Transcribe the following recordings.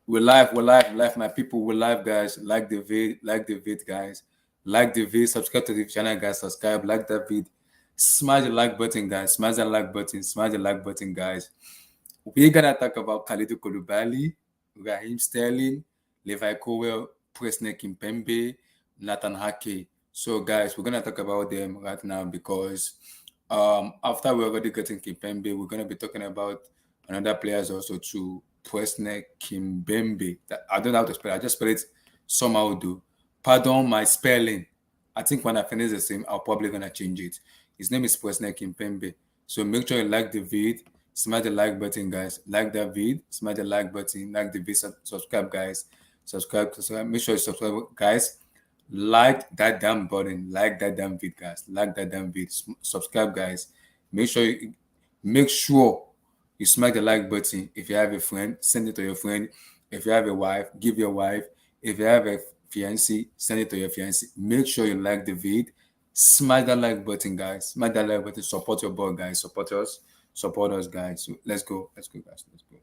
we live, my people, we live, guys. Like the vid, guys. Like the vid, subscribe to the channel, guys. Subscribe, like the vid. Smash the like button, guys. Smash the like button. Smash the like button, guys. We're gonna talk about Kalidou Koullibally, Raheem Sterling, Levi Colwell, Presnel Kimpembe, Nathan Ake. So, guys, we're gonna talk about them right now because after we already getting Kimpembe, we're gonna be talking about another players also to Presnel Kimbembe. I don't know how to spell it. I just spell it somehow do. Pardon my spelling. I think when I finish the same, I'll probably gonna change it. His name is Presnel Kimpembe. So make sure you like the vid, smash the like button, guys. Like that vid, smash the like button, like the vid, subscribe, guys. Subscribe. Make sure you subscribe, guys. Like that damn button, like that damn vid, guys. Like that damn vid. Subscribe, guys. Make sure you smack the like button. If you have a friend, send it to your friend. If you have a wife, give your wife. If you have a fiancé, send it to your fiancé. Make sure you like the vid. Smash that like button, guys. Smash that like button. Support your boy, guys. Support us. Support us, guys. So let's go. Let's go, guys. Let's go.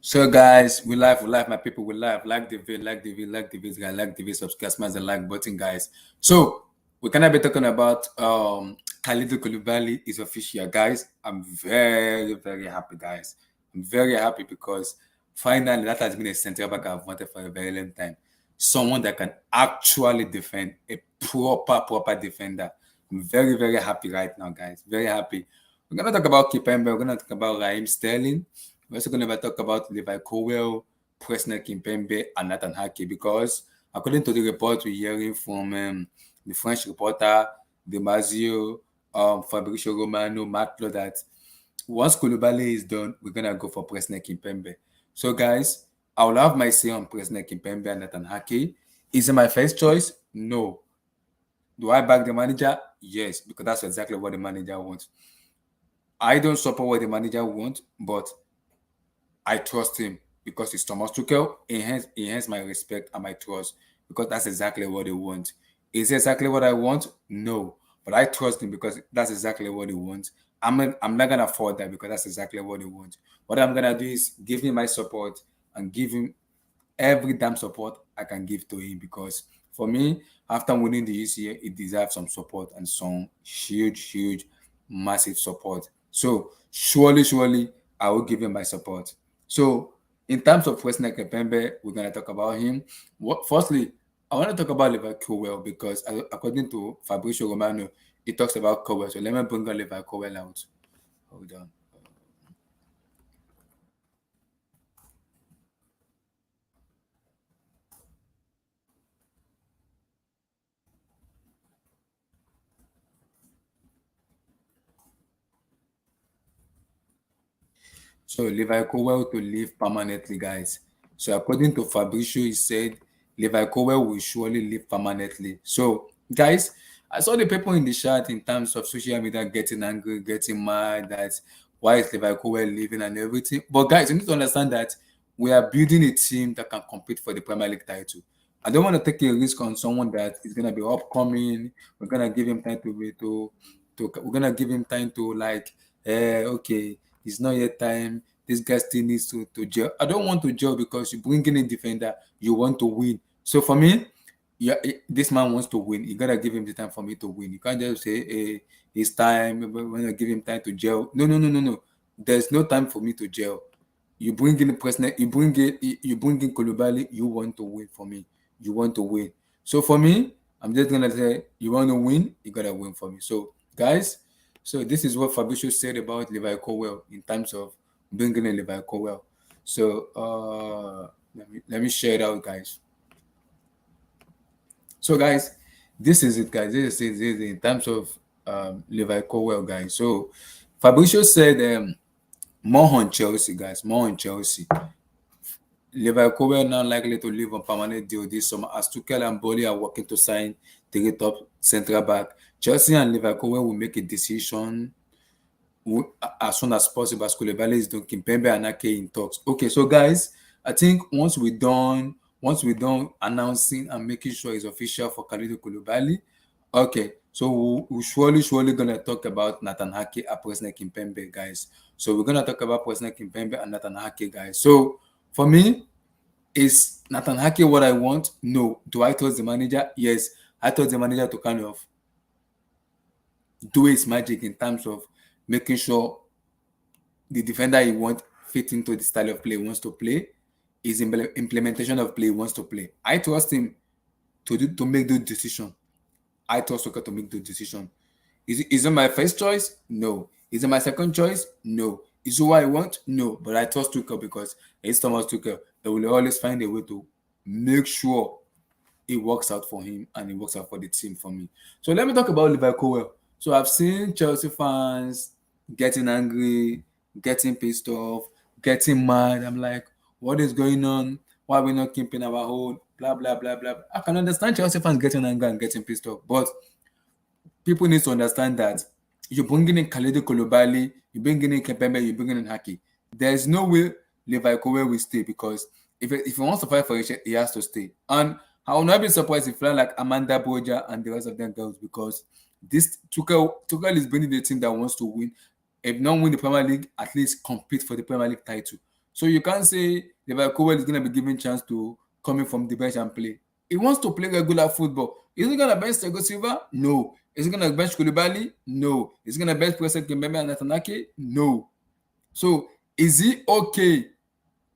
So guys, we live, my people, we live. Like the vid, like the vid, like the vid, guys, like the vid, subscribe, smash the like button, guys. So we're gonna be talking about Kalidou Koullibally is official, guys. I'm very, very happy, guys. I'm very happy because finally that has been a center back I've wanted for a very long time. Someone that can actually defend, a proper defender. I'm very, very happy right now, guys. Very happy. We're gonna talk about Kimpembe, we're gonna talk about Raheem Sterling. We're also going to talk about Levi Colwell, Presnel Kimpembe, and Nathan Ake because according to the report we're hearing from the French reporter, Demazio, Fabricio Romano, Matlo, that once Koulibaly is done, we're going to go for Presnel Kimpembe. So guys, I will have my say on Presnel Kimpembe and Nathan Ake. Is it my first choice? No. Do I back the manager? Yes, because that's exactly what the manager wants. I don't support what the manager wants, but I trust him because it's Thomas Tuchel. He has my respect and my trust because that's exactly what he wants. Is it exactly what I want? No. But I trust him because that's exactly what he wants. I'm not going to afford that because that's exactly what he wants. What I'm going to do is give him my support and give him every damn support I can give to him because for me, after winning the UCA, it deserves some support and some huge, massive support. So surely, I will give him my support. So, in terms of Presnel Kimpembe, we're going to talk about him. Firstly, I want to talk about Levi Colwell because according to Fabricio Romano, he talks about Colwell. So, let me bring Levi Colwell out. Hold on. So Levi Colwell to leave permanently, guys. So according to Fabricio, he said Levi Colwell will surely leave permanently. So guys, I saw the people in the chat in terms of social media getting angry, getting mad that why is Levi Colwell leaving and everything. But guys, you need to understand that we are building a team that can compete for the Premier League title. I don't want to take a risk on someone that is gonna be upcoming. We're gonna give him time we're gonna give him time to like, okay, it's not yet time. This guy still needs to gel. I don't want to gel because you bring in a defender, you want to win. So for me, yeah, this man wants to win. You gotta give him the time for me to win. You can't just say, hey, it's time. When I give him time to gel. No, no, no, no, no. There's no time for me to gel. You bring in the president, you bring in Koulibaly, you want to win for me. You want to win. So for me, I'm just gonna say, you want to win, you gotta win for me. So guys, so this is what Fabricio said about Levi Colwell in terms of bringing in Levi Colwell. So let me share it out, guys. So guys, this is it, guys. This is in terms of Levi Colwell, guys. So Fabricio said more on Chelsea, guys. More on Chelsea. Levi Colwell now likely to leave on permanent deal this summer as Tuchel and Boli are working to sign the top central back. Chelsea and Levi Colwell will make a decision as soon as possible as Koulibaly is doing Kimpembe and Ake in talks. Okay, so guys, I think once we done announcing and making sure it's official for Kalidou Koullibally, okay, so we're surely gonna talk about Nathan Ake and President Kimpembe, guys. So we're gonna talk about President Kimpembe and Nathan Ake, guys. So for me, is Nathan Ake what I want? No. Do I trust the manager? Yes. I trust the manager to kind of do his magic in terms of making sure the defender he wants fit into the style of play he wants to play, his implementation of play he wants to play. I trust him to make those decisions. I trust Tuchel to make those decisions. Is it my first choice? No. Is it my second choice? No. Is it what I want? No. But I trust Tuchel because it's Thomas Tuchel. They will always find a way to make sure it works out for him and it works out for the team for me. So let me talk about Levi Colwell. So I've seen Chelsea fans getting angry, getting pissed off, getting mad. I'm like, what is going on? Why are we not keeping our hold? Blah, blah, blah, blah. I can understand Chelsea fans getting angry and getting pissed off, but people need to understand that you're bringing in Kalidou Koullibally, you're bringing in Kimpembe, you're bringing in Ake. There's no way Levi Colwell will stay because if he wants to fight for it, he has to stay. And I will not be surprised if like Amanda Boja and the rest of them girls because this Tuchel is bringing the team that wants to win. If not win the Premier League, at least compete for the Premier League title. So you can't say Levi Colwell is going to be given chance to come in from the bench and play. He wants to play regular football. Is he going to bench Thiago Silva? No. Is he going to bench Koulibaly? No. Is he going to bench President Kimpembe and Nathan Ake? No. So is he okay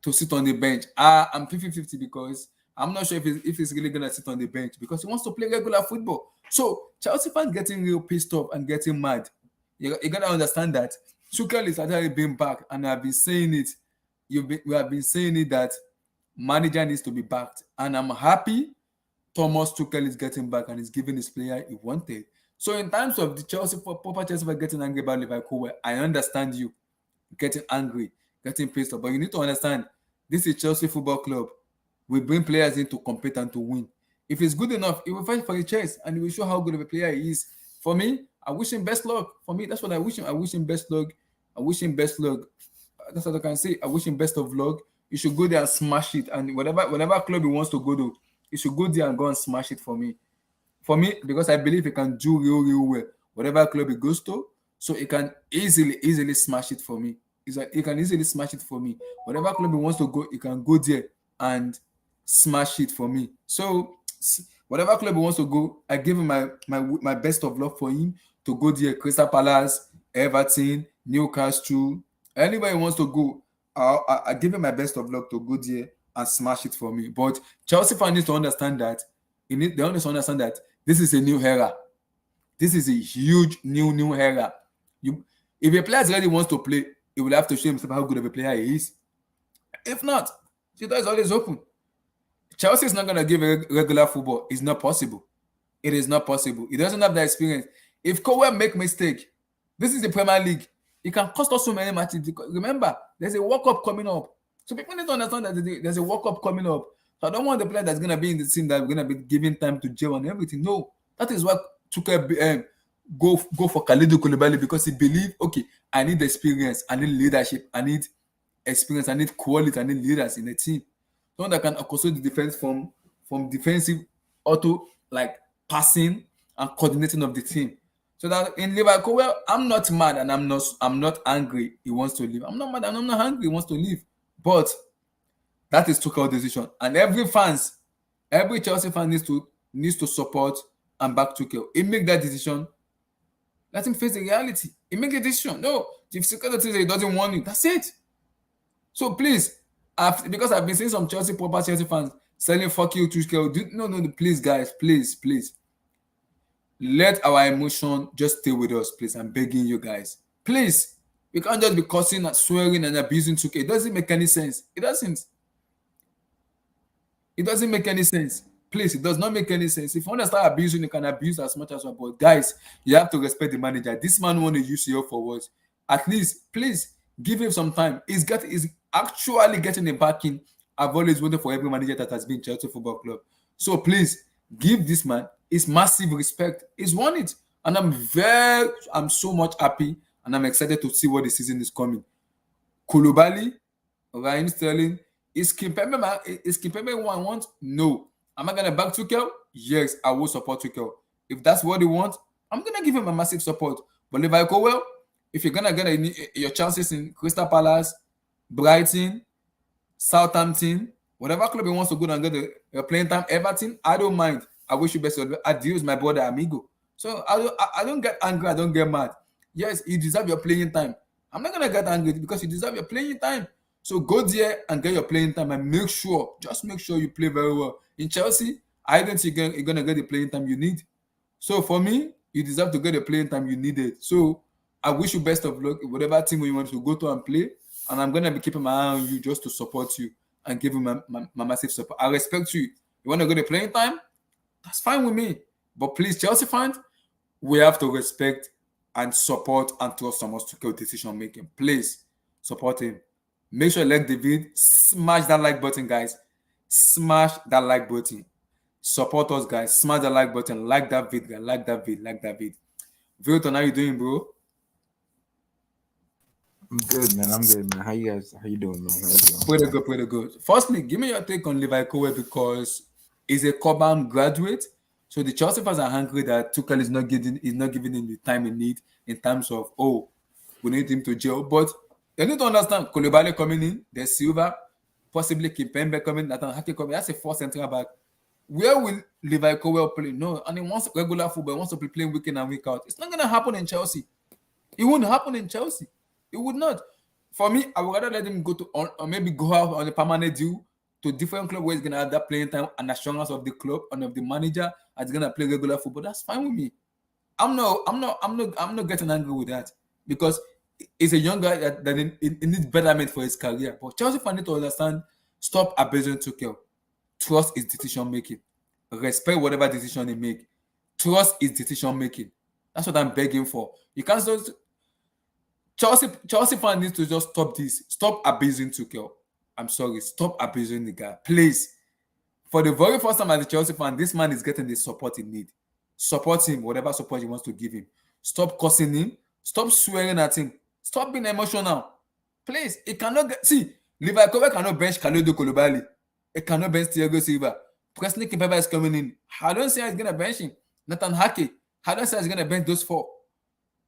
to sit on the bench? I'm 50-50 because I'm not sure if he's really going to sit on the bench because he wants to play regular football. So Chelsea fans getting real pissed off and getting mad. You got to understand that Tuchel is actually being back, and I've been saying it. We have been saying it that manager needs to be backed, and I'm happy Thomas Tuchel is getting back and is giving his player he wanted. So in terms of the Chelsea fans getting angry about Levi Colwell, I understand you getting angry, getting pissed off, but you need to understand this is Chelsea Football Club. We bring players in to compete and to win. If he's good enough, he will fight for the chance and he will show how good of a player he is. For me, I wish him best luck. For me, that's what I wish him. I wish him best luck. I wish him best luck. That's what I can say. I wish him best of luck. He should go there and smash it. And whatever club he wants to go to, he should go there and go and smash it for me. For me, because I believe he can do real well. Whatever club he goes to, so he can easily smash it for me. He can easily smash it for me. Whatever club he wants to go, he can go there and smash it for me. So whatever club he wants to go, I give him my best of luck for him to go there. Crystal Palace, Everton, Newcastle, anywhere he wants to go, I give him my best of luck to go there and smash it for me. But Chelsea fans need to understand that they need to understand that this is a new era. This is a huge new era. If a player really wants to play, he will have to show himself how good of a player he is. If not, the door is always open. Chelsea is not going to give a regular football. It's not possible. It is not possible. He doesn't have the experience. If Colwell make mistake, this is the Premier League. It can cost us so many matches. Remember, there's a World Cup coming up. So people need to understand that there's a World Cup coming up. So I don't want the player that's going to be in the team that's going to be given time to gel and everything. No, that is what Tuchel go for Kalidou Koullibally because he believe, okay, I need experience, I need leadership, I need experience, I need quality, I need leaders in the team. Someone that can accommodate the defense from defensive auto like passing and coordinating of the team. So that in Levi Colwell, I'm not mad and I'm not angry. He wants to leave. I'm not mad and I'm not angry. He wants to leave. But that is Tuchel's decision. And every Chelsea fan needs to needs to support and back Tuchel. He make that decision. Let him face the reality. He make a decision. No, if Tuchel says he doesn't want it, that's it. So please, because I've been seeing some proper Chelsea fans selling "fuck you" Tuchel. No, please, guys, please. Let our emotion just stay with us, please. I'm begging you guys. Please. We can't just be cursing and swearing and abusing 2K. It doesn't make any sense. It doesn't. It doesn't make any sense. Please, it does not make any sense. If you want to start abusing, you can abuse as much as you want. But guys, you have to respect the manager. This man want to use you for what? At least, please give him some time. He's actually getting the backing I've always wanted for every manager that has been Chelsea Football Club. So please give this man his massive respect. He's won it. And I'm so much happy and I'm excited to see what the season is coming. Koulibaly, Raheem Sterling, is Kimpembe one I want? No. Am I going to back Tuchel? Yes, I will support Tuchel. If that's what he wants, I'm going to give him a massive support. But Levi Colwell, if you're going to get your chances in Crystal Palace, Brighton, Southampton, whatever club he wants to go and get the playing time, Everton, I don't mind. I wish you best. Adios, my brother amigo. So I don't get angry. I don't get mad. Yes, you deserve your playing time. I'm not going to get angry because you deserve your playing time. So go there and get your playing time and just make sure you play very well. In Chelsea, I don't think you're going to get the playing time you need. So for me, you deserve to get the playing time you needed. So I wish you best of luck. Whatever team you want to go to and play. And I'm going to be keeping my eye on you just to support you and give you my massive support. I respect you. You want to get the playing time? That's fine with me. But please, Chelsea fans, we have to respect and support and trust Thomas Tuchel decision making. Please support him. Make sure you like the video. Smash that like button, guys. Smash that like button. Support us, guys. Smash that like button. Like that video. Like that video. Vilton, how you doing, bro? I'm good, man. How you doing, man? How you doing? Pretty good. Firstly, give me your take on Levi Colwell because he's a Cobham graduate. So the Chelsea fans are angry that Tuchel is not giving him the time he needs in terms of, we need him to gel. But you need to understand, Koulibaly coming in, there's Silva, possibly Kimpembe coming, Ake coming. That's a fourth central back. Where will Levi Colwell play? No, and he wants regular football. He wants to be playing week in and week out. It's not going to happen in Chelsea. It won't happen in Chelsea. It would not. For me, I would rather let him go to or maybe go out on a permanent deal to different club where he's gonna have that playing time and assurance of the club and of the manager and he's gonna play regular football. That's fine with me. I'm not getting angry with that because he's a young guy that he needs betterment for his career. But Chelsea fans need to understand, stop abusing Tuchel. Trust his decision making. Respect whatever decision he make. Trust his decision making. That's what I'm begging for. You can't just Chelsea fans need to just stop this. Stop abusing Tuchel. I'm sorry. Stop abusing the guy. Please. For the very first time as a Chelsea fan, this man is getting the support he needs. Support him, whatever support he wants to give him. Stop cursing him. Stop swearing at him. Stop being emotional. Please. It cannot get... See, Levi Colwell cannot bench Kalidou Koullibally. It cannot bench Thiago Silva. Preston Kimpembe is coming in. I don't say he's going to bench him. Nathan Ake. I don't say he's going to bench those four.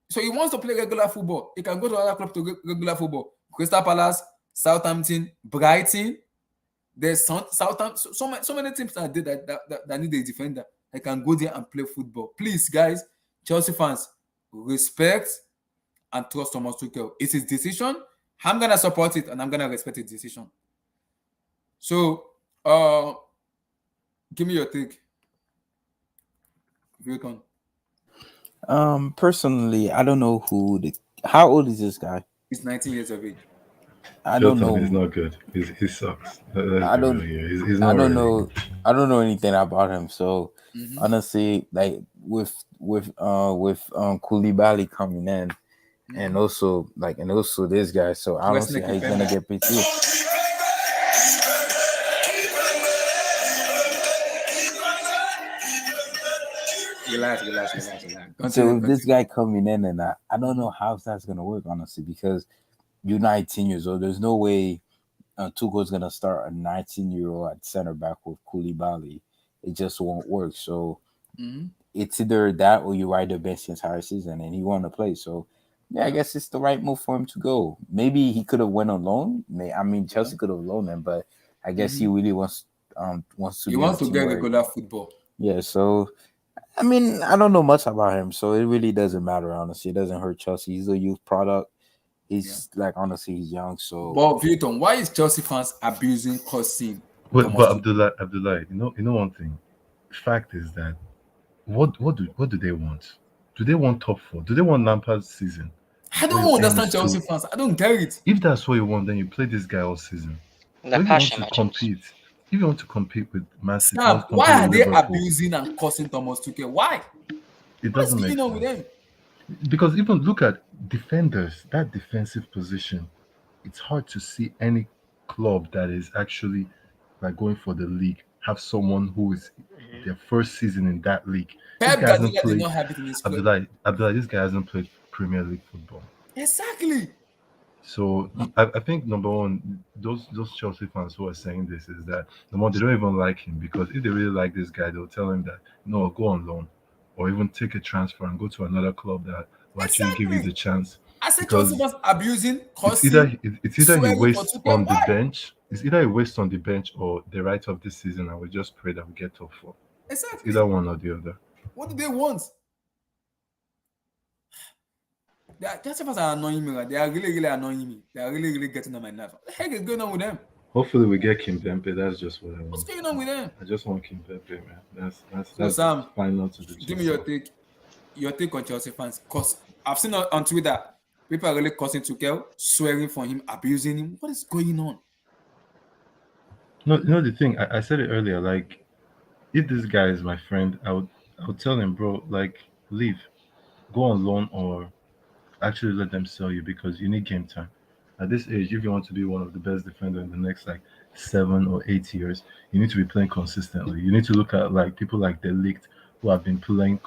So he wants to play regular football. He can go to other clubs to regular football. Crystal Palace, Southampton, Brighton. There's Southampton. So many teams that need a defender. They can go there and play football. Please, guys, Chelsea fans, respect and trust Thomas Tuchel. It's his decision. I'm gonna support it and I'm gonna respect his decision. So, give me your take. Vilton. Personally, I don't know how old is this guy? He's 19 years of age. I don't know. He's not good. He sucks. I don't. He's not I don't really know. good. I don't know anything about him. So honestly, like with Koulibaly coming in, and also this guy. So I don't see how he's gonna get paid too. Relax. So with this guy coming in, and I don't know how that's gonna work honestly, because you're 19 years old. There's no way Tuchel's gonna start a 19-year-old at center back with Koulibaly. It just won't work. So it's either that or you ride the bench the entire season, and he want to play. So yeah, I guess it's the right move for him to go. Maybe he could have went on loan. I mean, Chelsea could have loaned him, but I guess he really wants to. He wants to get regular football. Yeah, so I mean, I don't know much about him, so it really doesn't matter. Honestly, it doesn't hurt Chelsea. He's a youth product. Yeah. He's like honestly, he's young, so But Vuitton, why is Chelsea fans abusing, cursing Thomas But Tuchel? Abdullah, you know one thing. Fact is that what do they want? Do they want top four? Do they want Lampard's season? I What you're don't saying understand is Chelsea too. fans. I don't get it. If that's what you want, then you play this guy all season. The But if you want passion to matches. compete, if you want to compete with Man City, you want Sam, to compete why with are they Liverpool, abusing and cursing Thomas Tuchel? Why? it What is doesn't make going on with sense. them? Because even look at defenders, that defensive position, it's hard to see any club that is actually like going for the league have someone who is Mhm. their first season in that league. This Pep guy hasn't Guardiola did played not have it in his club. Abdullah. This guy hasn't played Premier League football. Exactly. So I think number one, those Chelsea fans who are saying this is that number one, they don't even like him because if they really like this guy, they'll tell him that no, go on loan, or even take a transfer and go to another club that will actually give you the Exactly. chance. I said Chelsea Because fans abusing, it's cursing, either he swearing for wastes Tuchel. on the Why? bench, it's either he wastes on the bench or they write off this season and we just pray that we get top four. It's Exactly. either one or the other. What do they want? Chelsea fans are annoying me. Like, they are really, really annoying me. They are really, really getting on my nerves. What the heck is going on with them? Hopefully we get Kimbempe. That's just what I What's want. going on with them? I just want Kimbempe, man. So That's the Sam, final to the give me jigsaw. your take on Chelsea fans. Cause I've seen on Twitter people are really cursing Tuchel, swearing for him, abusing him. What is going on? No, you know the thing. I said it earlier. Like, if this guy is my friend, I would tell him, bro, like, leave, go on loan, or actually let them sell you because you need game time. At this age, if you want to be one of the best defender in the next like 7 or 8 years, you need to be playing consistently. You need to look at like people like Delict who have been playing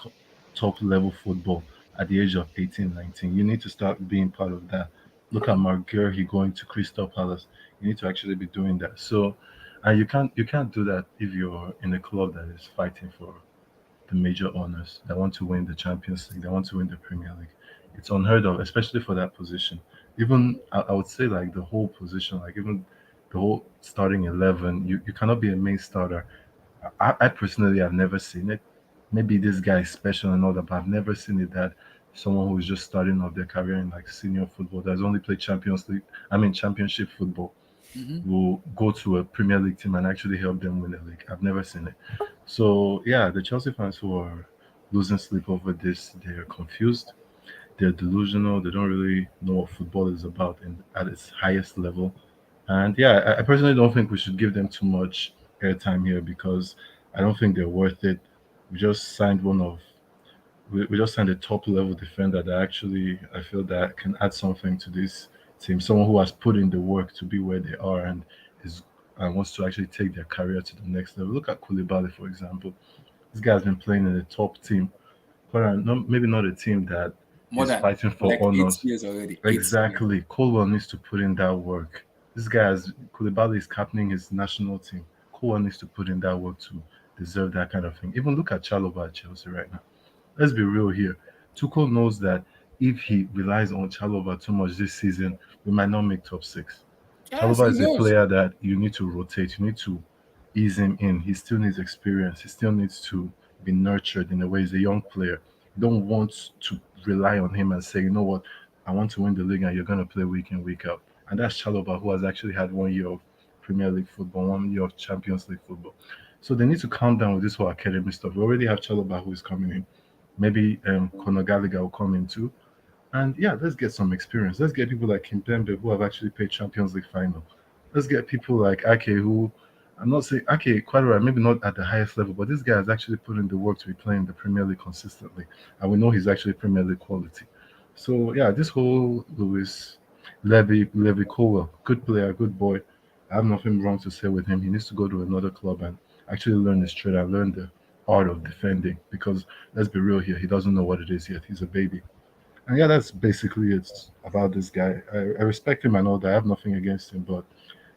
top level football at the age of 18, 19. You need to start being part of that. Look at Mark Gurley going to Crystal Palace. You need to actually be doing that. So, and you can't do that if you're in a club that is fighting for the major honors, that want to win the Champions League, that want to win the Premier League. It's unheard of, especially for that position. Even I would say like the whole position, like even the whole starting 11, you cannot be a main starter. I personally have never seen it. Maybe this guy is special and all that, but I've never seen it that someone who is just starting off their career in like senior football that's only played Champions League, I mean Championship football, Mm-hmm. will go to a Premier League team and actually help them win the league. I've never seen it. So yeah, the Chelsea fans who are losing sleep over this, they're confused, they're delusional, they don't really know what football is about at its highest level. And yeah, I personally don't think we should give them too much airtime here because I don't think they're worth it. We just signed one of we just signed a top level defender that actually I feel that can add something to this team. Someone who has put in the work to be where they are is and wants to actually take their career to the next level. Look at Koulibaly, for example. This guy's been playing in the top team, but maybe not a team that More is than fighting for like eight honors. years already. 8 years. Exactly. Colwell needs to put in that work. This guy has Koulibaly is captaining his national team. Colwell needs to put in that work to deserve that kind of thing. Even look at Chalobah at Chelsea right now. Let's be real here. Tuchel knows that if he relies on Chalobah too much this season, we might not make top six. Yes, Chalobah he is a knows. player that you need to rotate. You need to ease him in. He still needs experience. He still needs to be nurtured in a way. He's a young player. You don't want to rely on him and say, you know what, I want to win the league and you're going to play week in, week out. And that's Chalobah, who has actually had 1 year of Premier League football, 1 year of Champions League football. So they need to calm down with this whole academy stuff. We already have Chalobah who is coming in. Maybe Conor Gallagher will come in too. And yeah, let's get some experience. Let's get people like Kimpembe who have actually played Champions League final. Let's get people like Ake who I'm not saying Ake quite right, maybe not at the highest level, but this guy has actually put in the work to be playing the Premier League consistently. And we know he's actually Premier League quality. So yeah, this whole Levi Colwell, good player, good boy. I have nothing wrong to say with him. He needs to go to another club and actually learn his trade and learn the art of defending because let's be real here, he doesn't know what it is yet. He's a baby. And yeah, that's basically it about this guy. I respect him and all that. I have nothing against him, but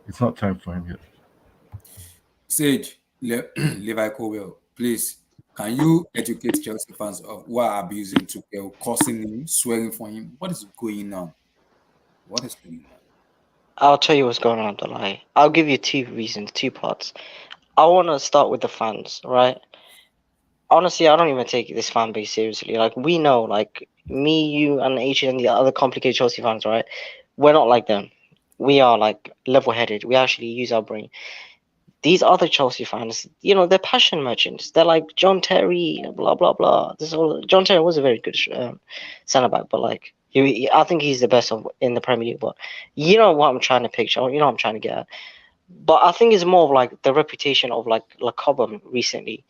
it's not time for him yet. Sage, Levi Colwell, please, can you educate Chelsea fans of who are abusing Tuchel, cursing him, swearing for him? What is going on? What is going on? I'll tell you what's going on, Delay. I'll give you two reasons, two parts. I want to start with the fans, right? honestly, I don't even take this fan base seriously. Like, we know, like, me, you, and H and the other complicated Chelsea fans, right? We're not like them. We are like level-headed. We actually use our brain. These other Chelsea fans, they're passion merchants. They're like John Terry, blah blah blah. John Terry was a very good centre back, but like I think he's the best in the Premier League. But you know what I'm trying to picture, you know what I'm trying to get at. But I think it's more of like the reputation of like Cobham recently.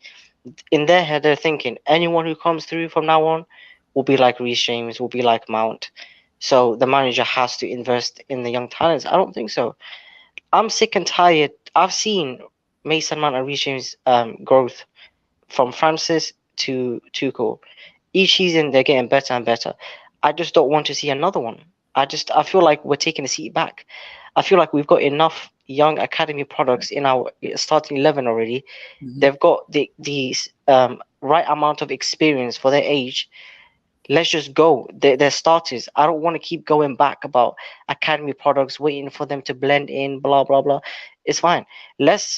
In their head, they're thinking anyone who comes through from now on will be like Reece James, will be like Mount. So the manager has to invest in the young talents. I don't think so. I'm sick and tired. I've seen Mason Mount and Reece James growth from Francis to Tuchel. Each season they're getting better and better. I just don't want to see another one. I feel like we're taking a seat back. I feel like we've got enough young academy products in our starting 11 already. They've got the right amount of experience for their age. Let's just go. They're starters. I don't want to keep going back about academy products, waiting for them to blend in, blah blah blah. It's fine.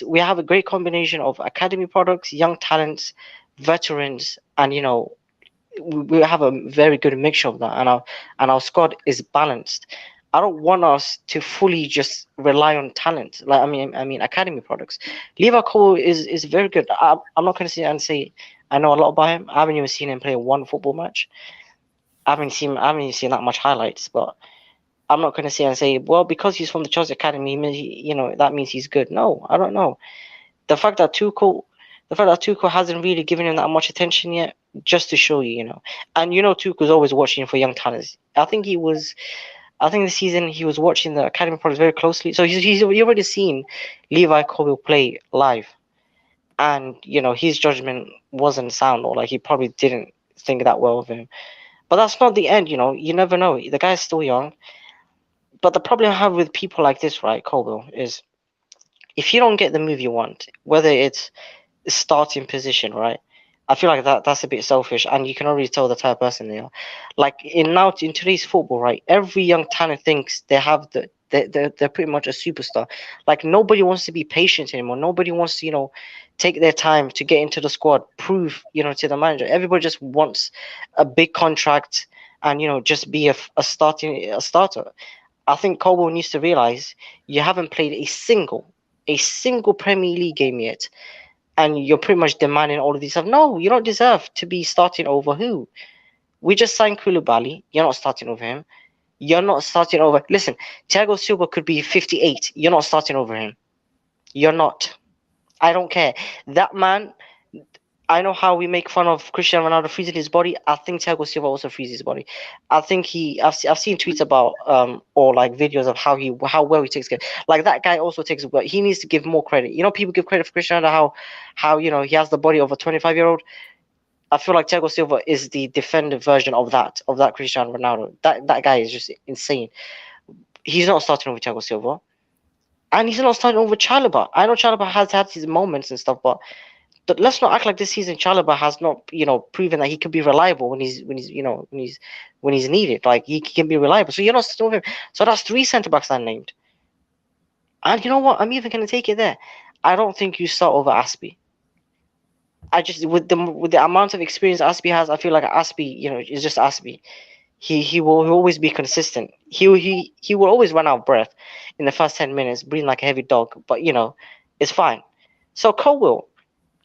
We have a great combination of academy products, young talents, veterans, and we have a very good mixture of that, and our squad is balanced. I don't want us to fully just rely on talent. Like I mean, academy products. Levi Colwell is very good. I'm not going to sit and say I know a lot about him. I haven't even seen him play one football match. I haven't seen that much highlights, but I'm not going to sit and say, well, because he's from the Chelsea Academy, that means he's good. No, I don't know. The fact that Tuchel hasn't really given him that much attention yet, just to show you. And Tuchel's always watching for young talents. I think this season he was watching the academy products very closely. So he's already seen Levi Colwell play live, and his judgment wasn't sound, or like he probably didn't think that well of him. But that's not the end. You never know. The guy's still young. But the problem I have with people like this, right, Colwell, is if you don't get the move you want, whether it's starting position, right? I feel like that's a bit selfish, and you can already tell the type of person they are. Like in today's football, right? Every young talent thinks they have they're pretty much a superstar. Like nobody wants to be patient anymore. Nobody wants to take their time to get into the squad, prove to the manager. Everybody just wants a big contract and just be a starter. I think Colwell needs to realize you haven't played a single Premier League game yet, and you're pretty much demanding all of these stuff. No, you don't deserve to be starting over who? We just signed Koulibaly. You're not starting over him. You're not starting over. Listen, Thiago Silva could be 58. You're not starting over him. You're not. I don't care. That man. I know how we make fun of Cristiano Ronaldo freezing his body. I think Thiago Silva also freezes his body. I think I've seen tweets about or like videos of how well he takes care. Like that guy also takes. But he needs to give more credit. People give credit for Cristiano Ronaldo how he has the body of a 25-year-old. I feel like Thiago Silva is the defended version of that Cristiano Ronaldo. That guy is just insane. He's not starting over Thiago Silva, and he's not starting over Chalobah. I know Chalobah has had his moments and stuff, but let's not act like this season Chalobah has not, proven that he could be reliable when he's needed. Like he can be reliable. So you're not still him. So that's three centre backs I named. And you know what? I'm even gonna take it there. I don't think you start over Aspie. I just with the amount of experience Aspie has, I feel like Aspie, is just Aspie. He will always be consistent. He will always run out of breath in the first 10 minutes, breathing like a heavy dog. But it's fine. So Colwell,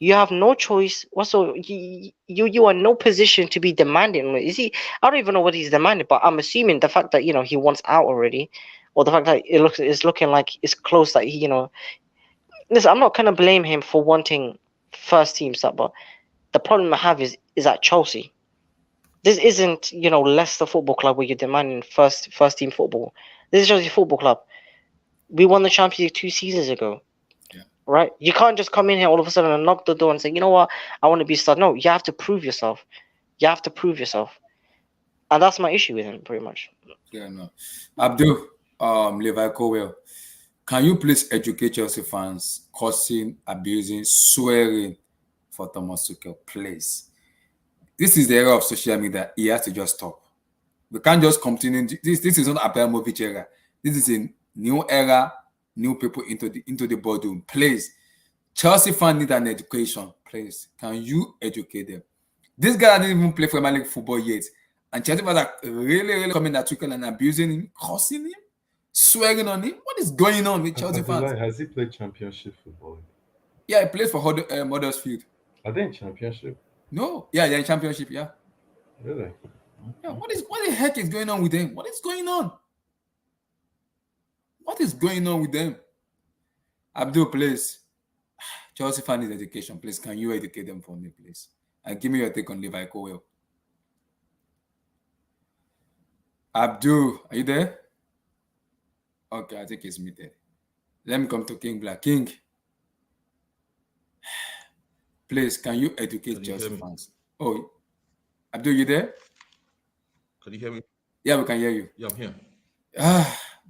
you have no choice. Also, you are in no position to be demanding. Is he? I don't even know what he's demanding, but I'm assuming the fact that he wants out already, or the fact that it's looking like it's close that he. Listen, I'm not gonna blame him for wanting first team stuff, but the problem I have is at Chelsea. This isn't Leicester Football Club where you're demanding first team football. This is Chelsea Football Club. We won the Champions League 2 seasons ago. Right? You can't just come in here all of a sudden and knock the door and say, you know what, I want to be started. No, you have to prove yourself. You have to prove yourself. And that's my issue with him, pretty much. Yeah, no. Abdul, Levi Colwell, can you please educate Chelsea fans, cursing, abusing, swearing for Thomas Tuchel, please? This is the era of social media. He has to just stop. We can't just continue. This is not Abramovich era. This is a new era, new people into the boardroom. Please, Chelsea fans need an education, please. Can you educate them? This guy didn't even play Premier League football yet. And Chelsea fans are really coming at Tuchel and abusing him, cursing him, swearing on him. What is going on with Chelsea fans? Has he played championship football? Yeah, he plays for Huddersfield. Are they in championship? No, yeah, they're in championship, yeah. Really? Yeah, what the heck is going on with them? What is going on? What is going on with them? Abdul, please. Chelsea fan is education, please. Can you educate them for me, please? And give me your take on Levi Colwell. Abdul, are you there? Okay, I think he's muted. Let me come to King Black. King, please, can you educate Chelsea fans? Oh, Abdul, you there? Can you hear me? Yeah, we can hear you. Yeah, I'm here.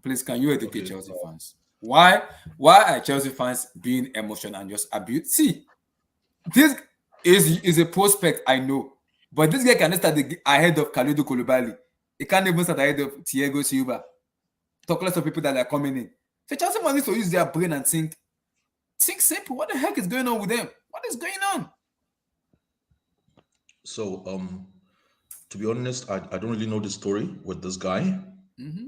Please, can you educate Chelsea fans? Why are Chelsea fans being emotional and just abuse? See, this is a prospect, I know, but this guy cannot start ahead of Kalidou Koullibally. He can't even start ahead of Thiago Silva. Talk less of people that are coming in. So Chelsea fans need to use their brain and think simple. What the heck is going on with them? What is going on? So, to be honest, I don't really know the story with this guy. Mm-hmm.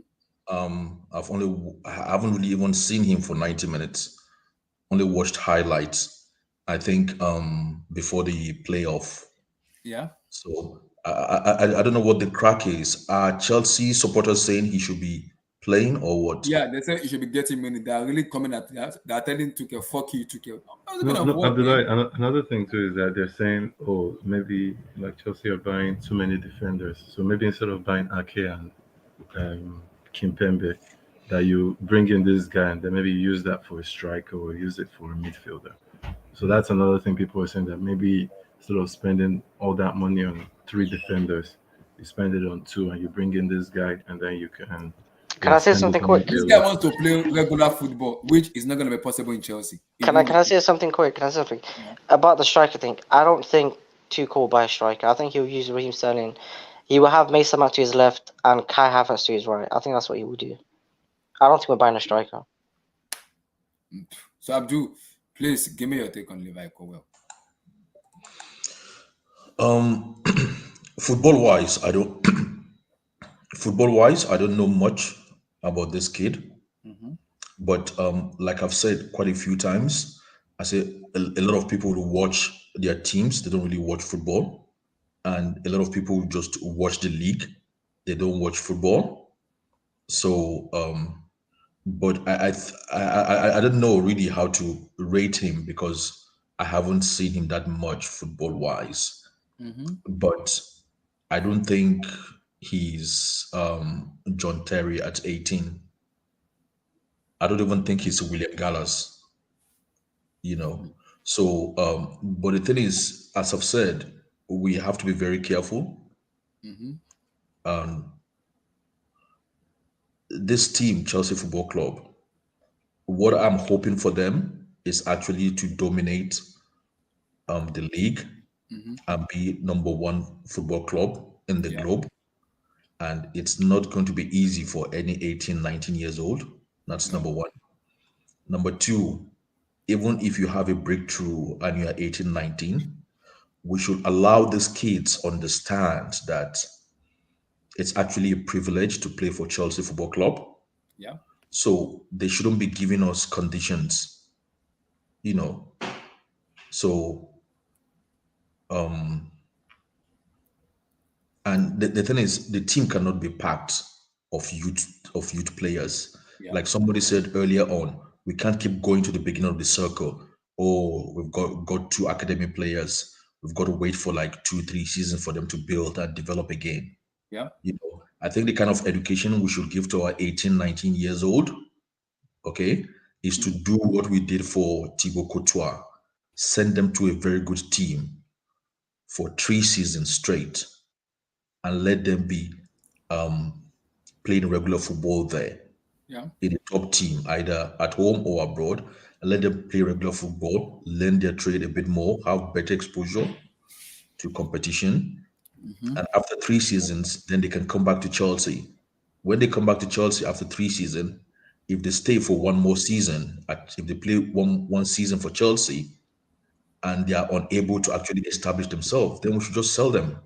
I haven't really even seen him for 90 minutes. Only watched highlights. I think before the playoff. Yeah. So I don't know what the crack is. Are Chelsea supporters saying he should be playing or what? Yeah, they say he should be getting money. They are really coming at that. They are telling Tuchel, fuck you, Tuchel. No, Abdullah, another thing too is that they're saying, oh, maybe like Chelsea are buying too many defenders. So maybe instead of buying Ake and Kimbempe, that you bring in this guy and then maybe use that for a striker or use it for a midfielder. So that's another thing people are saying, that maybe instead of spending all that money on 3 defenders, you spend it on 2 and you bring in this guy and then you can. Can I say something quick? This guy wants to play regular football, which is not going to be possible in Chelsea. Can I say something quick? About the striker thing? I don't think Tuchel will buy a striker. I think he'll use Raheem Sterling. He will have Mason Mount to his left and Kai Havertz to his right. I think that's what he will do. I don't think we're buying a striker. So Abdul, please give me your take on Levi Colwell. Football wise, I don't know much about this kid. Mm-hmm. But like I've said quite a few times, I say a lot of people who watch their teams, they don't really watch football. And a lot of people just watch the league, they don't watch football. So but I don't know really how to rate him because I haven't seen him that much football wise. Mm-hmm. But I don't think he's John Terry at 18. I don't even think he's William Gallas, you know. So, but the thing is, as I've said, we have to be very careful. Mm-hmm. This team, Chelsea Football Club, what I'm hoping for them is actually to dominate the league and be #1 football club in the globe. And it's not going to be easy for any 18, 19 years old. That's number one. Number two, even if you have a breakthrough and you are 18, 19, we should allow these kids understand that it's actually a privilege to play for Chelsea Football Club. Yeah. So they shouldn't be giving us conditions, you know. So, and the thing is, the team cannot be packed of youth players. Yeah. Like somebody said earlier on, we can't keep going to the beginning of the circle. Oh, we've got 2 academy players. We've got to wait for like 2-3 seasons for them to build and develop again. Yeah. You know, I think the kind of education we should give to our 18, 19 years old, okay, is to do what we did for Thibaut Courtois. Send them to a very good team for 3 seasons straight and let them be playing regular football there. Yeah. In a top team, either at home or abroad, and let them play regular football, learn their trade a bit more, have better exposure to competition. And after 3 seasons, then they can come back to Chelsea. When they come back to Chelsea after 3 seasons, if they stay for one more season, if they play one season for Chelsea, and they are unable to actually establish themselves, then we should just sell them.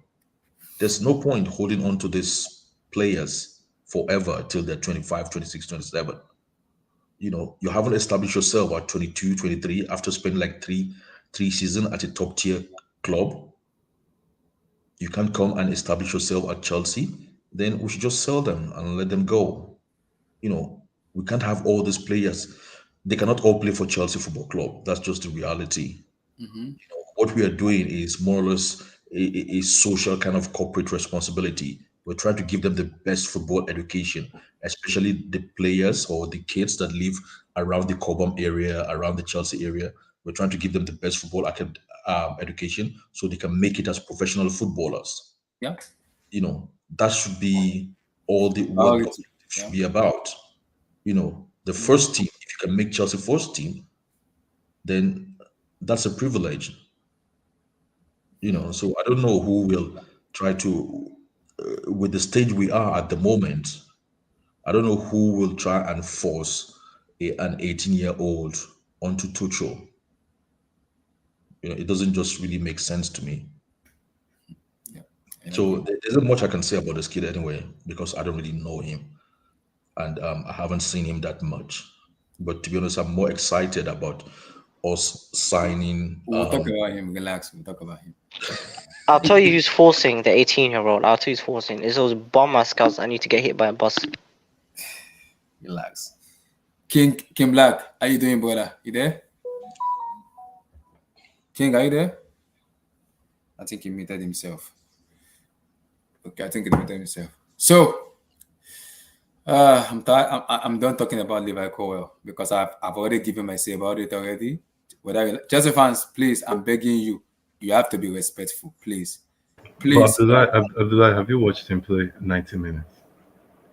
There's no point holding on to these players forever till they're 25, 26, 27. You haven't established yourself at 22, 23 after spending like three seasons at a top tier club. You can't come and establish yourself at Chelsea. Then we should just sell them and let them go. We can't have all these players. They cannot all play for Chelsea Football Club. That's just the reality. What we are doing is more or less a social kind of corporate responsibility. We're trying to give them the best football education, especially the players or the kids that live around the Cobham area, around the Chelsea area. We're trying to give them the best football education so they can make it as professional footballers. Yeah. That should be all what the objective should be about. The first team, if you can make Chelsea first team, then that's a privilege. So I don't know who will try to, with the stage we are at the moment, I don't know who will try and force an 18-year-old onto Tuchel. It doesn't just really make sense to me. Yeah. So there isn't much I can say about this kid anyway, because I don't really know him. And I haven't seen him that much. But to be honest, I'm more excited about us signing. We'll talk about him. Relax. We'll talk about him. I'll tell you who's forcing the 18-year-old. I'll tell you who's forcing. It's those bomb scouts that need to get hit by a bus. Relax. King Black, how you doing, brother? You there? King, are you there? I think he muted himself. Okay, I think he muted himself. So, I'm done talking about Levi Colwell because I've already given my say about it already. Chelsea fans, please, I'm begging you, you have to be respectful, please. Please. Abdullah, have you watched him play 90 minutes?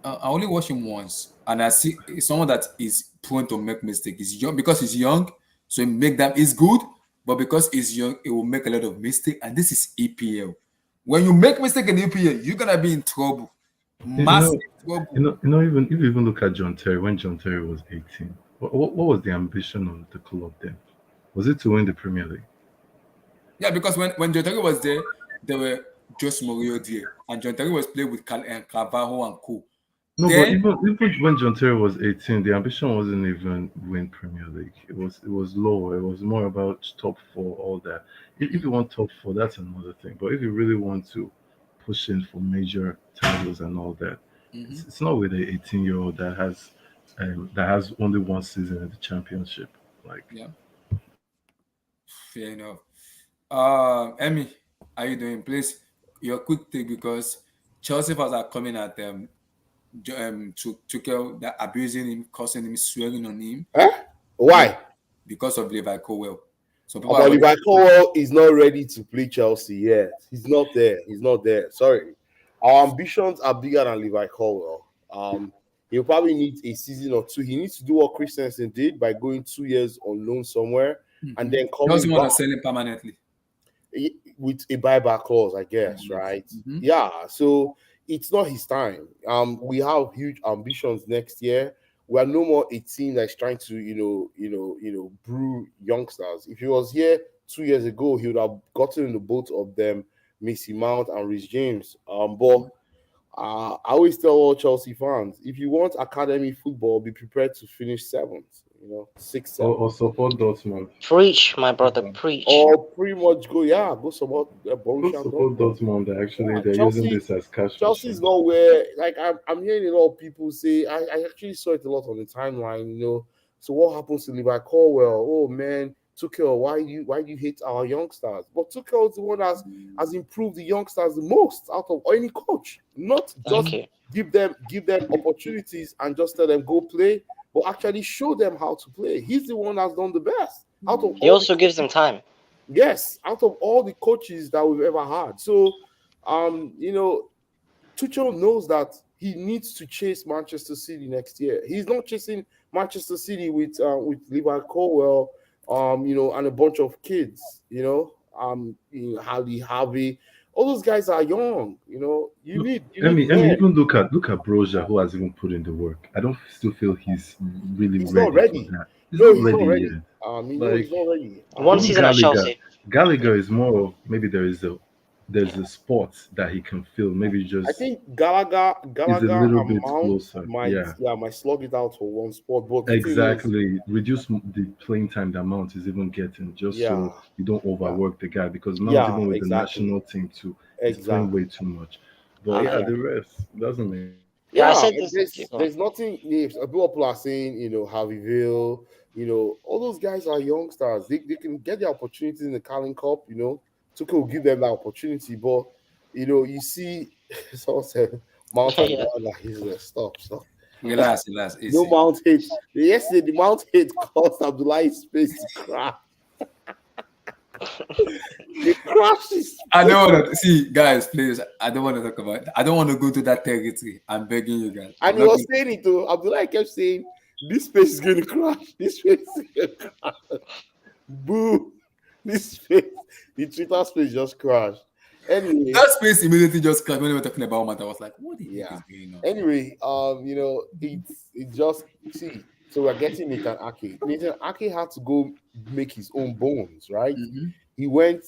I only watched him once, and I see someone that is prone to make mistakes. He's young because he's young, so he make them. He's good, but because he's young, it will make a lot of mistakes. And this is EPL. When you make mistake in EPL, you're gonna be in trouble, massive trouble. Even if you even look at John Terry, when John Terry was 18, what was the ambition of the club then? Was it to win the Premier League? Yeah, because when John Terry was there were Jose Mourinho there, and John Terry was playing with Carvalho and Co. No, but even when John Terry was 18, the ambition wasn't even win Premier League. It was lower. It was more about top four, all that. If you want top four, that's another thing. But if you really want to push in for major titles and all that, it's not with an 18-year-old that has only one season in the Championship. Yeah, fair enough. Emmy, how you doing? Please, your quick take because Chelsea fans are coming at them. Tuchel that abusing him, cursing him, swearing on him. Why? Because of Levi Colwell. So Levi Colwell is not ready to play Chelsea yet. He's not there. He's not there. Sorry. Our ambitions are bigger than Levi Colwell. He'll probably need a season or two. He needs to do what Christensen did by going 2 years on loan somewhere and then coming doesn't want to sell him permanently. With a buyback clause, I guess, right? Yeah. So it's not his time. We have huge ambitions next year. We are no more a team that's trying to, brew youngsters. If he was here 2 years ago, he would have gotten in the boat of them, Mason Mount and Reece James. But I always tell all Chelsea fans, if you want academy football, be prepared to finish seventh. 6, 7. Or support Dortmund. Preach, my brother, preach. Or pretty much go support Borussia Dortmund. Actually, they're Chelsea, using this as cash. Chelsea's not where, I'm hearing a lot of people say, I actually saw it a lot on the timeline, So what happens to Levi Colwell? Oh man, Tuchel, why do you hate our youngsters? But Tuchel is the one that has improved the youngsters the most out of any coach. Not just give them opportunities and just tell them go play, but actually show them how to play. He's the one that's done the best. He also gives them time. Yes, out of all the coaches that we've ever had. So, Tuchel knows that he needs to chase Manchester City next year. He's not chasing Manchester City with Levi Colwell, and a bunch of kids, Harvey, All those guys are young. You know, you need men. Even look at Broja, who has even put in the work. I don't still feel he's really He's not ready for ready. that. He's No, not he's not ready ready. yet. No, Like he's not ready. One even season at Gallagher, Chelsea. Gallagher is more of maybe there's a spot that he can fill. Maybe I just think Gallagher, is a Gallagher little and bit Mount closer. might, Yeah, yeah, might slug it out for one spot. But the thing is, exactly. Reduce the playing time that Mount is even getting, just yeah, so you don't yeah, overwork the guy. Because Mount, yeah, even with the exactly, national team too, is playing way exactly. too much. But yeah, the rest doesn't make sense. Yeah, I Yeah, said this. there's nothing. If people are saying, Harveyville, all those guys are youngsters. They can get the opportunities in the Carling Cup. Tuchel will give them that opportunity. But you see, someone said Mount and Yeah. Gallagher is stop. Relax, relax, No easy. Mount hate. Yesterday, the Mount hate caused Abdullahi space to crash. He crashed his I space. don't want to see, guys. Please, I don't want to talk about. I don't want to go to that territory. I'm begging you, guys. I'm And he not was going. saying it to Abdullahi kept saying, this space is going to crash. This space is going to crash. Boo. This space, the Twitter space just crashed. Anyway, That space immediately just crashed when we were talking about Mount. I was like, what the heck yeah. is going on? Anyway, it's just see. So we're getting Nathan Ake. Nathan Ake had to go make his own bones, right? Mm-hmm. He went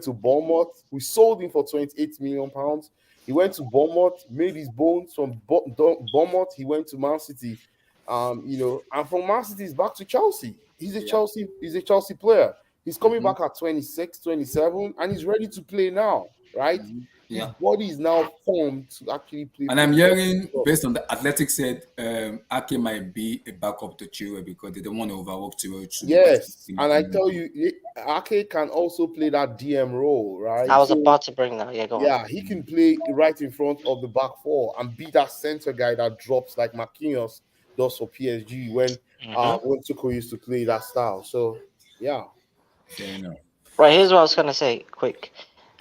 to Bournemouth. We sold him for 28 million pounds. He went to Bournemouth, made his bones from Bournemouth. He went to Man City, and from Man City he's back to Chelsea. He's a Chelsea player. He's coming Mm-hmm. back at 26, 27, and he's ready to play now, right? Mm-hmm. His Yeah. body is now formed to actually play And I'm football. hearing, based on the Athletic said, Ake might be a backup to Chilwell because they don't want to overwork Chilwell too because Yes, and I tell you, Ake can also play that DM role, I right? was So about to bring that. Yeah, go on. yeah, he can play right in front of the back four and be that center guy that drops like Marquinhos does for PSG when Tuchel used to play that style. So yeah, fair enough. Right, here's what I was gonna say. Quick.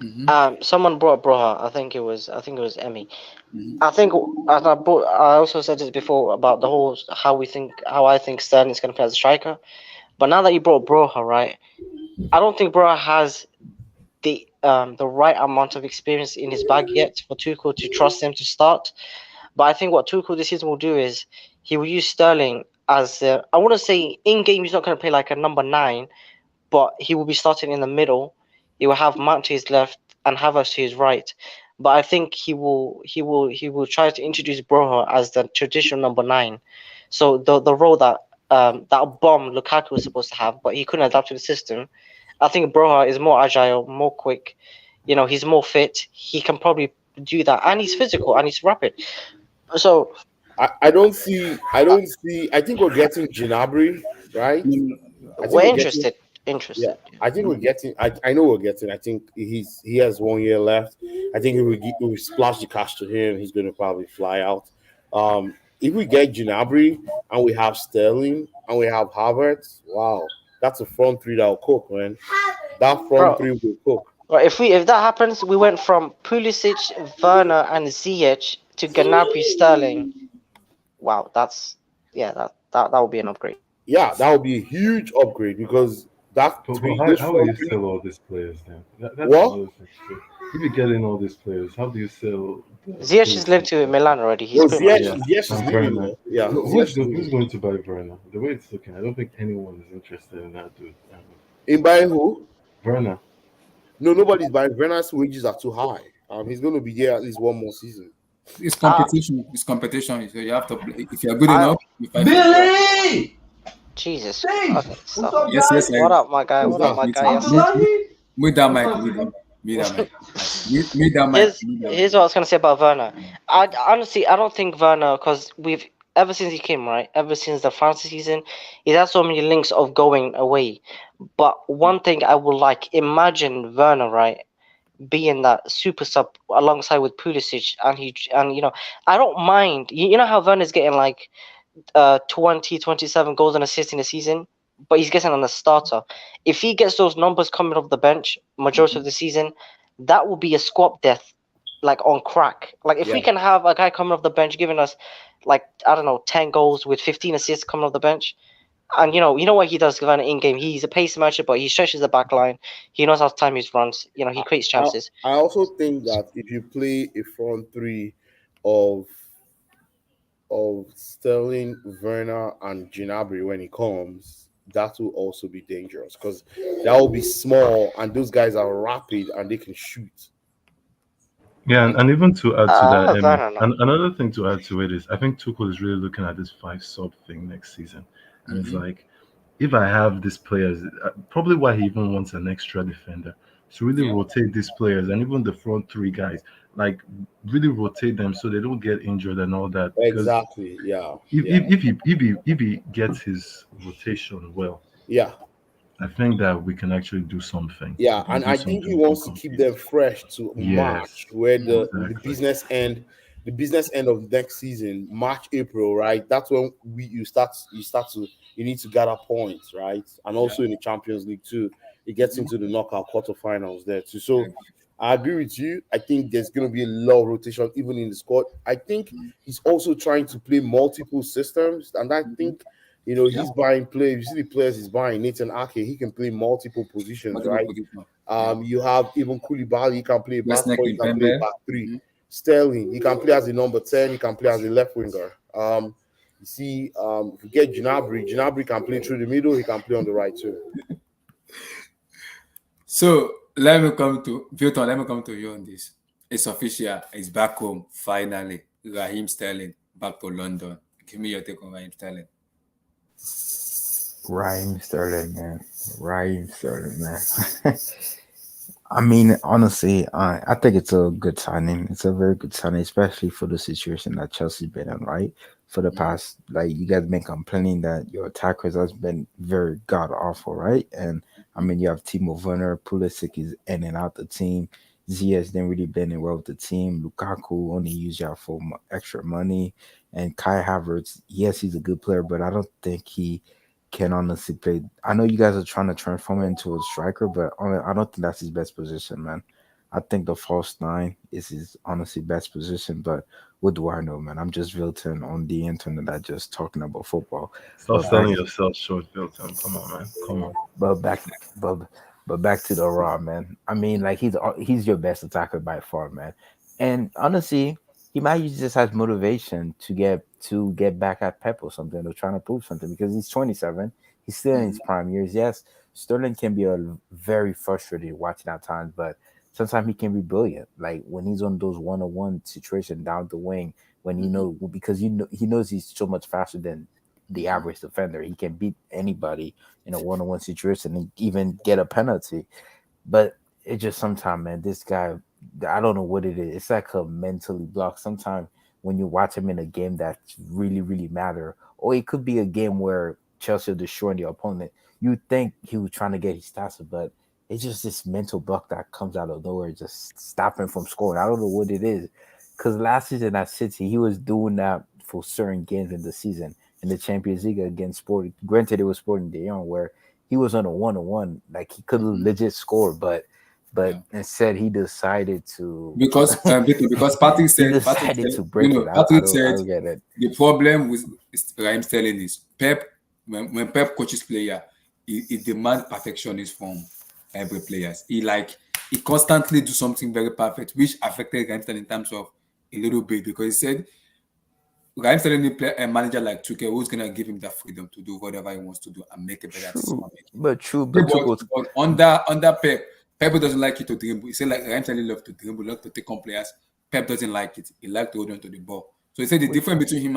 Mm-hmm. Someone brought Broha. I think it was Emmy. Mm-hmm. I think, and I also said this before about the whole how I think Sterling's gonna play as a striker. But now that you brought Broha, right? I don't think Broha has the right amount of experience in his bag yet for Tuchel to trust him to start. But I think what Tuchel this season will do is he will use Sterling as I want to say in game he's not going to play like a number 9, but he will be starting in the middle. He will have Mount to his left and Havertz to his right. But I think he will try to introduce Broha as the traditional number 9. So the role that bomb Lukaku was supposed to have, but he couldn't adapt to the system. I think Broha is more agile, more quick. He's more fit. He can probably do that, and he's physical and he's rapid. So I don't see. I think we're getting Gnabry, right? I think we're we're getting. interested. Yeah, Interested. I think we're getting. I know we're getting. I think he has 1 year left. I think if we splash the cash to him, he's going to probably fly out. If we get Gnabry and we have Sterling and we have Havertz, wow, that's a front three that will cook, man. That front Bro, three will cook. right, if that happens, we went from Pulisic, Werner, and Ziyech to Gnabry, Sterling. Wow, that would be an upgrade. Yeah, that would be a huge upgrade because But those how will front you three. sell all these players then? That's What? another thing too. If you're getting all these players, how do you sell the Ziyech is linked Pulisic? to Milan already. He's No, pretty much. Ziyech is And leaving Werner. there. Yeah, Who's, Ziyech is who's leaving. going to buy Werner? The way it's looking, I don't think anyone is interested in that dude. In buying who? Werner. No, nobody's buying. Werner's wages are too high. He's going to be there at least one more season. It's competition. It's competition. So you have to play. If you're good I enough, you fight for it. Billy! Jesus. Hey! Okay, What's stop. up, Yes, yes, guys? I. What up, my guy? Who's What up, that? my guy? Yes. Abdullahi? Mute that What's mic. up, Mute Billy? that mic. Mute that mic. Here's what I was gonna say about Werner. I honestly I don't think Werner, because we've ever since he came, right, ever since the fantasy season, he's had so many links of going away. But one thing I would like, imagine Werner, right, being that super sub alongside with Pulisic, and I don't mind. You know how Werner's getting like 20, 27 goals and assists in a season, but he's getting on the starter. If he gets those numbers coming off the bench majority of the season, that will be a squad death, like on crack. Like if we Yeah. can have a guy coming off the bench giving us, like, I don't know, 10 goals with 15 assists coming off the bench, And you know what he does kind of in game. He's a pace merchant, but he stretches the back line. He knows how to time his runs. You know, he creates chances. I also think that if you play a front three of Sterling, Werner, and Gnabry when he comes, that will also be dangerous because that will be small and those guys are rapid and they can shoot. Yeah, and even to add to that, Werner, no. and another thing to add to it is I think Tuchel is really looking at this five sub thing next season, and it's like, if I have these players, probably why he even wants an extra defender to really rotate these players and even the front three guys, like really rotate them so they don't get injured and all that. Because Exactly. Yeah. if he gets his rotation well, Yeah. I think that we can actually do something. Yeah, We can and do I think he something. We can wants to keep compete. them fresh to Yes, March, where the exactly. business end of next season, March, April, right? That's when you need to gather points, right? And also in the Champions League too, it gets into the knockout quarterfinals there too. So I agree with you. I think there's going to be a lot of rotation even in the squad. I think he's also trying to play multiple systems, and I think he's buying players. You see the players he's buying. Nathan Ake, he can play multiple positions, right? You have even Koulibaly, he can play back four, he can play back three. Sterling, he can play as a number 10, he can play as a left winger. You see, if you get Gnabry can play through the middle, he can play on the right too. So let me come to Vilton. Let me come to you on this. It's official. It's back home finally. Raheem Sterling back to London. Give me your take on Raheem Sterling. Raheem Sterling, man. Raheem Sterling, man. I mean, honestly, I think it's a good signing. It's a very good signing, especially for the situation that Chelsea's been in, right? For the past, like, you guys been complaining that your attackers has been very god awful, right? And I mean, you have Timo Werner, Pulisic is in and out the team. Ziyech didn't really blend in well with the team. Lukaku only used y'all for extra money, and Kai Havertz, yes, he's a good player, but I don't think he can honestly play. I know you guys are trying to transform him into a striker, but I don't think that's his best position, man. I think the false nine is his honestly best position, but what do I know, man? I'm just Vilton on the internet that just talking about football. Stop But back, selling yourself short, Milton. Come on, man. Come on. but back, but but back to the raw, man. I mean, like he's your best attacker by far, man. And honestly, he might just has motivation to get back at Pep or something, or trying to prove something because he's 27. He's still in his prime years. Yes, Sterling can be a very frustrated watching at times, but sometimes he can be brilliant. Like when he's on those one-on-one situation down the wing, when because he knows he's so much faster than the average defender. He can beat anybody in a one-on-one situation and even get a penalty. But it just sometimes, man, this guy, I don't know what it is. It's like a mentally blocked. Sometimes when you watch him in a game that really, really matter, or it could be a game where Chelsea are destroying the opponent, you think he was trying to get his stats, but it's just this mental block that comes out of nowhere, just stopping from scoring. I don't know what it is. Because last season at City, he was doing that for certain games in the season in the Champions League against Sporting. Granted, it was Sporting De Jong where he was on a one-on-one, like he could legit score, but instead he decided to because Patrick he said decided to break it. I Patrick said don't get it. the problem with Raheem Sterling is Pep when Pep coaches player, he demands perfectionism from every players. He constantly do something very perfect, which affected Raheem Sterling in terms of a little bit because he said Raheem Sterling need a manager like Tuchel who's gonna give him that freedom to do whatever he wants to do and make a better decision making. But But under Pep doesn't like you to dribble. He said like Raheem Sterling love to dribble, love to take on players. Pep doesn't like it. He likes to hold on to the ball. So he said the difference between him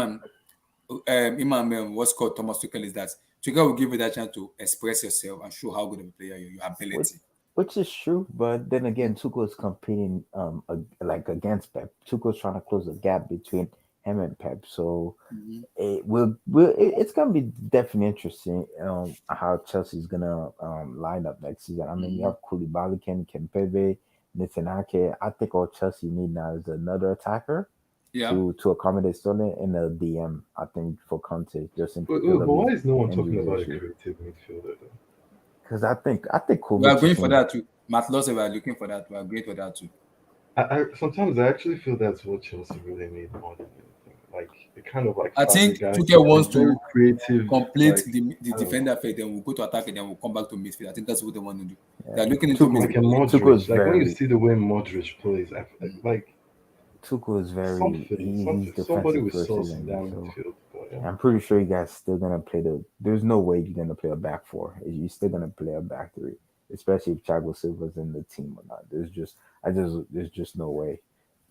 and what's called Thomas Tuchel is that Tuchel will give you that chance to express yourself and show how good of a player your ability. Which is true, but then again, Tuchel is competing like against Pep. Tuchel's trying to close the gap between him and Pep. So it's gonna be definitely interesting how Chelsea's gonna line up next season. I mean, you have Koulibaly, Kimpembe, Nathan Ake. I think all Chelsea need now is another attacker to accommodate Sterling and a DM. I think for Conte, just in But why is no one talking about a creative midfielder though? Because I think we are going for that too. Matt Loss, we are looking for that. We are going for that too. I sometimes I actually feel that's what Chelsea really need more than anything. like a kind of like I think Fabregas, Tuchel like wants very to creative. complete Like the I don't know, defender phase, then we'll go to attack and then we'll come back to midfield. I think that's what they want to do. Yeah. They're looking into Tuchel, like a midfield. Tuchel is Modric. Like when you very see the way Modric plays, like Tuchel is very something, he's somebody defensive with first, sauce in isn't that he? So midfield. But yeah. I'm pretty sure you guys still gonna play the. There's no way you're gonna play a back four. You're still gonna play a back three, especially if Thiago Silva's in the team or not. There's just no way.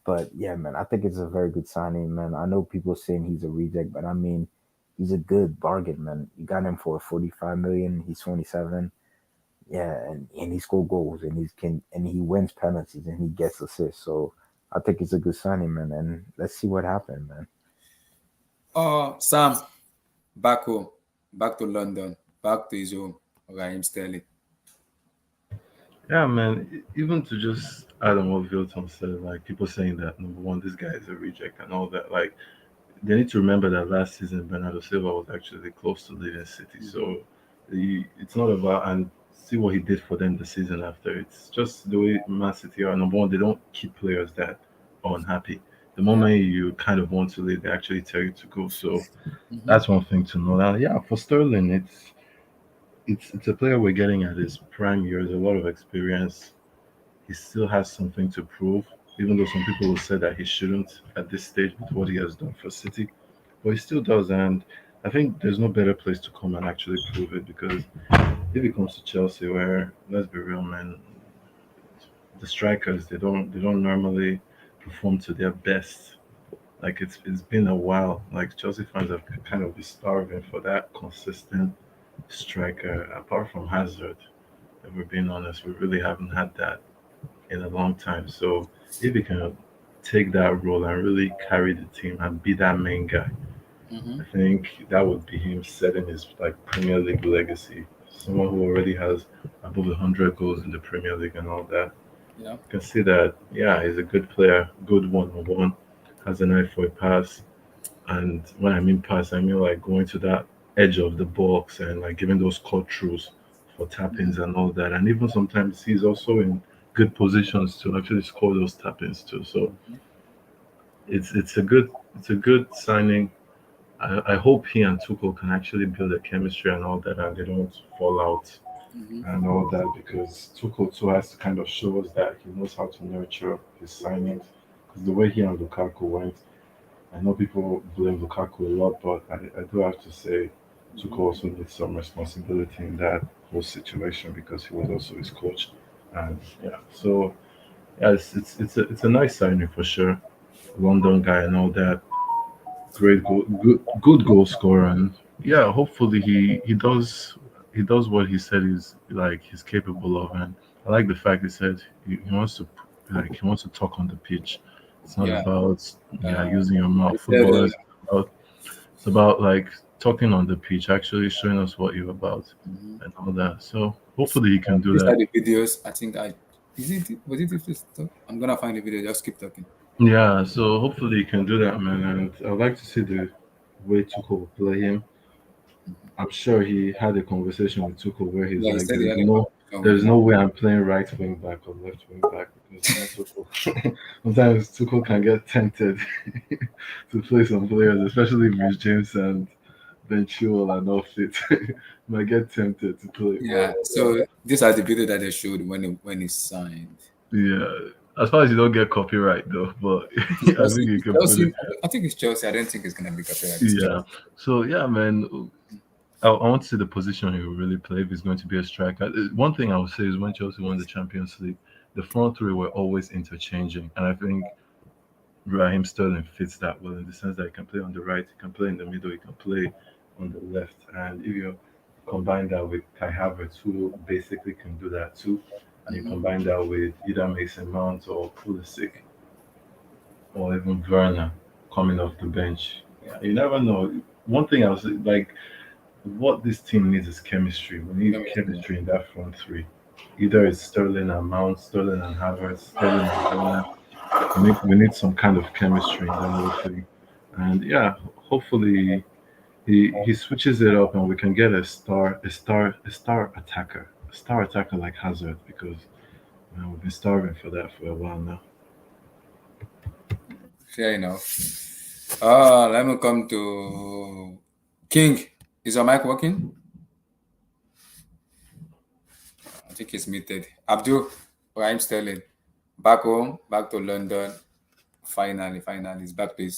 But yeah, man, I think it's a very good signing, man. I know people saying he's a reject, but I mean, he's a good bargain, man. You got him for 45 million. He's 27. Yeah, and he scored goals and he wins penalties and he gets assists. So I think it's a good signing, man. And let's see what happens, man. Sam, back home, back to London, back to his home, Raheem Sterling. Yeah, man. Even to just add on what Vilton said, like people saying that number one, this guy is a reject and all that. Like they need to remember that last season Bernardo Silva was actually close to leading City. So it's not about and see what he did for them the season after. It's just the way Man City are. Number one, they don't keep players that are unhappy. The Yeah. moment you kind of want to leave, they actually tell you to go. So Mm-hmm. that's one thing to know. Now, yeah, for Sterling, it's a player we're getting at his prime years, a lot of experience. He still has something to prove, even though some people will say that he shouldn't at this stage with what he has done for City. But he still does, and I think there's no better place to come and actually prove it because if it comes to Chelsea, where let's be real, man, the strikers they don't normally perform to their best. Like it's been a while. Like Chelsea fans have kind of been starving for that consistent striker. Apart from Hazard, if we're being honest, we really haven't had that in a long time. So if he can take that role and really carry the team and be that main guy, Mm-hmm. I think that would be him setting his like Premier League legacy. Someone who already has above 100 goals in the Premier League and all that. Yeah. You can see that, yeah, he's a good player, good one on one, has an eye for a pass. And when I mean pass, I mean like going to that edge of the box and like giving those cut throughs for Mm-hmm. tap-ins and all that. And even sometimes he's also in good positions to actually score those tap-ins too. So it's a good signing. I hope he and Tuchel can actually build a chemistry and all that, and they don't fall out Mm-hmm. and all that because Tuchel too has to kind of show us that he knows how to nurture his signings. Because the way he and Lukaku went, I know people blame Lukaku a lot, but I do have to say Tuchel also needs some responsibility in that whole situation because he was also his coach. And yeah, so yeah, it's a nice signing for sure. London guy and all that. Great goal, good goal scorer, and yeah, hopefully he does what he said he's capable of, and I like the fact he said he wants to he wants to talk on the pitch. It's not Yeah. about Uh, using your mouth. he said, Football is about like talking on the pitch, actually showing us what you're about mhm. and all that. So hopefully he can do These are that. the videos. I think I is it was it if this talk? I'm gonna find the video. Just keep talking. Yeah, so hopefully he can do that, man. And I'd like to see the way Tuchel will play him. I'm sure he had a conversation with Tuchel where he's Yeah, he like, said he "There's had a no, conversation with there's him. no way I'm playing right wing back or left wing back because Tuchel, sometimes Tuchel can get tempted to play some players, especially if Rich James and Ben Chilwell are not fit. Might get tempted to play, Yeah. but So these are the video that they showed when he signed. yeah, as far as you don't get copyright though, but I think you can put it. Chelsea. I think it's Chelsea. I don't think it's gonna be copyright. It's Yeah. Chelsea. So yeah, man. I want to see the position he will really play if he's going to be a striker. One thing I would say is when Chelsea won the Champions League, the front three were always interchanging, and I think Raheem Sterling fits that well in the sense that he can play on the right, he can play in the middle, he can play on the left, and if you combine that with Kai Havertz, who basically can do that too, and you Mm-hmm. combine that with either Mason Mount or Pulisic or even Werner coming off the bench, yeah, you never know. One thing I was like what this team needs is chemistry. We need Yeah. chemistry in that front three. Either it's Sterling and Mount, Sterling and Havertz, Sterling and Werner. We need some kind of chemistry in that whole thing. And yeah, hopefully he switches it up and we can get a star attacker like Hazard because we've been starving for that for a while now. Fair enough. Let me come to King. Is your mic working? I think it's muted. Abdul, Raheem Sterling, back home, back to London. Finally, he's back to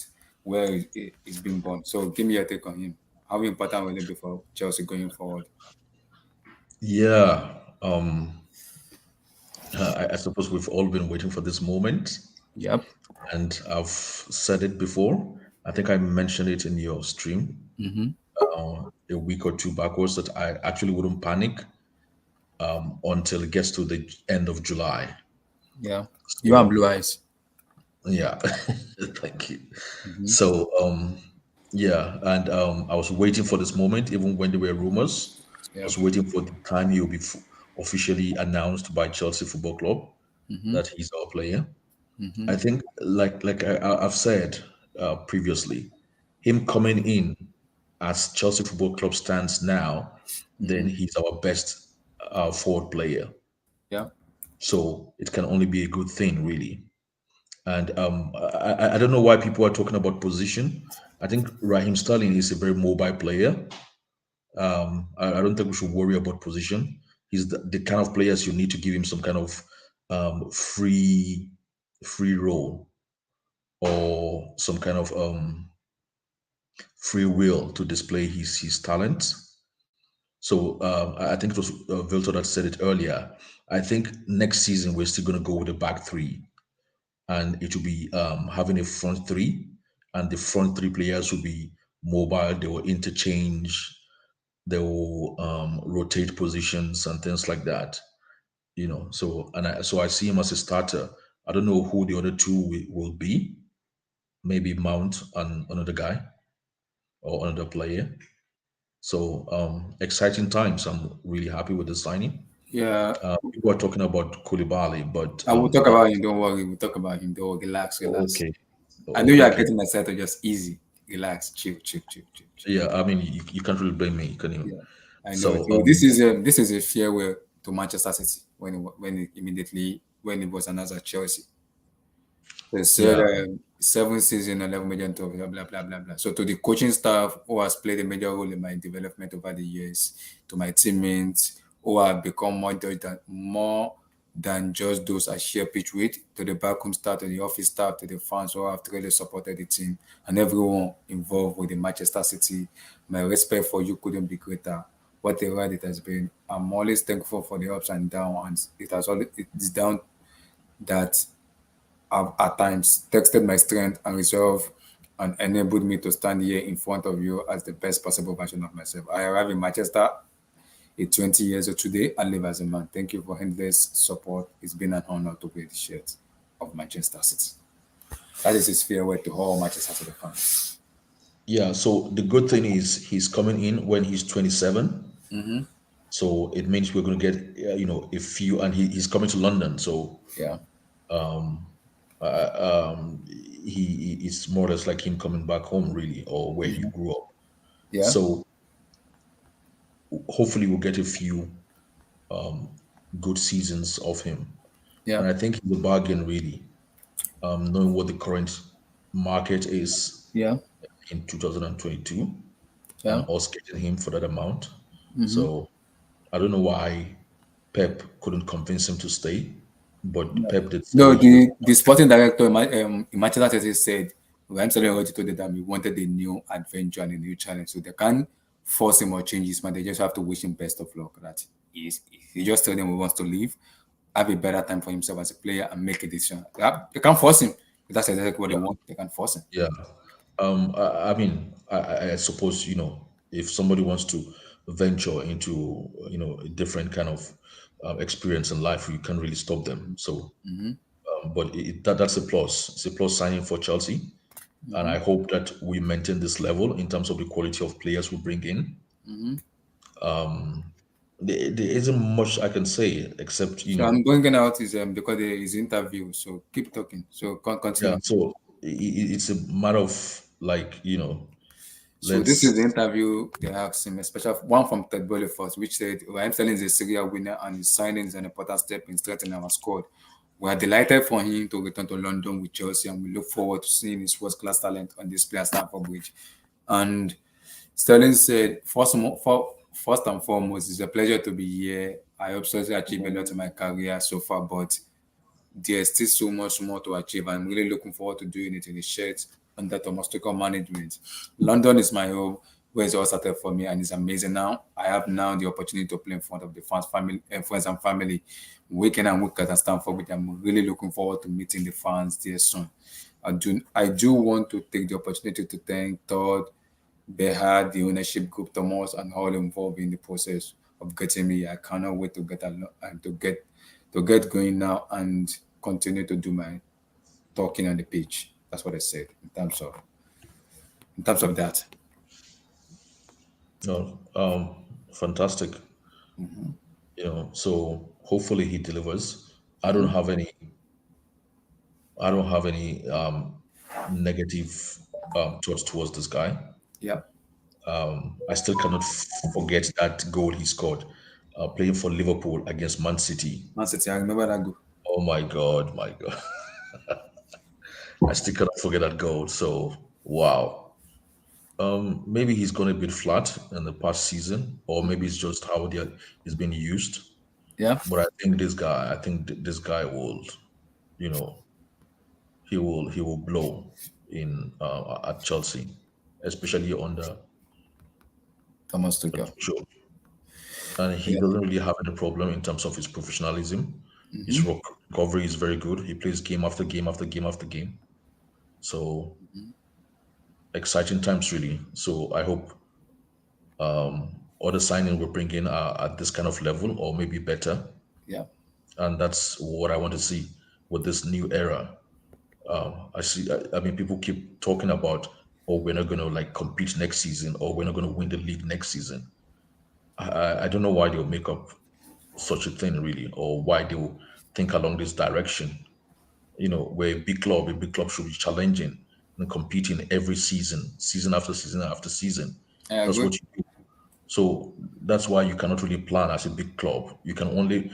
where he's been born. So give me your take on him. How important will it be for Chelsea going forward? Yeah, I suppose we've all been waiting for this moment, Yep. and I've said it before. I think I mentioned it in your stream a week or two backwards that I actually wouldn't panic until it gets to the end of July. Yeah. You have So blue eyes. yeah, thank you. So yeah, and I was waiting for this moment, even when there were rumors. I Yeah. was waiting for the time he will be officially announced by Chelsea Football Club that he's our player. I think, I've said previously, him coming in as Chelsea Football Club stands now, then he's our best forward player. Yeah. So it can only be a good thing, really. And I don't know why people are talking about position. I think Raheem Sterling is a very mobile player. I don't think we should worry about position. He's the kind of players you need to give him some kind of free role or some kind of free will to display his talents. So I think it was Vilto that said it earlier. I think next season we're still going to go with a back three, and it will be having a front three, and the front three players will be mobile. They will interchange. They will rotate positions and things like that. So I see him as a starter. I don't know who the other two will be. Maybe Mount and another guy or another player. So exciting times. I'm really happy with the signing. Yeah. People are talking about Koulibaly, but I will talk about him. Don't worry. We'll talk about him. Don't worry. Relax. Relax. okay, I know you are okay, getting excited. Just easy. Relax. Chill. Chill. Chill. Chill. Chill. yeah. I mean, you can't really blame me, can you? Yeah. I know. So So this is a farewell to Manchester City when it was announced at Chelsea. They said yeah, 7 seasons, 11 million to blah blah blah blah blah. So to the coaching staff who has played a major role in my development over the years, to my teammates who have become more than just those I share pitch with, to the backroom staff, to the office staff, to the fans who have really supported the team, and everyone involved with the Manchester City. My respect for you couldn't be greater. What a ride it has been. I'm always thankful for the ups and downs, and it's down that have at times tested my strength and resolve and enabled me to stand here in front of you as the best possible version of myself. I arrived in Manchester at 20 years old today and live as a man. Thank you for endless support. It's been an honor to wear the shirt of Manchester City. That is his farewell to all Manchester City fans. yeah. So the good thing is he's coming in when he's 27. So it means we're going to get a few, and he's coming to London. So Yeah. it's more or less like him coming back home, really, or where he grew up. Yeah. So hopefully we'll get a few good seasons of him. Yeah. And I think he's a bargain, really, knowing what the current market is Yeah. in 2022, Yeah. and us getting him for that amount. So I don't know why Pep couldn't convince him to stay, but Pep did say No, that he doesn't the sporting director in Manchester City said Raheem Sterling already told them that we wanted a new adventure and a new challenge. So they can't force him or change his mind. They just have to wish him best of luck. That he just tell them he wants to leave, have a better time for himself as a player, and make a decision. They can't force him. That's exactly what they want. They can't force him. Yeah. I mean, I suppose, if somebody wants to venture into, a different kind of experience in life, you can't really stop them. So, but that's a plus. It's a plus signing for Chelsea. And I hope that we maintain this level in terms of the quality of players we bring in. There isn't much I can say except, So I'm bringing out because there is interview. So keep talking. So yeah. continue. So it's a matter of like, So this is the let's, interview they asked him, especially one from Ted Bolifors, which said Raheem Sterling is a serial winner and his signing is an important step in strengthening our squad. We are delighted for him to return to London with Chelsea, and we look forward to seeing his first-class talent on display at Stamford Bridge. And Sterling said, first and foremost, it's a pleasure to be here. I obviously achieved a lot in my career so far, but there's still so much more to achieve. I'm really looking forward to doing it in the shirt under Thomas Tuchel management. London is my home, where it's all started for me, and it's amazing now. I have now the opportunity to play in front of the friends and family, week in and week out at Stamford Bridge. I'm really looking forward to meeting the fans there soon. I do want to take the opportunity to thank Todd, Behad, the ownership group, Thomas, and all involved in the process of getting me. I cannot wait to get along and to get going now and continue to do my talking on the pitch. That's what I said in terms of that. No, fantastic. So hopefully he delivers. I don't have any negative thoughts towards this guy. Yeah. I still cannot forget that goal he scored playing for Liverpool against Man City. Man City, I remember that goal. Oh my God. I still cannot forget that goal. So wow. Maybe he's gone a bit flat in the past season, or maybe it's just how he's been used. Yeah. But I think this guy will, he will blow in at Chelsea, especially under Thomas Tuchel. Tuchel. And he doesn't really have any problem in terms of his professionalism. His recovery is very good. He plays game after game after game after game. So exciting times really. So I hope other signing will bring in at this kind of level or maybe better. Yeah. And that's what I want to see with this new era. I mean, people keep talking about, oh, we're not going to like compete next season, or we're not going to win the league next season. I don't know why they'll make up such a thing really, or why they'll think along this direction. We're a big club should be challenging and competing every season after season after season. I That's agree. what you do. So that's why you cannot really plan as a big club. You can only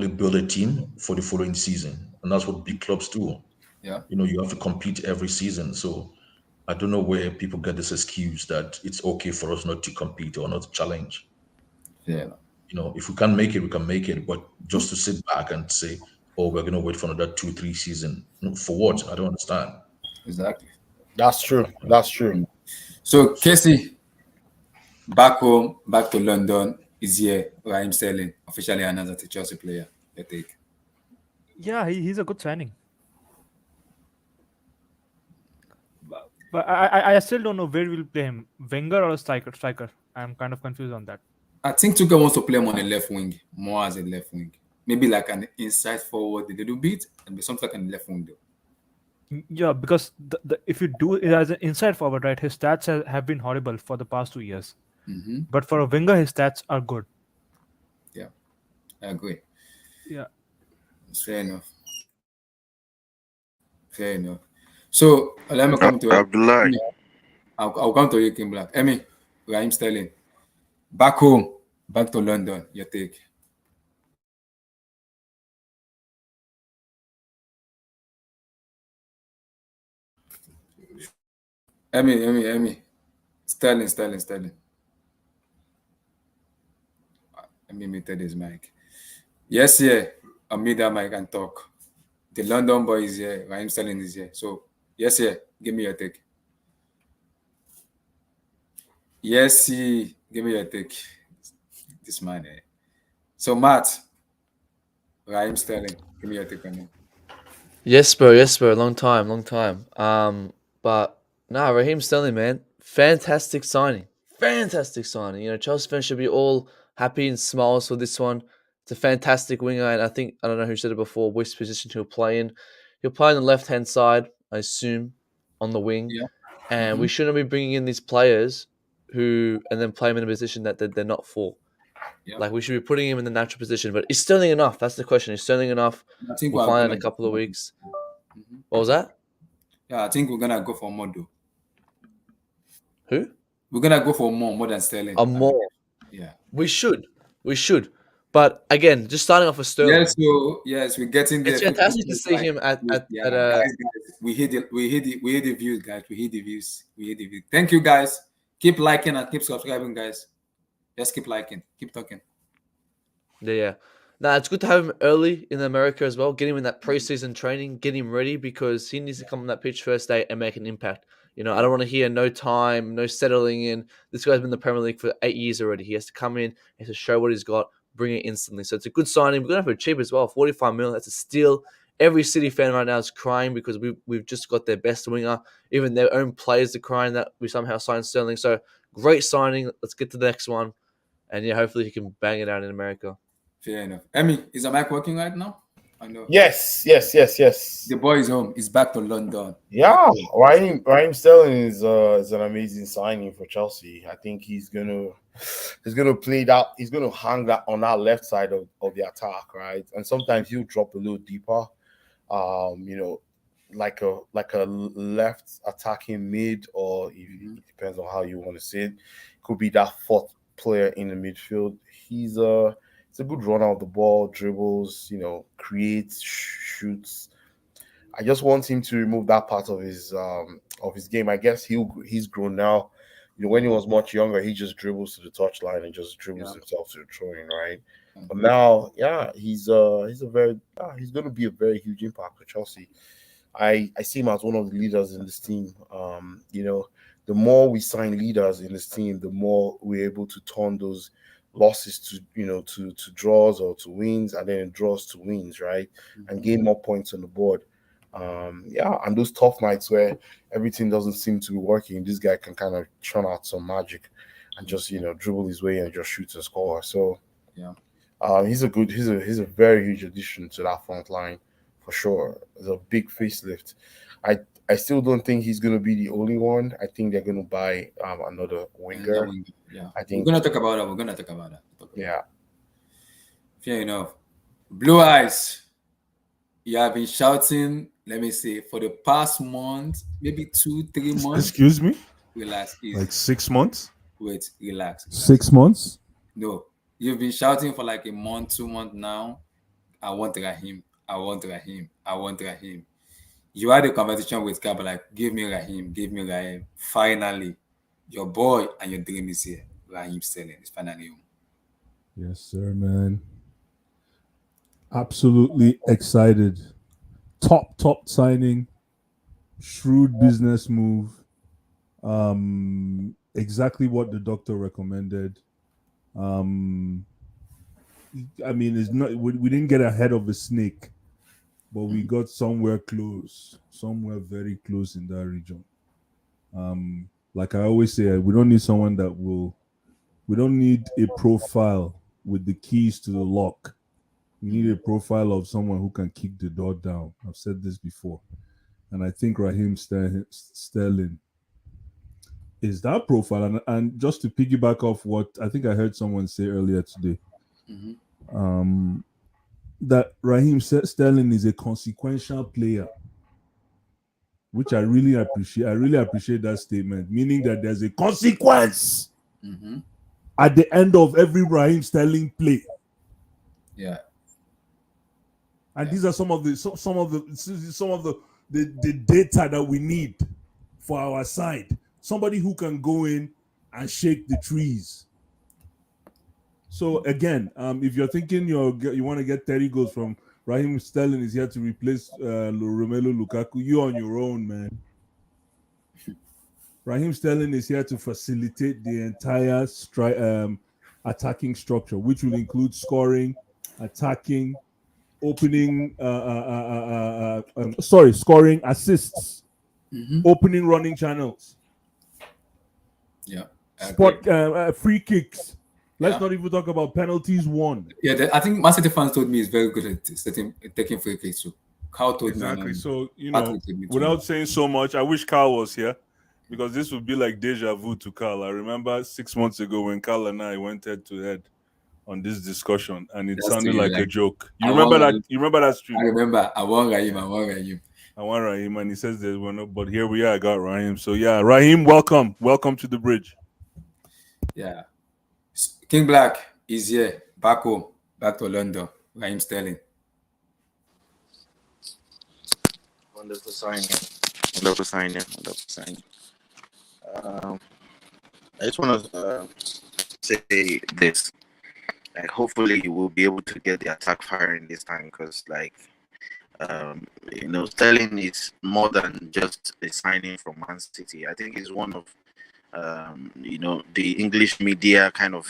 build a team for the following season, and that's what big clubs do. Yeah. You have to compete every season. So I don't know where people get this excuse that it's okay for us not to compete or not to challenge. Yeah. If we can make it, we can make it. But just to sit back and say, oh, we're going to wait for another 2-3 season. For what? I don't understand. Exactly. That's true. So Casey, back home, back to London, is here. Raheem Sterling officially announced as a Chelsea player. I think. Yeah, he's a good signing. But I still don't know where we'll play him, winger or a striker. I'm kind of confused on that. I think Tuchel wants to play him on the left wing, more as a left wing. Maybe like an inside forward a little bit, and something like on the left wing though. Yeah, because if you do it as an inside forward, right, his stats have been horrible for the past 2 years. But for a winger, his stats are good. Yeah, I agree. Yeah. Fair enough. So let me come to Abdullah. I'll come to you, Kim Black. Emmy, Raheem Sterling. Back home, back to London. Your take. Emmy. Sterling. Emmy muted his mic. Yes, yeah. Unmute that mic and talk. The London boy is here. Raheem Sterling is here. So, yes, yeah. Give me your take. Yes, give me your take. This man, eh. So, Matt, Raheem Sterling, give me your take on him. Yes, bro. Long time. But nah, Raheem Sterling, man, fantastic signing. Chelsea fans should be all happy and smiles for this one. It's a fantastic winger, and I don't know who said it before, which position he'll play in. He'll play on the left-hand side, I assume, on the wing. Yeah. And we shouldn't be bringing in these players and then play them in a position that they're not for. Yeah. Like, we should be putting him in the natural position. But is Sterling enough? That's the question. Is Sterling enough? I think We'll find out in a couple of weeks. What was that? Yeah, I think we're gonna go for more though. Who? We're gonna go for more than Sterling. More. Yeah. We should. But again, just starting off with Sterling. Yes, we're getting there. It's fantastic to see him at guys, we hit the views, guys. We hit the views. Thank you, guys. Keep liking and keep subscribing, guys. Just keep liking. Keep talking. Yeah. Now it's good to have him early in America as well. Get him in that preseason training, get him ready because he needs to come on that pitch first day and make an impact. I don't want to hear no time, no settling in. This guy's been in the Premier League for 8 years already. He has to come in, he has to show what he's got, bring it instantly. So it's a good signing. We're going to have it cheap as well, 45 million. That's a steal. Every City fan right now is crying because we've just got their best winger. Even their own players are crying that we somehow signed Sterling. So great signing. Let's get to the next one. And hopefully he can bang it out in America. Fair enough. Emmy, is the mic working right now? I know. Yes. The boy is home. He's back to London. Yeah, Raheem Sterling is an amazing signing for Chelsea. I think he's gonna play that. He's gonna hang that on that left side of the attack, right? And sometimes he'll drop a little deeper. Like a left attacking mid, or it depends on how you want to say it. Could be that fourth player in the midfield. He's a good runner of the ball, dribbles, creates, shoots. I just want him to remove that part of his game. I guess he's grown now. When he was much younger, he just dribbles to the touchline and just dribbles himself to the throwing, right? But now, he's going to be a very huge impact for Chelsea. I see him as one of the leaders in this team. The more we sign leaders in this team, the more we're able to turn those losses to draws or to wins, and then draws to wins, right? And gain more points on the board. And those tough nights where everything doesn't seem to be working, this guy can kind of churn out some magic and just dribble his way and just shoot and score. So he's a very huge addition to that front line for sure. It's a big facelift. I still don't think he's going to be the only one. I think they're going to buy another winger. I think we're going to talk about that. Yeah. Fair enough. Blue Eyes, you have been shouting, let me say, for the past month, maybe 2-3 months. Excuse me? Relax. Like 6 months? Wait, relax. 6 months? No. You've been shouting for like a month, 2 months now. I want Raheem. You had a conversation with Kaba, like, give me Raheem. Finally, your boy and your dream is here. Raheem Sterling is finally home. Yes, sir, man. Absolutely excited. Top signing. Shrewd business move. Exactly what the doctor recommended. It's not. We didn't get ahead of the snake, but we got somewhere very close in that region. Like I always say, we don't need someone we don't need a profile with the keys to the lock. We need a profile of someone who can kick the door down. I've said this before. And I think Raheem Sterling is that profile. And just to piggyback off what I think I heard someone say earlier today, that Raheem Sterling is a consequential player, which I really appreciate. I really appreciate that statement, meaning that there's a consequence at the end of every Raheem Sterling play. Yeah. And these are some of the data that we need for our side. Somebody who can go in and shake the trees. So again, if you're thinking you want to get 30 goals from Raheem Sterling is here to replace Romelu Lukaku, you're on your own, man. Raheem Sterling is here to facilitate the entire attacking structure, which will include scoring, attacking, scoring, assists, opening running channels. Yeah. Free kicks. Let's not even talk about penalties won. Yeah, I think Man City fans told me he's very good at taking free kicks too. Carl told me. Exactly. So, without saying so much, I wish Carl was here because this would be like deja vu to Carl. I remember 6 months ago when Carl and I went head to head on this discussion, and it sounded like a joke. You remember that stream? I remember. I want Raheem, and he says there's one, but here we are. I got Raheem. So yeah, Raheem, welcome to the bridge. Yeah, King Black is here, back home. Back to London. Raheem Sterling. Wonderful signing. Wonderful signing. Wonderful signing. I just want to say this. Like, hopefully, we'll be able to get the attack firing this time because, like, Sterling is more than just a signing from Man City. I think he's one of, the English media kind of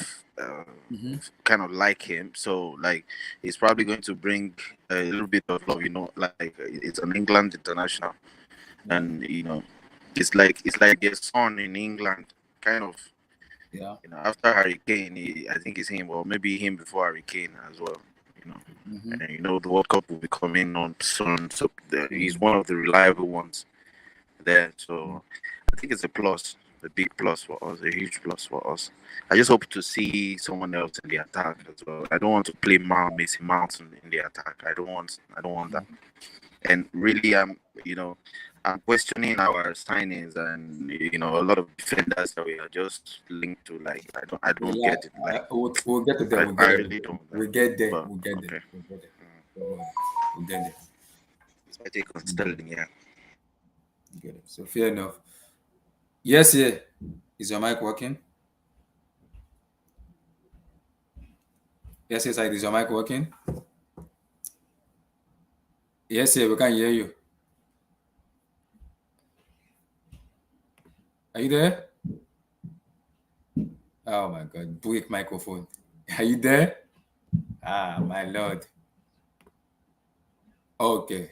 like him. So, like, he's probably going to bring a little bit of love. Like it's an England international, and it's like their son in England, kind of. Yeah. After Harry Kane, I think it's him, or maybe him before Harry Kane as well. And the World Cup will be coming on soon, so he's one of the reliable ones there. So I think it's a plus, a big plus for us, a huge plus for us. I just hope to see someone else in the attack as well. I don't want to play Mason Mount in the attack. I don't want that. And really, I'm questioning our signings and a lot of defenders that we are just linked to. Like I don't get it. Like we'll get to that. I really don't. We'll get there. But, We'll get there. okay. We'll get there. It's my take on Sterling. Yeah. Good. So fair enough. Yes, yeah. Is your mic working? Yes, is your mic working? Yes, yeah, we can hear you. Are you there? Oh my God, break microphone. Are you there? Ah, my Lord. Okay.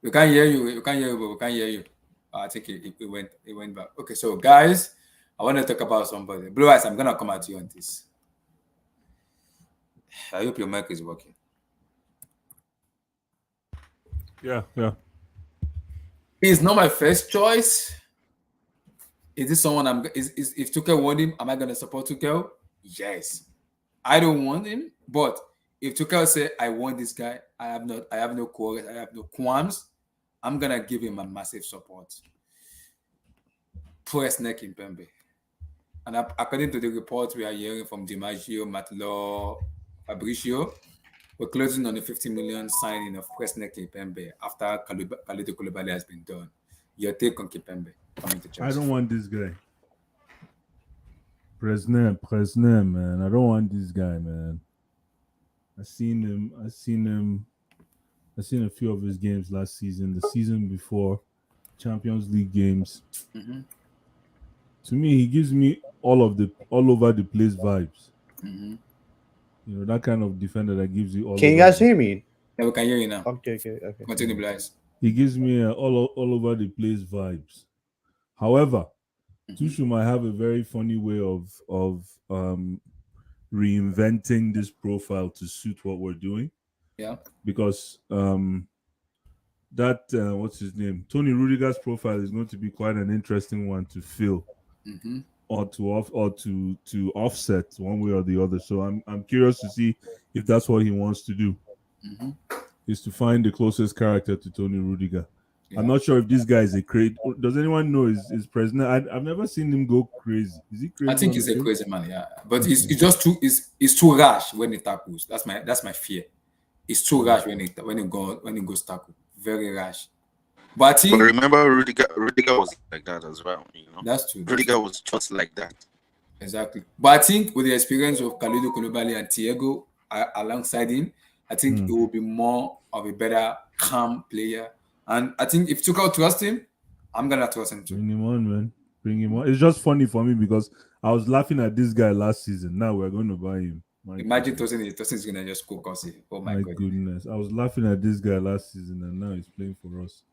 We can't hear you. We can't hear you, but we can't hear you. I think it went back. Okay, so guys, I want to talk about somebody. Blue Eyes, I'm gonna come at you on this. I hope your mic is working. Yeah. He's not my first choice. Is this someone if Tuchel want him, am I gonna support Tuchel? Yes. I don't want him, but if Tuchel say I want this guy, I have no quarrels, I have no qualms, I'm gonna give him a massive support. Press Ake Kimbempe. And according to the reports we are hearing from DiMaggio, Matlo, Fabricio, we're closing on the 50 million signing of Ake Kimbempe after Kalidou Koullibally has been done. Your take on Kimbempe coming to Chelsea? I don't want this guy. Presnel, man. I don't want this guy, man. I seen a few of his games last season, the season before, Champions League games. Mm-hmm. To me, he gives me all over the place vibes. Mm-hmm. That kind of defender that gives you all. Can you guys hear me? Yeah, we can hear you now. Okay. Continue, Blaise. He gives me all over the place vibes. However, Tuchel might have a very funny way of reinventing this profile to suit what we're doing. Yeah. Because what's his name? Tony Rudiger's profile is going to be quite an interesting one to fill. Mm-hmm. Or to offset one way or the other. So I'm curious to see if that's what he wants to do. Mm-hmm. Is to find the closest character to Tony Rudiger. Yeah. I'm not sure if this guy is a crazy. Does anyone know his president? I've never seen him go crazy. Is he crazy? I think he's a crazy man, yeah. But he's just too rash when he tackles. That's my fear. He's too rash when he goes tackle. Very rash. But remember, Rudiger was like that as well. That's true. Rudiger was just like that. Exactly. But I think with the experience of Kalidou Koullibally and Thiago alongside him, I think he will be more of a better, calm player. And I think if Tuchel trusts him, I'm gonna trust him too. Bring him on, man. Bring him on. It's just funny for me because I was laughing at this guy last season. Now we're going to buy him. Imagine Tosin's gonna just cook us. Oh my goodness. I was laughing at this guy last season and now he's playing for us.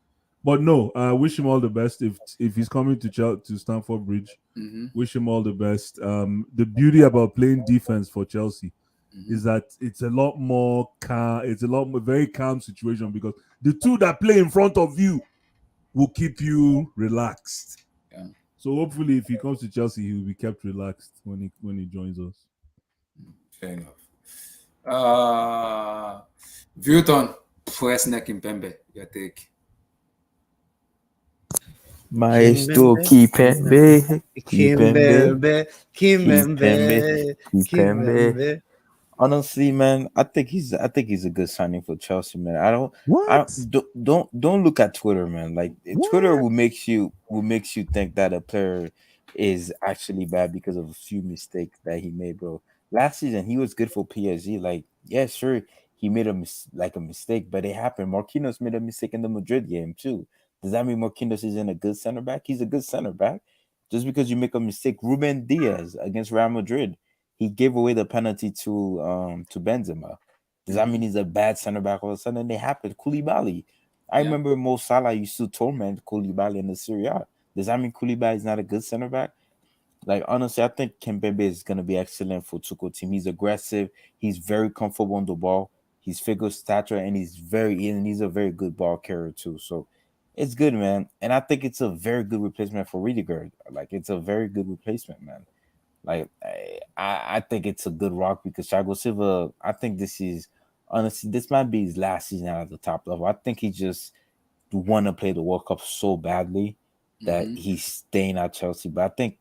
But no, I wish him all the best if he's coming to Stamford Bridge. Mm-hmm. Wish him all the best. The beauty about playing defense for Chelsea is that it's a lot more calm. It's a lot more very calm situation because the two that play in front of you will keep you relaxed. Yeah. So hopefully, if he comes to Chelsea, he will be kept relaxed when he joins us. Fair enough. Vuitton, press Ake Kimbempe. Your take. Maestro Kimbempe. Honestly, man, I think he's a good signing for Chelsea, man. I don't What? don't look at Twitter, man. Like Twitter What? will makes you think that a player is actually bad because of a few mistakes that he made, bro. Last season he was good for PSG. Like, yeah, sure, he made a mistake, but it happened. Marquinhos made a mistake in the Madrid game too. Does that mean Marquinhos isn't a good center back? He's a good center back. Just because you make a mistake, Ruben Diaz against Real Madrid, he gave away the penalty to Benzema. Does that mean he's a bad center back all of a sudden? It happened. Koulibaly. I remember Mo Salah used to torment Koulibaly in the Serie A. Does that mean Koulibaly is not a good center back? Like, honestly, I think Kimbembe is gonna be excellent for Tuchel team. He's aggressive. He's very comfortable on the ball. He's figure stature, and he's a very good ball carrier too. So it's good, man. And I think it's a very good replacement for Rudiger. Like, it's a very good replacement, man. Like, I think it's a good rock because Thiago Silva. I think this might be his last season at the top level. I think he just want to play the World Cup so badly that he's staying at Chelsea. But I think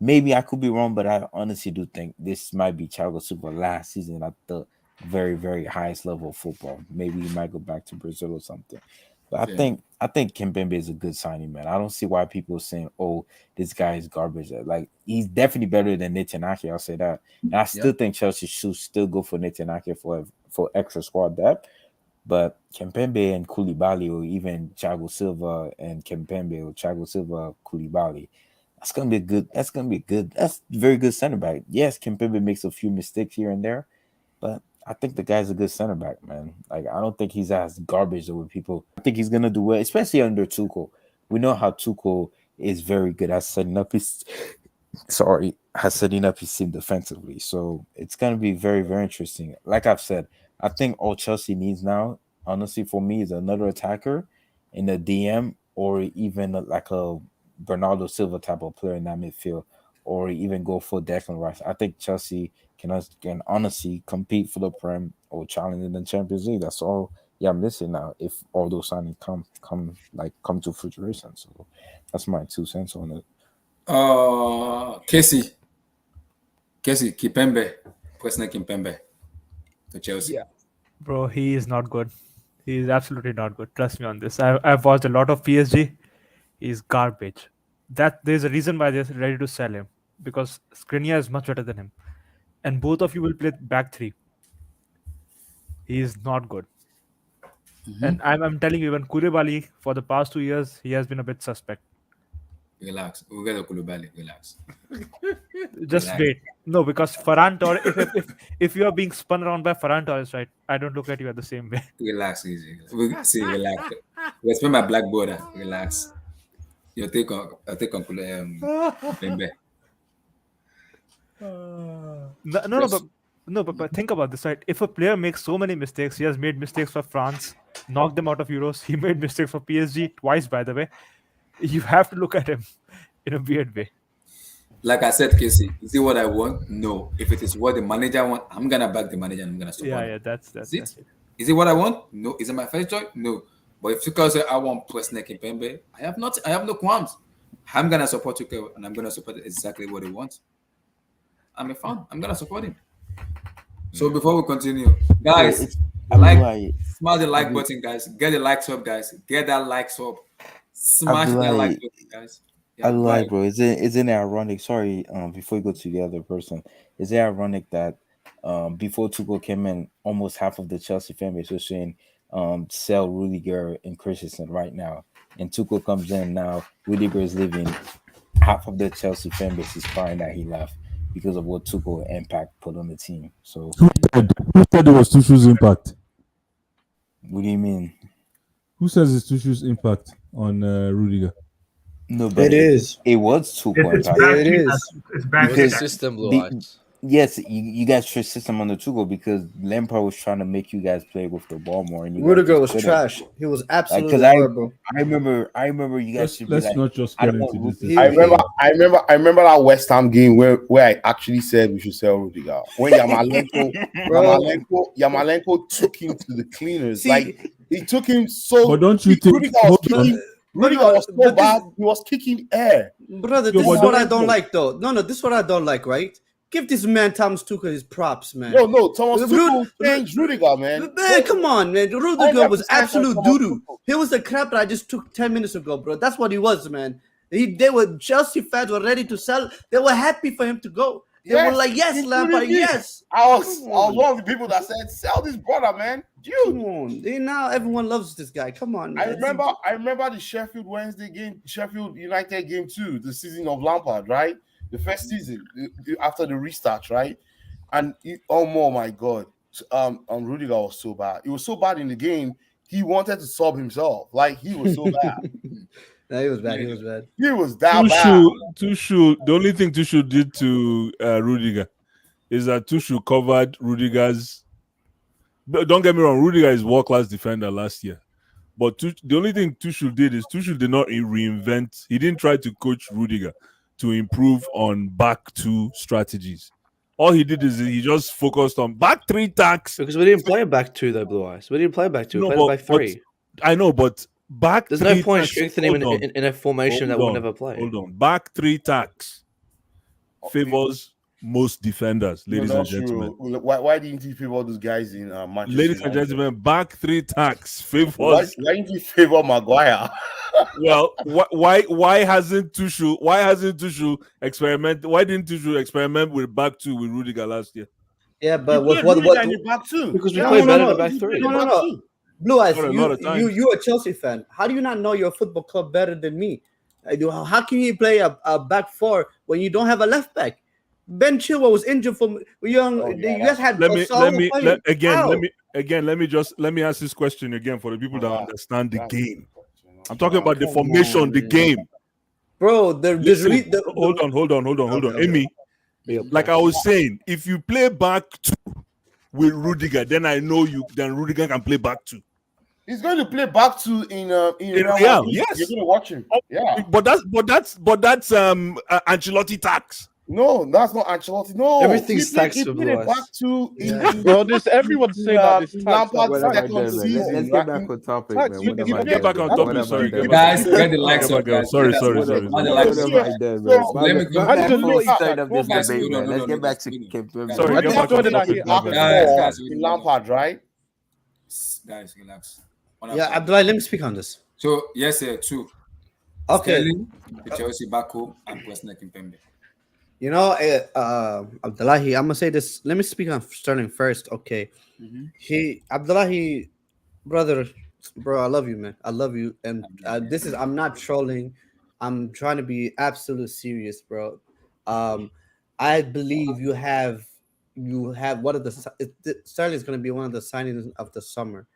maybe I could be wrong, but I honestly do think this might be Thiago Silva last season at the very, very highest level of football. Maybe he might go back to Brazil or something. But I think Kimpembe is a good signing, man. I don't see why people are saying, "Oh, this guy is garbage." Like, he's definitely better than Nathan Ake. I'll say that. And I still think Chelsea should still go for Nathan Ake for extra squad depth. But Kimpembe and Koulibaly, or even Thiago Silva and Kimpembe, or Thiago Silva, Koulibaly, that's gonna be good. That's very good center back. Yes, Kimpembe makes a few mistakes here and there, but I think the guy's a good center back, man. Like, I don't think he's as garbage with people. I think he's gonna do well, especially under Tuchel. We know how Tuchel is very good at setting up his team defensively. So it's gonna be very, very interesting. Like I've said, I think all Chelsea needs now, honestly, for me, is another attacker in the DM, or even like a Bernardo Silva type of player in that midfield, or even go for Declan Rice. I think Chelsea can honestly compete for the Prem or challenge in the Champions League. That's all you're missing now if all those signings come to fruition. So that's my 2 cents on it. Casey Kimpembe, President Kimpembe to Chelsea. Yeah, bro, he is not good. He is absolutely not good. Trust me on this. I've watched a lot of PSG. He's garbage. That there's a reason why they're ready to sell him, because Skriniar is much better than him, and both of you will play back three. He is not good. And I'm telling you, even Koulibaly, for the past 2 years, he has been a bit suspect. Relax. We'll get a Koulibaly. Relax. Just wait. No, because Ferran Torres, if you are being spun around by Ferran Torres, right, I don't look at you at the same way. Relax, easy. Relax. Let's my black border. Relax. I'll take on Kimpembe. But think about this, right? If a player makes so many mistakes, he has made mistakes for France, knocked them out of Euros. He made mistakes for PSG twice, by the way. You have to look at him in a weird way. Like I said, Casey, is it what I want? No. If it is what the manager wants, I'm gonna back the manager and I'm gonna support him. Yeah, that's it. Is it what I want? No. Is it my first choice? No. But if you say I want President Kimpembe, I have no qualms. I'm gonna support Tuchel and I'm gonna support exactly what he wants. I'm a fan. I'm gonna support him. So before we continue, guys, smash the like button, guys. Get the likes up, guys. Get that likes up. Smash that like button, guys. I like, bro. Isn't it ironic? Sorry, before you go to the other person, is it ironic that before Tuchel came in, almost half of the Chelsea fan base was saying sell Rudiger and Christensen right now, and Tuchel comes in now. Rudiger is leaving. Half of the Chelsea fan base is crying that he left because of what Tuchel impact put on the team. So who said it was Tuchel's impact? What do you mean? Who says it's Tuchel's impact on Rudiger? No, but it was Tuchel impact. It is. It's bad because system blue eyes. Yes, you guys trust system on the Tuchel because Lampard was trying to make you guys play with the ball more. And Rudiger was trash. He was absolutely horrible. I remember you guys. Let's not just get into this. I remember that West Ham game where I actually said we should sell Rudiger when Yamalenko took him to the cleaners. Like, he took him so. But don't you think? Rudiger was so bad. He was kicking air. Brother, this is what I don't like, though. No, this is what I don't like, right? Give this man Thomas Tuchel his props, man. No, Thomas Tuchel changed Rudiger, man. Man, come on, man. Rudiger was absolute doo-doo. He was the crap that I just took 10 minutes ago, bro. That's what he was, man. Chelsea fans were ready to sell. They were happy for him to go. They were like, yes, Lampard, yes. I was one of the people that said, sell this brother, man. Dude. Come on. Now everyone loves this guy. Come on, man. I remember the Sheffield Wednesday game, Sheffield United game 2, the season of Lampard, right? The first season after the restart, right? And oh my God, Rudiger was so bad. It was so bad in the game. He wanted to sub himself. Like, he was so bad. No, he was bad. He was bad. He was that bad. Tuchel, the only thing Tuchel did to Rudiger is that Tuchel covered Rudiger's. Don't get me wrong, Rudiger is world-class defender last year. But the only thing Tuchel did is Tuchel did not reinvent. He didn't try to coach Rudiger to improve on back two strategies. All he did is he just focused on back three tacks. Because we didn't play back two, though, Blue Eyes. We didn't play back two. We played back three. I know, but back There's three no point tacks, strengthening him in a formation that we'll never play. Hold on. Back three tacks favors most defenders, ladies and gentlemen. Why didn't he favor those guys in Manchester Ladies and gentlemen, back three tacks favors. Why didn't he favor Maguire? Well, why hasn't Tuchel experiment? Why didn't Tuchel experiment with back two with Rudiger last year? Yeah, but what back two? Because we played better than back three. No. Blue Eyes, you're a Chelsea fan. How do you not know your football club better than me? How can you play a back four when you don't have a left back? Ben Chilwell was injured from young. You guys had let me ask this question again for the people that understand the game. I'm talking about the formation, the game. Bro, hold on. Amy, like I was saying, if you play back two with Rudiger, then I know then Rudiger can play back two. He's going to play back two in Real. Yes, you're going to watch him. Yeah, but that's Ancelotti tax. No, that's not Ancelotti. No, everything's taxed for Blue Eyes. Back to bro, everyone's saying that this Lampard's second season. Let's get back on topic, man. Get back on topic. Sorry, guys. Get the likes up, guys. Sorry. Let's get back to Kimpembe. Sorry, get back on topic. Lampard, right? Guys, relax. Yeah, Abdullah, let me speak on this. So yes, two. Okay. The Chelsea back home and Wesley Kimpembe. You know, Abdullahi, I'm gonna say this. Let me speak on Sterling first. Okay. Abdullahi, bro, I love you, man. I love you. And I'm not trolling. I'm trying to be absolutely serious, bro. I believe you have one of the Sterling is gonna be one of the signings of the summer.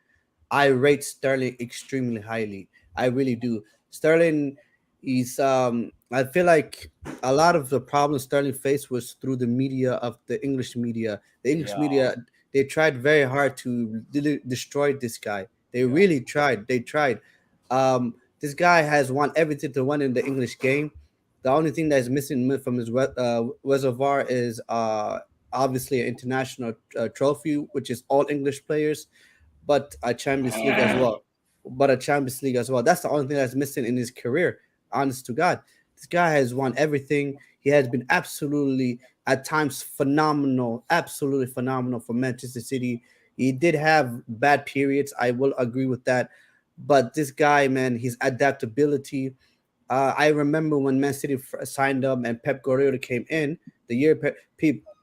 I rate Sterling extremely highly. I really do. Sterling is I feel like a lot of the problems Sterling faced was through the media of the English media. The English media, they tried very hard to destroy this guy. They really tried. They tried. This guy has won everything to win in the English game. The only thing that is missing from his reservoir is obviously an international trophy, which is all English players, but a Champions League as well. That's the only thing that's missing in his career. Honest to God, this guy has won everything. He has been absolutely, at times, phenomenal, absolutely phenomenal for Manchester City. He did have bad periods. I will agree with that. But this guy, man, his adaptability. I remember when Man City signed him and Pep Guardiola came in, the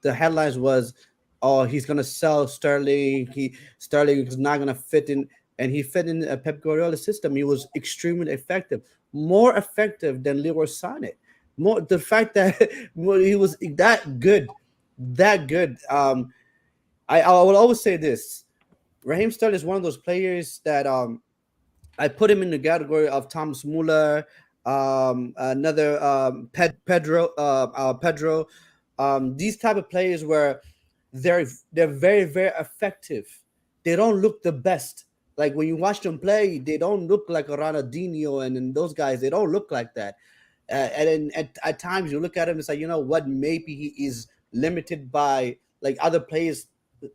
headlines was, oh, he's going to sell Sterling. Sterling is not going to fit in. And he fit in Pep Guardiola's system. He was extremely effective. More effective than Leroy Sané. The fact that he was that good. I will always say this: Raheem Sterling is one of those players that I put him in the category of Thomas Muller, another Pedro. These type of players where they're very, very effective. They don't look the best. Like when you watch them play, they don't look like a Ronaldinho and those guys. They don't look like that. And then at times you look at him and say, you know what? Maybe he is limited by like other players.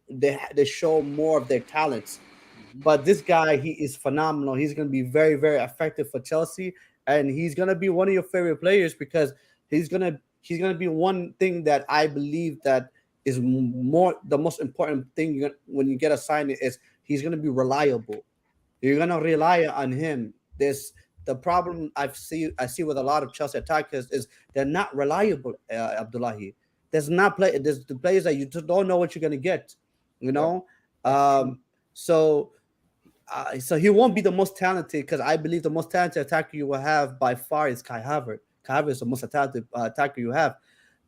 They show more of their talents. But this guy, he is phenomenal. He's going to be very, very effective for Chelsea. And he's going to be one of your favorite players because he's going to he's gonna be one thing that I believe that is more the most important thing when you get a signing is he's gonna be reliable. You're gonna rely on him. There's the problem I see with a lot of Chelsea attackers is they're not reliable. Abdullahi, there's the players that you just don't know what you're gonna get. You know, so he won't be the most talented because I believe the most talented attacker you will have by far is Kai Havertz. Kai Havertz is the most talented attacker you have,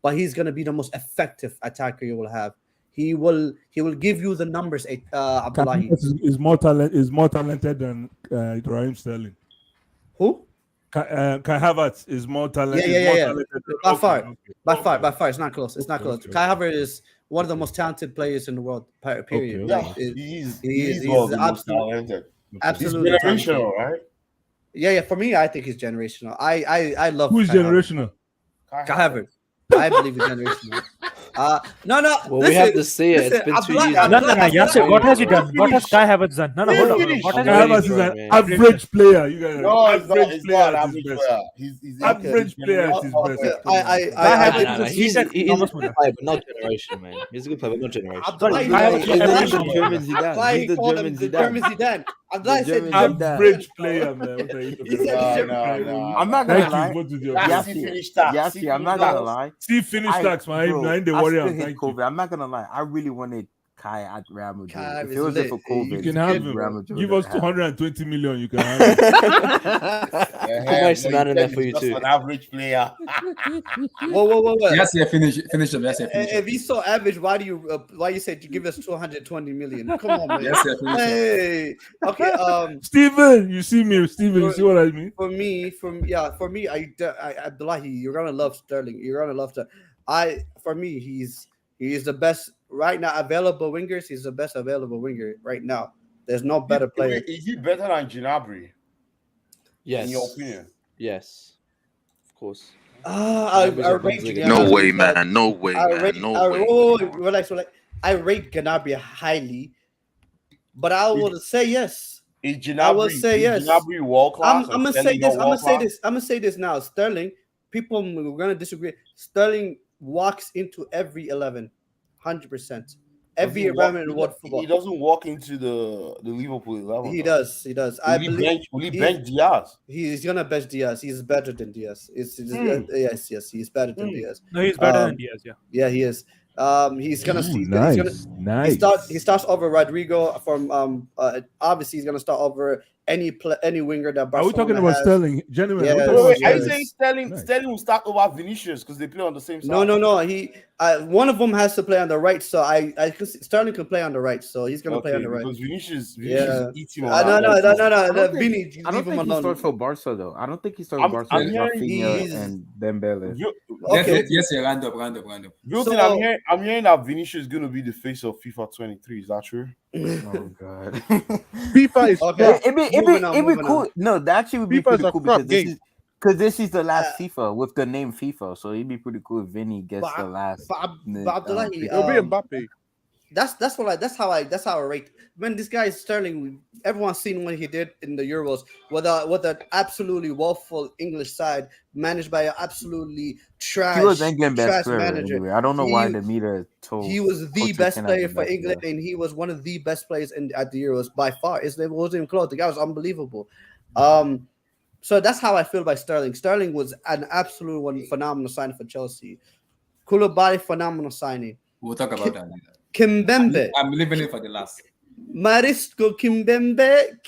but he's gonna be the most effective attacker you will have. He will give you the numbers. Abdullahi is more talented than Raheem Sterling. Who? Kai Havertz is more talented. Yeah. By far, it's not close. It's not close. Kai Havertz is one of the most talented players in the world. Period. Yeah, he's one of the most talented. Absolutely, he's generational, right? Yeah. For me, I think he's generational. I love. Who's generational? Kai Havertz. I believe he's generational. No. Well, we have to see it. It's been 2 years. No. Yasser, what has he done? What has Kai Havertz done? No, hold on. What has Kai Havertz is an average player. You guys no, he's not an average player. He's average player at his best. Kai Havertz. He's a good player, but not generation, man. He's a good player, but not generation. He's the German Zidane. Abdullahi said average player, man. No. I'm not gonna lie. Yassi, I'm not gonna lie. Steve finished tax, man. I'm not gonna lie. I really wanted Kai at Real Madrid. If it wasn't for COVID, you can have him. Give us 220 million. You can have him. Nice man in there for you just too. An average player. Whoa. Yes, finish him. Yes, finish. If he's so average, why you said you give us 220 million? Come on, man. Yes, finish. Hey, okay. Steven, you see me, Steven. You see what I mean? For me, Abdullahi, you're gonna love Sterling. You're gonna love Sterling. For me, he's the best right now available wingers. He's the best available winger right now. There's no better player. Is he better than Gnabry? Yes. In your opinion? Yes. Of course. I rate No way, man. No way, man. No way. Relax. I rate Gnabry highly, but I will say yes. I will say yes. Gnabry world class. I'm gonna say this. I'm gonna say this now. Sterling. People are gonna disagree. Sterling walks into every 11, 100%. Every environment in world football. He doesn't walk into the Liverpool 11. He does. Will he bench Diaz? He's gonna bench Diaz. He's better than Diaz. Yes, he's better than Diaz. No, he's better than Diaz. Yeah, he is. He's gonna see. Nice. He starts over Rodrigo from. Obviously, he's gonna start over any winger that Barcelona Are we talking about has. Sterling? Genuinely? Yeah, Are you saying Sterling will start over Vinicius because they play on the same side? No. He one of them has to play on the right, so I Sterling can play on the right, so he's gonna play on the right. Because Vinicius yeah. eats him. No. Vinny, I don't think he starts for Barca though. I don't think he starts for Barca. Rafinha and Dembele. Okay. Yes, round up. I'm hearing that Vinicius is gonna be the face of FIFA 23. Is that true? Oh god. FIFA is okay. It'd be cool. No, that actually would be pretty cool because this is the last FIFA with the name FIFA, so it'd be pretty cool if Vinny gets the last. But Abdullahi, it'll be Mbappe. That's how I rate. When this guy is Sterling, everyone's seen what he did in the Euros with an absolutely woeful English side managed by an absolutely trash. He was England best player. manager. Anyway. I don't know why the media told. He was the best player for England, and he was one of the best players at the Euros by far. It wasn't even close. The guy was unbelievable. So that's how I feel by Sterling. Sterling was an absolute phenomenal signing for Chelsea. Koulibaly, phenomenal signing. We'll talk about that later. Kimbempe. I'm leaving it for the last. Marisco Kimbempe.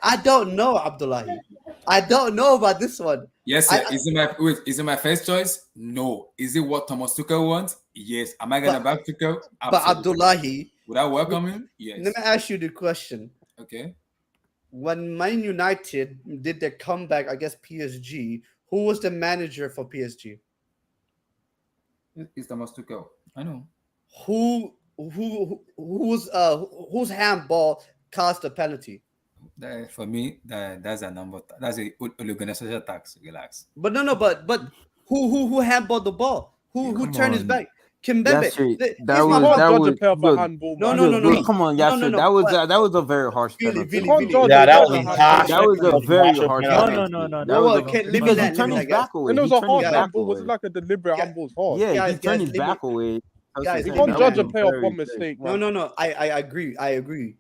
I don't know, Abdullahi. I don't know about this one. Yes, sir. Is it my first choice? No. Is it what Thomas Tuchel wants? Yes. Am I gonna back Tuchel? But Abdullahi, would I welcome him? Yes. Let me ask you the question. Okay. When Man United did their comeback against PSG, who was the manager for PSG? It's Thomas Tuchel. I know. Whose handball caused the penalty? For me, that's a number. That's a organizational tax. Relax. But no. But who handballed the ball? Who turned his back? Kimbembe. Yasser, Here's that my was You point. that can't judge a was player for look, handball, No, man. no, no, no, no. come on, No, Yasser. no, no. That was a very harsh Billy, penalty. You Billy, can't Billy. judge Yeah, a that player was for a handball. harsh That was a penalty. very Harsh harsh penalty. penalty. No. That was Whoa, a, okay, leave me because he land, leave turned me his land, guys. back away. And it He was a turned his harsh Guys, back handball. It was away. like a deliberate guys, handball. It's hard. Yeah, he guys, turned his leave me. back away. Guys, You leave me can't judge a land. player off one mistake, No, man. no. I agree. I agree.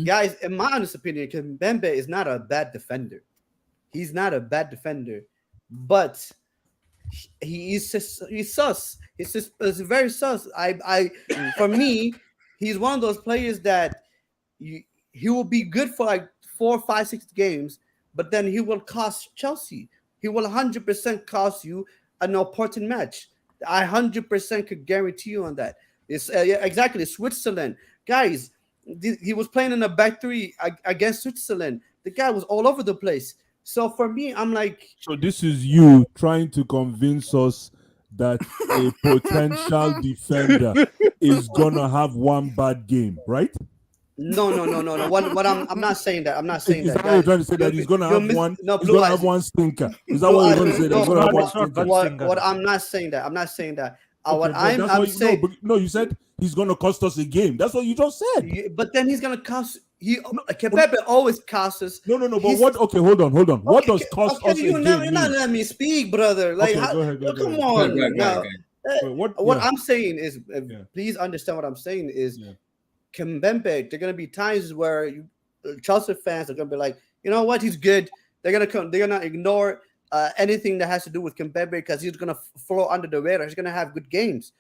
Guys, in my honest opinion, Kimbembe is not a bad defender. He's not a bad defender, but he's sus. It's very sus. For me, he's one of those players that he will be good for like 4, 5, 6 games, but then he will cost Chelsea. He will 100% cost you an important match. I 100% could guarantee you on that. It's exactly Switzerland, guys. He was playing in a back three against Switzerland. The guy was all over the place. So for me, I'm like, So this is you trying to convince us that a potential defender is gonna have one bad game, right? no. What I'm not saying that. I'm not saying Is that. that what you're trying to say? That he's gonna have one? No, He's Blue gonna Eyes. have one stinker. Is that what you're gonna say? That he's gonna have one stinker. What I'm not saying that. I'm not saying that. What but I'm that's what saying. no, you said he's gonna cost us a game. That's what you just said. But then he's gonna cost. Kimbembe always costs us. No. But what? Okay, hold on. What does cost us a You're game not mean? letting me speak, brother. Like, Okay, go ahead. come on. Now, what yeah. I'm saying is, please understand what I'm saying is, Kimbembe. There are gonna be times where Chelsea fans are gonna be like, you know what, he's good. They're gonna come. They're gonna ignore anything that has to do with Kimbembe because he's gonna flow under the radar. He's gonna have good games.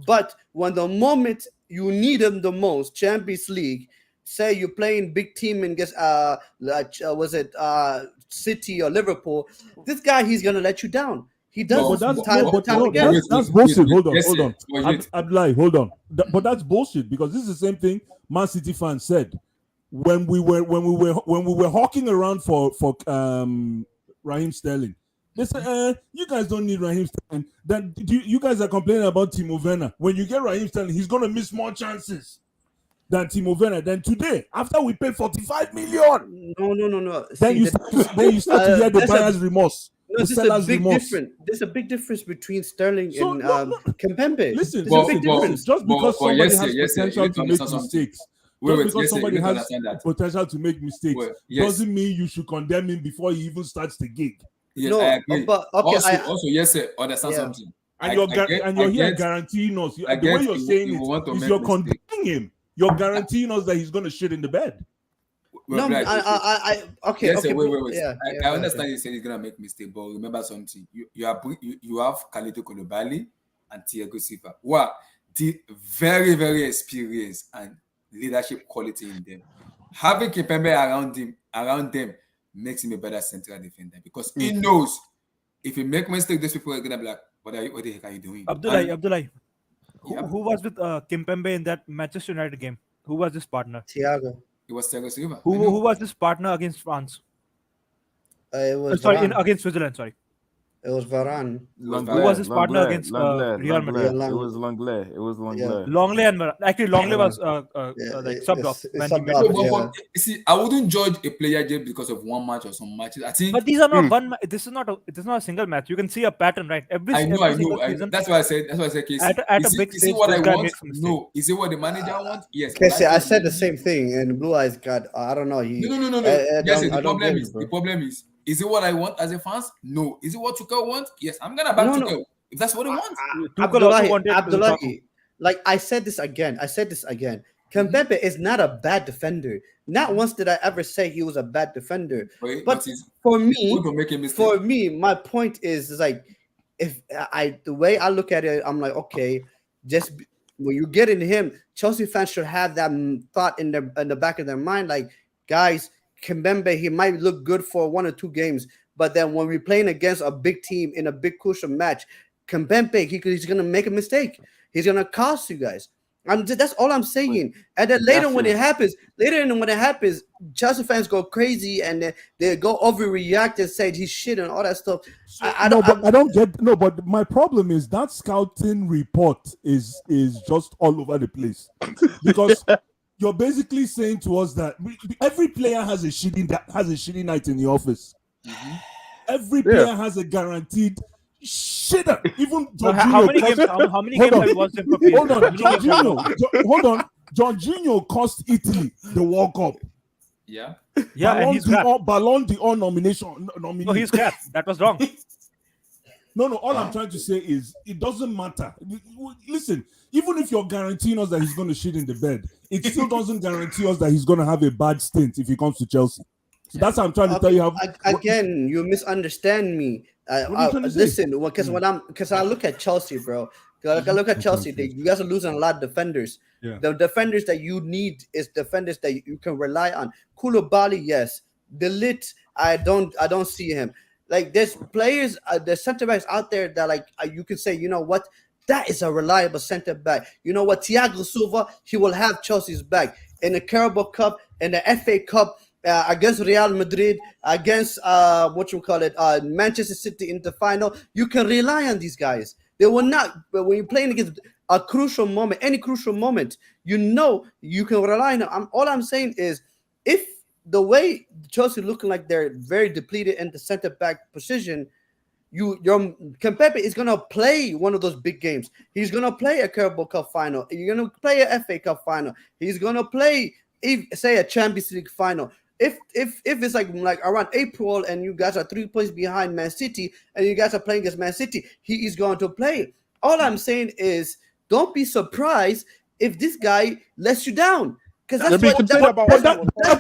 But when the moment you need him the most, Champions League, say you're playing big team against City or Liverpool, this guy, he's gonna let you down. He does. That's That's bullshit. Hold on. Abdullahi, hold on. But that's bullshit because this is the same thing Man City fans said when we were hawking around for Raheem Sterling. They said, you guys don't need Raheem Sterling. Then you guys are complaining about Timo Werner. When you get Raheem Sterling, he's gonna miss more chances than Timo Werner. Then today, after we pay 45 million, no. Then you start to hear the buyer's remorse. No, the seller's remorse. There's a big difference between Sterling and Kimbembe. Listen, there's a big difference. Just because somebody has potential to make mistakes, because somebody has potential to make mistakes, doesn't mean you should condemn him before he even starts the gig. Yes, I agree. But okay, also, yes, sir. Understand something. And you're here guaranteeing us. The way you're saying it is you're condemning him. You're guaranteeing us that he's going to shit in the bed. No, wait. Yeah, I understand you saying he's gonna make mistake, but remember something. You have Kalidou Koullibally and Thiago Silva, who are very, very experienced and leadership quality in them. Having Kimpembe around them makes him a better central defender because he knows if he make mistake, these people are gonna be like, what the heck are you doing? Abdullahi. Who was with Kimpembe in that Manchester United game? Who was his partner? Thiago. It was Thiago Silva. Who was his partner against France? It was against Switzerland. Sorry. It was Varane. Who was his partner against Real Madrid? It was Langlais. Longley and Varane. Actually, Longley was like subbed off. You see, I wouldn't judge a player just because of one match or some matches. I think, but these are not one. This is not a single match. You can see a pattern, right? I know. That's why I said. Casey. At a big stage, what I want? No. Is it what the manager wants? Yes. Casey, I said the same thing, and Blue Eyes got. I don't know. No. Yes, the problem is it what I want as a fan? No. Is it what Tuchel wants? Yes, I'm gonna back Tuchel if that's what he wants. Abdullahi, like I said this again. Kimbembe is not a bad defender. Not once did I ever say he was a bad defender. But for me, my point is like if the way I look at it, I'm like, okay, just when you get in him, Chelsea fans should have that thought in the back of their mind, like, guys, Kimbembe, he might look good for 1 or 2 games, but then when we're playing against a big team in a big crucial match, Kimbembe, he's gonna make a mistake. He's gonna cost you guys. That's all I'm saying. And then later when it happens, Chelsea fans go crazy and they go overreact and say he's shit and all that stuff. But my problem is that scouting report is just all over the place because you're basically saying to us that every player has a shitty night in the office. Mm-hmm. Every player has a guaranteed shit up. Even How many Jorginho. games? How many games have you watched him for PSG? Hold on, How many games have you Jorginho. watched? Hold on, Jorginho cost Italy the World Cup. Yeah. Yeah, and he's crap. Ballon d'Or nomination. No, he's crap. That was wrong. No, all I'm trying to say is it doesn't matter. Listen, even if you're guaranteeing us that he's going to shit in the bed, it still doesn't guarantee us that he's going to have a bad stint if he comes to Chelsea. So that's how I'm trying to tell you. Again, you misunderstand me. Listen, because I look at Chelsea, bro. I look at Chelsea. You guys are losing a lot of defenders. Yeah. The defenders that you need is defenders that you can rely on. Koulibaly, yes. De Ligt, I don't see him. Like there's players, there's center backs out there that like you can say, you know what, that is a reliable center back. You know what, Thiago Silva, he will have Chelsea's back in the Carabao Cup, in the FA Cup, against Real Madrid, against Manchester City in the final. You can rely on these guys. They will not. But when you're playing against a crucial moment, any crucial moment, you know you can rely on them. All I'm saying is, if the way Chelsea looking like they're very depleted in the center back position, your Kimpembe is gonna play one of those big games. He's gonna play a Carabao Cup final. You're gonna play a FA Cup final. He's gonna play, say, a Champions League final. If it's like around April and you guys are 3 points behind Man City and you guys are playing against Man City, he is going to play. All I'm saying is, don't be surprised if this guy lets you down. Because that's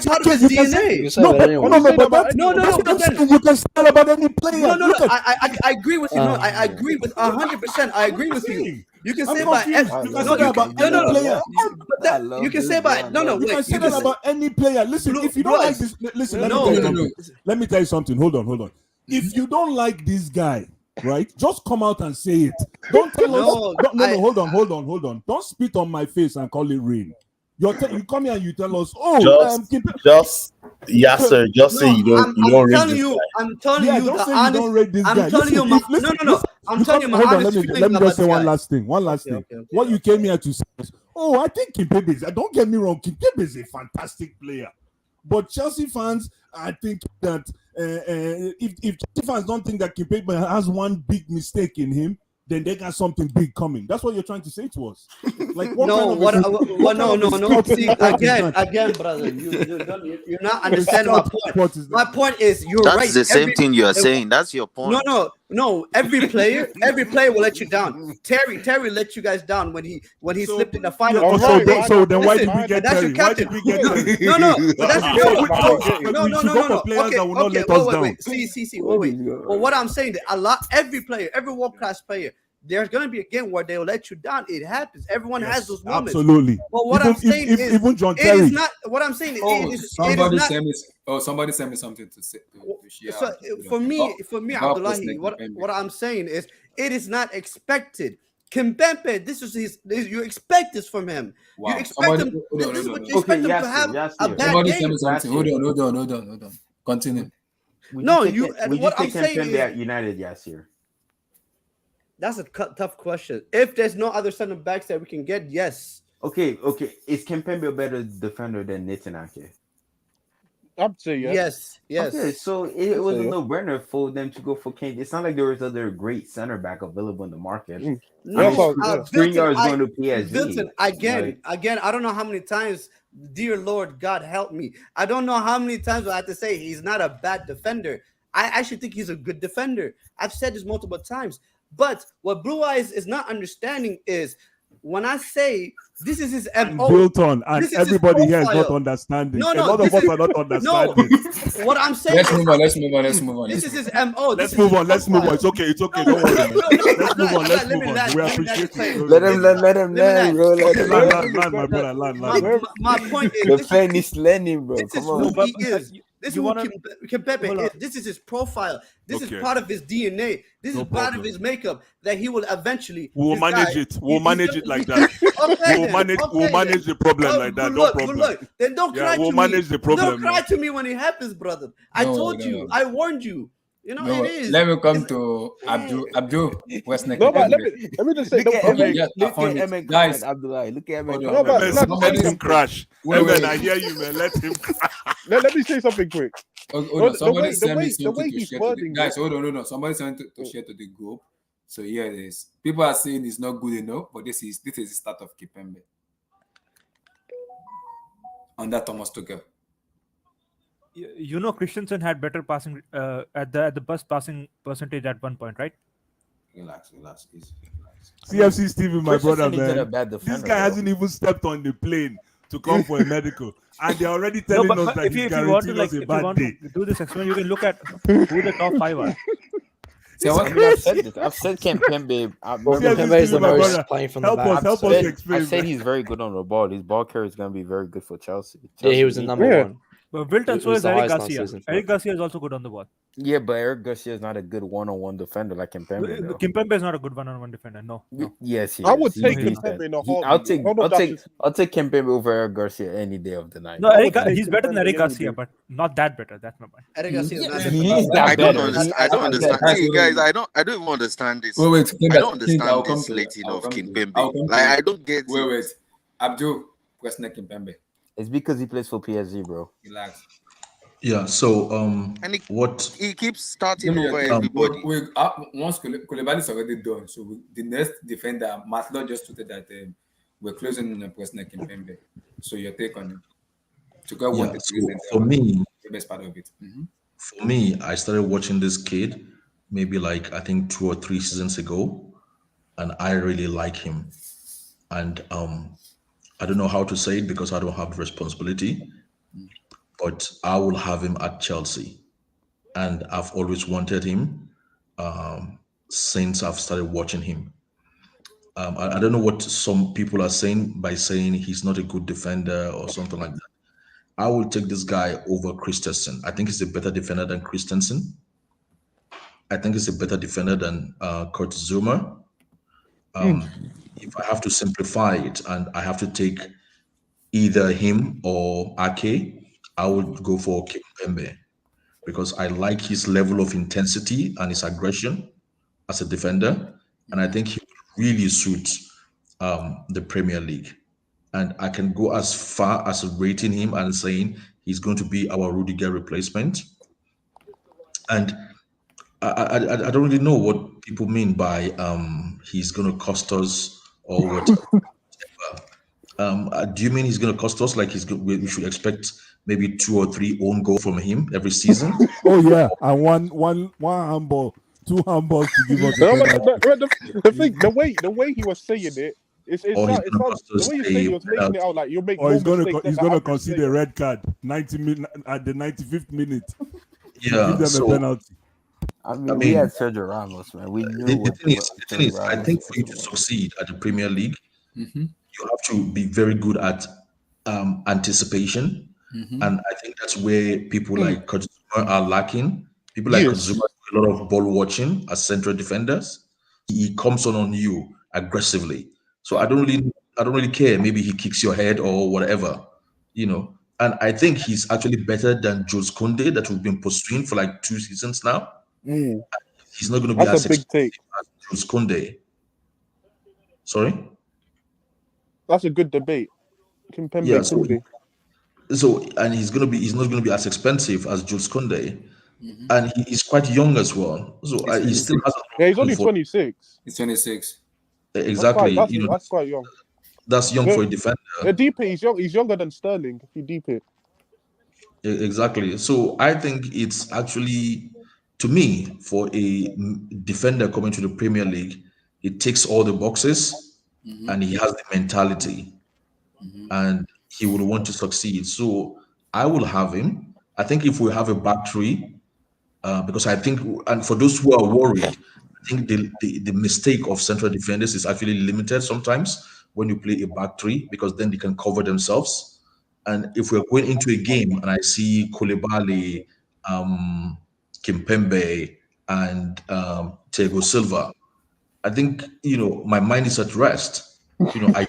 part of his DNA. You can say about any player. No. I agree with you. No, I agree with 100%. I agree with you. You can say about any player. You can say about You can say that about any player. Listen, if you don't like this, listen. Let me tell you something. Hold on. If you don't like this guy, right, just come out and say it. Don't tell us. No. Hold on. Don't spit on my face and call it rain. You come here and you tell us, just say you don't rate this guy. I'm telling you the honest. Don't rate this guy. I'm telling you no. I'm telling you my honest feeling. Let me just say one last thing. Okay. What you came here to say is, I think Kimpembe is. Don't get me wrong, Kimpembe is a fantastic player. But Chelsea fans, I think that if Chelsea fans don't think that Kimpembe has one big mistake in him, then they got something big coming. That's what you're trying to say to us. Like no. See, again, brother, you're not understanding my point. My point is, you're right. That's the same thing you are saying. That's your point. No. Every player will let you down. Terry let you guys down when he slipped in the final. So then why did we get Terry? Why did we get Terry? No. Players that will not let us down. Wait. Well, what I'm saying, every player, every world-class player, there's going to be a game where they'll let you down. It happens. Everyone has those moments. Absolutely. But what I'm saying is, even John it Terry. is not. What I'm saying is, somebody send me something to say. So for me, Abdullahi, what I'm saying is, it is not expected. Kimbempe, you expect this from him. Wow. You expect him. This is what you expect him to have a bad Somebody game. send me something. Hold on. Continue. What I'm saying is, at United Yasir. That's a tough question. If there's no other center backs that we can get, yes. Okay. Is Kimpembe a better defender than Nathan Ake? I'd say yes. Yes. Okay, so it was a no-brainer for them to go for Kane. It's not like there was other great center back available in the market. No, Skriniar is going to PSG. Again, I don't know how many times, dear Lord, God help me. I don't know how many times I have to say he's not a bad defender. I actually think he's a good defender. I've said this multiple times. But what Blue Eyes is not understanding is when I say this is his MO. Built on, and everybody here is not understanding. A lot of us are not understanding. No, what I'm saying. Let's move on. This is his MO. Let's move on. It's okay. Don't worry. Let's move on. We appreciate it. Let him learn, bro. Land, my brother. My point is, the fan is learning, bro. This is who he is. This is who Kimpempe is. This is his profile. This is part of his DNA. This is part of his makeup that he will eventually. We'll manage it. We'll manage it like that. We'll manage the problem like that. No problem. Then don't cry to me. We'll manage the problem. Don't cry to me when it happens, brother. I told you. I warned you. You know it is. Let me come to Abdul. West next. No, but let me just say. Look at guys. Abdullah. Look at Let him crash. I hear you, man. Let him crash. let me say something quick. Hold on. Somebody sent me the something way to he's share to the wording guys. it. Hold on. Somebody sent to share to the group. So here it is. People are saying it's not good enough, but this is the start of Kimpembe. Under Thomas Tuchel. You know, Christensen had better passing at the best passing percentage at one point, right? Relax. CFC Steven, my brother, Christensen isn't a man. bad This defender, guy though. hasn't even stepped on the plane to come for a medical, and they're already telling us that he's guaranteeing us a bad day. To do this experiment, you can look at who the top 5 are. I mean, I've said this. I've said Kimpembe. Kimpembe is the worst playing from the back. Help us explain. I've said he's very good on the ball. His ball carry is going to be very good for Chelsea. Yeah, he was the number one. But Wilton, so was is the Eric highest Garcia. last season for Eric him. Garcia is also good on the ball. Yeah, but Eric Garcia is not a good one-on-one defender like Kimpembe. though. Kimpembe is not a good one-on-one defender. No. Yes, he I is. would He's take decent. Kimpembe in a I'll heartbeat. take Kimpembe over Eric Garcia any day of the night. No, he's better than Eric Garcia, but not that better. That's my point. Eric Garcia is not He's I not don't better. understand. I don't understand. See, guys, I don't even understand this. Wait. I don't understand this slating of Kimpembe. Like, I don't get it. Wait. Abdul, question Kimpembe. It's because he plays for PSG, bro. Relax. Yeah. So And he keeps starting over everybody. Once Koulibaly is already done, so the next defender, Matlo just tweeted that we're closing on President Kimpembe. So your take on it? To go for me, the best part of it. For me, I started watching this kid maybe like I think 2 or 3 seasons ago, and I really like him. And I don't know how to say it because I don't have the responsibility, but I will have him at Chelsea, and I've always wanted him since I've started watching him. I don't know what some people are saying by saying he's not a good defender or something like that. I will take this guy over Christensen. I think he's a better defender than Christensen. I think he's a better defender than Kurt Zuma. If I have to simplify it and I have to take either him or Ake, I would go for Kimpembe because I like his level of intensity and his aggression as a defender, and I think he would really suit the Premier League. And I can go as far as rating him and saying he's going to be our Rudiger replacement. And I don't really know what people mean by he's going to cost us or whatever. Do you mean he's going to cost us like we should expect maybe 2 or 3 own goals from him every season? Oh yeah, and one handball, 2 handballs to give us. The way he was saying it. The way you say he was making it out like you'll make. Or he's gonna concede a red card 90 minutes at the 95th minute. Yeah, give them a penalty. I mean, we had Sergio Ramos, man. We knew the thing is, I think for you to succeed at the Premier League, you have to be very good at anticipation, and I think that's where people like Kojima are lacking. People like Kojima do a lot of ball watching as central defenders. He comes on you aggressively. So I don't really care. Maybe he kicks your head or whatever, And I think he's actually better than Jules Koundé that we've been pursuing for like 2 seasons now. He's not going to be as expensive as Jules Koundé. Sorry? That's a good debate. And he's not going to be as expensive as Jules Koundé. And he's quite young as well. So he still has he's only 26. He's 26. Exactly. That's quite young. That's young for a defender. Deep it, he's younger than Sterling if you deep it. Exactly. So I think it's actually, to me, for a defender coming to the Premier League, it ticks all the boxes and he has the mentality and he would want to succeed. So I will have him. I think if we have a back three, because I think, and for those who are worried, I think the mistake of central defenders is actually limited sometimes when you play a back three, because then they can cover themselves. And if we're going into a game and I see Koulibaly, Kimpembe, and Thiago Silva, I think, my mind is at rest. I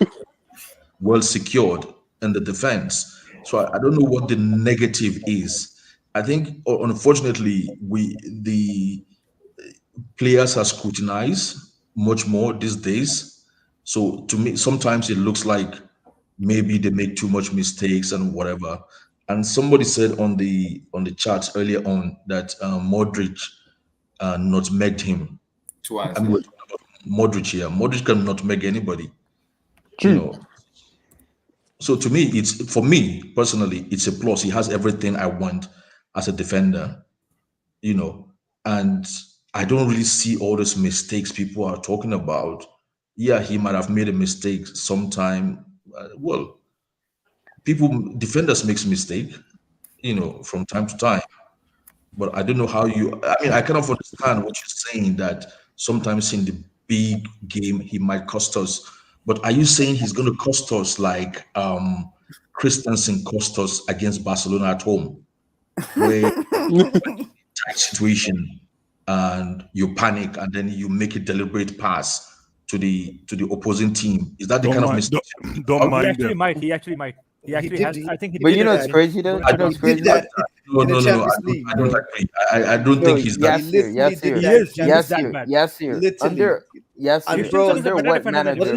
well secured in the defense. So I don't know what the negative is. I think, unfortunately, the players are scrutinized much more these days. So to me, sometimes it looks like maybe they make too much mistakes and whatever. And somebody said on the chat earlier on that Modric nutmegged him. Twice. I mean, we're talking about Modric here. Modric can nutmeg anybody. True. You know. So to me, for me personally, it's a plus. He has everything I want as a defender. You know, and I don't really see all those mistakes people are talking about. Yeah, he might have made a mistake sometime. Well, defenders makes mistake, you know, from time to time. But I don't know how I mean, I kind of understand what you're saying that sometimes in the big game he might cost us. But are you saying he's going to cost us like Christensen cost us against Barcelona at home, where tight situation and you panic and then you make a deliberate pass to the opposing team? Is that the kind of mistake? Don't mind He actually might. He actually has. I think he But did you know it, it's crazy though. I You know don't it's crazy. No, no, no, no. I don't agree. I don't think he's that. Under what manager? Wait,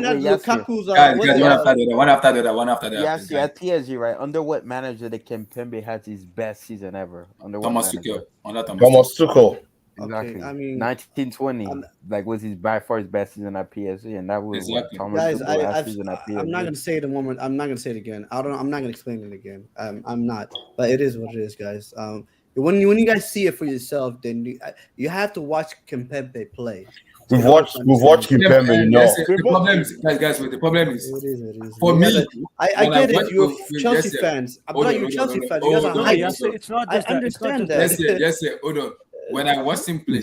One after the other. One after the other. Yes, at PSG, right? Under what manager did Kimpembe had his best season ever? Under what Thomas manager? Tuchel. Thomas Tuchel. Exactly. Okay, I mean, 1920, like was his by far his best season at PSG, and that was what Thomas guys. Tuchel last season at PSG. I'm not gonna say it one more. I'm not gonna say it again. I'm not gonna explain it again. I'm not. But it is what it is, guys. When you guys see it for yourself, then you have to watch Kimpembe play. We've watched Kimpembe, you know. The problem is, guys, the problem is, it is. For me, I get it. You're Chelsea fans. I'm not you Chelsea fans. You guys are hyped. It's not I just that. understand that. Yes, hold on. When I watched him play,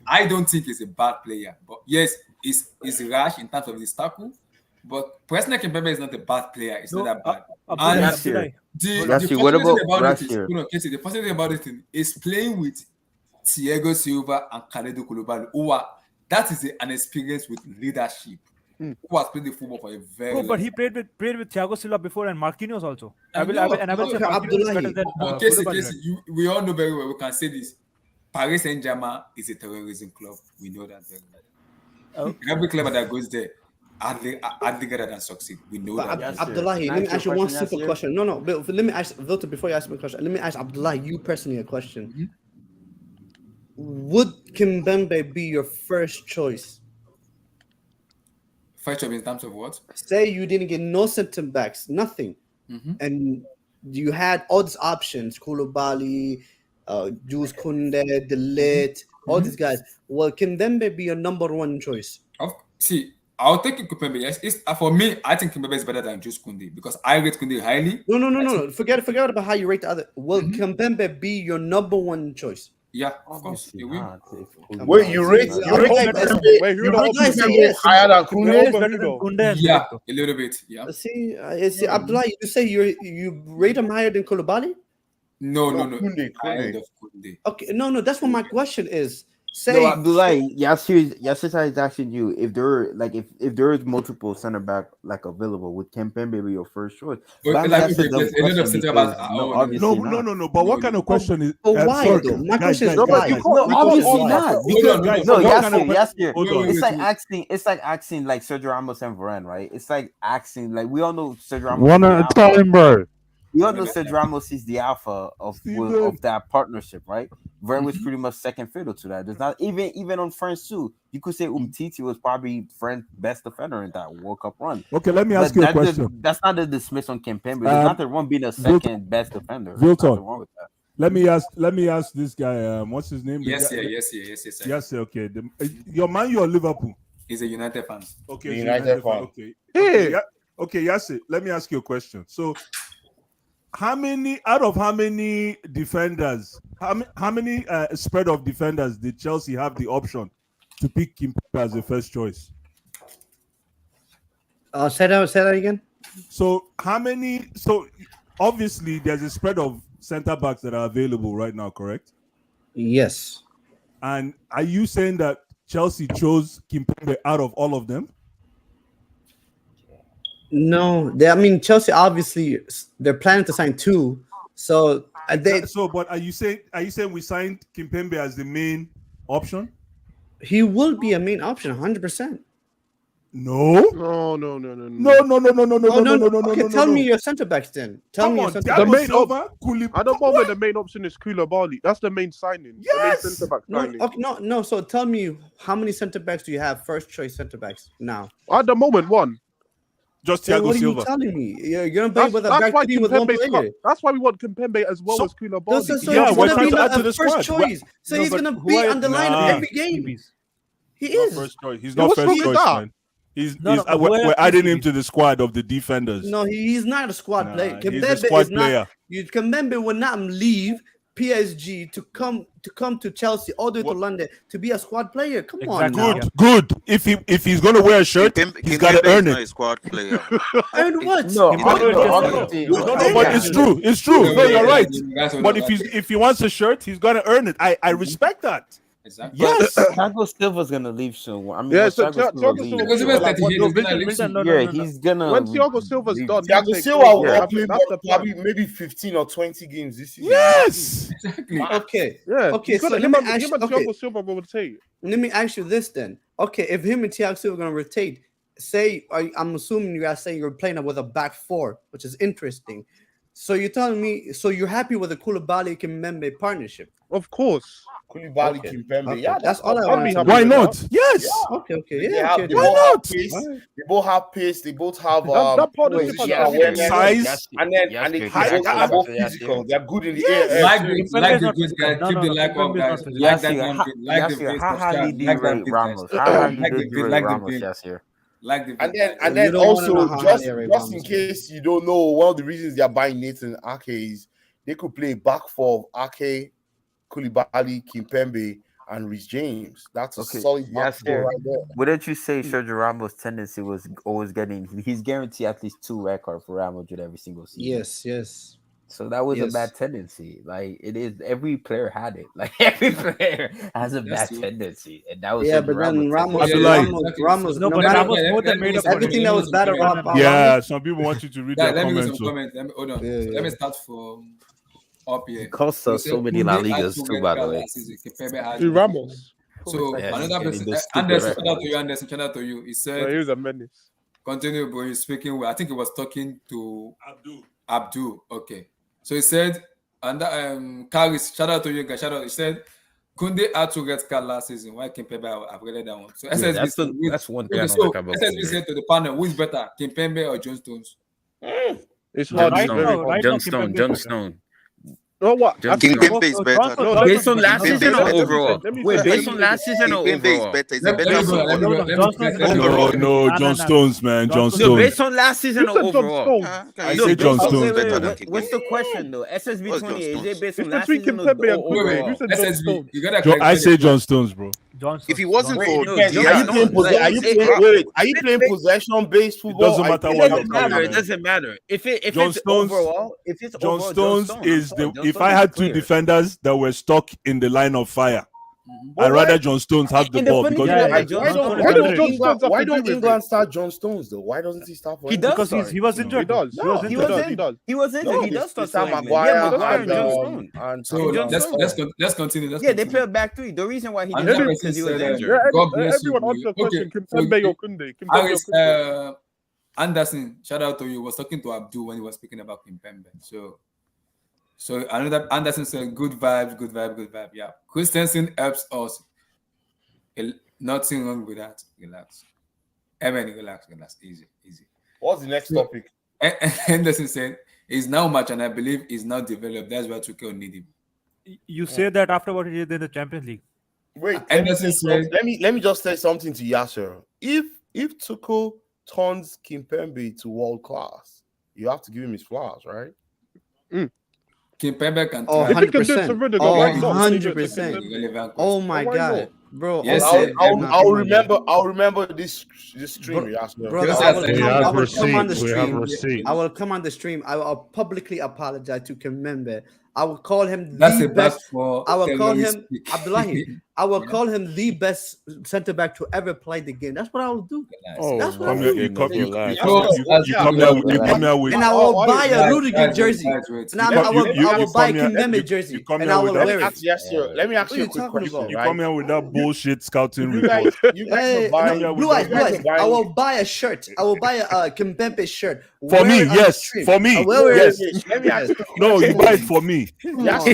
I don't think he's a bad player. But yes, he's rash in terms of his tackle. But personally, Kimpembe is not a bad player. It's not that bad. And the positive thing about it is playing with Thiago Silva and Kalidou Koullibally. That is an experience with leadership. Who has played the football for a very long time. But he played with Thiago Silva before and Marquinhos also. I will say Marquinhos is better than Casey, we all know very well. We can say this. Paris Saint-Germain is a terrorism club. We know that very well. Okay. Every club that goes there, hardly get than succeed. We know that. Abdullahi, let me ask you one simple question. No, but let me ask Vilta before you ask me a question. Let me ask Abdullahi, you personally, a question. Mm-hmm. Would Kimbembe be your first choice? First choice in terms of what? Say you didn't get no center backs, nothing, and you had all these options: Koulibaly, Jules Koundé, De Ligt, all these guys. Will Kimbembe be your number one choice? See, I'll take Kimpembe. Yes, for me, I think Kimpembe is better than Jules Koundé because I rate Koundé highly. No. Forget about how you rate the other. Will Kimpembe be your number one choice? Yeah, of course. Wait, you rate Kimpembe higher than Koundé? Yeah, a little bit. Yeah. See, Abdullahi, you say you rate him higher than Koulibaly? No. Koundé. Okay, no. That's what my question is. Say, Abdullahi, Yasser is asking you if there is multiple center back like available, would Kimpembe be your first choice? No. But what kind of question is? Why though? My question is why? Obviously not. Because Yasser, it's like asking like Sergio Ramos and Varane, right? It's like asking like we all know Sergio Ramos. One at a time, bro. You all know Sergio Ramos is the alpha of that partnership, right? Varane was pretty much second fiddle to that. There's not even on France too. You could say Umtiti was probably France's best defender in that World Cup run. Okay, let me ask you a question. That's not a dismiss on Kimpembe. There's nothing wrong being a second best defender. Nothing wrong with that. Let me ask this guy. What's his name? Yes. Okay. Your man, you're Liverpool. He's a United fan. Okay, United fan. Okay. Yes. Let me ask you a question. So, how many defenders? How many spread of defenders did Chelsea have the option to pick Kimpembe as a first choice? Say that again. So how many? So obviously there's a spread of center backs that are available right now, correct? Yes. And are you saying that Chelsea chose Kimpembe out of all of them? No, Chelsea obviously they're planning to sign two. So but are you saying we signed Kimpembe as the main option? He will be a main option, 100%. No. Okay, tell me your centre backs then. Tell me your centre backs. The main at the moment, the main option is Koulibaly. That's the main signing. Yes. The main centre back signing. No. So tell me, how many centre backs do you have? First choice centre backs now. At the moment, one. Just Thiago what Silva. Are you telling me? You're gonna play with a back three with one player. That's why we want Kimpembe as well as Koulibaly. So he's gonna be a first choice. So he's gonna be on the line every game. He is first choice. He's not first choice, man. We're adding him to the squad of the defenders. No, he's not a squad player. He's a squad player. Kimbembe will not leave PSG to come to Chelsea all the way to London to be a squad player. Come on, good. If he's gonna wear a shirt, he's got to earn it. Not a squad player. Earn what? No, but it's true. It's true. No, you're right. But if he wants a shirt, he's gonna earn it. I respect that. Exactly. Yes, Thiago Silva's gonna leave soon. I mean, yeah, so Thiago Silva he's gonna. When Thiago Silva's done, Thiago Silva will play probably maybe 15 or 20 games this season. Yes, exactly. Okay, yeah. Okay, so him and Thiago Silva will rotate. Let me ask you this then. Okay, if him and Thiago Silva are gonna rotate, say I'm assuming you guys say you're playing with a back four, which is interesting. So you're telling me, so you're happy with the Koulibaly Kimbembe partnership? Of course. Koulibaly Kimpembe. Yeah, that's all I want. Why not? Yes. Yeah. Okay. Why not? They both have pace. They both have size, and they are both physical. They're good in the air. Like the good guy. Keep the like up, guys. Like that. How highly do you rate Ramos? How highly do you rate Ramos? Yes, here. And then also just in case you don't know, one of the reasons they are buying Nathan Ake is they could play back four of Ake, Koulibaly, Kimpembe, and Reece James. That's a solid back four right there. Wouldn't you say Sergio Ramos' tendency was always he's guaranteed at least 2 records for Real Madrid every single season? Yes. So that was a bad tendency. Like it is, every player had it. Like every player has a bad tendency, and that was but then Ramos, no, but Ramos more than made up everything that was bad about. Yeah, some people want you to read their let me comments. some comments. Hold on. Let me start from up here. It costs us so many La Ligas too, by the way. Ramos. So another person, Anderson, shout out to you, Anderson. Shout out to you. He said, "He was a menace." Continue, bro. He's speaking. I think he was talking to Abdul. Okay. So he said, and Karis, shout out to you guys. Shout out. He said, Kunde had to get cut last season. Why Kimpembe upgraded that one? So SSB, that's one thing I don't like about SSB said to the panel, who is better, Kimpembe or John Stones? It's hard. John Stone. No, what? Kimpembe is better. Based on last season or overall? Wait, based on last season or overall? Is better. No, John Stones, man. John Stones. No, based on last season or overall? I say John Stones. What's the question though? SSB 20, is it based on last between season or Kimpembe and overall? SSB, you gotta I say John Stones, bro. If he wasn't for are you playing possession based football? It doesn't matter what. It doesn't matter. If it's overall, John Stones is the. If I had 2 defenders that were stuck in the line of fire, I'd rather John Stones have the ball because why don't England start John Stones though? Why doesn't he start? He does because he was injured. He does. He does start Maguire and so let's continue. Yeah, they play a back three. The reason why he didn't play because he was injured. God bless you. Everyone answer the question. Kimpembe or Kunde? Anderson, shout out to you. Was talking to Abdul when he was speaking about Kimpembe. So another Anderson said, good vibe. Yeah. Christensen helps us. Nothing wrong with that. Relax. Relax. Easy. What's the next topic? Anderson said, he's now much, and I believe he's now developed. That's why Tuchel need him. You say that after what he did in the Champions League. Wait, Anderson said, let me just say something to Yasser. If Tuchel turns Kimpembe to world class, you have to give him his flowers, right? Kimpembe can 100%. 100%. Oh my God, bro! Yes, I'll remember this stream. Brother, I will come on the stream. I will publicly apologize to Kimpembe I will call him That's the a back best. for I will call Taylor him speak. Abdullahi. I will call him the best center back to ever play the game. That's what I will do. Oh, That's what I come will here, do. you come here with And I will buy a Rudiger jersey. And I will buy Kimbempe jersey. And I will wear it. Let me ask What you are a you quick talking question. about? You Right? come here with that bullshit scouting You report. guys are buying. Blue eyes. I will buy a shirt. I will buy a Kimbempe shirt. For me, Wear it on the yes. stream. For me, I will wear yes. it. Let me ask you. No, you buy it for me. Yes,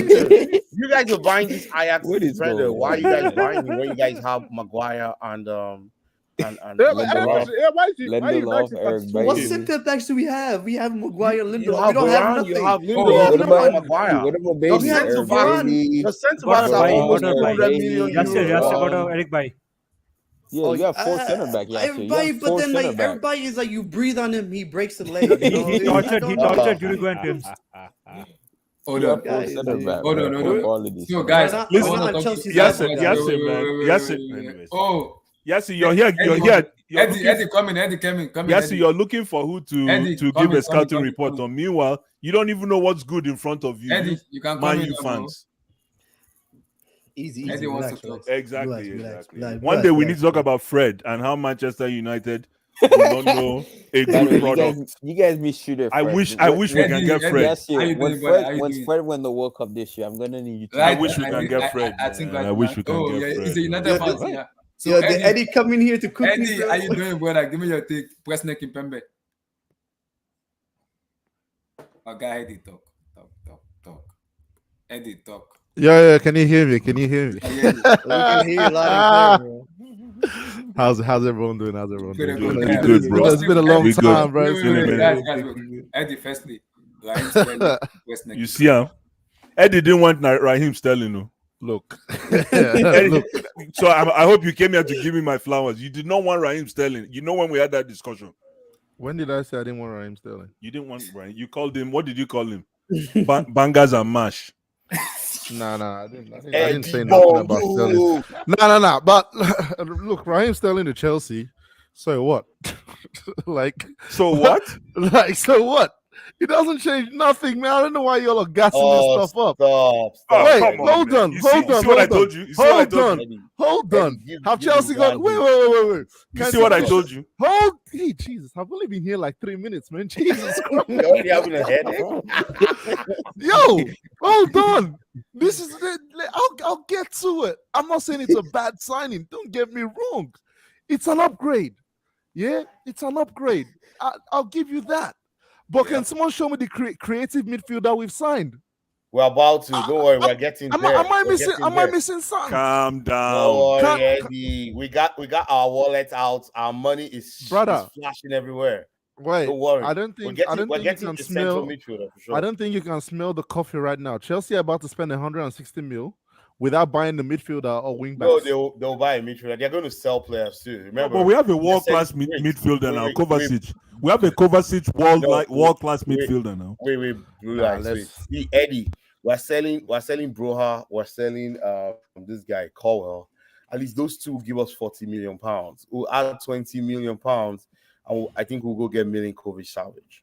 you guys are buying this Ajax defender. Why are you guys buying it when you guys have Maguire and What center backs do we have? We have Maguire, Lindelof. You have We don't have Varane, nothing. you have Lindelof, and Maguire. What about The baby? centre Eric back, Bailey, the centre backs are almost 200 million euros. Eric Bay. Yeah, you have 4 center back. Yeah, Everybody, but then like everybody is like, you breathe on him, he breaks the leg. He tortured Uruguayan teams. Hold on. Hold on. So, guys, Yes, you're here. Eddie coming. Yes, you're looking for who to give a scouting report on. Meanwhile, you don't even know what's good in front of you. Eddie, you can Man come U fans. Easy. Eddie wants to talk. Exactly. Relax. One day we need to talk about Fred and how Manchester United do not know a good product. You guys be shooter. I wish we can get Fred. Yes, when Fred won the World Cup this year, I'm gonna need you to. I wish we can get Fred. I wish we can get Fred. He's a United fan. Yeah. So Eddie coming here to cook Eddie, me, bro. how you doing, brother? Give me your take. Press neck in Pembe. Okay, Eddie, talk. Eddie, talk. Yeah. Can you hear me? We can hear you loud and clear, bro. How's everyone doing? Good, bro. It's been a long time, bro. Eddie, firstly, you see him? Eddie didn't want Raheem Sterling, no. Look. Eddie, so I hope you came here to give me my flowers. You did not want Raheem Sterling. You know when we had that discussion. When did I say I didn't want Raheem Sterling? You didn't want Raheem. You called him. What did you call him? Bangers and mash. Nah, I didn't say nothing about Sterling. No. But look, Raheem Sterling to Chelsea. So what? So what? So what? It doesn't change nothing, man. I don't know why y'all are gassing this stuff up. Stop. Wait, hold on. What I told you? Hold on. Have Chelsea got? Wait. You see what I told you? Hey, Jesus! I've only been here like 3 minutes, man. Jesus Christ! You're already having a headache. Yo, hold on. This is it. I'll get to it. I'm not saying it's a bad signing. Don't get me wrong. It's an upgrade. Yeah, it's an upgrade. I'll give you that. But can someone show me the creative midfielder we've signed? We're about to. Don't worry, we're getting there. Am I missing something? Calm down. Don't worry, Eddie. We got our wallet out. Our money is flashing everywhere. Wait, don't worry. I don't think we're getting you can the smell. central midfielder for sure. I don't think you can smell the coffee right now. Chelsea are about to spend 160 mil without buying the midfielder or wing back. No, they'll buy a midfielder. They're going to sell players too. Remember, but we have a world-class midfielder now, Kovacic. We have a Kovacic world-class midfielder now. See, Eddie, we're selling Broha, we're selling this guy Colwell. At least those two give us 40 million pounds. We'll add 20 million pounds, and I think we'll go get Milinkovic-Savic.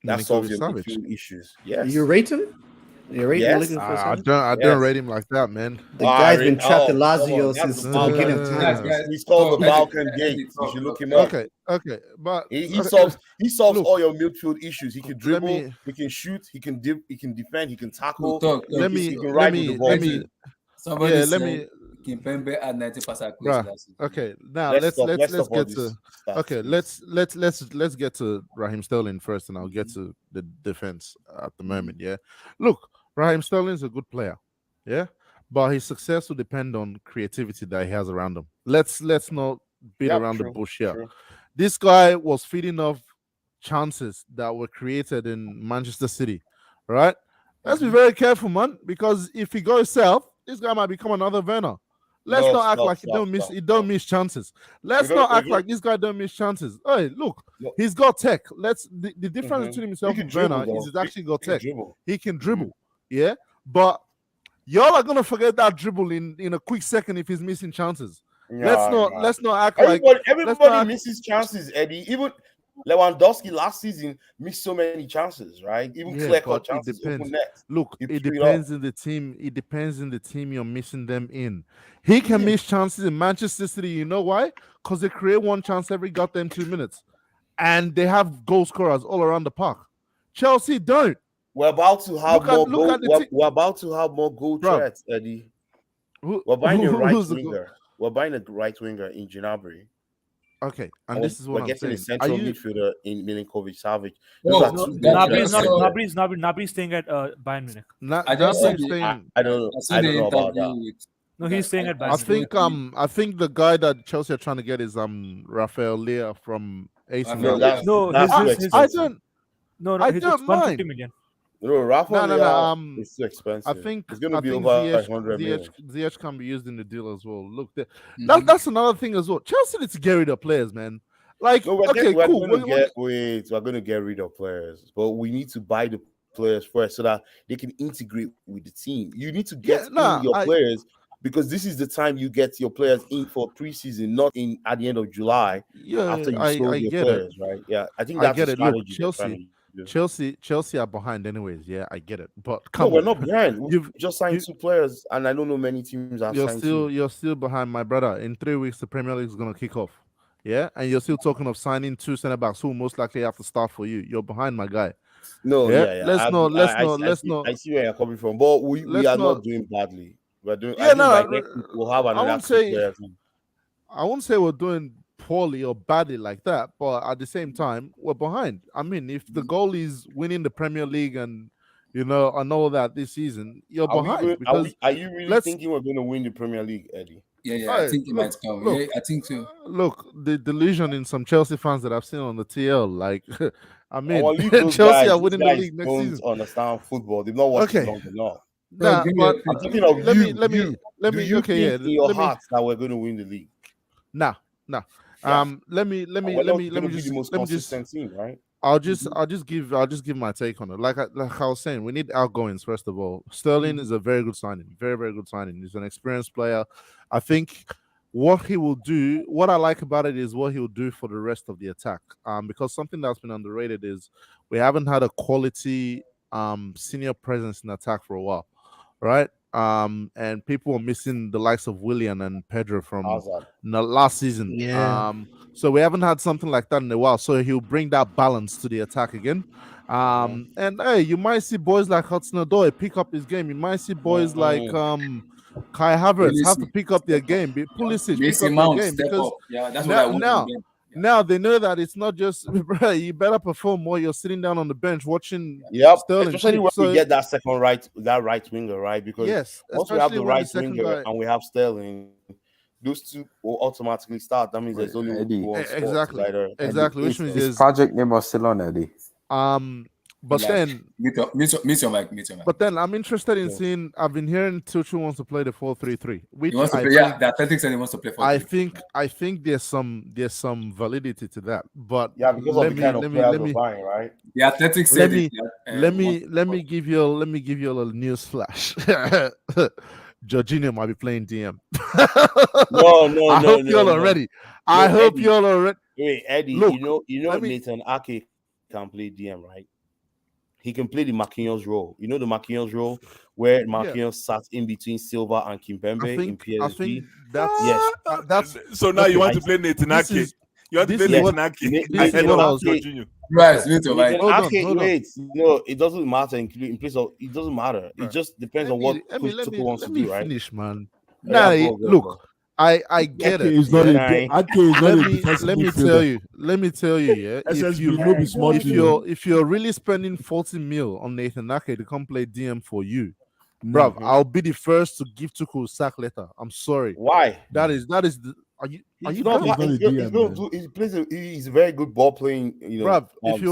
That solves your midfield issues. Yes. You rate him? Yes. I don't rate him like that, man. The guy's been trapped in Lazio since the beginning of time. He's called the Balkan Gate. You should look him up. Okay, but he solves all your midfield issues. He can dribble, he can shoot, he can defend, he can tackle. Let me Kimpembe at 90%. Okay, now let's get to Raheem Sterling first, and I'll get to the defense at the moment. Yeah, look, Raheem Sterling is a good player. Yeah, but his success will depend on creativity that he has around him. Let's not beat around the bush here. True. This guy was feeding off chances that were created in Manchester City. Right? Let's be very careful, man, because if he goes south, this guy might become another Werner. Let's not act like he don't miss chances. Let's not act like this guy don't miss chances. Hey, look, he's got tech. The difference between himself and Werner is he's actually got tech. He can dribble. Yeah, but y'all are gonna forget that dribble in a quick second if he's missing chances. Let's not act like everybody misses chances, Eddie. Even Lewandowski last season missed so many chances, right? Even clear-cut chances, open net. Look, it depends in the team. It depends in the team you're missing them in. He can miss chances in Manchester City. You know why? Because they create one chance every goddamn 2 minutes, and they have goal scorers all around the park. Chelsea don't. We're about to have more goal. We're about to have more goal threats, Eddie. We're buying a right winger. We're buying a right winger in Gnabry. Okay, and this is what I'm saying. We're getting a central midfielder in Milinkovic Savic. Gnabry's staying at Bayern Munich. I don't know about that. No, he's staying at Bayern Munich. I think the guy that Chelsea are trying to get is Rafael Leah from AC Milan. I don't mind. 150 million. No, Rafael it's too expensive. I think it's going to be over 100 million. Ziyech can be used in the deal as well. Look, that's another thing as well. Chelsea needs to get rid of players, man. Like, no, we're going to get rid of players, but we need to buy the players first so that they can integrate with the team. You need to get your players, because this is the time you get your players in for preseason, not in at the end of July after you sold your players, right? Yeah, I think that's the strategy. Look, Chelsea are behind anyways. Yeah, I get it. But we're not behind. You've just signed 2 players, and I don't know many teams have signed 2. You're still behind, my brother. In 3 weeks, the Premier League is going to kick off. Yeah, and you're still talking of signing 2 centre backs who most likely have to start for you. You're behind, my guy. No, yeah. Let's not. I see where you're coming from, but we are not doing badly. We're doing. We'll have another 2 players. I won't say we're doing poorly or badly like that, but at the same time, we're behind. I mean, if the goal is winning the Premier League and and all that this season, you're behind. Are you really thinking we're going to win the Premier League, Eddie? Yeah, I think it might come. Yeah, I think so. Look, the delusion in some Chelsea fans that I've seen on the TL, like, I mean, Chelsea are winning the league next season. Don't understand football. They've not watched it long enough. I'm thinking of let me. In your heart that we're going to win the league? Nah. Let me just team, right? I'll just give my take on it. Like I was saying, we need outgoings first of all. Sterling is a very good signing, very, very good signing. He's an experienced player. I think what he will do, what I like about it is what he will do for the rest of the attack. Because something that's been underrated is we haven't had a quality senior presence in attack for a while, right? And people were missing the likes of Willian and Pedro from the last season. Yeah. So we haven't had something like that in a while. So he'll bring that balance to the attack again. And hey, you might see boys like Hudson-Odoi pick up his game. You might see boys like Kai Havertz have to pick up their game. Pulisic pick up their game because that's what I want. Now they know that it's not just you better perform while you're sitting down on the bench watching. Sterling. Especially when we get that right winger, right? Because once we have the right winger and we have Sterling, those 2 will automatically start. That means there's only one spot. Exactly. Which means his project name was still on, Eddie. But then meet your mic. But then I'm interested in seeing. I've been hearing Tuchel wants to play the 4-3-3. He wants to play. The Athletics said he wants to play 4-3-3. I think there's some validity to that. But because of the kind of players we're buying, right? The Athletics said let me give you a little news flash. Jorginho might be playing DM. No. I hope y'all are ready. I hope y'all are ready. Wait, Eddie, look, you know Nathan Ake can play DM, right? He can play the Marquinhos role. You know the Marquinhos role where Marquinhos sat in between Silva and Kimbembe in PSG. I think that's so now you want to play Nathan Ake. You want to play Nathan Ake ahead of Jorginho. Right, no, it doesn't matter. In place of it doesn't matter. It just depends on what Tuchel wants to do, right? Finish, man. Look. I get it. Let me tell you, yeah. If you're really spending 40 mil on Nathan Ake to come play DM for you, bruv, I'll be the first to give Tuchel a sack letter. I'm sorry. Why? That is the. He's a very good ball playing. Bruv, if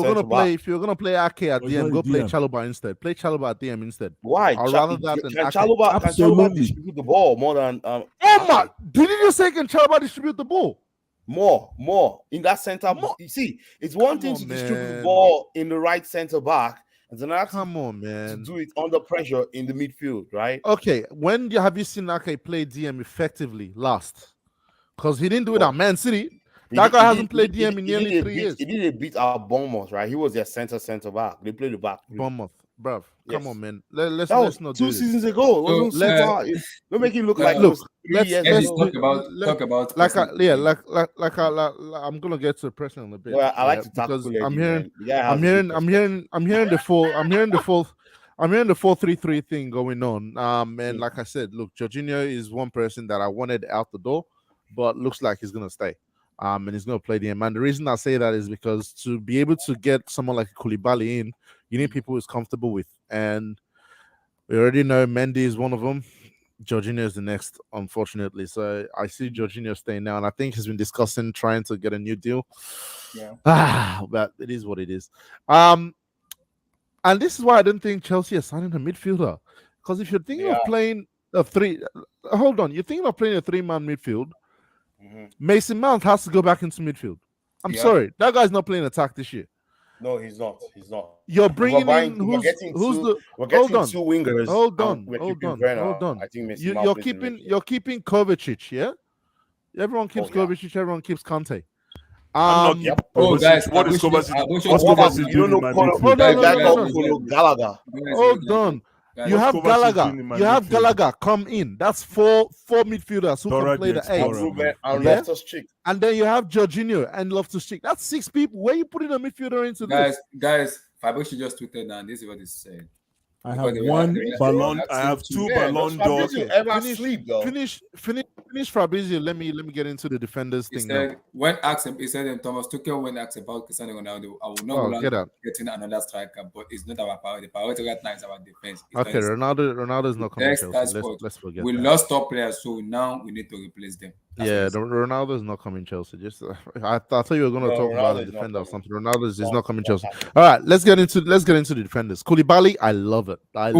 you're gonna play Ake at DM, go play Chalobah instead. Play Chalobah at DM instead. Why? I'd rather that than Chalobah distribute the ball more than. Oh my! Did you just say can Chalobah distribute the ball? More in that center. You see, it's one thing to distribute the ball in the right center back. And then to do it under pressure in the midfield, right? Okay, when have you seen Ake play DM effectively last? Because he didn't do it at Man City. That guy hasn't played DM in nearly 3 years. He did a beat our Bournemouth, right? He was their center back. They played the back. Bournemouth, bruv. Come on, man. Let's not two do seasons this. ago. It wasn't so far. Don't make it look like it was 3 years ago. Talk about I'm gonna get to the person in a bit. Well, I like to talk because to I'm hearing the 4-3-3 thing going on. And like I said, look, Jorginho is one person that I wanted out the door, but looks like he's gonna stay. And he's gonna play the end. And the reason I say that is because to be able to get someone like Koulibaly in, you need people who's comfortable with. And we already know Mendy is one of them. Jorginho is the next, unfortunately. So I see Jorginho staying now, and I think he's been discussing trying to get a new deal. Yeah. But it is what it is. And this is why I don't think Chelsea are signing a midfielder. Because if you're thinking of playing you're thinking of playing a 3-man midfield, Mason Mount has to go back into midfield. I'm sorry, that guy's not playing attack this year. No, he's not. You're bringing in we're getting two wingers. Hold on. I think Mason You're keeping Kovacic, yeah? Everyone keeps Kovacic, everyone keeps Kante. Guys, what is Kovacic? What's Kovacic doing in my midfield? Gallagher. Hold on. You have Gallagher. You have Gallagher come in. That's four midfielders who can play the 8. And then you have Jorginho and Loftus-Cheek. That's 6 people. Where are you putting a midfielder into this? Guys, Fabricio just tweeted and this is what he said. I have one ballon. I have 2 Ballon d'Or. Finish Fabrizio. Let me get into the defenders thing now. When asked him, he said Thomas Tuchel when asked about Cristiano Ronaldo, I will not getting another striker, but it's not our priority. The priority right now is our defense. Okay, Ronaldo is not coming to Chelsea. Let's forget. We lost top players, so now we need to replace them. Ronaldo is not coming Chelsea. I thought you were going to talk about a defender or something. Ronaldo is not coming Chelsea. All right, let's get into the defenders. Koulibaly, I love it. I'm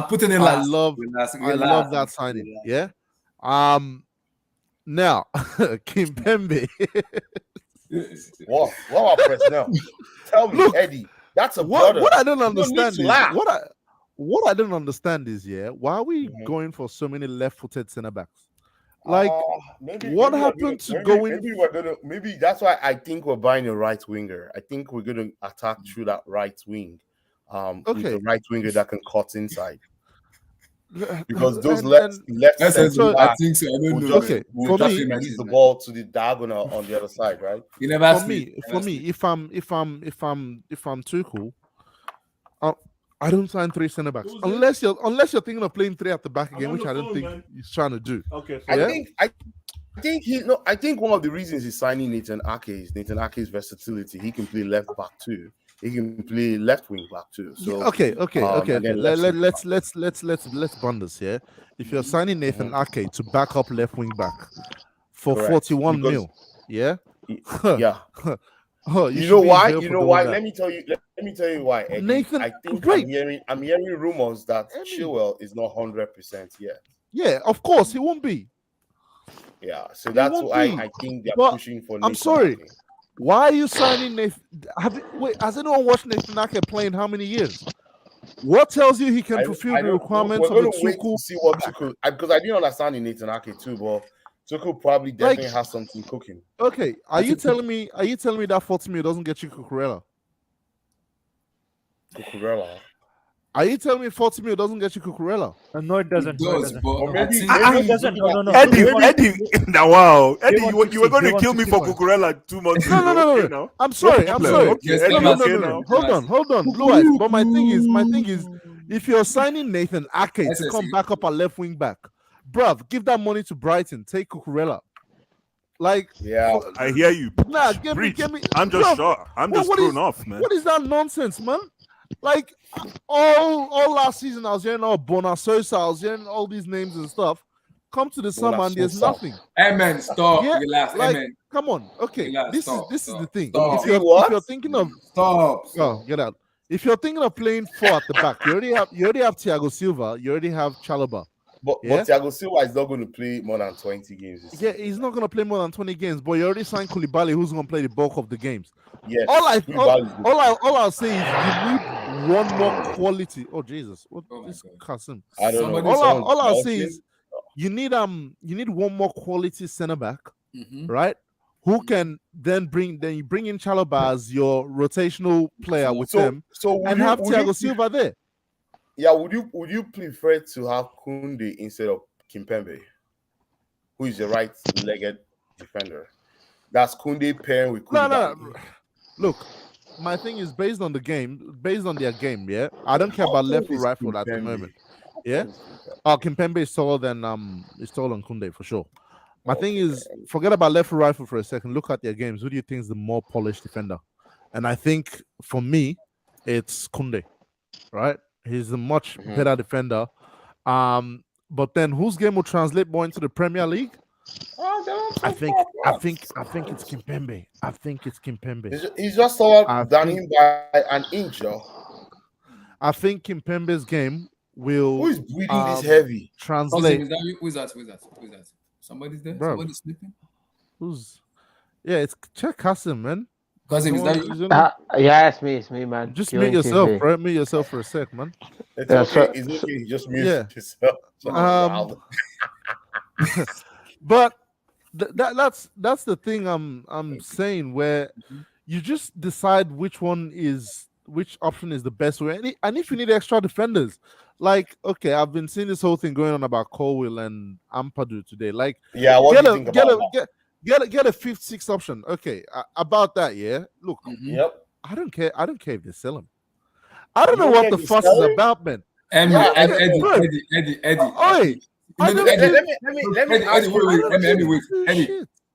putting in last. I love that signing. Yeah. Now Kimbempe. What about personnel? Tell me, look, Eddie. That's a brother. What I don't understand is what I don't understand is why are we going for so many left-footed centre backs? Like, what happened to going? Maybe that's why I think we're buying a right winger. I think we're going to attack through that right wing. With a right winger that can cut inside. Because those left center I think so. I don't know. We'll just release the ball to the diagonal on the other side, right? For me, if I'm Tuchel, I don't sign 3 center backs unless you're thinking of playing 3 at the back again, which I don't think he's trying to do. Okay, I think one of the reasons he's signing Nathan Ake is Nathan Ake's versatility. He can play left back too. He can play left wing back too. So okay. Let's bond this here. If you're signing Nathan Ake to back up left wing back for 41 mil, yeah. You know why? Let me tell you why. Eddie. Nathan, I think I'm hearing rumors that Chilwell is not 100% yet. Yeah, of course he won't be. Yeah, so that's why I think they're pushing for. I'm sorry. Why are you signing Nathan? Has anyone watched Nathan Ake play in how many years? What tells you he can fulfill the requirements of the Tuchel? See what Tuchel, because I didn't understand in Nathan Ake too, but Tuchel probably definitely has something cooking. Okay, are you telling me that 40 mil doesn't get you Cucurella? Are you telling me 40 mil doesn't get you Cucurella? No, it doesn't. It doesn't. No. Eddie, now wow. Eddie, you were going to kill me for Cucurella 2 months ago. No. I'm sorry. No. Hold on. Blue Eyes. But my thing is, if you're signing Nathan Ake to come back up at left wing back, bruv, give that money to Brighton. Take Cucurella. Like, I hear you. Nah, give me. I'm just sure. I'm just thrown off, man. What is that nonsense, man? Like, all last season, I was hearing Bonasosa, I was hearing all these names and stuff. Come to the summer and there's nothing. Amen. Stop. Relax. Like, Amen. Come on. Okay. This is the thing. Stop. If you're thinking of get out. If you're thinking of playing 4 at the back, you already have Thiago Silva. You already have Chalobah. But Thiago Silva is not going to play more than 20 games. Yeah, he's not going to play more than 20 games. But you already signed Koulibaly, who's going to play the bulk of the games. Yes. All I'll say is you need one more quality. Oh Jesus! What is Kasim? I don't know. All I'll say is you need one more quality center back, right? who can then you bring in Chalobah as your rotational player with them, and have Thiago Silva there. Yeah, would you prefer to have Koundé instead of Kimpembe, who is the right-legged defender? That's Koundé pairing with Koulibaly. No. Look, my thing is based on their game. Yeah, I don't care about left or right foot at the moment. Yeah, Kimpembe is taller than Koundé for sure. My thing is, forget about left or right foot for a second. Look at their games. Who do you think is the more polished defender? And I think for me, it's Koundé. Right, he's a much better defender. But then whose game will translate more into the Premier League? I think it's Kimpembe. I think it's Kimpembe. He's just taller than him by an inch, though. I think Kimpembe's game will. Who is breathing this heavy? Translate. Who's that? Somebody's there? Bro. Somebody's sleeping? Yeah, it's check Kasim, man. Kasim, is that you? Yeah, it's me, man. Just mute yourself, bro. Mute yourself for a sec, man. It's okay. It's okay. Just mute yourself. But that's the thing I'm saying, where you just decide which option is the best way, and if you need extra defenders, like I've been seeing this whole thing going on about Colwell and Ampadu today. Like, what do you think about that? Get a fifth, sixth option. Okay, about that, yeah. Look, I don't care if they sell him. I don't know what the fuss is about, man. Eddie.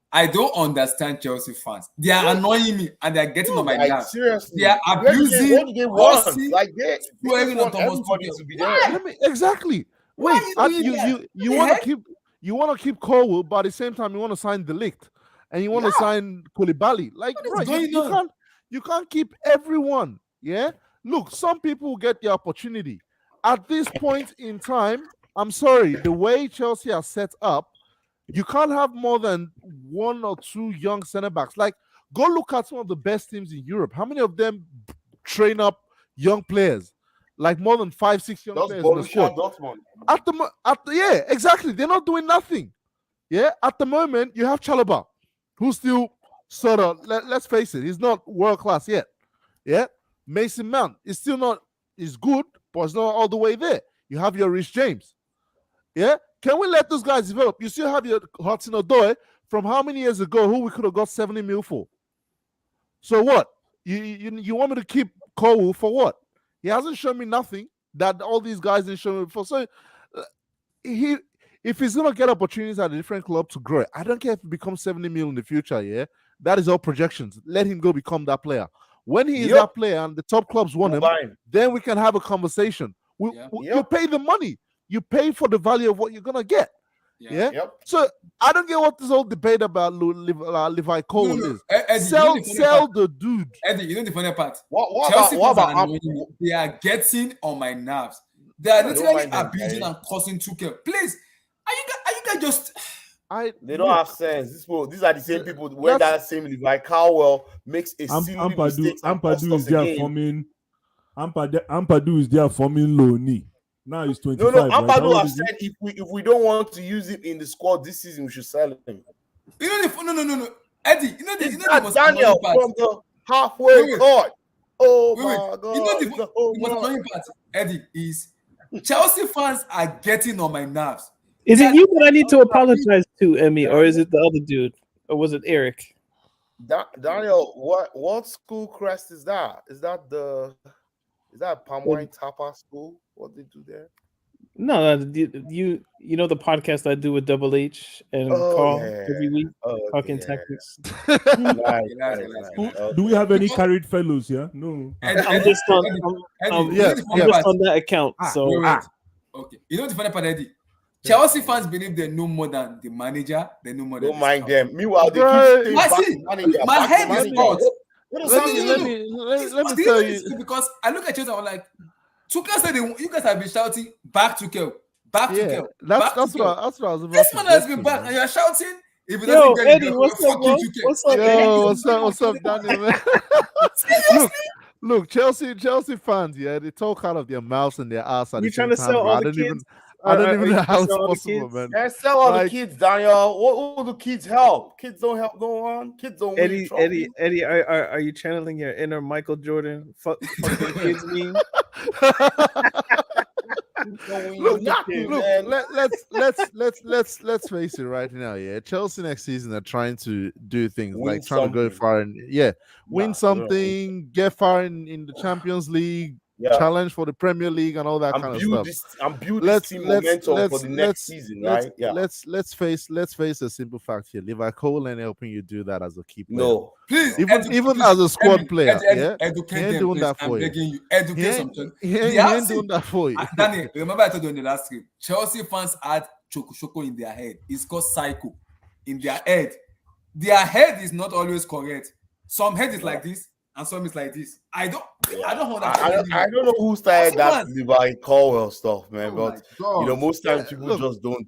I don't understand Chelsea fans. They are annoying me and they are getting on my nerves. Seriously, they are abusing. What do they want? Like they want everybody to be there. Exactly. Wait, you want to keep Colwell, but at the same time you want to sign De Ligt and you want to sign Koulibaly. Like, bro, you can't keep everyone. Yeah. Look, some people get the opportunity. At this point in time, I'm sorry, the way Chelsea are set up, you can't have more than one or two young center backs. Like, go look at some of the best teams in Europe. How many of them train up young players? Like more than 5-6 young players in the squad. Yeah, exactly. They're not doing nothing. Yeah, at the moment you have Chalobah, who's still sort of. Let's face it, he's not world class yet. Yeah, Mason Mount is still not. Is good, but it's not all the way there. You have your Rich James. Yeah, can we let those guys develop? You still have your Hudson-Odoi from how many years ago who we could have got 70 mil for. So what? You want me to keep Colwell for what? He hasn't shown me nothing that all these guys didn't show me before. So if he's gonna get opportunities at a different club to grow, I don't care if he becomes 70 mil in the future. Yeah, that is all projections. Let him go become that player. When he is that player and the top clubs want him, then we can have a conversation. You pay the money. You pay for the value of what you're gonna get. Yeah. So I don't get what this whole debate about Levi Colwell is. Eddie, sell the dude. Eddie, you know the funny part. What about they are getting on my nerves. They are literally abusing and causing Tuchel. Please, are you guys just? They don't have sense. These are the same people when that same Levi Colwell makes a silly mistake. Ampadu is there forming. Ampadu is there forming Loni. Now he's 25. No, Ampadu has said if we don't want to use him in the squad this season, we should sell him. You know no. Eddie, you know the Daniel from the halfway court. Oh my God! You know the most annoying part, Eddie, is Chelsea fans are getting on my nerves. Is it you that I need to apologize to, Emmy, or is it the other dude, or was it Eric? Daniel, what school crest is that? Is that palm wine tapa school? What they do there? No, you know the podcast I do with Double H and Carl every week, talking tactics. Do we have any carried fellows here? No. I'm just on that account. Okay. You know the funny part, Eddie? Chelsea fans believe they know more than the manager. They know more than. Don't mind them. Meanwhile, they keep my head is hot. Let me tell you, because I look at Chelsea, I'm like, Tuchel said you guys have been shouting back Tuchel, back Tuchel. That's what I was about. This man has been back, and you're shouting. If it Yo, doesn't get Eddie, what's up, Daniel, man? Look, Chelsea fans, yeah, they talk out of their mouths and their ass at the same time. Trying to sell all the kids? I don't even know how it's possible, man. And sell all the kids, Daniel. What do kids help? Kids don't help no one. Kids don't win trophies. Eddie, are you channeling your inner Michael Jordan? Fuck the kids mean. Look, let's face it right now. Yeah, Chelsea next season are trying to do things like trying to go far and win something, get far in the Champions League, challenge for the Premier League and all that kind of stuff. Build this team momentum for the next season, right? Let's face a simple fact here. Levi Colwell helping you do that as a key player. No, please, even as a squad player, educate he ain't them, doing please. that for I'm you. begging you, educate something. He ain't doing that for you. Danny, remember I told you in the last game, Chelsea fans had Choko in their head. It's called psycho. In their head. Their head is not always correct. Some head is like this, and some is like this. I don't understand. I don't know who started that Levi Colwell stuff, man. But most times people just don't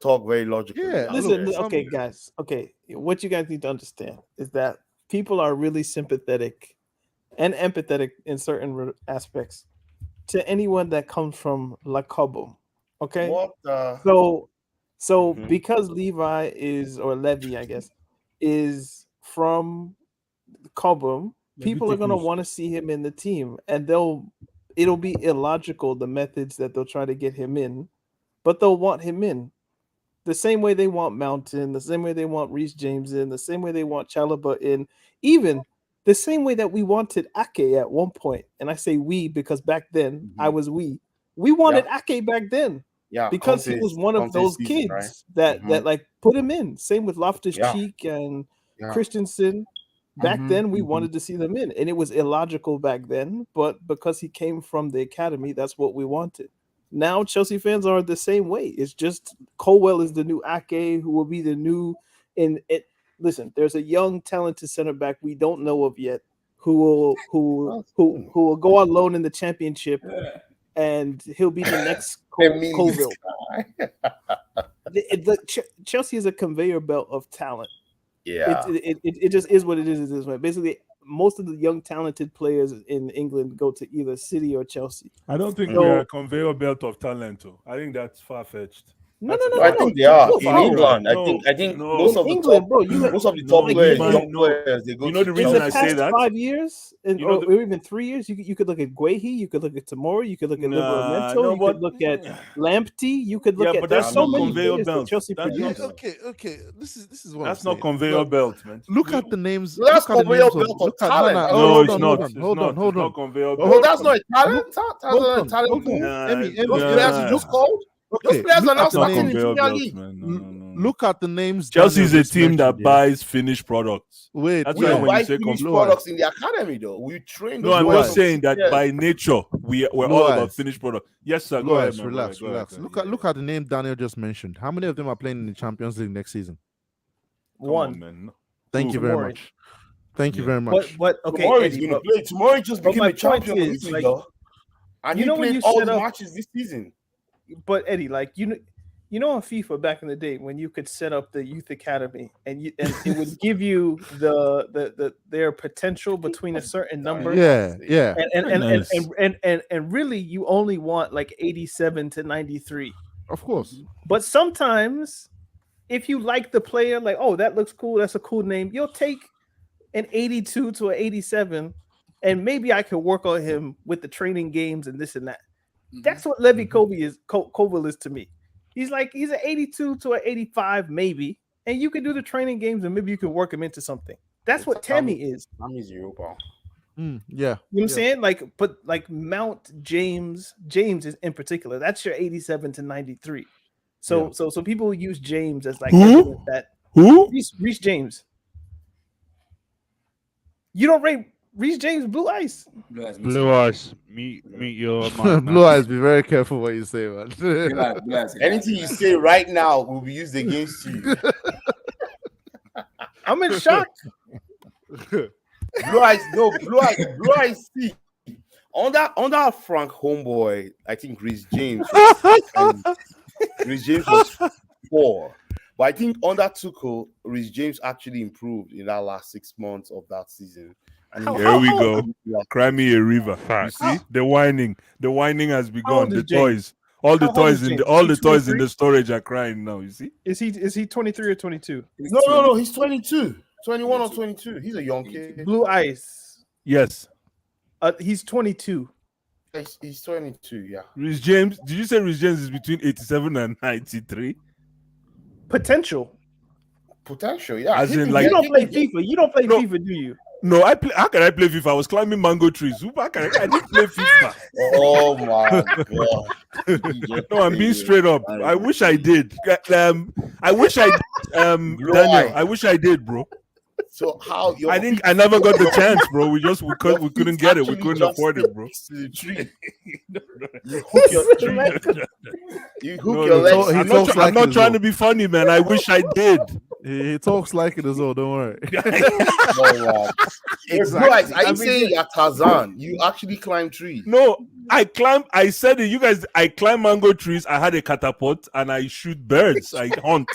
talk very logically. Yeah, listen, okay, guys. Okay, what you guys need to understand is that people are really sympathetic and empathetic in certain aspects to anyone that comes from La Cobham. Okay. So because Levi or Levy, I guess, is from Cobham, people are gonna want to see him in the team, and it'll be illogical the methods that they'll try to get him in, but they'll want him in. The same way they want Mountain, the same way they want Reece James in, the same way they want Chalobah in, even the same way that we wanted Ake at one point. And I say we because back then I was we. We wanted Ake back then. Yeah, because he was one of those kids that like put him in. Same with Loftus-Cheek and Christensen. Back then we wanted to see them in, and it was illogical back then, but because he came from the academy, that's what we wanted. Now Chelsea fans are the same way. It's just Colwell is the new Ake, who will be the new listen, there's a young talented center back we don't know of yet who will go on loan in the championship, and he'll be the next Colville. Chelsea is a conveyor belt of talent. Yeah, it just is what it is. Basically, most of the young talented players in England go to either City or Chelsea. I don't think we are a conveyor belt of talent. I think that's far fetched. No. I think they are in England. I think most of the top, most of the top players, young players, they go. You know the reason I say that? 5 years, or even 3 years, you could look at Guehi, you could look at Tomori, you could look at Livramento, you could look at Lamptey, you could look at. But that's not conveyor belt. Okay. This is what that's not conveyor belt, man. Look at the names. That's conveyor belt of talent. No, it's not. Hold on. Not conveyor belt. Oh, that's not talent. Talent. Those players you just called. Okay, those players are not starting in the Premier League. Look at the names. Chelsea is a team that buys finished products. Wait, that's we why don't when buy you say finished products in the academy, though. We train. No, I'm just saying that by nature we're all about finished product. Yes, sir. Go ahead, man. Relax. Look at the name Daniel just mentioned. How many of them are playing in the Champions League next season? One. Man. Thank you very much. Thank you very much. But okay, Tomorrow's going to play. Tomorrow just became a champion of Italy, though. And he played all the matches this season. But Eddie, like you know, on FIFA back in the day when you could set up the youth academy and it would give you their potential between a certain number. Yeah. And really you only want like 87 to 93. Of course. But sometimes if you like the player, like, oh, that looks cool, that's a cool name, you'll take an 82 to an 87, and maybe I could work on him with the training games and this and that. That's what Levi Colwell is to me. He's an 82 to an 85 maybe, and you can do the training games and maybe you can work him into something. That's what Tammy is. Tammy's Europa. Yeah, you know what I'm saying? But Mount James is in particular. That's your 87 to 93. So people use James as like that. Who? Reece James. You don't rate Reece James blue ice. Blue ice. Meet your blue eyes. Be very careful what you say, man. Anything you say right now will be used against you. I'm in shock. Blue eyes. See, under Frank Homeboy, I think Reece James was 4. But I think under Tuchel, Reece James actually improved in that last 6 months of that season. And here we go. Cry me a river. You see? The whining has begun. The toys. All the How old is toys in James? the all Is he the toys in 23? the storage are crying now. You see? Is he 23 or 22? No. He's 22, 21 or 22. He's a young kid. Blue Ice. Yes. He's 22. He's 22. Yeah. Rhys James. Did you say Rhys James is between 87 and 93? Potential. Yeah. As in, You like, don't play FIFA. You don't play FIFA, do you? no, I play. How can I play FIFA? I was climbing mango trees. I didn't play FIFA. Oh my god! No, I'm being straight up. I wish I did. I wish I did. Daniel, I wish I did, bro. So how? I never got the chance, bro. We couldn't get it. We couldn't afford it, bro. To the tree. You hook your legs. I'm not trying to be funny, man. I wish I did. He talks like it as well. Don't worry. Exactly. Are you saying you're Tarzan? You actually climb trees? No, I said it. You guys, I climb mango trees. I had a catapult and I shoot birds. I hunt.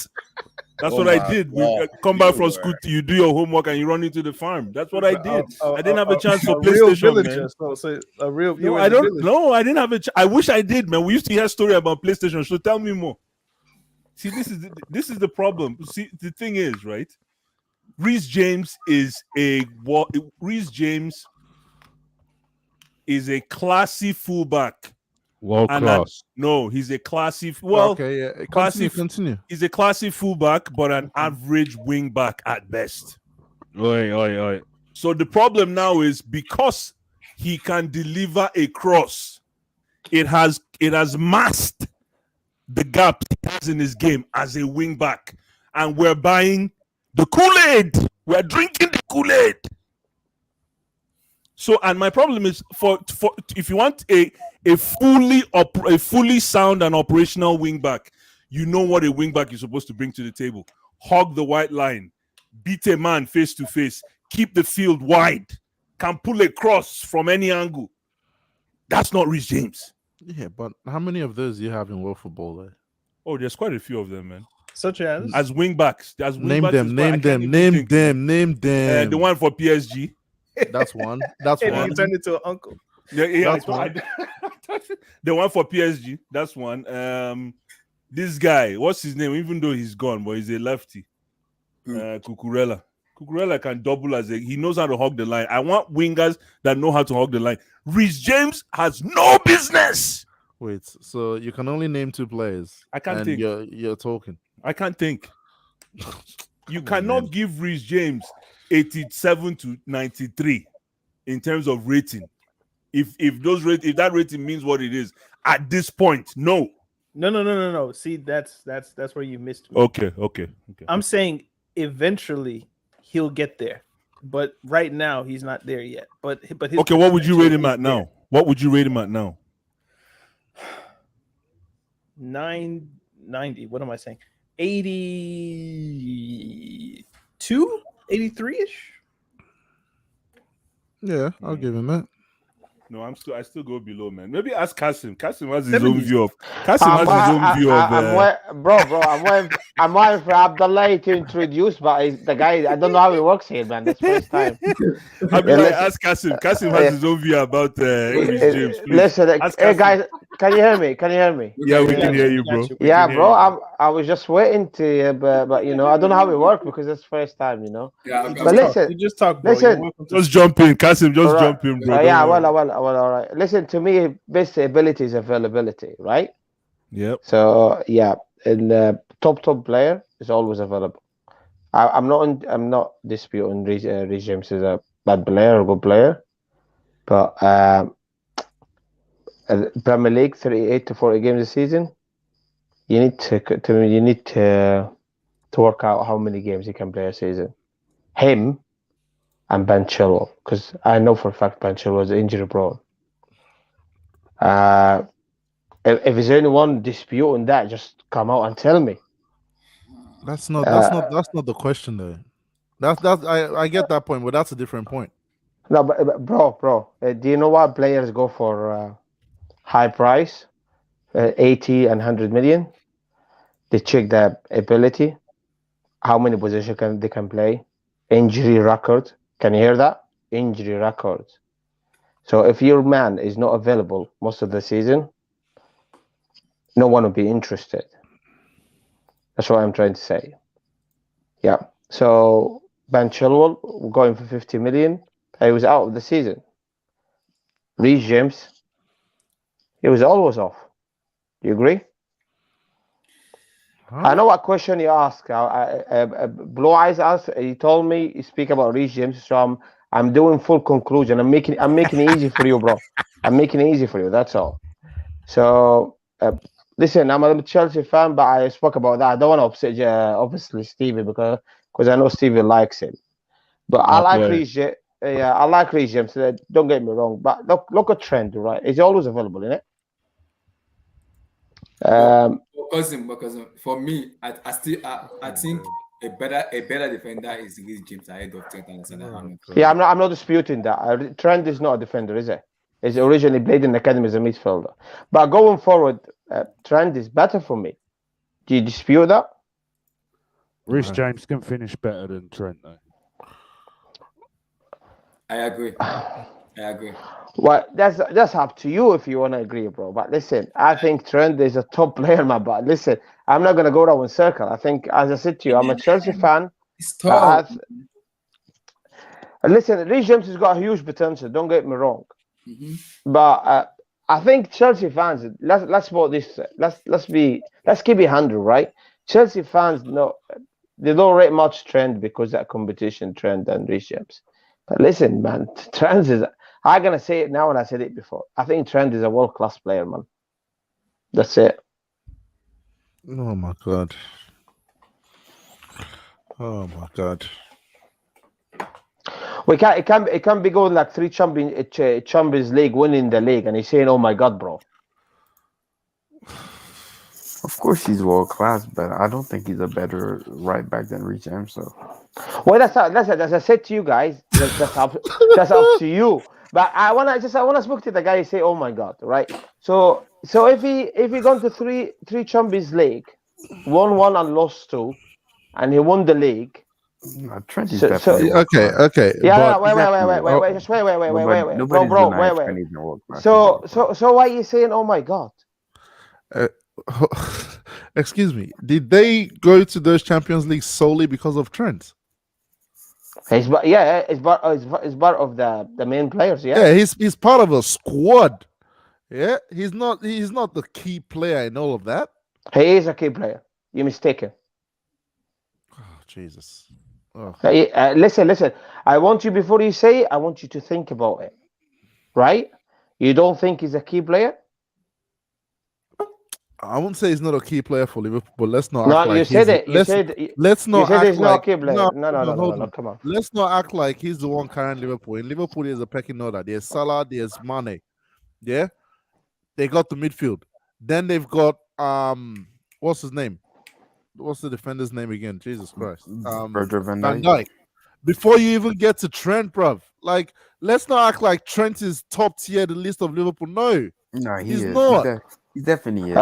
That's what I did. We come back from school. You do your homework and you run into the farm. That's what I did. I didn't have a chance for PlayStation, man. So a real. No, I don't. No, I didn't have a. I wish I did, man. We used to hear story about PlayStation. So tell me more. See, this is the problem. See, the thing is, right? Rhys James is a classy fullback. World class. No, he's a classy. Well, okay, yeah. Classy. Continue. He's a classy fullback, but an average wingback at best. Oi. So the problem now is because he can deliver a cross, it has masked the gap he has in his game as a wingback, and we're buying the Kool-Aid. We're drinking the Kool-Aid. So, and my problem is for if you want a fully sound and operational wingback, you know what a wingback is supposed to bring to the table: hug the white line, beat a man face to face, keep the field wide, can pull a cross from any angle. That's not Rhys James. Yeah, but how many of those do you have in world football? There? Oh, there's quite a few of them, man. Such as wingbacks. Name them. The one for PSG. That's one. That's and one. you turned into an uncle. Yeah, That's one. The one for PSG. That's one. This guy, what's his name? Even though he's gone, but he's a lefty. Cucurella. Cucurella can double he knows how to hug the line. I want wingers that know how to hug the line. Rhys James has no business. Wait, so you can only name two players? I can't and think. You're talking. I can't think. You cannot give Rhys James 87 to 93 in terms of rating. If that rating means what it is at this point, no. No. See, that's where you missed me. Okay. I'm saying eventually he'll get there, but right now he's not there yet. But his okay. What would you rate him at now? What would you rate him at now? 990. What am I saying? 82, 83-ish. Yeah, I'll give him that. No, I still go below, man. Maybe ask Kasim. Kasim has his 70s. own view of. I'm waiting for Abdullah to introduce, but the guy, I don't know how it works here, man. That's first time. Ask Kasim. Kasim has his own view about Rhys James. Please. Listen, hey guys, can you hear me? Yeah, we can hear you, bro. Yeah, bro. I was just waiting to, but you know, I don't know how it works because it's first time, you know. Yeah, but listen, you just talk, bro. Listen, just jump in, Kasim. Just jump in, bro. Yeah, well, all right. Listen, to me, best ability is availability, right? Yep. So yeah, and top player is always available. I'm not disputing Rhys James is a bad player or good player, but Premier League 38 to 40 games a season. You need to work out how many games he can play a season. Him and Ben Chilwell, because I know for a fact Ben Chilwell is injury prone. If there's anyone disputing that, just come out and tell me. That's not the question though. I get that point, but that's a different point. No, but bro, do you know what players go for high price, 80 and 100 million? They check their ability, how many positions they can play, injury record. Can you hear that? Injury records. So if your man is not available most of the season, no one will be interested. That's what I'm trying to say. Yeah. So Ben Chilwell going for 50 million. He was out of the season. Reece James, he was always off. Do you agree? I know what question you ask. Blue Eyes asked. He told me you speak about Reece James, so I'm doing full conclusion. I'm making it easy for you, bro. I'm making it easy for you. That's all. So listen, I'm a Chelsea fan, but I spoke about that. I don't want to upset obviously Stevie because I know Stevie likes him. But I like Reece. Yeah, I like Reece James. Don't get me wrong, but look at Trent, right? He's always available, isn't it? Because for me, I think a better defender is Reece James ahead of Trent Alexander-Arnold. Yeah, I'm not disputing that. Trent is not a defender, is it? He's originally played in the academy as a midfielder. But going forward, Trent is better for me. Do you dispute that? Reece James can finish better than Trent, though. I agree. Well, that's up to you if you want to agree, bro. But listen, I think Trent is a top player, man. But listen, I'm not gonna go around in circle. I think, as I said to you, I'm a Chelsea fan. It's tough. Listen, Reece James has got a huge potential. Don't get me wrong. But I think Chelsea fans, let's put this. Let's keep it 100, right? Chelsea fans they don't rate much Trent because that competition Trent and Reece James. But listen, man, Trent is. I'm gonna say it now, and I said it before. I think Trent is a world-class player, man. That's it. Oh my god. Oh my god. It can't be going like 3 Champions League winning the league, and he's saying, "Oh my god, bro." Of course, he's world class, but I don't think he's a better right back than Reece James. So, well, that's as I said to you guys. That's up to you. But I wanna speak to the guy and say, "Oh my god," right? So if he gone to three Champions League, won 1 and lost 2, and he won the league. Trent is definitely okay. Yeah, wait. Just wait, bro, wait. So why are you saying, "Oh my god"? Excuse me. Did they go to those Champions League solely because of Trent? It's part of the main players. Yeah, he's part of a squad. Yeah, he's not the key player in all of that. He is a key player. You're mistaken. Oh, Jesus. Oh. Listen. I want you, before you say it, I want you to think about it. Right? You don't think he's a key player? I won't say he's not a key player for Liverpool, but let's not act like you said it. Let's not act he's like not a key player. No, come on. Let's not act like he's the one carrying Liverpool. In Liverpool, there's a pecking order. There's Salah, there's Mane. Yeah, they got the midfield. Then they've got what's his name? What's the defender's name again? Jesus Christ. Virgil van Dijk. Before you even get to Trent, bruv. Like, let's not act like Trent is top tier the list of Liverpool. No, he's not. He definitely is.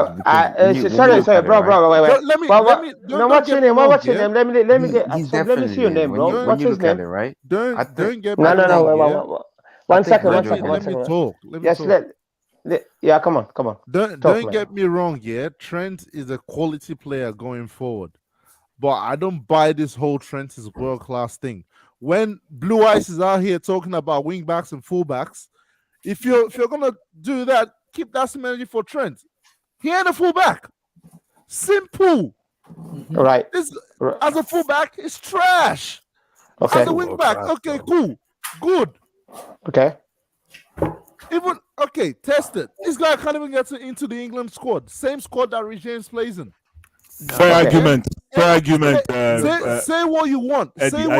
Sorry, bro. Wait. Let me. What's your name? What's your name? Let me see your name, bro. What's his name? Right? Don't get me No. One second. Let me talk. Yeah, come on. Don't get me wrong, yeah. Trent is a quality player going forward. But I don't buy this whole Trent is world-class thing. When Blue Eyes is out here talking about wing backs and fullbacks, if you're gonna do that, keep that same energy for Trent. He ain't a fullback. Simple. Right. As a fullback, it's trash. Okay. As a wing back, okay, cool. Good. Okay. Test it. This guy can't even get into the England squad. Same squad that Reece James plays in. Fair argument. Say what you want. Eddie,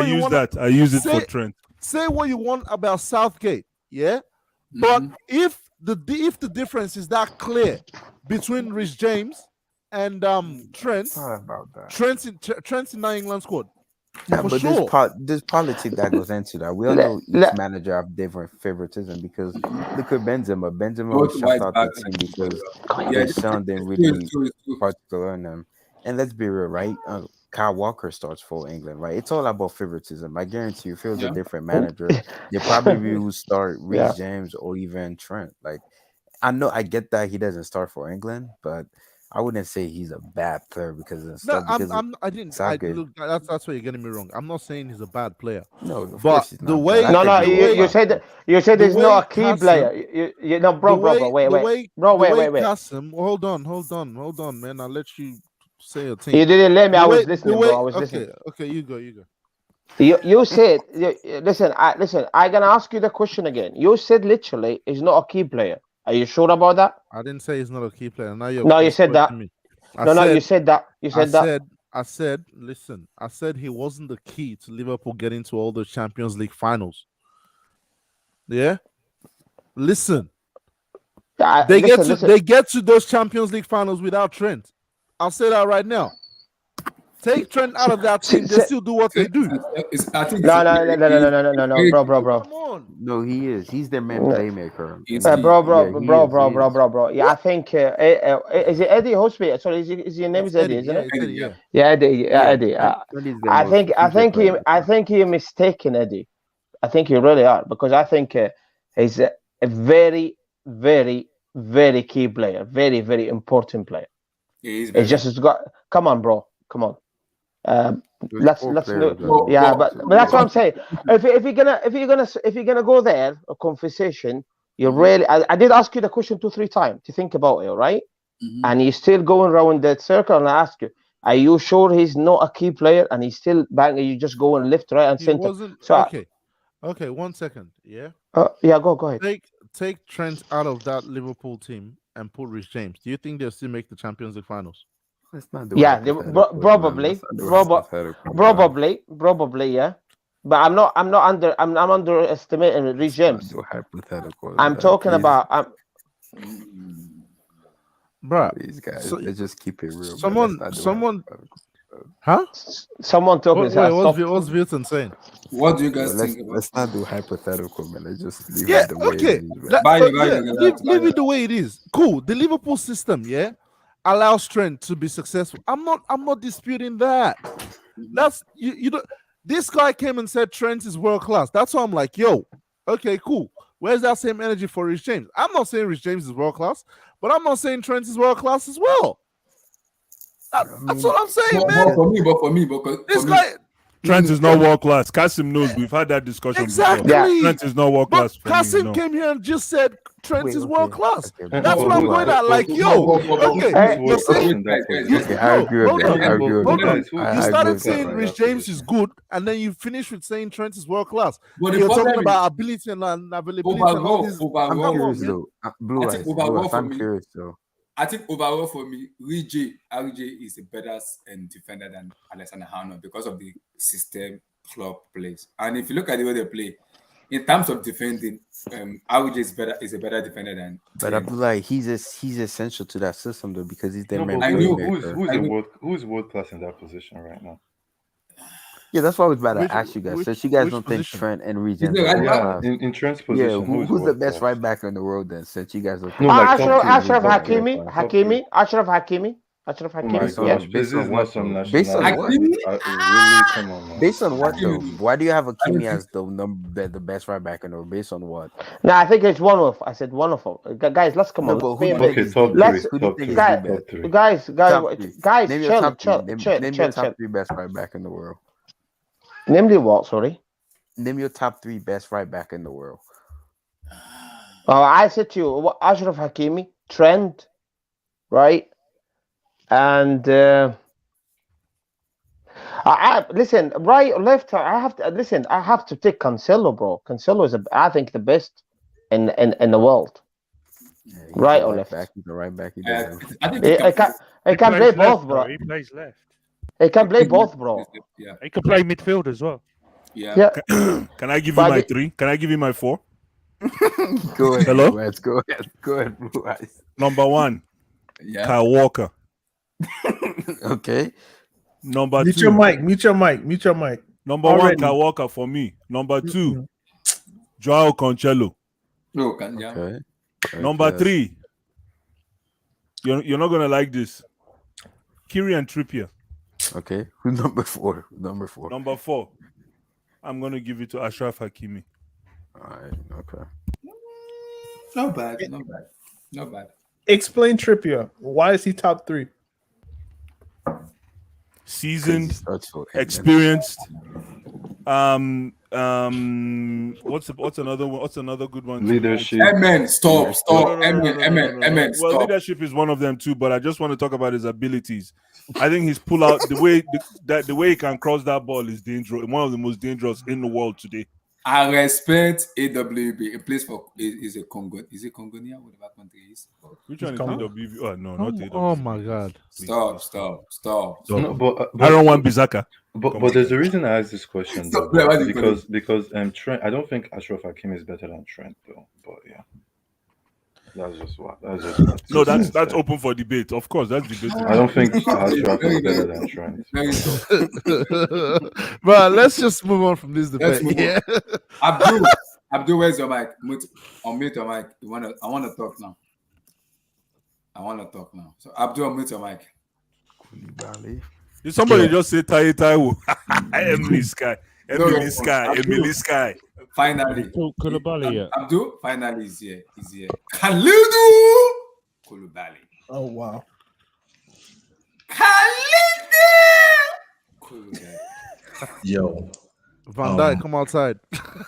I use it for Trent. Say what you want about Southgate, yeah? But if the difference is that clear between Reece James and Trent, Trent's in that England squad. Yeah, but sure. there's politics that goes into that. We all know each manager have different favoritism because look at Benzema. Benzema was shut out the team because his son didn't really particular on them. And let's be real, right? Kyle Walker starts for England, right? It's all about favoritism. I guarantee you, if it was a different manager, they probably would start Reece James or even Trent. Like, I know I get that he doesn't start for England, but I wouldn't say he's a bad player because of No, stuff. Because I didn't. it's all good. Look, that's where you're getting me wrong. I'm not saying he's a bad player. No, of but course he's the not. way, But I think he's you said he's not a key player. You no, bro, wait, Kasim, hold on, man. I'll let you say your thing. You didn't let me. I was listening, bro. I was listening. Okay, you go. You said, listen. I'm gonna ask you the question again. You said literally he's not a key player. Are you sure about that? I didn't say he's not a key player. Now you're No, you said that. me. You said that. You said that. I said, listen. I said he wasn't the key to Liverpool getting to all the Champions League finals. Yeah. Listen. They get to those Champions League finals without Trent. I'll say that right now. Take Trent out of that team, they still do what they do. No, bro. Come on. No, he is. He's their main playmaker. Bro. Yeah, I think is it Eddie Hospi? Sorry, is your name is Eddie, isn't it? Eddie, yeah, Eddie. I think you're mistaken, Eddie. I think you really are, because I think he's a very, very, very key player, very, very important player. Yeah, it's got. Come on, bro. Come on. Let's know. Yeah, but that's what I'm saying. If you're gonna go there, a conversation, you really. I did ask you the question 2-3 times to think about it, right? And you're still going around that circle, and I ask you, are you sure he's not a key player? And he's still banging. You just going left, right, and center. Okay. 1 second. Yeah. Yeah. Go ahead. Take Trent out of that Liverpool team and put Rhys James. Do you think they'll still make the Champions League finals? Yeah, probably, yeah. But I'm underestimating Rhys James. I'm talking about. Bro, these guys, they just keep it real. Someone, huh? Someone talking. What's Wilson saying? What do you guys think about? Let's not do hypothetical, man. Let's just leave it the way it is. Leave it the way it is. Cool. The Liverpool system, yeah, allows Trent to be successful. I'm not disputing that. That's you don't. This guy came and said Trent is world class. That's why I'm like, yo, okay, cool. Where's that same energy for Rhys James? I'm not saying Rhys James is world class, but I'm not saying Trent is world class as well. That's what I'm saying, man. For me, this guy. Trent is not world class. Kasim knows. We've had that discussion exactly. before. Trent is not world class. Kasim came here and just said Trent is world class. That's what I'm going at. Like, yo, okay. You started saying Rhys James is good, and then you finished with saying Trent is world class. But you're talking about ability and availability. I'm curious though. I think overall for me, RJ is a better defender than Alexander Arnold because of the system club plays. And if you look at the way they play, in terms of defending, RJ is a better defender than. But Abdullah, he's essential to that system though, because he's their main playmaker. Who's world class in that position right now? Yeah, that's why I was about to ask you guys. Since you guys don't think Trent and Rhys James in Trent's position, who's the best right back in the world then? Since you guys don't think Ashraf Hakimi. Based on what? Based on what though? Why do you have Hakimi as the best right back in the world? Based on what? No, I think it's one of. I said one of them. Guys, let's come on. Okay, top three. Guys, name your top three best right back in the world. Name the what? Sorry. Name your top three best right back in the world. I said to you, Ashraf Hakimi, Trent, right? And I listen, right or left. I have to take Cancelo, bro. Cancelo is, I think, the best in the world. Yeah, right or left? He's the right back. I think he can play both, bro. He plays left. He can play both, bro. Yeah. He can play midfield as well. Yeah. Can I give you my three? Can I give you my four? Go ahead. Hello? Go ahead, Blue Eyes. Number one, Kyle Walker. Okay. Number mute two. Mute your mic. Number one, Kyle Walker for me. Number two, Joao Cancelo. Okay. Number three, you're not gonna like this. Kieran Trippier. Okay. Who's number four? Number four, I'm gonna give it to Ashraf Hakimi. All right. Okay. Not bad. Explain Trippier. Why is he top 3? Seasoned, experienced. What's another one? What's another good one? Leadership. Amen. Stop. Well, Stop. leadership is one of them too, but I just want to talk about his abilities. I think his pull out, the way he can cross that ball is dangerous. One of the most dangerous in the world today. I respect AWB. He plays for is a Congo. Is it Congonia? Whatever country is. Which one is AWB? Oh no, not AWB. Oh my God! Stop. No, but I don't want Bizaka. But there's a reason I asked this question though, because Trent. I don't think Ashraf Hakim is better than Trent though. But yeah, that's just what. No, that's open for debate. Of course, that's debatable. I don't think Ashraf is better than Trent. But let's just move on from this debate. Yeah. Abdul, where's your mic? Unmute your mic. I want to talk now. So Abdul, unmute your mic. Koulibaly. Did somebody just say Taiwo? Emily Sky. Finally. Koulibaly. Abdul, finally is here. Kalidou Koullibally. Oh wow. Kalidou. Yo. Van Dijk, come outside.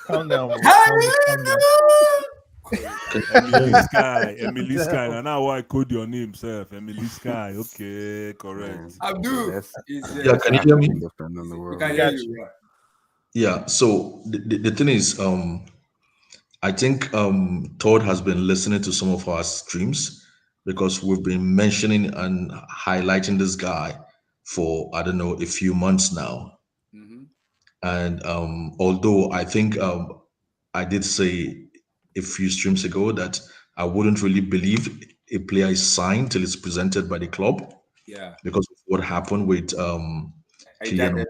Calm down. Emily Sky. And now I code your name, sir. Emily Sky. Okay, correct. Abdul. Yeah, can you hear me? We can hear you. Yeah. So the thing is, I think Todd has been listening to some of our streams because we've been mentioning and highlighting this guy for I don't know a few months now. And although I think I did say a few streams ago that I wouldn't really believe a player is signed till it's presented by the club. Yeah. Because of what happened with Kylian.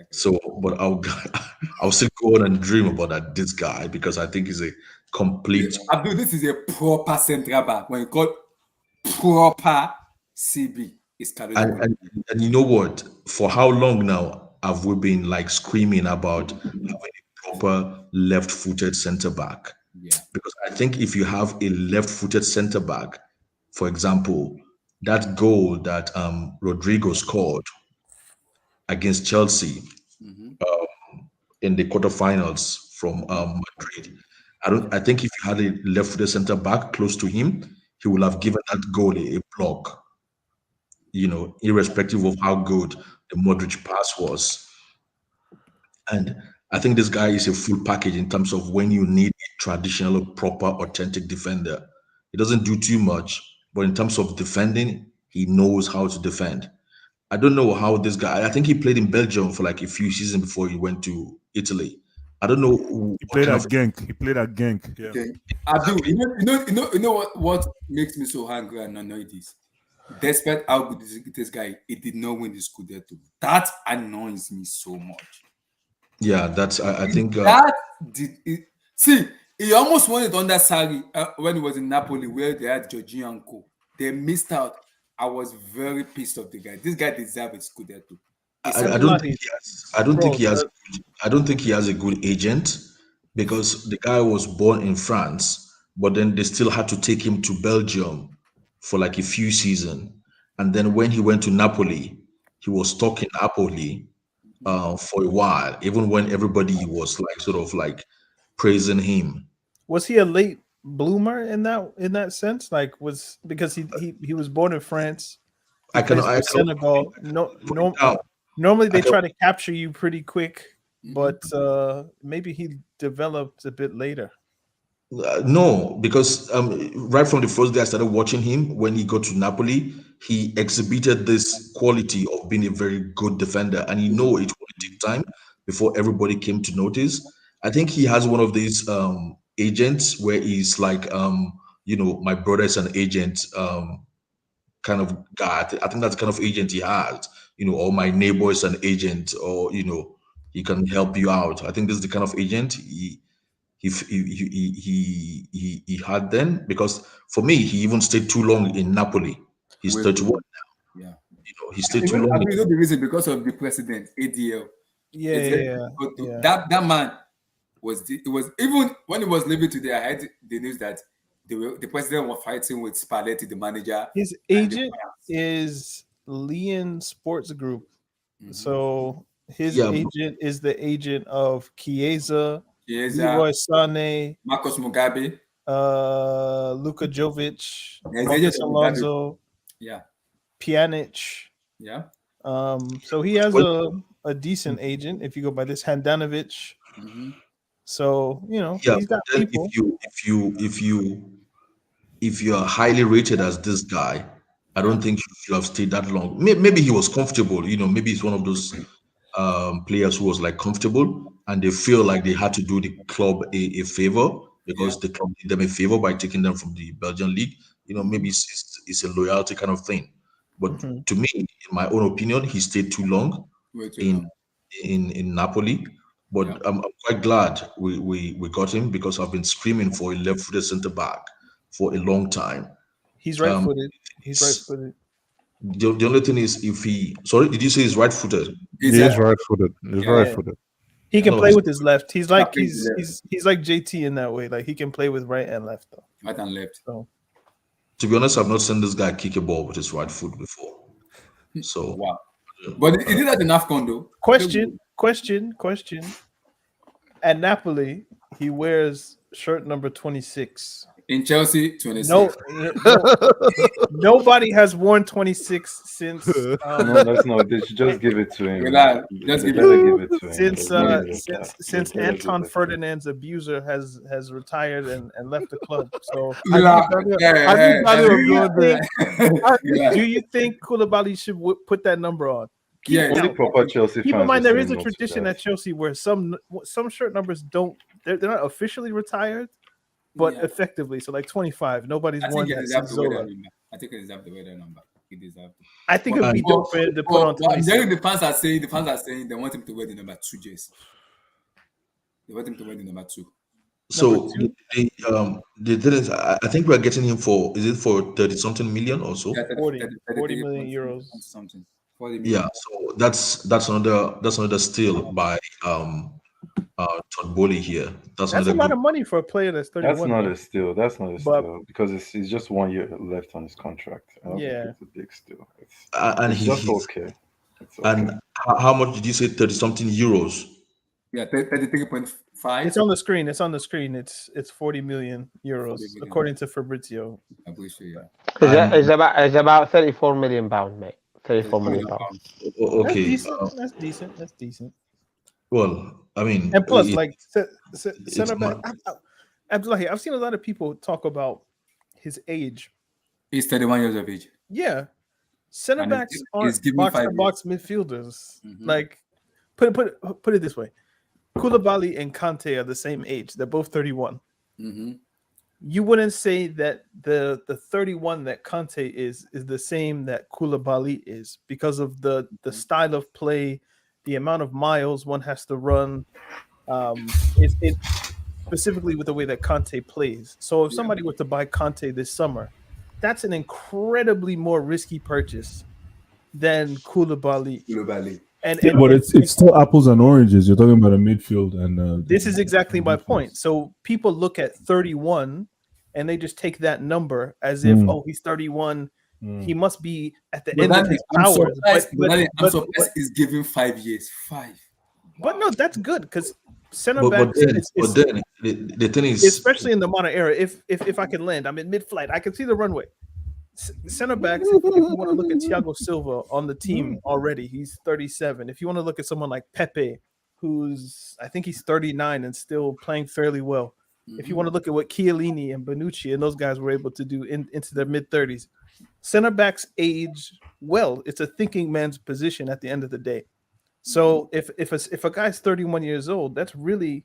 So, but I'll still go on and dream about this guy because I think he's a complete. Abdul, this is a proper central back. When you call proper CB, it's Kalidou. And you know what? For how long now have we been like screaming about having a proper left-footed centre back? Yeah. Because I think if you have a left-footed centre back, for example, that goal that Rodrigo scored against Chelsea in the quarterfinals from Madrid, I think if you had a left-footed centre back close to him, he would have given that goal a block. You know, irrespective of how good the Modric pass was. And I think this guy is a full package in terms of when you need a traditional, proper, authentic defender. He doesn't do too much, but in terms of defending, he knows how to defend. I don't know how this guy, I think he played in Belgium for like a few seasons before he went to Italy. I don't know. He played at Genk. Yeah. Okay. Abdul, you know what makes me so angry and annoyed is, despite how good this guy, he did not win the Scudetto. That annoys me so much. Yeah, that's I think see, he almost won it under Sarri when he was in Napoli, where they had Jorginho and Co. They missed out. I was very pissed off the guy. This guy deserves a Scudetto. I don't think he has a good agent because the guy was born in France, but then they still had to take him to Belgium for like a few seasons. And then when he went to Napoli, he was stuck in Napoli for a while, even when everybody was like sort of like praising him. Was he a late bloomer in that sense? Like, was because he was born in France. Senegal. Normally they try to capture you pretty quick, but maybe he developed a bit later. No, because right from the first day I started watching him, when he got to Napoli, he exhibited this quality of being a very good defender, and it would take time before everybody came to notice. I think he has one of these agents where he's like, my brother is an agent kind of guy. I think that's the kind of agent he has, or my neighbor is an agent, or he can help you out. I think this is the kind of agent he had then, because for me he even stayed too long in Napoli. He's 31 now. Yeah, he stayed too long. I mean, the reason because of the president ADL. That man was even when he was living today. I heard the news that the president was fighting with Spalletti, the manager. His agent is Leon Sports Group. So his agent is the agent of Chiesa, Leroy Sané, Marcos Mugabe, Luka Jovic, Marcos Alonso, Pjanic. Yeah. So he has a decent agent if you go by this Handanovic. So he's got people. If you are highly rated as this guy, I don't think you should have stayed that long. Maybe he was comfortable. Maybe he's one of those players who was like comfortable, and they feel like they had to do the club a favor because the club did them a favor by taking them from the Belgian league. Maybe it's a loyalty kind of thing. But to me, in my own opinion, he stayed too long in Napoli. But I'm quite glad we got him because I've been screaming for a left-footed centre back for a long time. He's right-footed. He's right-footed. The only thing is if he did you say he's right-footed? He is right-footed. He's right-footed. He can play with his left. He's like JT in that way. Like he can play with right and left though. Right and left. So to be honest, I've not seen this guy kick a ball with his right foot before. So wow. But he did that in AFCON though. Question. At Napoli, he wears shirt number 26. In Chelsea, 26. No, nobody has worn 26 since. No, that's not. They should just give it to him. Just give it to him. Since Anton Ferdinand's abuser has retired and left the club. So do you think Koulibaly should put that number on? Only proper Chelsea keep in fans mind there will is say a no to tradition that. at Chelsea where some shirt numbers they're not officially retired, but effectively. So like 25, nobody's worn that since Zola. I think it deserves the weather number. It deserves it. I think it would be dope for him to put on 26. The fans are saying they want him to wear the number 2 jersey. They want him to wear the number 2. So the thing is, I think we're getting him for 30-something million or so? 40 million euros. Something. Yeah, so that's another steal by Todd Bowley here. That's a lot of money for a player that's 31. That's not a steal. That's not a steal because it's just 1 year left on his contract. I don't think it's a big steal. It's just okay. And how much did you say? 30-something euros. Yeah, 33.5. It's on the screen. It's 40 million euros according to Fabrizio. I believe so, yeah. It's about 34 million pounds, mate. 34 million pounds. Okay, that's decent. Well, I mean, and plus, center back Abdullahi, I've seen a lot of people talk about his age. He's 31 years of age. Yeah, center backs aren't box-to-box midfielders. Like, put it this way: Koulibaly and Kante are the same age. They're both 31. You wouldn't say that the 31 that Kante is the same that Koulibaly is because of the style of play, the amount of miles one has to run, it specifically with the way that Kante plays. So if somebody were to buy Kante this summer, that's an incredibly more risky purchase than Koulibaly. But it's still apples and oranges. You're talking about a midfield, and this is exactly my point. So people look at 31 and they just take that number as if he's 31. He must be at the end of his powers. I'm surprised he's given 5 years. 5. But no, that's good because center but backs. then the thing is, especially in the modern era, if I can land, I'm in mid-flight. I can see the runway. Center backs. If you want to look at Thiago Silva on the team already, he's 37. If you want to look at someone like Pepe, I think he's 39 and still playing fairly well. If you want to look at what Chiellini and Bonucci and those guys were able to do into their mid-30s, center backs age well. It's a thinking man's position at the end of the day. So if a guy's 31 years old, that's really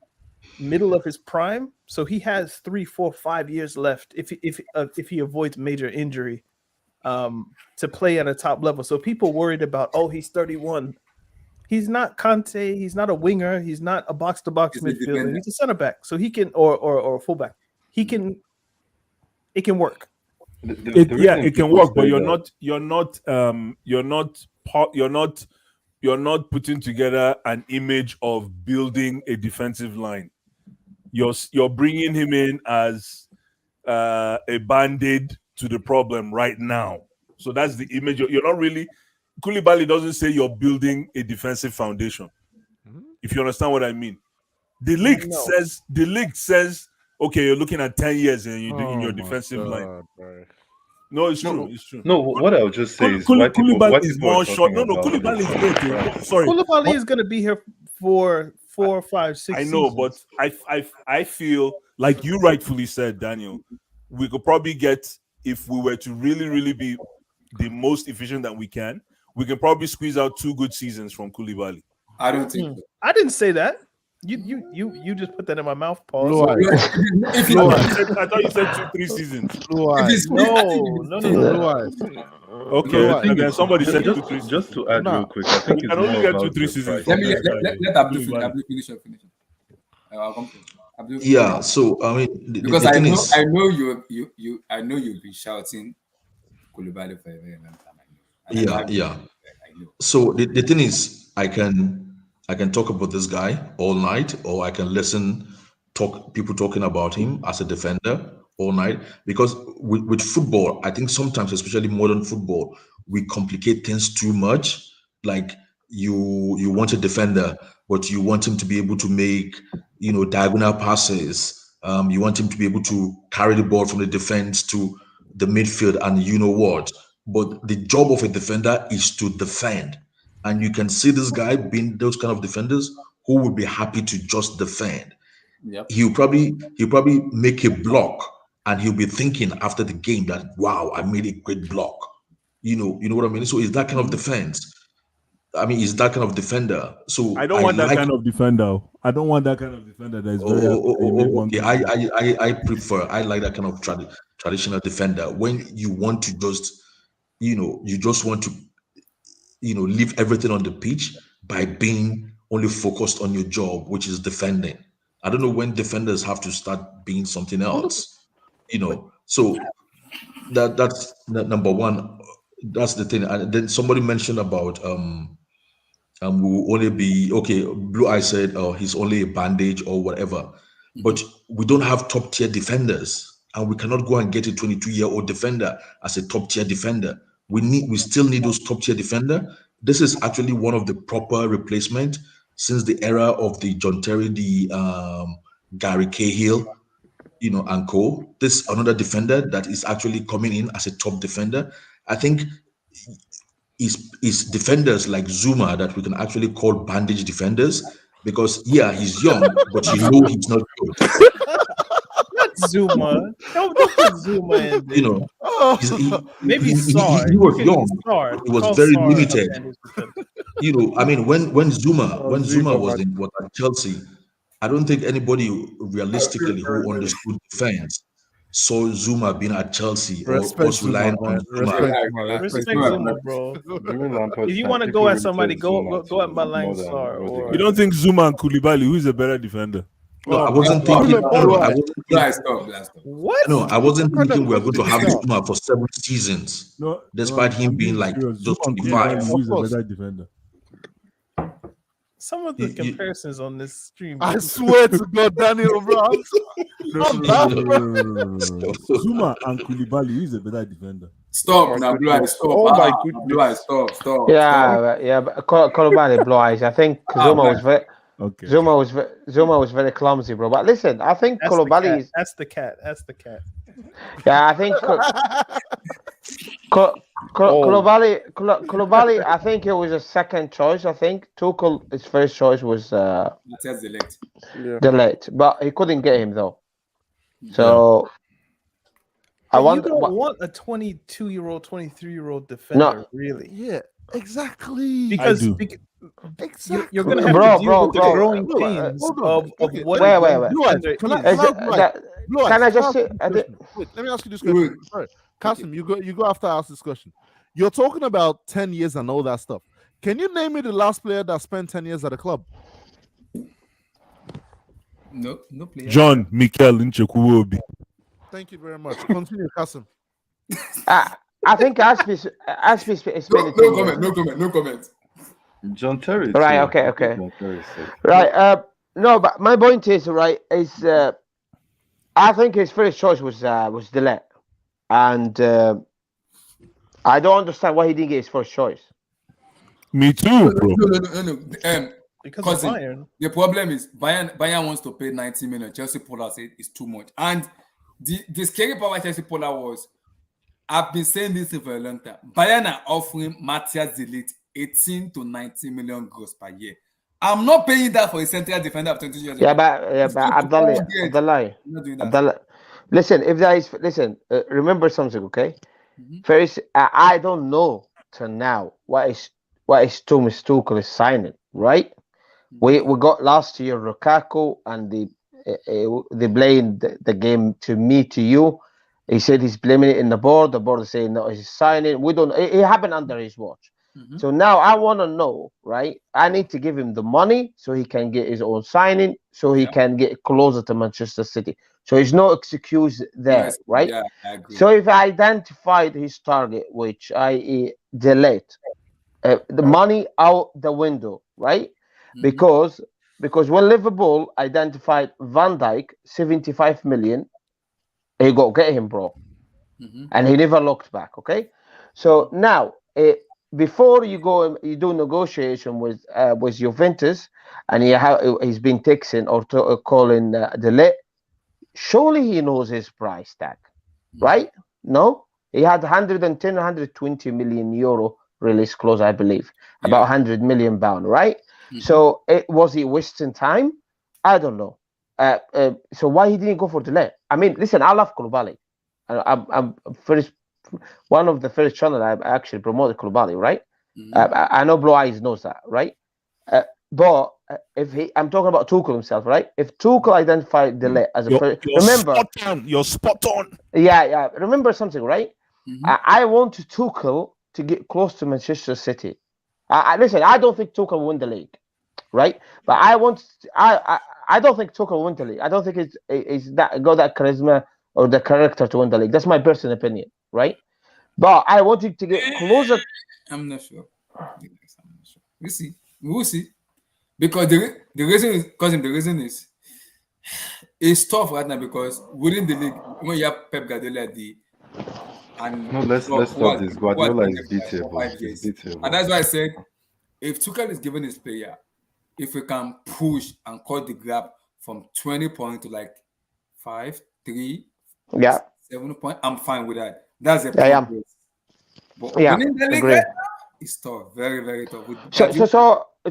middle of his prime. So he has 3, 4, 5 years left if he avoids major injury to play at a top level. So people worried about he's 31. He's not Kante. He's not a winger. He's not a box-to-box midfielder. He's a center back. So he can or a fullback. It can work. It can work, but you're not putting together an image of building a defensive line. You're bringing him in as a band-aid to the problem right now. So that's the image. You're not really. Koulibaly doesn't say you're building a defensive foundation. If you understand what I mean, the league says, okay, you're looking at 10 years in your defensive line. No, it's true. It's true. No, what I'll just say is why people is more short. No, Koulibaly is great. Sorry, Koulibaly is going to be here for 4, 5, 6 I know, seasons. but I feel like you rightfully said, Daniel, we could probably get, if we were to really be the most efficient that we can probably squeeze out 2 good seasons from Koulibaly. I don't think so. I didn't say that. You just put that in my mouth, Paul. I thought you said 2-3 seasons. No. Okay, and then somebody said 2-3. Just to add real quick, I think we it's can only more get about 2-3 seasons. Let Abdul finish. I'll come to Abdul. Yeah, so I mean, because I know you've been shouting Koulibaly for a very long time. Yeah. So the thing is, I can talk about this guy all night, or I can listen people talking about him as a defender all night. Because with football, I think sometimes, especially modern football, we complicate things too much. Like you want a defender, but you want him to be able to make diagonal passes. You want him to be able to carry the ball from the defense to the midfield, and you know what. But the job of a defender is to defend. And you can see this guy being those kind of defenders who will be happy to just defend. Yep. He'll probably make a block, and he'll be thinking after the game that, wow, I made a great block. You know what I mean? So it's that kind of defense. I mean, it's that kind of defender. So I don't want that kind of defender. I don't want that kind of defender that is very okay. I like that kind of traditional defender. When you want to just you just want to leave everything on the pitch by being only focused on your job, which is defending. I don't know when defenders have to start being something else. So that's number one. That's the thing. And then somebody mentioned about will only be okay. Blue Eye said, "Oh, he's only a bandage or whatever," but we don't have top tier defenders, and we cannot go and get a 22-year-old defender as a top tier defender. We still need those top tier defender. This is actually one of the proper replacement since the era of the John Terry, the Gary Cahill, and co. This another defender that is actually coming in as a top defender. I think is defenders like Zuma that we can actually call bandage defenders, because he's young, but he's not good. Not Zuma. Don't put Zuma in there. Maybe Sar. He was young. He was very limited. I mean, when Zuma was at Chelsea, I don't think anybody realistically who understood defense saw Zuma being at Chelsea or us relying on Zuma. Respect Zuma, bro. If you want to go at somebody, go at Malang Sar. You don't think Zuma and Koulibaly, who is a better defender? No, I wasn't thinking. What? No, I wasn't thinking we were going to have Zuma for 7 seasons, despite him being like just 25. Who's a better defender? Some of the comparisons on this stream. I swear to God, Daniel, bro. Zuma and Koulibaly, who is a better defender? Stop now, Blue Eyes. Stop. Oh my goodness. Blue Eyes, stop. Yeah, but Koulibaly, Blue Eyes. I think Zuma was very. Okay. Zuma was very clumsy, bro. But listen, I think Koulibaly is. That's the cat. Yeah, I think Koulibaly. I think it was a second choice. I think Tuchel, his first choice was Delete, but he couldn't get him though. So I want. You don't want a 22-year-old, 23-year-old defender, really? Yeah, exactly. Because exactly. you're gonna have to deal with the growing pains of what. Wait. Can I just say? Wait, let me ask you this question. Sorry, Kasim, you go after I ask this question. You're talking about 10 years and all that stuff. Can you name me the last player that spent 10 years at a club? No player. John Mikel Nchekuwobi. Thank you very much. Continue, Kasim. I think Ashby is no comment. John Terry. Right. Okay. Right. No, but my point is I think his first choice was Delete, and I don't understand why he didn't get his first choice. Me too, bro. No. Because Cousin, of Bayern. the problem is Bayern wants to pay 90 million. Chelsea pulled out, said it's too much. And the scary part why Chelsea pulled out was, I've been saying this for a long time. Bayern are offering Matthias de Ligt 18 to 90 million gross per year. I'm not paying that for a central defender of 20 years. Yeah, but Abdallah, listen. If there is, remember something, okay? First, I don't know to now what is Thomas Tuchel is signing, right? We got last year Lukaku, and they blamed the game to me, to you. He said he's blaming it in the board. The board is saying no, he's signing. We don't. It happened under his watch. So now I want to know, right? I need to give him the money so he can get his own signing, so he can get closer to Manchester City. So there's no excuse there, right? Yeah, I agree. So if I identified his target, which I delete the money out the window, right? Because when Liverpool identified Van Dijk 75 million, he got get him, bro, and he never looked back. Okay, so now before you go, you do negotiation with Juventus, and he's been texting or calling Delete. Surely he knows his price tag, right? No, he had 110, 120 million euro release clause, I believe, about 100 million pound, right? So was he wasting time? I don't know. So why he didn't go for Delete? I mean, listen, I love Koulibaly. I'm first one of the first channel I actually promoted Koulibaly, right? I know Blue Eyes knows that, right? But I'm talking about Tuchel himself, right? If Tuchel identified Delete as a you're spot on. Yeah. Remember something, right? I want Tuchel to get close to Manchester City. Listen, I don't think Tuchel will win the league, right? But I don't think Tuchel will win the league. I don't think it's got that charisma or the character to win the league. That's my personal opinion, right? But I want him to get closer. I'm not sure. We will see. Because the reason is it's tough right now, because within the league, when you have Pep Guardiola let's stop this. Guardiola is beatable. And that's why I said, if Tuchel is giving his player, if we can push and cut the gap from 20 points to like 5, 3, 7 points, I'm fine with that. That's a progress. But winning the league right now, it's tough. Very, very tough.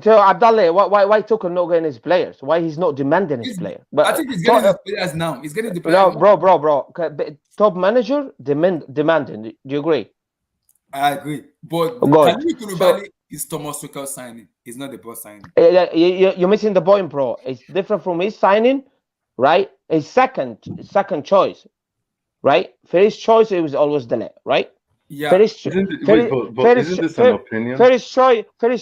So Abdallah, why Tuchel not getting his players? Why he's not demanding his players? But I think he's getting his players now. He's getting the players. No, bro. Top manager demanding. Do you agree? I agree. But Kalidou Koullibally is Thomas Tuchel signing. It's not the boss signing. You're missing the point, bro. It's different from his signing, right? His second choice, right? First choice, it was always Delete, right? Yeah. Isn't this an opinion? First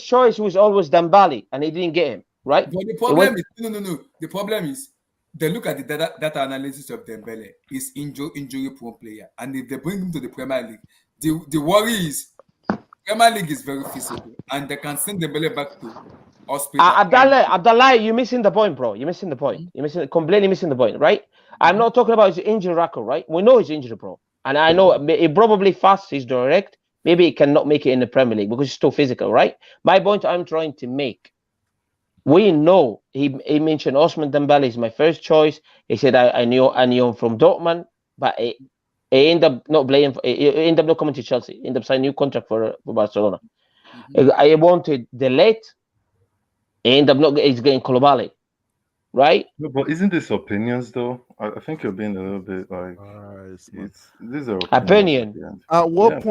choice was always Dembele, and he didn't get him, right? But the problem is no. The problem is they look at the data analysis of Dembele. He's injury prone player, and if they bring him to the Premier League, the worry is Premier League is very feasible, and they can send Dembele back to hospital. Abdallah, you're missing the point, bro. You're missing the point. You're completely missing the point, right? I'm not talking about his injury record, right? We know he's injured, bro. And I know he probably fast, he's direct. Maybe he cannot make it in the Premier League because he's too physical, right? My point I'm trying to make, we know he mentioned Ousmane Dembele is my first choice. He said I knew him from Dortmund, but he ended up not playing. He ended up not coming to Chelsea. He ended up signing a new contract for Barcelona. I wanted Delete. He ended up not. He's getting Koulibaly. Right? No, but isn't this opinions though? I think you're being a little bit like these are opinion. At what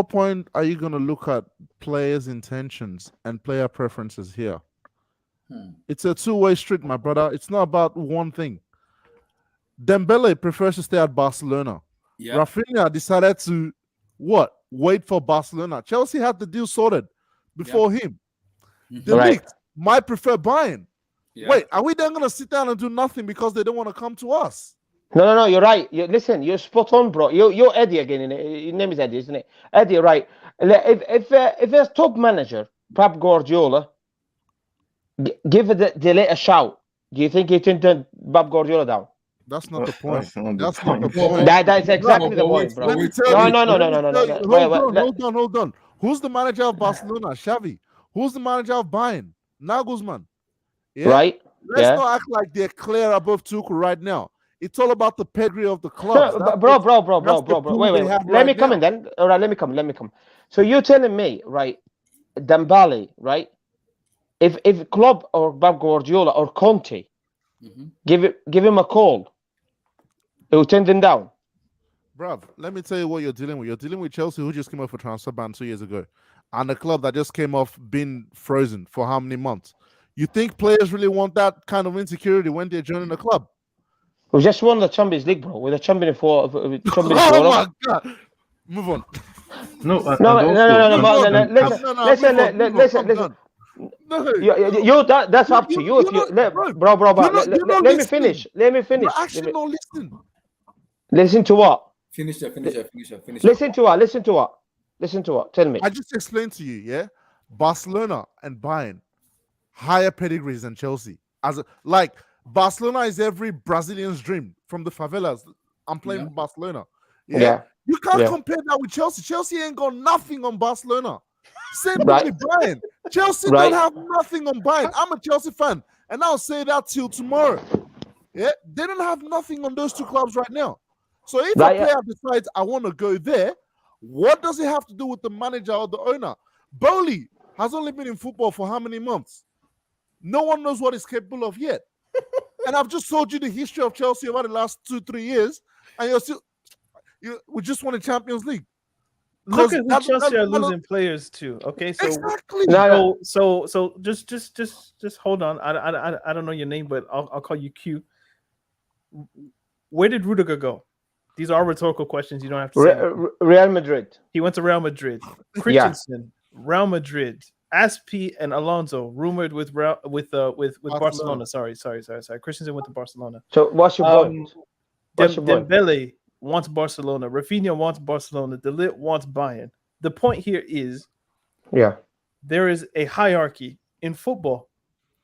point are you gonna look at players' intentions and player preferences here? It's a two-way street, my brother. It's not about one thing. Dembele prefers to stay at Barcelona. Rafinha decided to wait for Barcelona. Chelsea had the deal sorted before him. De Ligt might prefer Bayern. Wait, are we then going to sit down and do nothing because they don't want to come to us? No, you're right. Listen, you're spot on, bro. You're Eddie again. Your name is Eddie, isn't it? Eddie, right. If there's top manager, Pep Guardiola, give Delete a shout. Do you think he turned Pep Guardiola down? That's not the point. That's not the That's not the point. point. That's exactly Bro, the point, bro. let me tell No, you. no, no, let no, me no, no, tell no, you- no. Wait, Hold on. Who's the manager of Barcelona? Xavi. Who's the manager of Bayern? Nagelsmann. Yeah. Right. Let's Yeah. not act like they're clear above Tuchel right now. It's all about the pedigree of the clubs. No, bro. Wait. Let me come in then. All right, let me come. So you're telling me, right, Dembele, right? If Klopp or Pep Guardiola or Conte give him a call, he will turn them down. Bruv, let me tell you what you're dealing with. You're dealing with Chelsea, who just came off a transfer ban 2 years ago, and a club that just came off being frozen for how many months? You think players really want that kind of insecurity when they're joining the club? We just won the Champions League, bro. We're the champion for Champions Oh my God! Move on. No, No. Listen. That's up to you. If you bro, let me finish. You're actually not listening. Listen to what? Finish it. Listen to what? Tell me. I just explained to you, yeah? Barcelona and Bayern, higher pedigrees than Chelsea. Like Barcelona is every Brazilian's dream from the favelas. I'm playing for Barcelona. Yeah. You can't compare that with Chelsea. Chelsea ain't got nothing on Barcelona. Same thing with Bayern. Chelsea don't have nothing on Bayern. I'm a Chelsea fan, and I'll say that till tomorrow. Yeah, they don't have nothing on those two clubs right now. So if a player decides I want to go there, what does it have to do with the manager or the owner? Bowley has only been in football for how many months? No one knows what he's capable of yet. And I've just told you the history of Chelsea over the last 2-3 years, and we just won a Champions League. Look at who Chelsea are losing players to. Okay, so exactly. So just hold on. I don't know your name, but I'll call you Q. Where did Rudiger go? These are rhetorical questions. You don't have to say. Real Madrid. He went to Real Madrid. Christensen, Real Madrid. Aspi and Alonso rumored with Barcelona. Sorry. Christensen went to Barcelona. So what's your point? Dembele wants Barcelona. Rafinha wants Barcelona. De Ligt wants Bayern. The point here is, there is a hierarchy in football,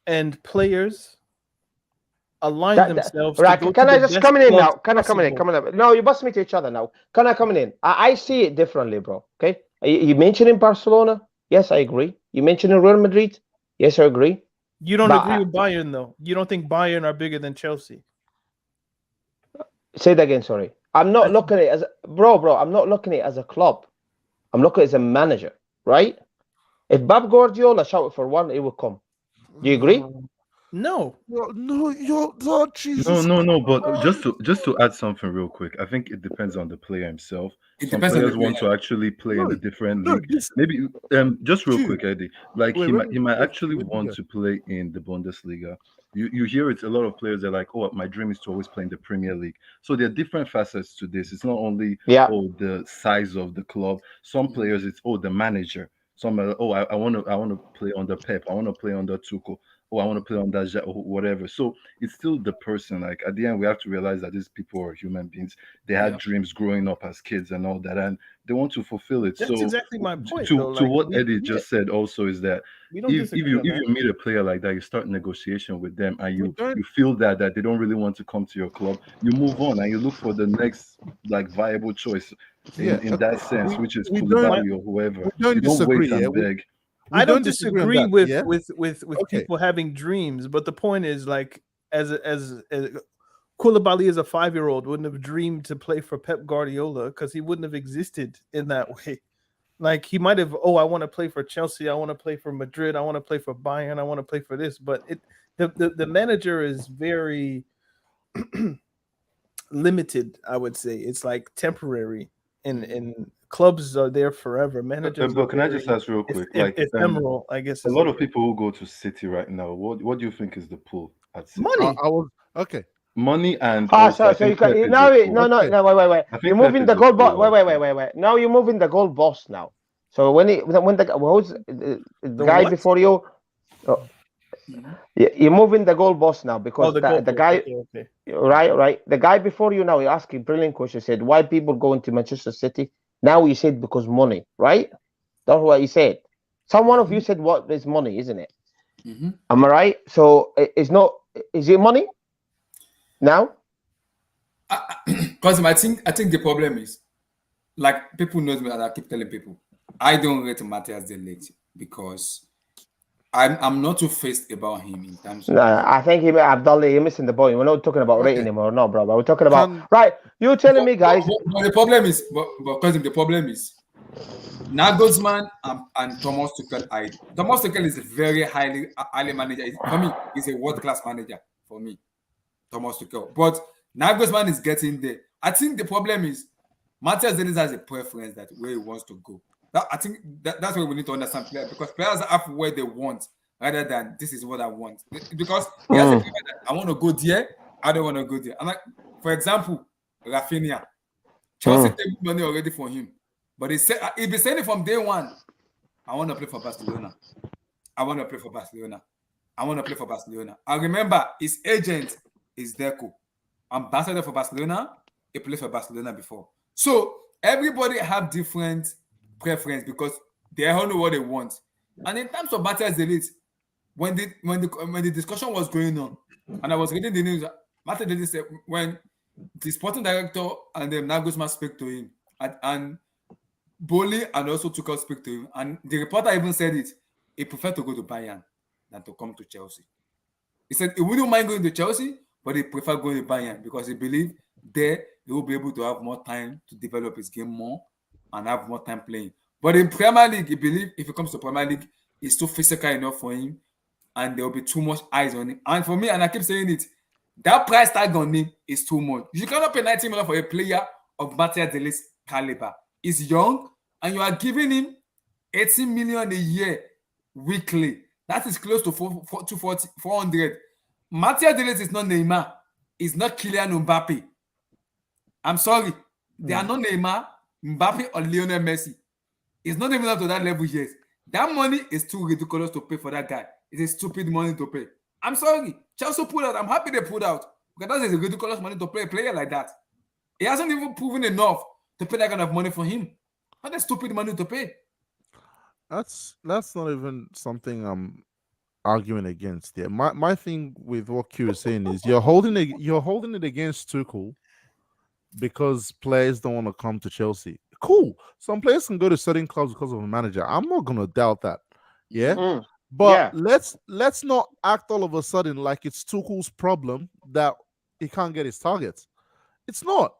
and players align themselves. Right? Can I just come in now? Can I come in? No, you must meet each other now. Can I come in? I see it differently, bro. Okay, you mentioned in Barcelona. Yes, I agree. You mentioned in Real Madrid. Yes, I agree. You don't agree with Bayern, though. You don't think Bayern are bigger than Chelsea. Say that again. Sorry. I'm not looking at it as bro. I'm not looking at it as a club. I'm looking at it as a manager, right? If Pep Guardiola shouted for one, it will come. Do you agree? No. Jesus. No. But just to add something real quick, I think it depends on the player himself. Some players want to actually play in a different league. Maybe just real quick, Eddie. Like he might actually want to play in the Bundesliga. You hear it. A lot of players are like, "Oh, my dream is to always play in the Premier League." So there are different facets to this. It's not only the size of the club. Some players, it's the manager. Some are, I want to play under Pep. I want to play under Tuchel. I want to play on that or whatever. So it's still the person. Like at the end, we have to realize that these people are human beings. They had dreams growing up as kids and all that, and they want to fulfill it. That's exactly my point. To what Eddie just said also is that if you meet a player like that, you start negotiation with them, and you feel that they don't really want to come to your club, you move on and you look for the next viable choice in that sense, which is Koulibaly or whoever. You don't wait and beg. I don't disagree with people having dreams, but the point is, like, as Koulibaly is a 5-year-old, wouldn't have dreamed to play for Pep Guardiola because he wouldn't have existed in that way. Like, he might have, I want to play for Chelsea, I want to play for Madrid, I want to play for Bayern, I want to play for this, but the manager is very limited. I would say it's like temporary, and clubs are there forever. Managers. But can I just ask real quick? Ephemeral, I guess. A lot of people who go to City right now. What do you think is the pull at City? Money. Money and so you can wait. You're moving the goal boss. Wait. Now you're moving the goal boss now. So when the guy what? Before you, you're moving the goal boss now because the guy, okay. Right. The guy before you now, he asked a brilliant question. Said why people going to Manchester City. Now you said because money, right? That's what you said. Someone of you said what is money, isn't it? Am I right? So it's not. Is it money? Now? Because I think the problem is, like, people know me and I keep telling people, I don't rate Matthias De Ligt because I'm not too faced about him in terms of. No, I think Abdullah, you're missing the point. We're not talking about rating him or not, bro. We're talking about right. You're telling me, guys. But the problem is, the problem is, Nagelsmann and Thomas Tuchel. Thomas Tuchel is a very highly manager. For me, he's a world class manager. For me, Thomas Tuchel. But Nagelsmann is getting there. I think the problem is Matthias De Ligt has a preference that where he wants to go. I think that's what we need to understand players, because players have where they want rather than this is what I want. Because he has a preference that I want to go there, I don't want to go there. And like, for example, Rafinha, Chelsea take money already for him, but he'll be saying it from day one. I want to play for Barcelona. I want to play for Barcelona. I want to play for Barcelona. I remember his agent is Deco, ambassador for Barcelona. He played for Barcelona before. So everybody have different preference because they all know what they want. And in terms of Matthias De Ligt, when the discussion was going on, and I was reading the news, Matthias De Ligt said when the sporting director and then Nagelsmann spoke to him, and Boli and also Tuchel spoke to him, and the reporter even said it, he preferred to go to Bayern than to come to Chelsea. He said he wouldn't mind going to Chelsea, but he preferred going to Bayern because he believed there he will be able to have more time to develop his game more and have more time playing. But in Premier League, he believes if he comes to Premier League, it's too physical enough for him and there will be too much eyes on him. And for me, and I keep saying it, that price tag on him is too much. You cannot pay 90 million for a player of Matthias De Ligt's caliber. He's young and you are giving him 18 million a year weekly. That is close to 400. Matthias De Ligt is not Neymar. He's not Kylian Mbappe. I'm sorry. They are not Neymar, Mbappe, or Lionel Messi. It's not even up to that level yet. That money is too ridiculous to pay for that guy. It's a stupid money to pay. I'm sorry. Chelsea pulled out. I'm happy they pulled out. Because that is a ridiculous money to pay a player like that. He hasn't even proven enough to pay that kind of money for him. What a stupid money to pay. That's not even something I'm arguing against. Yeah, my thing with what Q is saying is you're holding it against Tuchel because players don't want to come to Chelsea. Cool. Some players can go to certain clubs because of a manager. I'm not gonna doubt that. Yeah. But let's not act all of a sudden like it's Tuchel's problem that he can't get his targets. It's not.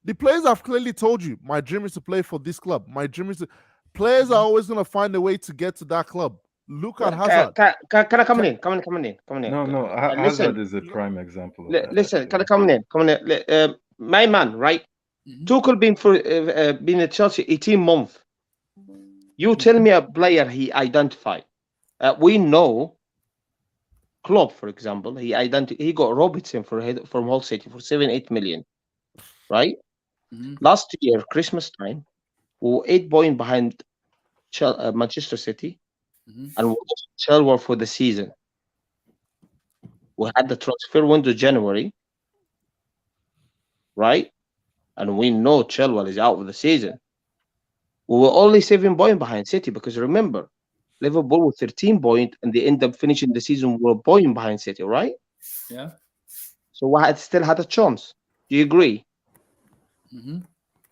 The players have clearly told you, my dream is to play for this club. My dream is to. Players are always gonna find a way to get to that club. Look at Hazard. Can I come in? Come in. No. Hazard is a prime example of that. Listen, can I come in? My man, right? Tuchel been at Chelsea 18 months. You tell me a player he identified. We know Klopp, for example, he got Robertson from Hull City for 7-8 million, right? Last year, Christmas time, we were 8 points behind Manchester City, and we lost Chilwell for the season. We had the transfer window January, right? And we know Chilwell is out for the season. We were only 7 points behind City because remember, Liverpool were 13 points and they end up finishing the season with a point behind City, right? Yeah. So we still had a chance. Do you agree?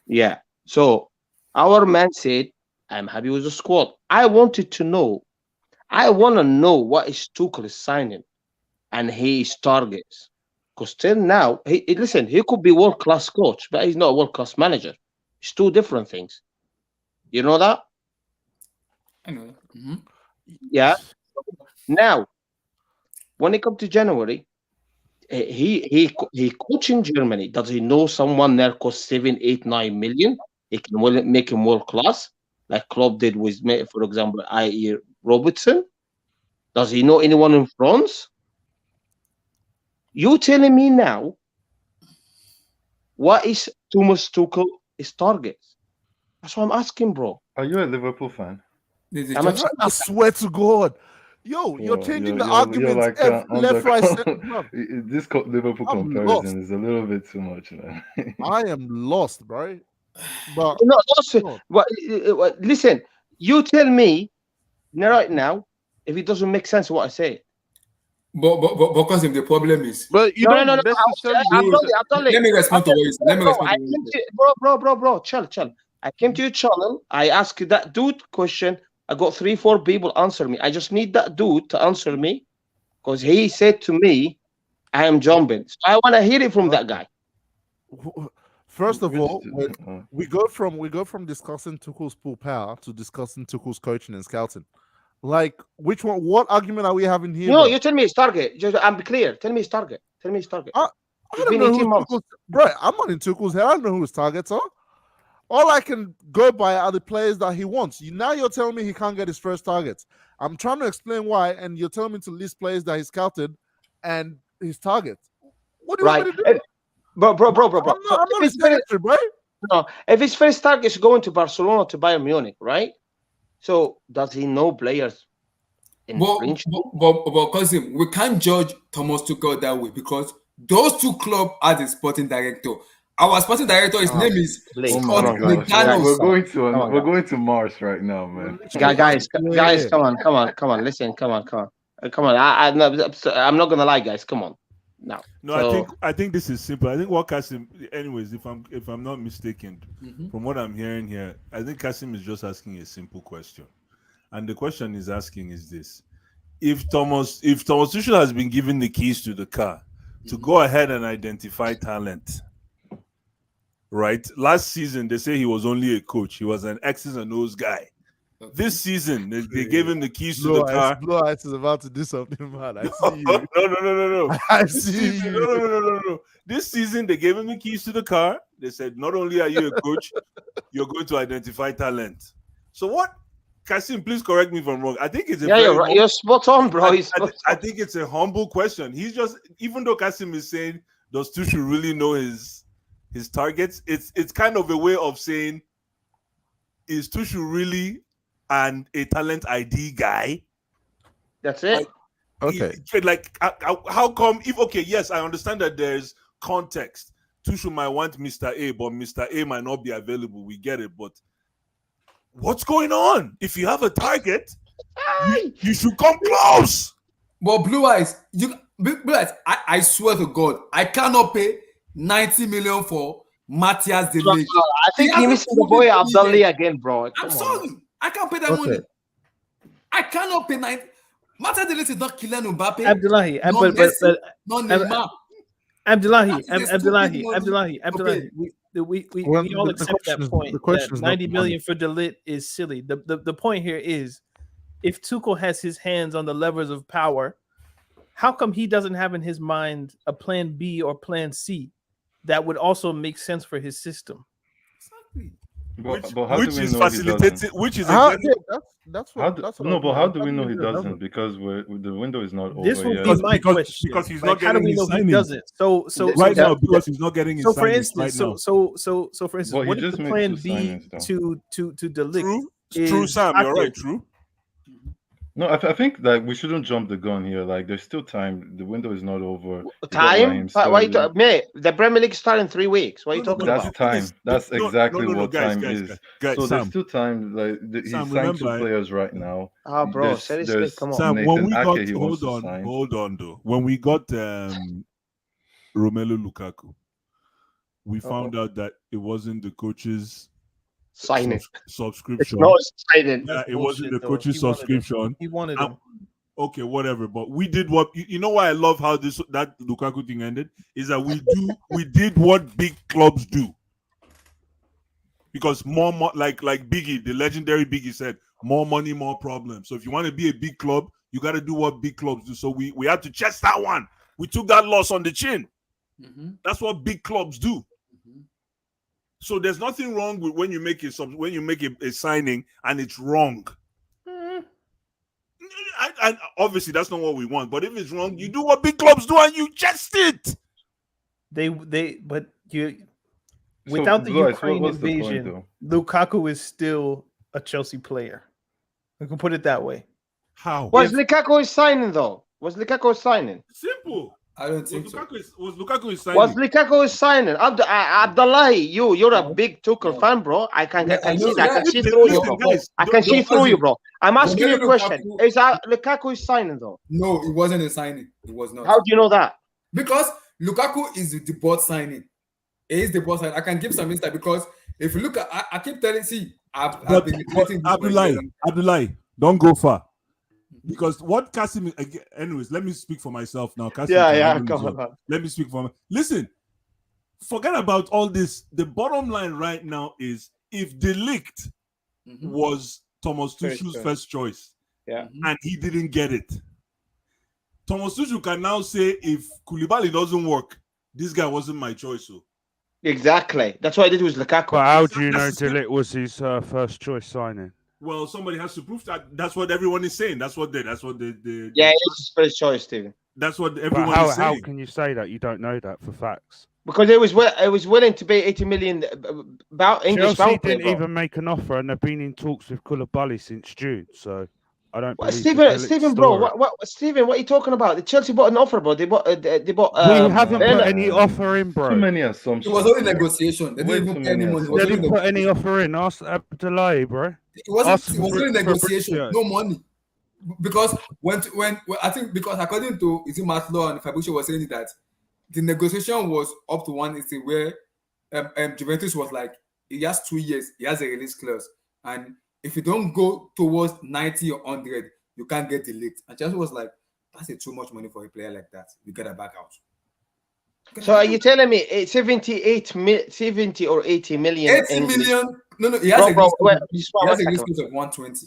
Yeah. So our man said, I'm happy with the squad. I want to know what is Tuchel signing and his targets. Because till now, he could be world-class coach, but he's not a world-class manager. It's two different things. You know that? I know. Yeah. Now, when it comes to January, he coaching Germany. Does he know someone there costs 7, 8, 9 million? He can make him world-class, like Klopp did with, for example, I.E. Robertson. Does he know anyone in France? You telling me now what is Thomas Tuchel's targets? That's what I'm asking, bro. Are you a Liverpool fan? I swear to God. You're changing the arguments left, right, center. This Liverpool comparison is a little bit too much, man. I am lost, bro. But no, listen, you tell me right now if it doesn't make sense what I say. Because if the problem is, but you no, don't no, no, no. necessarily I'm need. telling let me respond to what you said. Let me bro, respond I to what came you to bro. Chill. I came to your channel. I asked you that dude question. I got 3-4 people answer me. I just need that dude to answer me because he said to me, "I am jumping." So I want to hear it from that guy. First of all, we go from discussing Tuchel's pool power to discussing Tuchel's coaching and scouting. Like, which one? What argument are we having here? No, bro? you tell me his target. Just, I'm clear. Tell me his target. I don't know who Tuchel's, bro. I'm not in Tuchel's head. I don't know who his targets are. All I can go by are the players that he wants. Now you're telling me he can't get his first targets. I'm trying to explain why, and you're telling me to list players that he scouted and his targets. What do you want me to do? Bro. I'm not his secretary, bro. No, if his first target is going to Barcelona to Bayern Munich, right? So does he know players in French? But cousin, we can't judge Thomas Tuchel that way because those two clubs are the sporting director. Our sporting director, his name is Oh my gosh, we're going to Mars right now, man. Guys, come on. Listen, come on. I'm not gonna lie, guys. Come on. No, I think this is simple. I think what Kasim, anyways, if I'm not mistaken, from what I'm hearing here, I think Kasim is just asking a simple question, and the question he's asking is this: if Thomas Tuchel has been given the keys to the car to go ahead and identify talent, right? Last season they say he was only a coach; he was an X's and O's guy. This season, they gave him the keys to the car. Blue Eyes is about to do something mad. I see you. No. I see you. No. This season, they gave him the keys to the car. They said, not only are you a coach, you're going to identify talent. So what? Kasim, please correct me if I'm wrong. I think it's you're spot on, bro. I think it's a humble question. He's just, even though Kasim is saying, does Tuchel really know his targets? It's kind of a way of saying, is Tuchel really and a talent ID guy? That's it. How come? Yes, I understand that there's context. Tuchel might want Mr. A, but Mr. A might not be available. We get it, but what's going on? If you have a target, you should come close. But Blue Eyes, I swear to God, I cannot pay 90 million for Matthias De Ligt. I think he missing the boy Abdallah again, bro. I'm sorry. I can't pay that money. I cannot pay 90. Matthias De Ligt is not Kylian Mbappe. Abdullahi, Okay. We all accept that point. That 90 million for De Ligt is silly. The point here is, if Tuchel has his hands on the levers of power, how come he doesn't have in his mind a plan B or plan C that would also make sense for his system? But how which do we is know facilitated? Which is how do we know he doesn't? Because the window is not over. This will be my question. Because he's not how do getting we his know he signings. doesn't? So right now, because he's not getting his so for signings instance, right now. So for instance, Well, what he is just the made plan two B signings, to De Ligt? True, Sam. You're right. True. No, I think that we shouldn't jump the gun here. Like, there's still time. The window is not over. Time? Mate, the Premier League starts in 3 weeks. What are you talking about? That's time. That's exactly what time is. Guys, so Sam, there's still time. Like he's signed 2 players right now. Oh, bro, seriously, come on. Sam, Nathan when we Ake, got he wants to sign. hold on though. When we got Romelu Lukaku, we found out that it wasn't the coach's signing subscription. It's not signing. Yeah, it wasn't the coach's subscription. He wanted him. Okay, whatever. But we did what you know why I love how that Lukaku thing ended is that we did what big clubs do. Because more like Biggie, the legendary Biggie said, more money, more problems. So if you want to be a big club, you got to do what big clubs do. So we had to chest that one. We took that loss on the chin. That's what big clubs do. So there's nothing wrong with when you make a signing and it's wrong. And obviously that's not what we want. But if it's wrong, you do what big clubs do and you chest it. Without the Ukraine invasion, Lukaku is still a Chelsea player. We can put it that way. How? Was Lukaku signing though? Was Lukaku signing? Simple. I don't think so. Was Lukaku is signing? Was Lukaku is signing? Abdullahi, you're a big Tuchel fan, bro. I can see that. I can see through you, bro. I can see through you, bro. I'm asking you a question. Is Lukaku is signing though? No, it wasn't a signing. It was not. How do you know that? Because Lukaku is the board signing. It is the board signing. I can give some insight because if you look at, I keep telling, I've been Abdullahi, don't go far. Because what Kasim, anyways, let me speak for myself now. Kasim, come on. Let me speak for me. Listen, forget about all this. The bottom line right now is if De Ligt was Thomas Tuchel's first choice, and he didn't get it, Thomas Tuchel can now say if Koulibaly doesn't work, this guy wasn't my choice. So. Exactly. That's what I did with Lukaku. But how do you know De Ligt was his first choice signing? Well, somebody has to prove that. That's what everyone is saying. That's what they. Yeah, it's his first choice, Stephen. That's what everyone is saying. How can you say that? You don't know that for facts. Because it was willing to pay 80 million about English Chelsea pound. Didn't even make an offer, and they've been in talks with Koulibaly since June. So I don't. Stephen, bro, Stephen, what are you talking about? The Chelsea bought an offer, bro. They bought. We haven't put any offer in, bro. Too many assumptions. It was only negotiation. They didn't even pay any money. They didn't put any offer in. Ask Abdullahi, bro. It was only negotiation, no money. Because when I think because according to Maslow and Fabricio was saying that the negotiation was up to 180 where Juventus was like he has 2 years, he has a release clause, and if you don't go towards 90 or 100, you can't get the league. And Chelsea was like, that's too much money for a player like that. You gotta back out. So are you telling me it's 70 or 80 million? 80 million? No, he has a release clause of 120.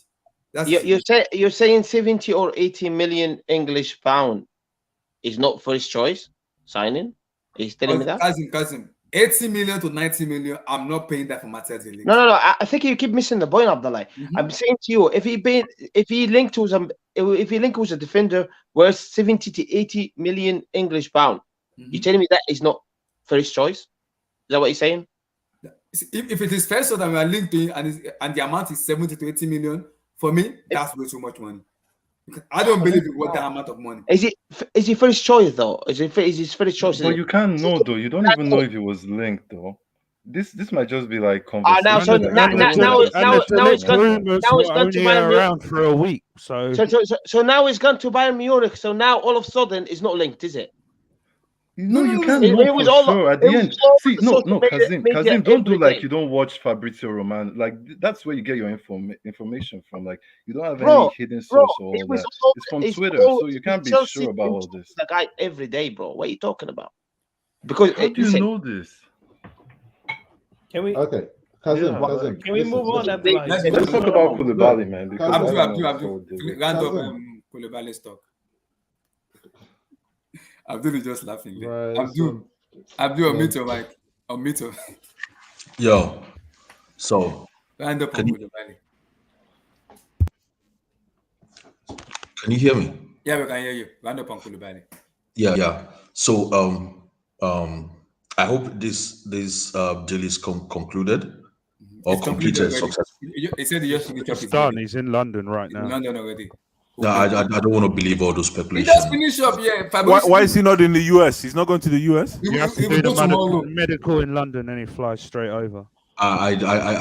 You're saying 70 or 80 million English pound is not first choice signing? Are you telling me that? Cousin, 80 million to 90 million, I'm not paying that for Matthias De Ligt. No. I think you keep missing the point, Abdullah. I'm saying to you, if he linked was a defender worth 70 to 80 million English pound, you're telling me that is not first choice? Is that what you're saying? If it is first choice and we are linked to it and the amount is 70 to 80 million, for me, that's way too much money. Because I don't believe it worth that amount of money. Is he first choice though? Is his first choice? But you can't know though. You don't even know if it was linked though. This might just be like conversation. Now it's gone to Bayern around for a week. So now it's gone to Bayern Munich. So now all of a sudden it's not linked, is it? No, you can't know for sure. At the end, Kazim, don't do like you don't watch Fabrizio Romano. Like that's where you get your information from. Like you don't have any hidden source or all that. It's from Twitter, so you can't be sure about all this. The guy every day, bro. What are you talking about? Because how do you know this? Can we? Okay, Kazim. Can we move on? Let's talk about Koulibaly, man. Because Abdul, random Koulibaly stock. Abdul is just laughing. Right, Abdul, unmute your mic. Unmute your mic. Yo, so Round up on Koulibaly. Can you hear me? Yeah, we can hear you. Round up on Koulibaly. Yeah. So I hope this deal is concluded or completed successfully. He said it's done. He's in London right now. In London already. No, I don't want to believe all those He speculations. just finished up, yeah. Why is he not in the US? He's not going to the US? You have to do the medical in London and he flies straight over. I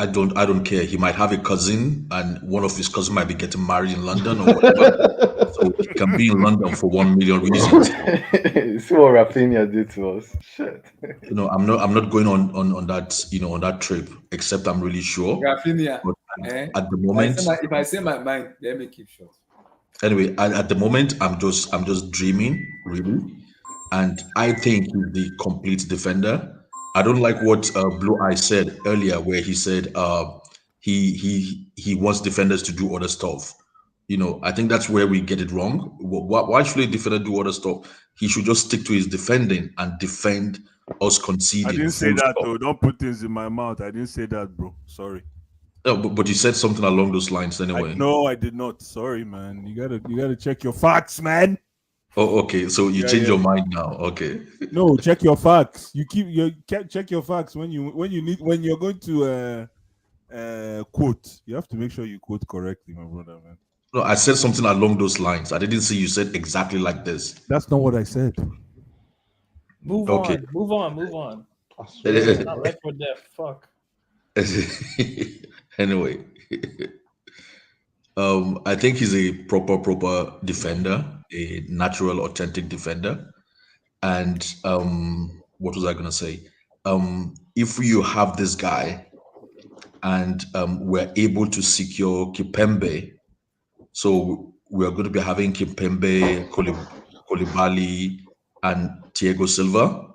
don't care. He might have a cousin and one of his cousins might be getting married in London or whatever. So he can be in London for 1 million reasons. See what Rafinha did to us. Shit. I'm not going on that, on that trip, except I'm really sure. Rafinha. At the moment, if I say my mind, let me keep short. Anyway, at the moment, I'm just dreaming, really, and I think he's the complete defender. I don't like what Blue Eye said earlier, where he said he wants defenders to do other stuff. I think that's where we get it wrong. Why should a defender do other stuff? He should just stick to his defending and defend us conceding. I didn't say that though. Don't put things in my mouth. I didn't say that, bro. Sorry. No, but you said something along those lines anyway. No, I did not. Sorry, man. You gotta check your facts, man. Oh, okay. So you change your mind now. Okay. No, check your facts. Check your facts when you're going to quote. You have to make sure you quote correctly, my brother, man. No, I said something along those lines. I didn't say you said exactly like this. That's not what I said. Move Okay. on. Move on. Move on. swear. Not life or death. Fuck. Anyway, I think he's a proper defender, a natural, authentic defender. And what was I gonna say? If you have this guy and we're able to secure Kipembe, so we're going to be having Kipembe, Koulibaly, and Thiago Silva.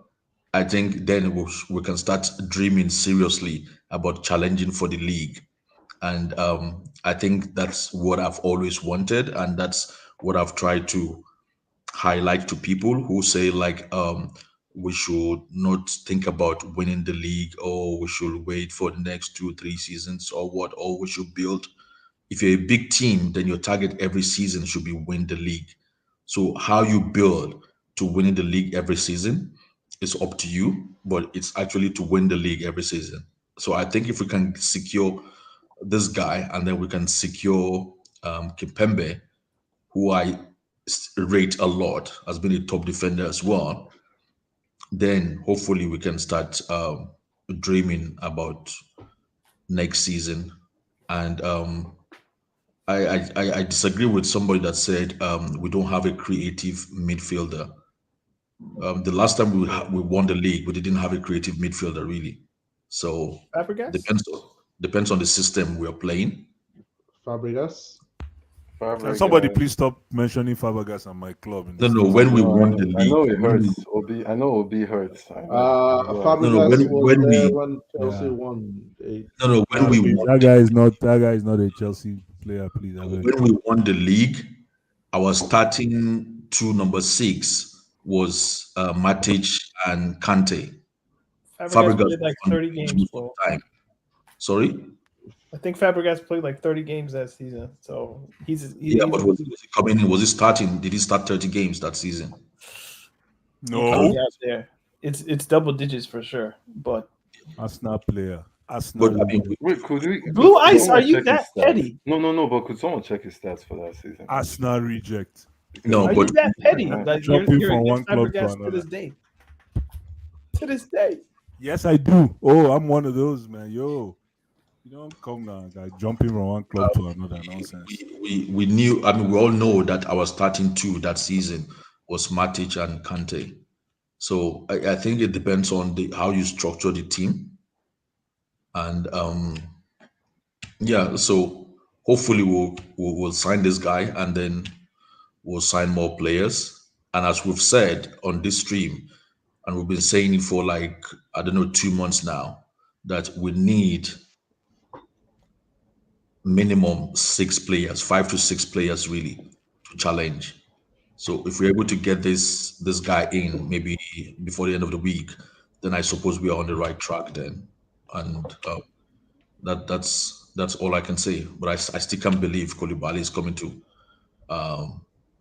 I think then we can start dreaming seriously about challenging for the league. And I think that's what I've always wanted, and that's what I've tried to highlight to people who say like we should not think about winning the league, or we should wait for the next 2 3 seasons, or what, or we should build. If you're a big team, then your target every season should be win the league. So how you build to winning the league every season is up to you, but it's actually to win the league every season. So I think if we can secure this guy, and then we can secure Kimpembe, who I rate a lot, has been a top defender as well, then hopefully we can start dreaming about next season. And I disagree with somebody that said we don't have a creative midfielder. The last time we won the league, we didn't have a creative midfielder really. So Fabregas? depends on the system we are playing. Fabregas. Can somebody please stop mentioning Fabregas and my club? In No, when we won the I know league, it hurts. I know Obi hurts. I know. Fabregas was when there we when Chelsea won. when we Please, won that guy is not a Chelsea player. Please, I beg. when we won the league, our starting two number 6 was Matic and Kante. Fabregas Fabregas played like was 30 games, bro. time. Sorry. I think Fabregas played like 30 games that season. So he's But was he coming in? Was he starting? Did he start 30 games that season? No. Yeah, there. It's double digits for sure. But Arsenal player. Arsenal. But I mean, Wait, could Blue Ice, someone are you check his that stats? petty? No, but could someone check his stats for that season? Arsenal reject. No, Are but you that petty? Like Jumping you're from against one club to Fabregas to another. this day. To this day. Yes, I do. Oh, I'm one of those, man. Yo, you don't come now, guy. Jumping from one club to another. Nonsense. we knew. I mean, we all know that our starting two that season was Matic and Kante. So I think it depends on how you structure the team, and yeah. So hopefully we'll sign this guy, and then we'll sign more players. And as we've said on this stream, and we've been saying it for like, I don't know, 2 months now, that we need minimum 6 players, 5 to 6 players really to challenge. So if we're able to get this guy in maybe before the end of the week, then I suppose we are on the right track then. And that's all I can say. But I still can't believe Koulibaly is coming to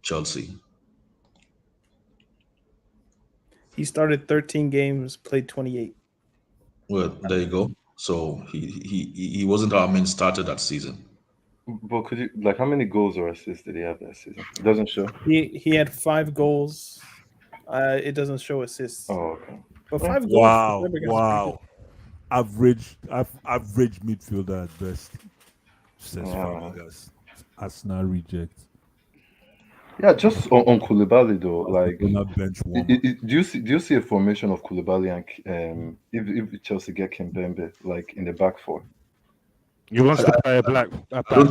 Chelsea. He started 13 games, played 28. Well, there you go. So he wasn't our main starter that season. But could you how many goals or assists did he have that season? It doesn't show. He had 5 goals. It doesn't show assists. Oh, okay. But 5 goals. Wow, wow. Average midfielder at best. Says Fabregas. Arsenal reject. Yeah, just on Koulibaly though, like bench do you see a formation of Koulibaly and if Chelsea get Kimbembe like in the back four? You want to play a back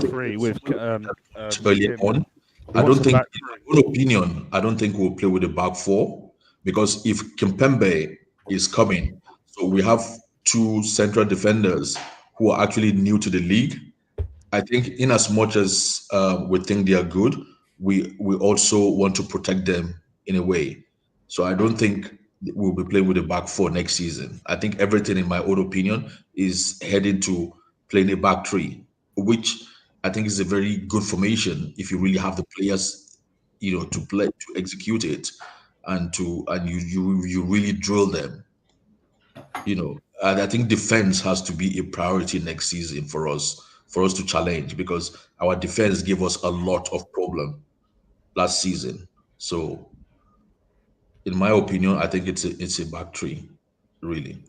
three with earlier on. I don't think, in my own opinion, I don't think we'll play with a back 4, because if Kimpembe is coming, so we have 2 central defenders who are actually new to the league. I think in as much as we think they are good, we also want to protect them in a way. So I don't think we'll be playing with a back 4 next season. I think everything, in my own opinion, is heading to playing a back 3, which I think is a very good formation if you really have the players, to play, to execute it, and you really drill them. And I think defense has to be a priority next season for us to challenge, because our defense gave us a lot of problem last season. So in my opinion, I think it's a back three, really.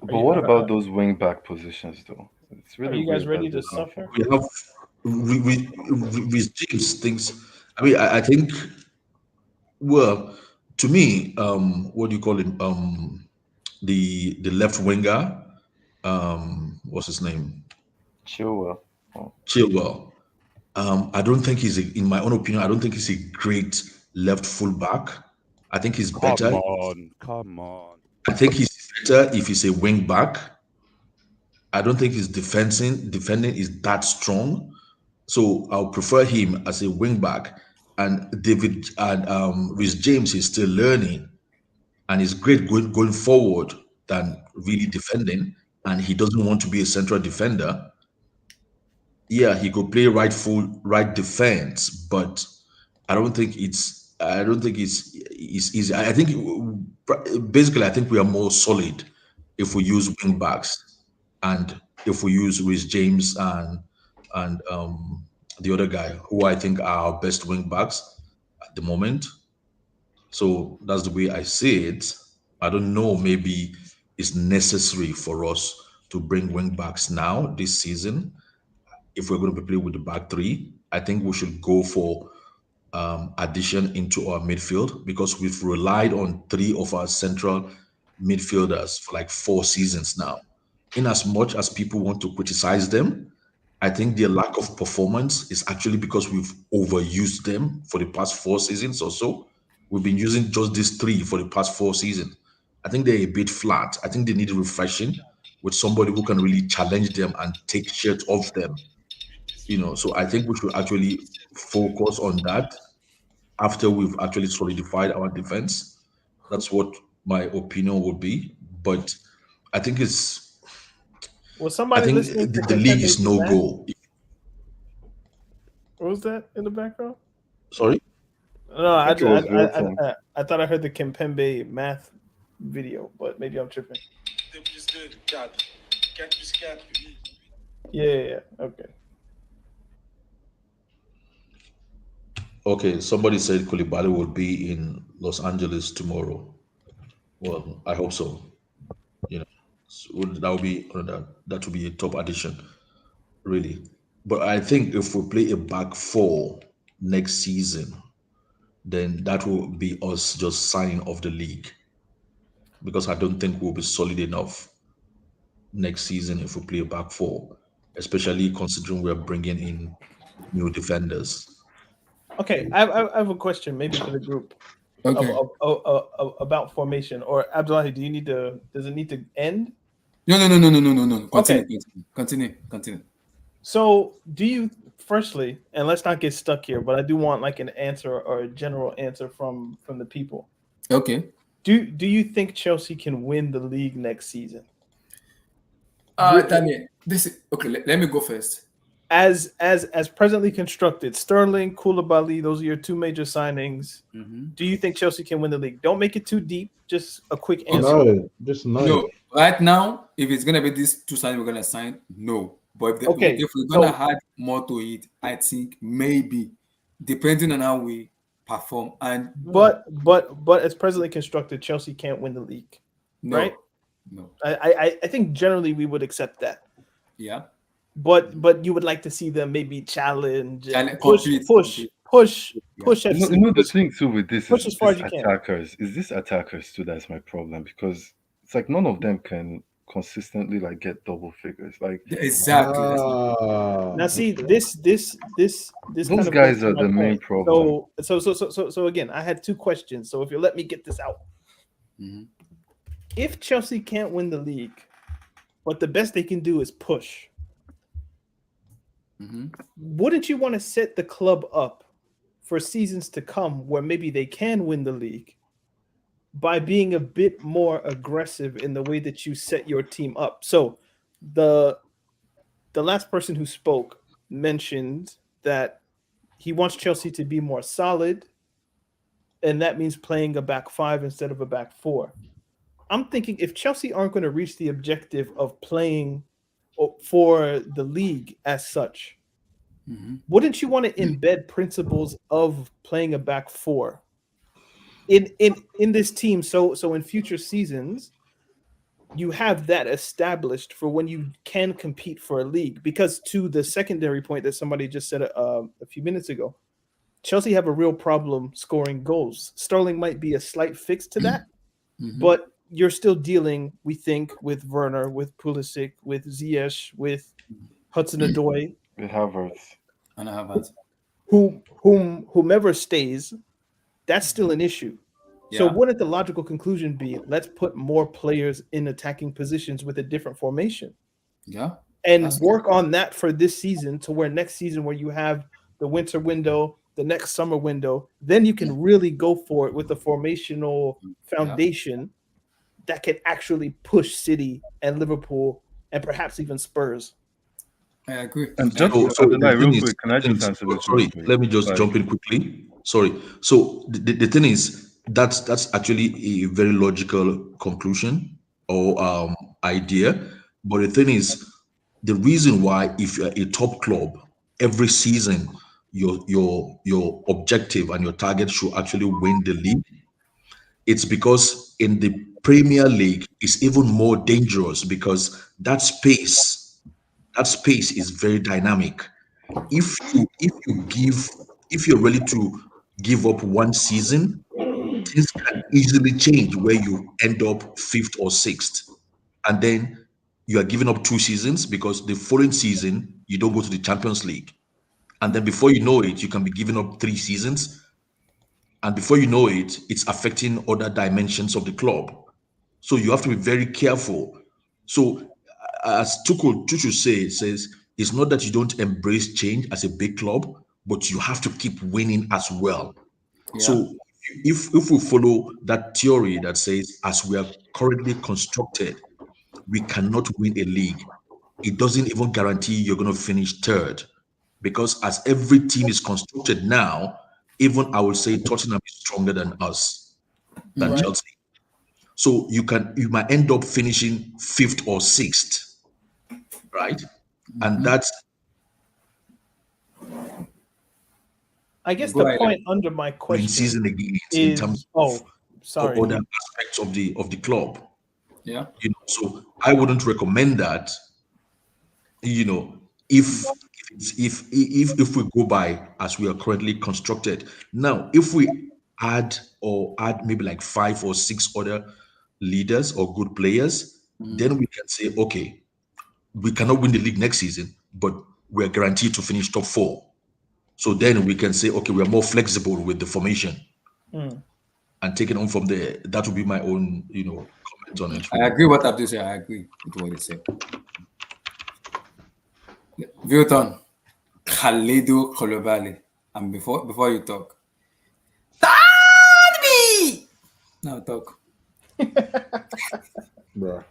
But what about those wing back positions, though? It's really Are you guys weird ready that to there's suffer? We have with James things. I mean, I think. Well, to me, what do you call him? The left winger, what's his name? Chilwell. Oh. Chilwell. I don't think in my own opinion, I don't think he's a great left fullback. I think he's better. Come on. I think he's better if he's a wing back. I don't think his defending is that strong. So I'll prefer him as a wing back. And David and Rhys James is still learning and is great going forward than really defending. And he doesn't want to be a central defender. Yeah, he could play right defense, but I don't think it's easy. I think basically I think we are more solid if we use wing backs and if we use Rhys James and the other guy who I think are our best wing backs at the moment. So that's the way I see it. I don't know, maybe it's necessary for us to bring wing backs now this season. If we're going to be playing with the back three, I think we should go for addition into our midfield because we've relied on three of our central midfielders for like 4 seasons now. In as much as people want to criticize them, I think their lack of performance is actually because we've overused them for the past 4 seasons or so. We've been using just these three for the past 4 seasons. I think they're a bit flat. I think they need refreshing with somebody who can really challenge them and take shit off them. So I think we should actually focus on that after we've actually solidified our defense. That's what my opinion would be. But I think Was somebody listening to the league is no go. What was that in the background? Sorry? No, I thought I heard the Kimpembe math video, but maybe I'm tripping. Yeah. Okay. Okay, somebody said Koulibaly will be in Los Angeles tomorrow. Well, I hope so. So that will be a top addition, really. But I think if we play a back four next season, then that will be us just signing off the league. Because I don't think we'll be solid enough next season if we play a back four, especially considering we're bringing in new defenders. Okay, I have a question, maybe for the group. Okay. About formation, or Abdullahi, does it need to end? No. Continue. So do you, firstly, and let's not get stuck here, but I do want like an answer or a general answer from the people. Okay. Do you think Chelsea can win the league next season? Daniel, let me go first. As presently constructed, Sterling, Koulibaly, those are your 2 major signings. Mm-hmm. Do you think Chelsea can win the league? Don't make it too deep. Just a quick answer. No. Right now, if it's gonna be these 2 signings we're gonna sign, no. But if we're gonna add more to it, I think maybe, depending on how we perform. And but as presently constructed, Chelsea can't win the league. No. Right? No. I think generally we would accept that. Yeah. But you would like to see them maybe challenge, push. The thing too with this push is as far as you attackers. Is this attackers too? That's my problem, because it's like none of them can consistently like get double figures. Like exactly. Now see this those kind of guys are the main problem. So again, I had 2 questions. So if you let me get this out, if Chelsea can't win the league, but the best they can do is push. Wouldn't you want to set the club up for seasons to come where maybe they can win the league by being a bit more aggressive in the way that you set your team up? So the last person who spoke mentioned that he wants Chelsea to be more solid, and that means playing a back 5 instead of a back 4. I'm thinking if Chelsea aren't going to reach the objective of playing for the league as such, wouldn't you want to embed principles of playing a back 4 in this team. So in future seasons, you have that established for when you can compete for a league. Because to the secondary point that somebody just said a few minutes ago, Chelsea have a real problem scoring goals. Sterling might be a slight fix to that, but you're still dealing, we think, with Werner, with Pulisic, with Ziyech, with Hudson-Odoi, with Havertz, and Havertz, whomever stays, that's still an issue. So Yeah. wouldn't the logical conclusion be, let's put more players in attacking positions with a different formation? Yeah. And That's work on that for this season, to where next season, where you have the winter window, the next summer window, then you can really go for it with a formational foundation that can actually push City and Liverpool and perhaps even Spurs. I agree. And just so the Adonai, thing real is, quick, can I just answer this sorry, real quick? let me just Like, jump in quickly. Sorry. So the thing is, that's actually a very logical conclusion or idea. But the thing is, the reason why, if you're a top club, every season your objective and your target should actually win the league, it's because in the Premier League is even more dangerous, because that space is very dynamic. If you're ready to give up one season, things can easily change where you end up fifth or sixth, and then you are giving up 2 seasons because the following season you don't go to the Champions League, and then before you know it, you can be giving up 3 seasons, and before you know it, it's affecting other dimensions of the club. So you have to be very careful. So as Tuchel says, it's not that you don't embrace change as a big club, but you have to keep winning as well. So if we follow that theory that says, as we are currently constructed, we cannot win a league, it doesn't even guarantee you're going to finish third, because as every team is constructed now, even I would say Tottenham is stronger than us, than Right. Chelsea. So you might end up finishing fifth or sixth, right? And that's, I guess the point under my question season again is, in terms of sorry, other aspects of the club. Yeah. So I wouldn't recommend that. If we go by as we are currently constructed now, if we add maybe like 5 or 6 other leaders or good players, then we can say, okay, we cannot win the league next season, but we're guaranteed to finish top 4. So then we can say, okay, we are more flexible with the formation and take it on from there. That would be my own, comment on it. I agree what Abdul said. I agree with what he said. Vilton, Kalidou Koullibally. And before you talk, me. Now talk. Bruh.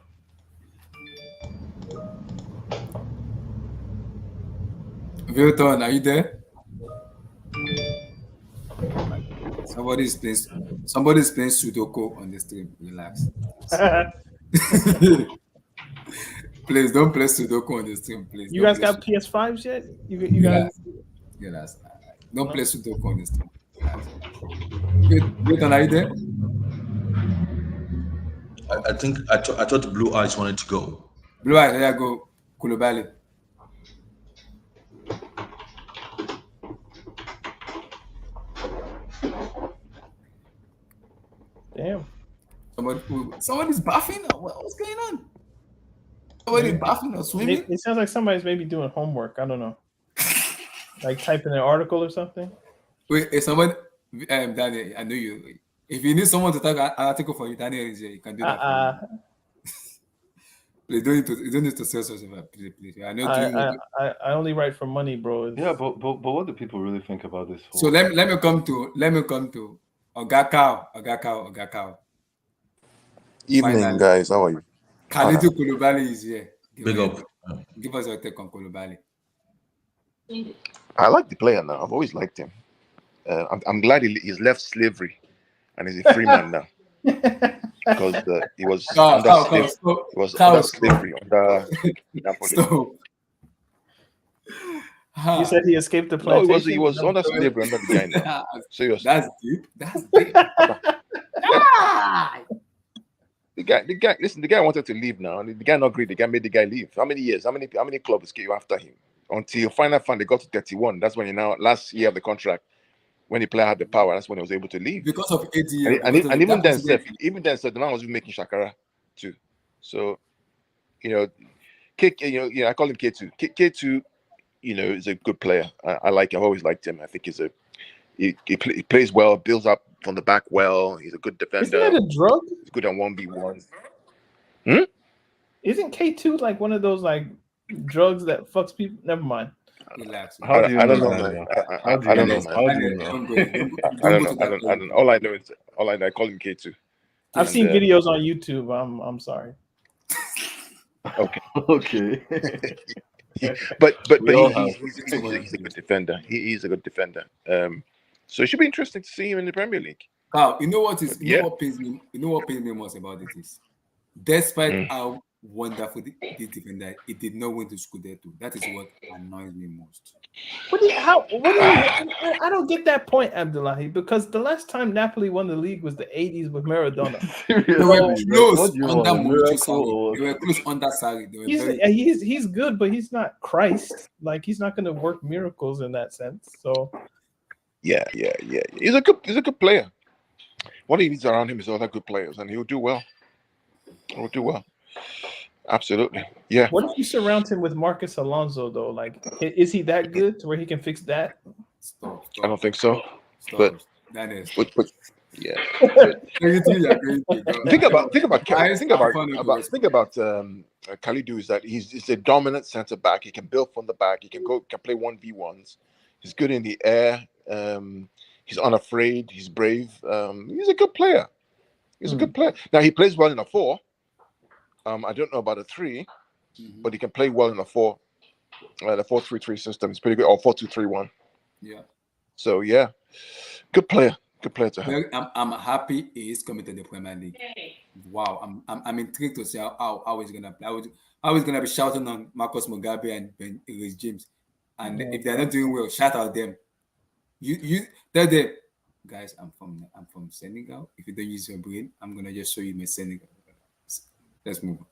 Vilton, are you there? Somebody's playing Sudoku on the stream. Relax. Please don't play Sudoku on the stream, please. You guys got PS5s yet? You guys? Relax. Don't play Sudoku on the stream. Relax. Vilton, are you there? I think I thought Blue Eyes wanted to go. Blue Eyes, there you go. Koullibally. Damn. Somebody's buffing? What's going on? Somebody's buffing or swimming? It sounds like somebody's maybe doing homework. I don't know. Like typing an article or something. Wait, if somebody, Daniel, I know you. If you need someone to type an article for you, Daniel is here. You can do that for you. Please, you don't need to sell yourself, please. I know. I only write for money, bro. Yeah, but what do people really think about this? So let me come to Ogakao. Evening, Finally. guys. How are you? Kalidou Koullibally is here. Big up. Give us your take on Koullibally. I like the player now. I've always liked him. I'm glad he's left slavery and he's a free man now. Because he was under slavery under Napoli. You said he escaped the plantation? No, he was under slavery under the guy now. Seriously. That's deep. The guy. Listen, the guy wanted to leave now. The guy not agreed. The guy made the guy leave. How many years? How many clubs came after him? Until finally they got to 31. That's when last year of the contract, when the player had the power, that's when he was able to leave. Because of ADL. And even then, the man was making Shakara too. So, I call him K2. K2, is a good player. I like him. I've always liked him. I think he plays well, builds up from the back well. He's a good defender. Isn't that a drug? He's good on 1v1. Isn't K2 like one of those like drugs that fucks people? Never mind. How do you know, man? I don't know, man. I don't know. All I know is I call him K2. I've seen videos on YouTube. I'm sorry. Okay. Okay. but he's a good defender. He's a good defender. So it should be interesting to see him in the Premier League. Wow, you know what pains me most about it is, despite how wonderful this defender, it did not win to Scudetto. That is what annoys me most. I don't get that point, Abdullahi, because the last time Napoli won the league was the 80s with Maradona. They were close under Maurizio. They were close under Sarri. He's good, but he's not Christ. Like, he's not going to work miracles in that sense. So yeah. He's a good player. What he needs around him is other good players, and he'll do well. Absolutely. Yeah. What if you surround him with Marcus Alonso, though? Like, is he that good to where he can fix that? Stop. I don't think so. Stop. But that is. But yeah. think about Kalidou is that he's a dominant center back. He can build from the back. He can play 1v1s. He's good in the air. He's unafraid. He's brave. He's a good player. He's a good player. Now he plays well in a 4. I don't know about a 3, but he can play well in a 4. The 4-3-3 system is pretty good, or 4-2-3-1. Yeah. So yeah, good player. Good player to have. I'm happy he is coming to the Premier League. Wow, I'm intrigued to see how he's gonna play. How he's gonna be shouting on Marcus Mugabe and Ben James, and if they're not doing well, shout out them. You tell them, guys, I'm from Senegal. If you don't use your brain, I'm gonna just show you my Senegal. Let's move on.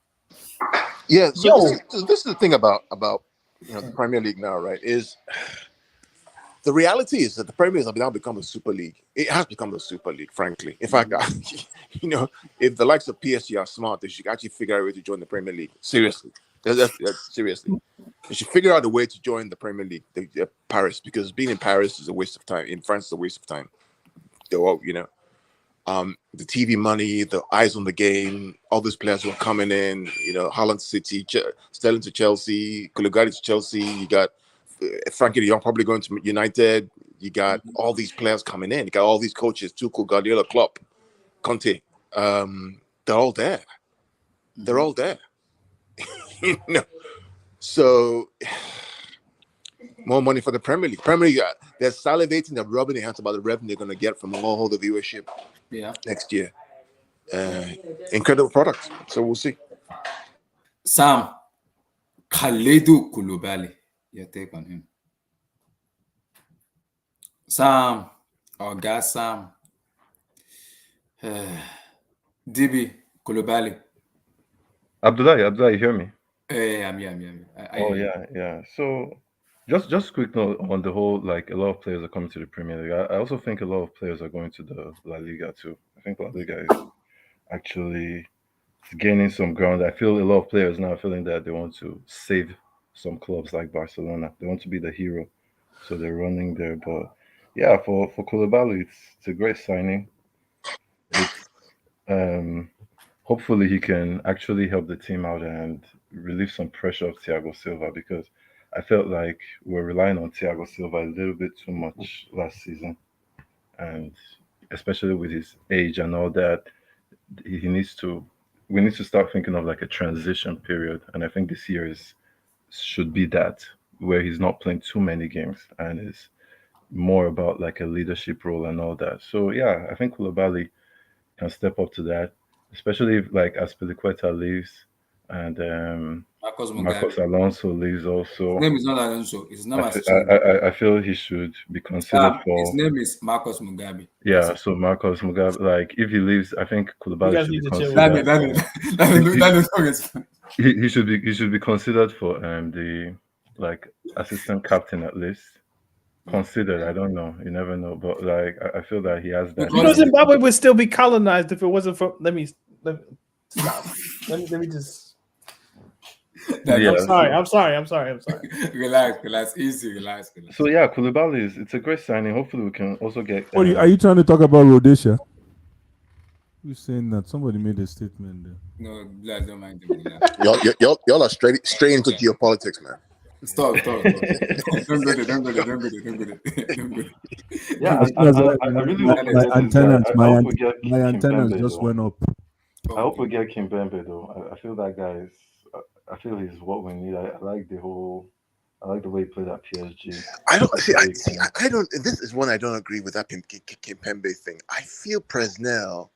Yeah, so this is the thing about the Premier League now, right? Is the reality is that the Premier League has now become a super league. It has become a super league, frankly. In fact, if the likes of PSG are smart, they should actually figure out a way to join the Premier League. Seriously, seriously, they should figure out a way to join the Premier League, Paris, because being in Paris is a waste of time. In France, is a waste of time. They're all, the TV money, the eyes on the game, all these players who are coming in, Haaland City, Sterling to Chelsea, Koulibaly to Chelsea, you got Frankie de Jong probably going to United, you got all these players coming in, you got all these coaches, Tuchel, Guardiola, Klopp, Conte, they're all there. They're all there. So more money for the Premier League. Premier League, they're salivating, they're rubbing their hands about the revenue they're going to get from all the viewership next year. Incredible product. So we'll see. Sam, Kalidou Koullibally, your take on him? Sam, our guy Sam, DB Koullibally. Abdullahi, you hear me? I'm here. Yeah. So, just quick note on the whole, like, a lot of players are coming to the Premier League. I also think a lot of players are going to the La Liga too. I think La Liga is actually gaining some ground. I feel a lot of players now are feeling that they want to save some clubs like Barcelona. They want to be the hero, so they're running there. But yeah, for Koulibaly, it's a great signing. It's hopefully he can actually help the team out and relieve some pressure of Thiago Silva, because I felt like we're relying on Thiago Silva a little bit too much last season, and especially with his age and all that, we need to start thinking of like a transition period, and I think this year should be that, where he's not playing too many games and is more about like a leadership role and all that. So yeah, I think Koulibaly can step up to that, especially if, like, Azpilicueta leaves, and Marcos Alonso leaves also. His name is not Alonso. His name I feel he should be considered for. His name is Marcos Mugabe. Yeah, so Marcos Mugabe, like if he leaves, I think Koulibaly should be considered. He should be considered for the like assistant captain at least. Considered, I don't know. You never know, but like I feel that he has that. You know, Zimbabwe would still be colonized if it wasn't for. Let me stop. Let me just. Yeah, I'm sorry. Relax, easy, relax. So yeah, Koulibaly it's a great signing. Hopefully, we can also get. Are you trying to talk about Rhodesia? Who's saying that? Somebody made a statement there. No, Black, don't mind him. Y'all are straight into geopolitics, man. Stop. Don't go there. Yeah, I really hope my antennas just went up. I hope we get Kimbembe though. I feel that guy is. I feel he's what we need. I like the way he played at PSG. I don't. This is one I don't agree with that Kimpembe thing. I feel Presnel.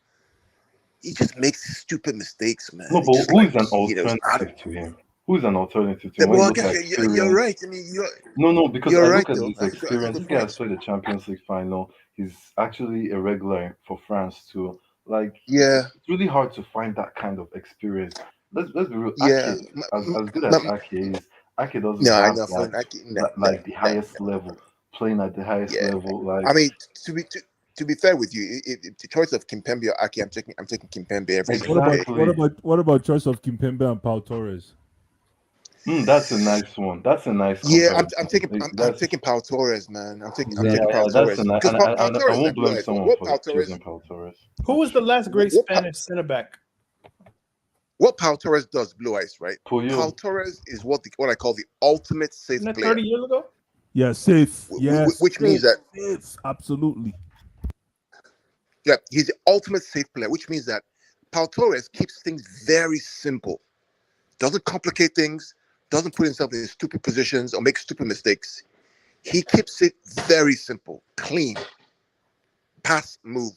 He just makes stupid mistakes, man. No, but who is an alternative to him? Who's an alternative to him? Well, I guess you're right. I mean, no, because I look at his experience. This guy has played the Champions League final. He's actually a regular for France too. Like, yeah, it's really hard to find that kind of experience. Let's be real. Yeah, Ake, as good as Ake is, Ake doesn't have the highest level, playing at the highest level. Like, I mean, to be fair with you, the choice of Kimpembe or Ake, I'm taking Kimpembe every single day. What about choice of Kimpembe and Pau Torres? That's a nice one. That's a nice. Yeah, I'm taking Pau Torres, man. I'm taking Pau Torres. Because I won't blame someone for choosing Pau Torres. Who was the last great Spanish center back? What Pau Torres does, Blue Ice, right? Pau Torres is what I call the ultimate safe player. 30 years ago? Yeah, safe. Yes, which means that safe. Absolutely. Yeah, he's the ultimate safe player, which means that Pau Torres keeps things very simple, doesn't complicate things, doesn't put himself in stupid positions or make stupid mistakes. He keeps it very simple, clean. Pass, move,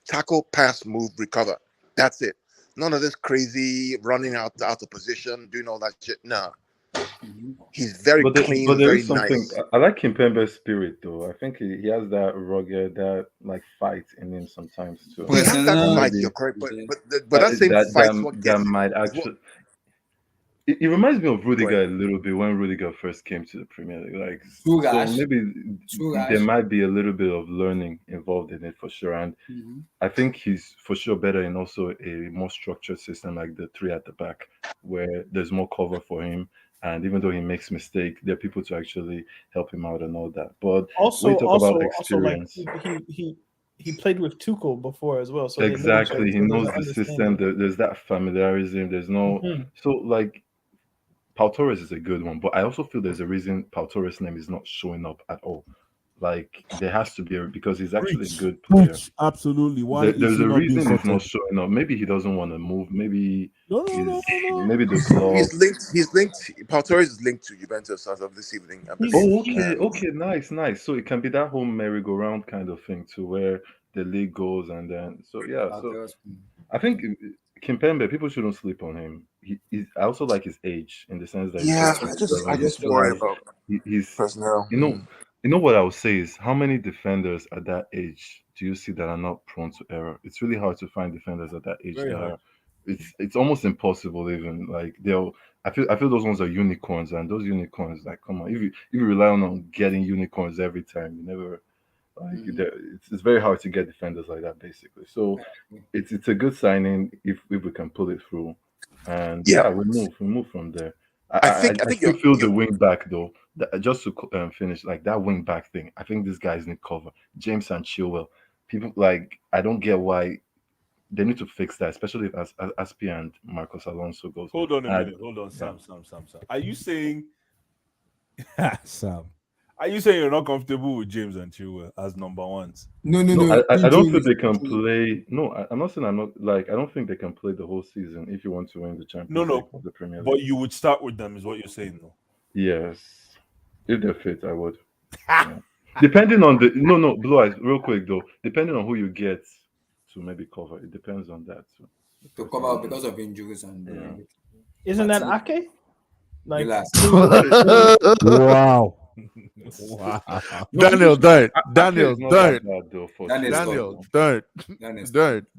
tackle, pass, move, recover. That's it. None of this crazy running out of position, doing all that shit. Nah. He's very clean, but there very is something. nice. I like Kimpembe's spirit, though. I think he has that rugged, that like fight in him sometimes too. He has that fight, you're correct, but that same fight that might actually. It reminds me of Rudiger a little bit when Rudiger first came to the Premier League. Like, so maybe there might be a little bit of learning involved in it for sure. And I think he's for sure better in also a more structured system like the three at the back, where there's more cover for him. And even though he makes mistakes, there are people to actually help him out and all that. But also, when you talk about experience, like he played with Tuchel before as well. So exactly, he knows the system. There's that familiarism. There's no so like. Pau Torres is a good one, but I also feel there's a reason Pau Torres' name is not showing up at all. Like there has to be because he's actually a good player. Absolutely. Why? There's a reason he's not showing up. Maybe he doesn't want to move. Maybe maybe the club. He's linked. Pau Torres is linked to Juventus as of this evening. Okay, nice. So it can be that whole merry-go-round kind of thing too, where the league goes and then I think Kimpembe, people shouldn't sleep on him. I also like his age in the sense that I just worry about he's personnel. You know what I would say is how many defenders at that age do you see that are not prone to error? It's really hard to find defenders at that age that are. It's almost impossible even. Like I feel those ones are unicorns, and those unicorns, like, come on, if you rely on getting unicorns every time, you never. Like it's very hard to get defenders like that, basically. So it's a good signing if we can pull it through, and we move from there. I still feel the wing back though. Just to finish, like that wing back thing. I think these guys need cover. James and Chilwell. People like I don't get why they need to fix that, especially if Aspi and Marcos Alonso goes. Hold on a minute. Hold on, Sam. Are you saying Sam? Are you saying you're not comfortable with James and Chilwell as number ones? No. I don't think they can play. No, I'm not saying I'm not like. I don't think they can play the whole season if you want to win the Champions League or the Premier League. But you would start with them, is what you're saying, though. Yes, if they're fit, I would. Yeah. Depending on the Blue Eyes, real quick though. Depending on who you get to maybe cover, it depends on that too. to cover up because of injuries and everything. Isn't that Ake? Like, Relax. Wow. Wow. No, Daniel, don't. Daniel, is not that don't. bad though. For Daniel, sure. don't.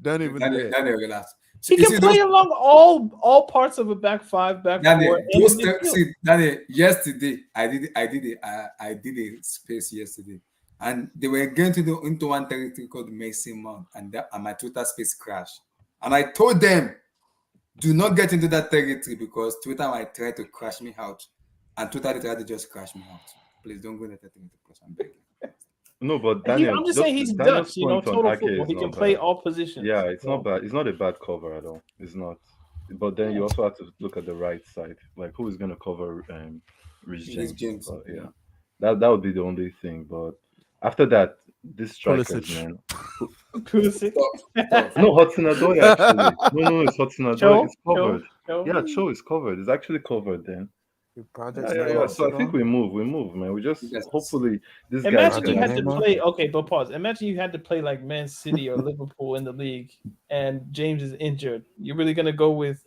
Don't even do it. Daniel, relax. He can play along all parts of a back five, back Daniel, four, and in midfield. see, Daniel, yesterday I did a space yesterday, and they were going to do into one territory called Mason Mount, and my Twitter space crashed. And I told them, do not get into that territory because Twitter might try to crash me out, and Twitter tried to just crash me out. Please don't go in that territory because I'm begging. No, but Daniel, I'm just saying he's Daniel's Dutch, you know, point on total Ake football. is He not can play bad. all positions. Yeah, it's not bad. It's not a bad cover at all. It's not. But then you also have to look at the right side, like who is going to cover Rich James. But yeah, that would be the only thing. But after that, this strikers, man. Pulisic. No, Hudson-Odoi actually. No, it's Hudson-Odoi. It's covered. Cho. Yeah, Cho is covered. It's actually covered then. Project Yeah. So I think we move, man. We just hopefully this guy. Imagine you had to play. Okay, but pause. Imagine you had to play like Man City or Liverpool in the league, and James is injured. You're really gonna go with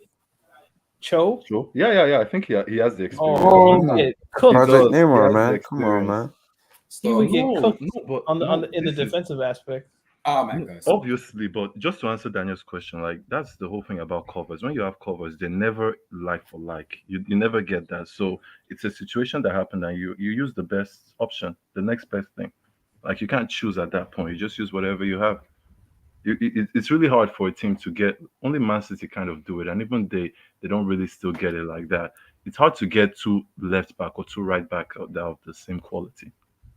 Cho? Yeah. I think he has the experience. Oh, he would get cooked. Project Neymar, man. Come on, man. He would get cooked but in the defensive aspect. Oh my God! Obviously, but just to answer Daniel's question, like that's the whole thing about covers. When you have covers, they're never like for like. You never get that. So it's a situation that happened, and you use the best option, the next best thing. Like you can't choose at that point. You just use whatever you have. It's really hard for a team to get. Only Man City kind of do it, and even they don't really still get it like that. It's hard to get two left back or two right back out of the same quality.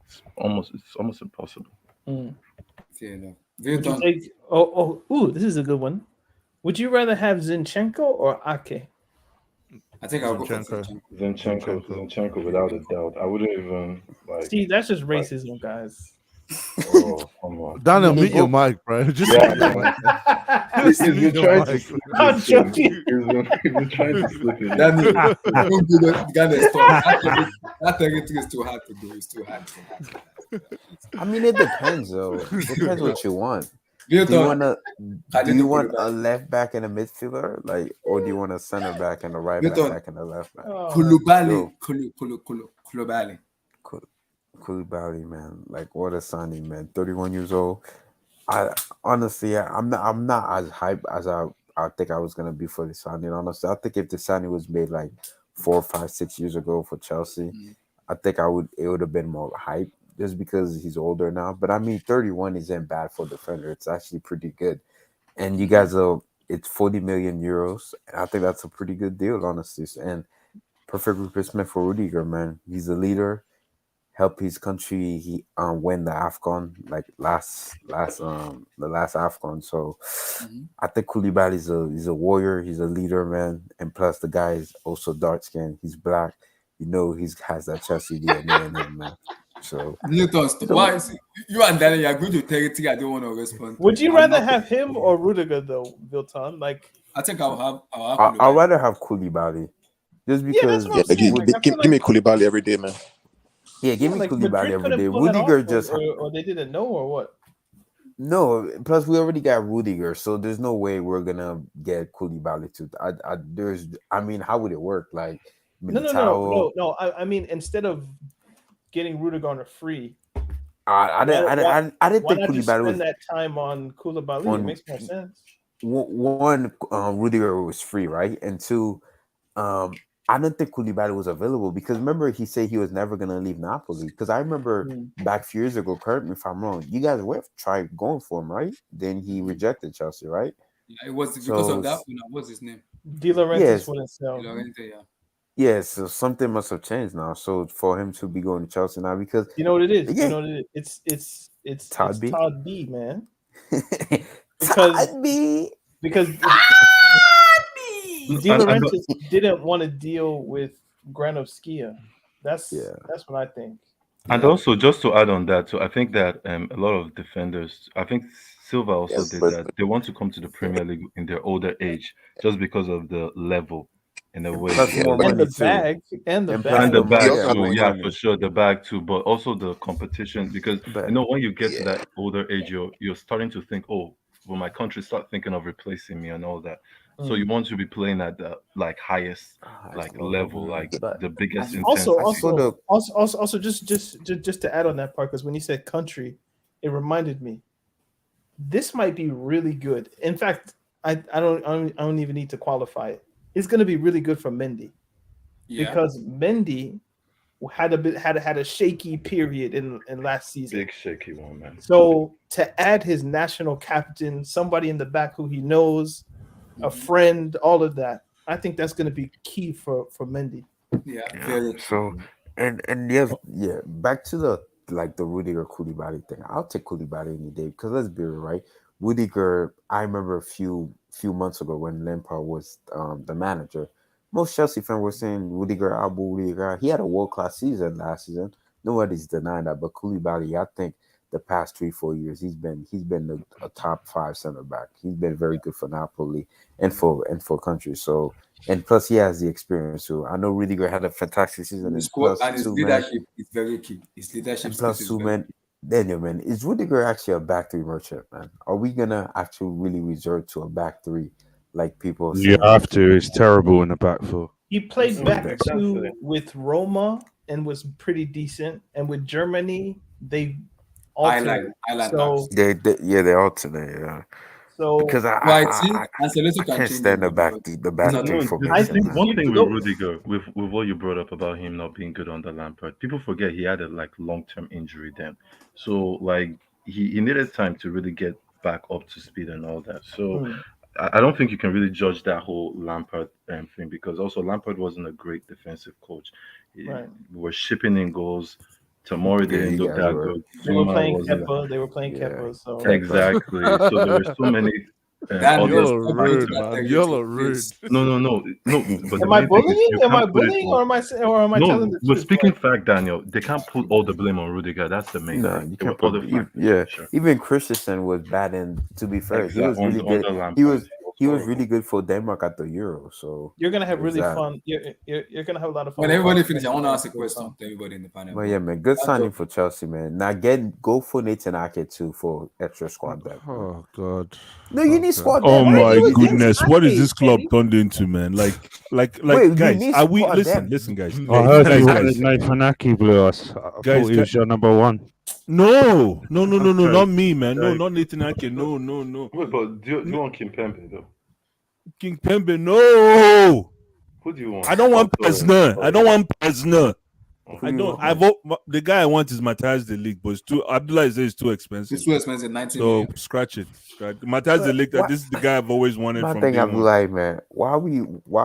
It's almost impossible. Would you take? This is a good one. Would you rather have Zinchenko or Ake? I think I'll go for Zinchenko without a doubt. I wouldn't even like. See, that's just racism, guys. Oh, come on. Daniel, mute your mic, bro. Just Yeah. mute your mic. He's Just been mute your trying to mic. slip I'm this in. joking. He's been trying to slip it. Daniel, don't do that. Daniel, stop. That territory is too hard to do. It's too hard. I mean, it depends, though. It depends what you want. Do Milton, you want a left back and a midfielder, like, or do you want a center back and a right Milton. back and a left back? Koulibaly, Koulibaly, man, like what a signing, man. 31 years old. I honestly, I'm not as hyped as I think I was gonna be for the signing. Honestly, I think if the signing was made like 4, 5, 6 years ago for Chelsea, I think it would have been more hype just because he's older now. But I mean, 31 isn't bad for a defender. It's actually pretty good. And you guys it's 40 million euros. And I think that's a pretty good deal, honestly. And perfect replacement for Rudiger, man. He's a leader. Help his country. He win the AFCON like the last AFCON. So I think Koulibaly he's a warrior. He's a leader, man. And plus the guy is also dark skinned. He's black. You know he has that Chelsea DNA in him, man. So Newton, why you and Daniel are going to territory? I don't want to respond. Would you rather have him or Rudiger though, Vilton? Like, I think I'll I'd rather have Koulibaly, just because. Give me Koulibaly every day, man. Yeah, give me like Koulibaly every day. Pull that Rudiger off, just or they didn't know or what? no. Plus, we already got Rudiger, so there's no way we're gonna get Koulibaly to. I mean, how would it work? Like, No. I mean, instead of getting Rudiger on a free, I didn't think Koulibaly was spend that time on Koulibaly. It makes more sense. One, Rudiger was free, right? And two, I didn't think Koulibaly was available because remember he said he was never gonna leave Napoli. Because I remember back a few years ago, correct me if I'm wrong, you guys were tried going for him, right? Then he rejected Chelsea, right? Yeah, it was because of that. What's his name? De Laurentiis wouldn't sell. Yeah, so something must have changed now. So for him to be going to Chelsea now, because you know what it is, it's Todd B, man. Todd B. Because De Laurentiis didn't want to deal with Granovskia. That's what I think. And also, just to add on that, so I think that a lot of defenders, I think Silva also did that. They want to come to the Premier League in their older age just because of the level. In a way, and the bag, too. Yeah, for sure, the bag too. But also the competition, because you know when you get to that older age, you're starting to think, oh, will my country start thinking of replacing me and all that? So you want to be playing at the like highest level, like the biggest intensity. Also, just to add on that part, because when you said country, it reminded me. This might be really good. In fact, I don't even need to qualify it. It's going to be really good for Mendy, because Mendy had a shaky period in last season. Big shaky one, man. So to add his national captain, somebody in the back who he knows, a friend, all of that, I think that's going to be key for Mendy. So and back to the Rudiger Koulibaly thing. I'll take Koulibaly any day, because let's be real, right? Rudiger, I remember a few months ago when Lampard was the manager, most Chelsea fans were saying Rudiger, he had a world-class season last season. Nobody's denying that. But Koulibaly, I think the past 3-4 years, he's been a top 5 center back. He's been very good for Napoli and for country. So, and plus he has the experience too. I know Rudiger had a fantastic season. His leadership is very key. His leadership and plus two, man. Daniel, man, is Rudiger actually a back 3 merchant, man? Are we gonna actually really resort to a back 3 like people say? You have to. It's terrible in the back 4. He played back 2 with Roma and was pretty decent, and with Germany they alternate. They alternate. Yeah. So because I can't stand the back 3 formation. I think one thing with Rudiger, with what you brought up about him not being good under Lampard, people forget he had a long-term injury then, so he needed time to really get back up to speed and all that. So I don't think you can really judge that whole Lampard thing, because also Lampard wasn't a great defensive coach. We were shipping in goals. Tomorrow didn't look that good. They were playing Kepa. So exactly. So there were so many. You're rude, man. You're rude. No. But am I bullying? Am I bullying, or am I telling the truth? But speaking fact, Daniel, they can't put all the blame on Rudiger. That's the main thing. You can't put even Christensen was bad, and to be fair, he was really good. He was really good for Denmark at the Euro. So you're gonna have really fun. You're gonna have a lot of fun. When everybody finishes, I want to ask a question to everybody in the panel. Well, yeah, man, good signing for Chelsea, man. Now go for Nathan Ake too for extra squad depth. Oh God. No, you need squad depth. Oh my goodness, what is this club turned into, man? Like, Wait, guys, are we listen, guys? I heard you wanted Nathan Ake, blew us. I thought he was your number 1. No, not me, man. No, not Nathan Ake. No. Wait, but do you want Kimpembe though? Kimpembe, no. Who do you want? I don't want Pesner. I don't want Pesner. The guy I want is Matthias de Ligt, but it's too. Abdullah says it's too expensive. It's too expensive. 19 so million. Scratch it. Matthias de Ligt. This is the guy I've always wanted from day one. Abdullah, man, why are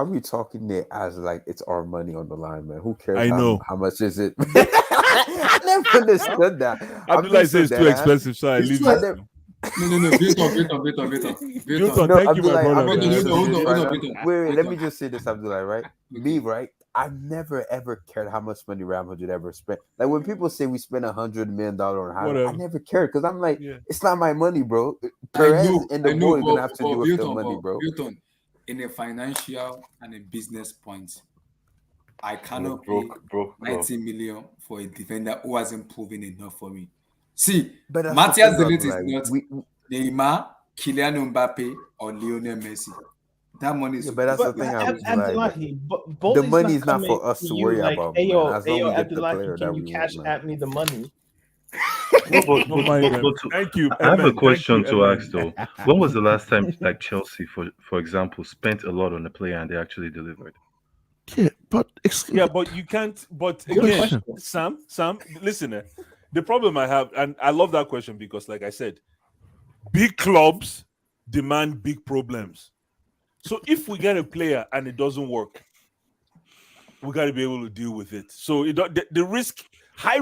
we talking there as like it's our money on the line, man? Who cares? I know how much is it. I never understood that. Abdullah says it's too expensive, so I leave it. No. Vilton. Thank you, my brother. Wait, let me just say this, Abdullah, right? Me, right? I've never ever cared how much money Real Madrid ever spent. Like when people say we spent $100 million on Haaland, I never cared, because I'm like, it's not my money, bro. Perez and the boy are gonna have to do with the money, bro. Vilton, in a financial and a business point, I cannot pay 90 million for a defender who hasn't proven enough for me. See, Matthias de Ligt is not Neymar, Kylian Mbappe, or Lionel Messi. That money is. But that's the thing. The money is not for us to worry about. As long as we get the player that we want. Can you cash at me the money? Thank you. I have a question to ask though. When was the last time, like Chelsea, for example, spent a lot on a player and they actually delivered? Yeah, but you can't. But again, Sam, listen. The problem I have, and I love that question because, like I said, big clubs demand big problems. So if we get a player and it doesn't work, we got to be able to deal with it. So the risk, high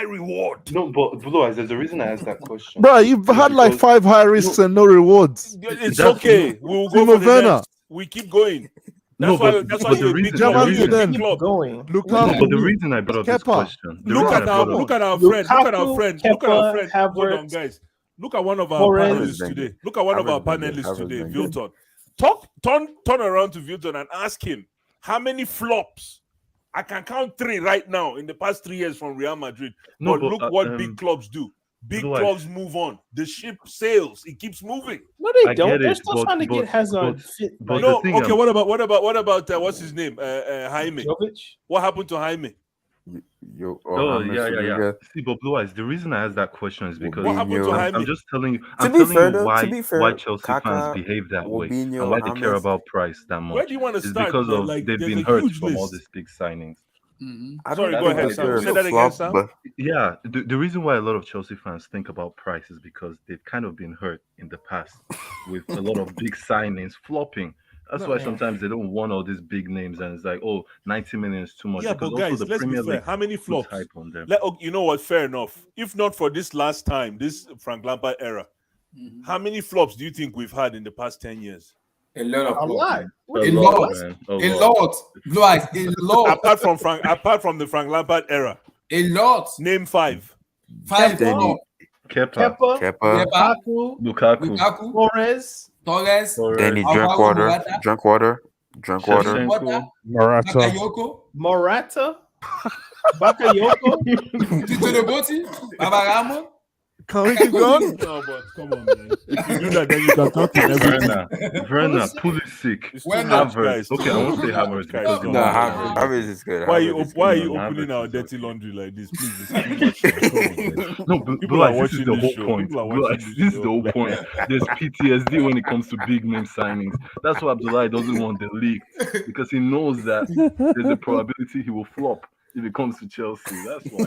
reward. No, but there's a reason I asked that question. Bro, you've had like 5 high risks and no rewards. It's okay. We'll go for the next. We keep going. That's why you're a big club. But the reason I brought up this question. Look at our friend. Hold on, guys. Look at one of our panelists today. Vilton. Turn around to Vilton and ask him how many flops. I can count 3 right now in the past 3 years from Real Madrid. But look what big clubs do. Big clubs move on. The ship sails. It keeps moving. No, they don't. They're still trying to get Hazard fit. No, okay. What about what's his name? Jaime. Jovic? What happened to Jaime? Yeah. See, but Blue Eyes, the reason I asked that question is because I'm just telling you. Why Chelsea fans behave that way and why they care about price that much. Where do you want to start? Because of like, they've been hurt from all these big signings. Sorry, go ahead, Sam. Say that again, Sam. Yeah, the reason why a lot of Chelsea fans think about price is because they've kind of been hurt in the past with a lot of big signings flopping. That's why sometimes they don't want all these big names, and it's like, 90 million is too much. Yeah, because but guys, also the let's Premier be fair. League How many flops? Hype on them. You know what? Fair enough. If not for this last time, this Frank Lampard era, how many flops do you think we've had in the past 10 years? A lot of lot. A lot. Blue Eyes, a lot. apart from the Frank Lampard era. A lot. Name 5. 5. Kepa. Lukaku. Torres. Danny Drinkwater. Morata. Bakayoko. Tito Neboti. Babaramo. Can we keep going? No, but come on, man. If you do that, then you can talk to Werner, Pulisic, Havertz. Okay, I won't say Havertz because Havertz is good. Why are you opening our dirty laundry like this? Please, no, people are watching the whole point. This is the whole point. There's PTSD when it comes to big name signings. That's why Abdullah doesn't want the league because he knows that there's a probability he will flop if it comes to Chelsea. That's why.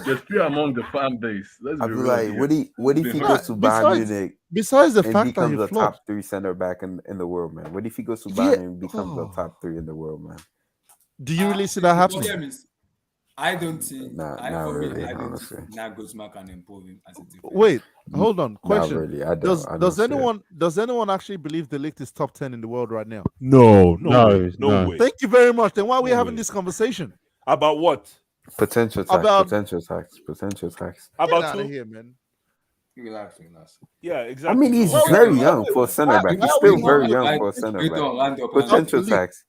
There's fear among the fan base. Let's be real. What if he goes to Bayern Munich? Besides the and fact that he becomes a flopped. top 3 center back in the world, man. What if he goes to Bayern and becomes a top 3 in the world, man? Do you really see that happening? I don't think. Not really, honestly. Nagelsmann can improve him as a defense. Wait, hold on. Question: really. I Does don't anyone actually believe the league is top 10 in the world right now? No way. Thank you very much. Then why are we having this conversation about what? Potential tax. About who? Here, man. Relax. Yeah, exactly. I mean, he's very young for a center back. He's still very young for a center back. Potential tax.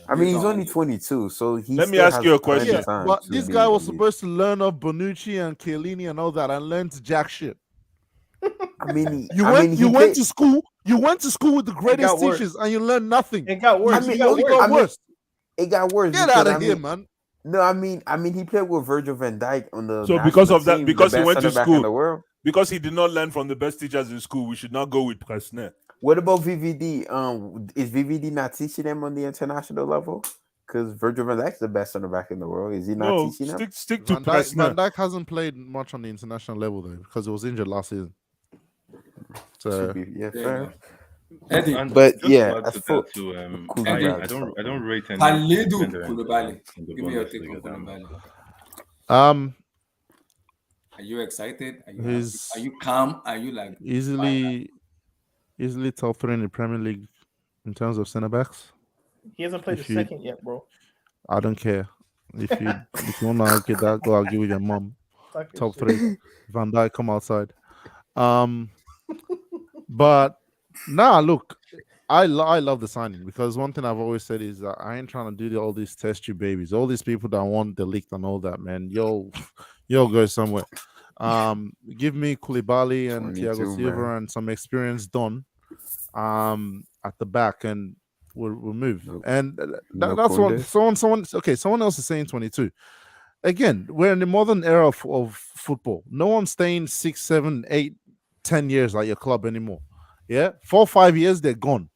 I mean, he's only 22, so he. Let me ask you a question. But this guy was supposed to learn of Bonucci and Chiellini and all that, and learn to jack shit. I mean, you went to school. You went to school with the greatest teachers, and you learned nothing. It got worse. It got worse. It got worse. Get out of here, man. No, I mean, he played with Virgil van Dijk on the. So because of that, team, because he went to in the world. school, because he did not learn from the best teachers in school, we should not go with Presner. What about VVD? Is VVD not teaching them on the international level? Because Virgil van Dijk's the best center back in the world. Is he not teaching them? Stick to Van Dijk hasn't played much on the international level though, because he was injured last season. So fair. Eddie, but I don't rate any. Kalidou Koullibally. Give me your take on Koullibally. Are you excited? Are you calm? Are you like easily top 3 in the Premier League in terms of centre backs? He hasn't played the second yet, bro. I don't care. If you want to argue that, go argue with your mom. Top 3. Van Dijk, come outside. But look, I love the signing because one thing I've always said is that I ain't trying to do all these test tube babies, all these people that want the leak and all that, man. Yo, go somewhere. Give me Koulibaly and Thiago Silva and some experience done at the back, and we'll move. And that's what someone else is saying 22. Again, we're in the modern era of football. No one's staying 6, 7, 8, 10 years at your club anymore. Yeah, 4, 5 years, they're gone.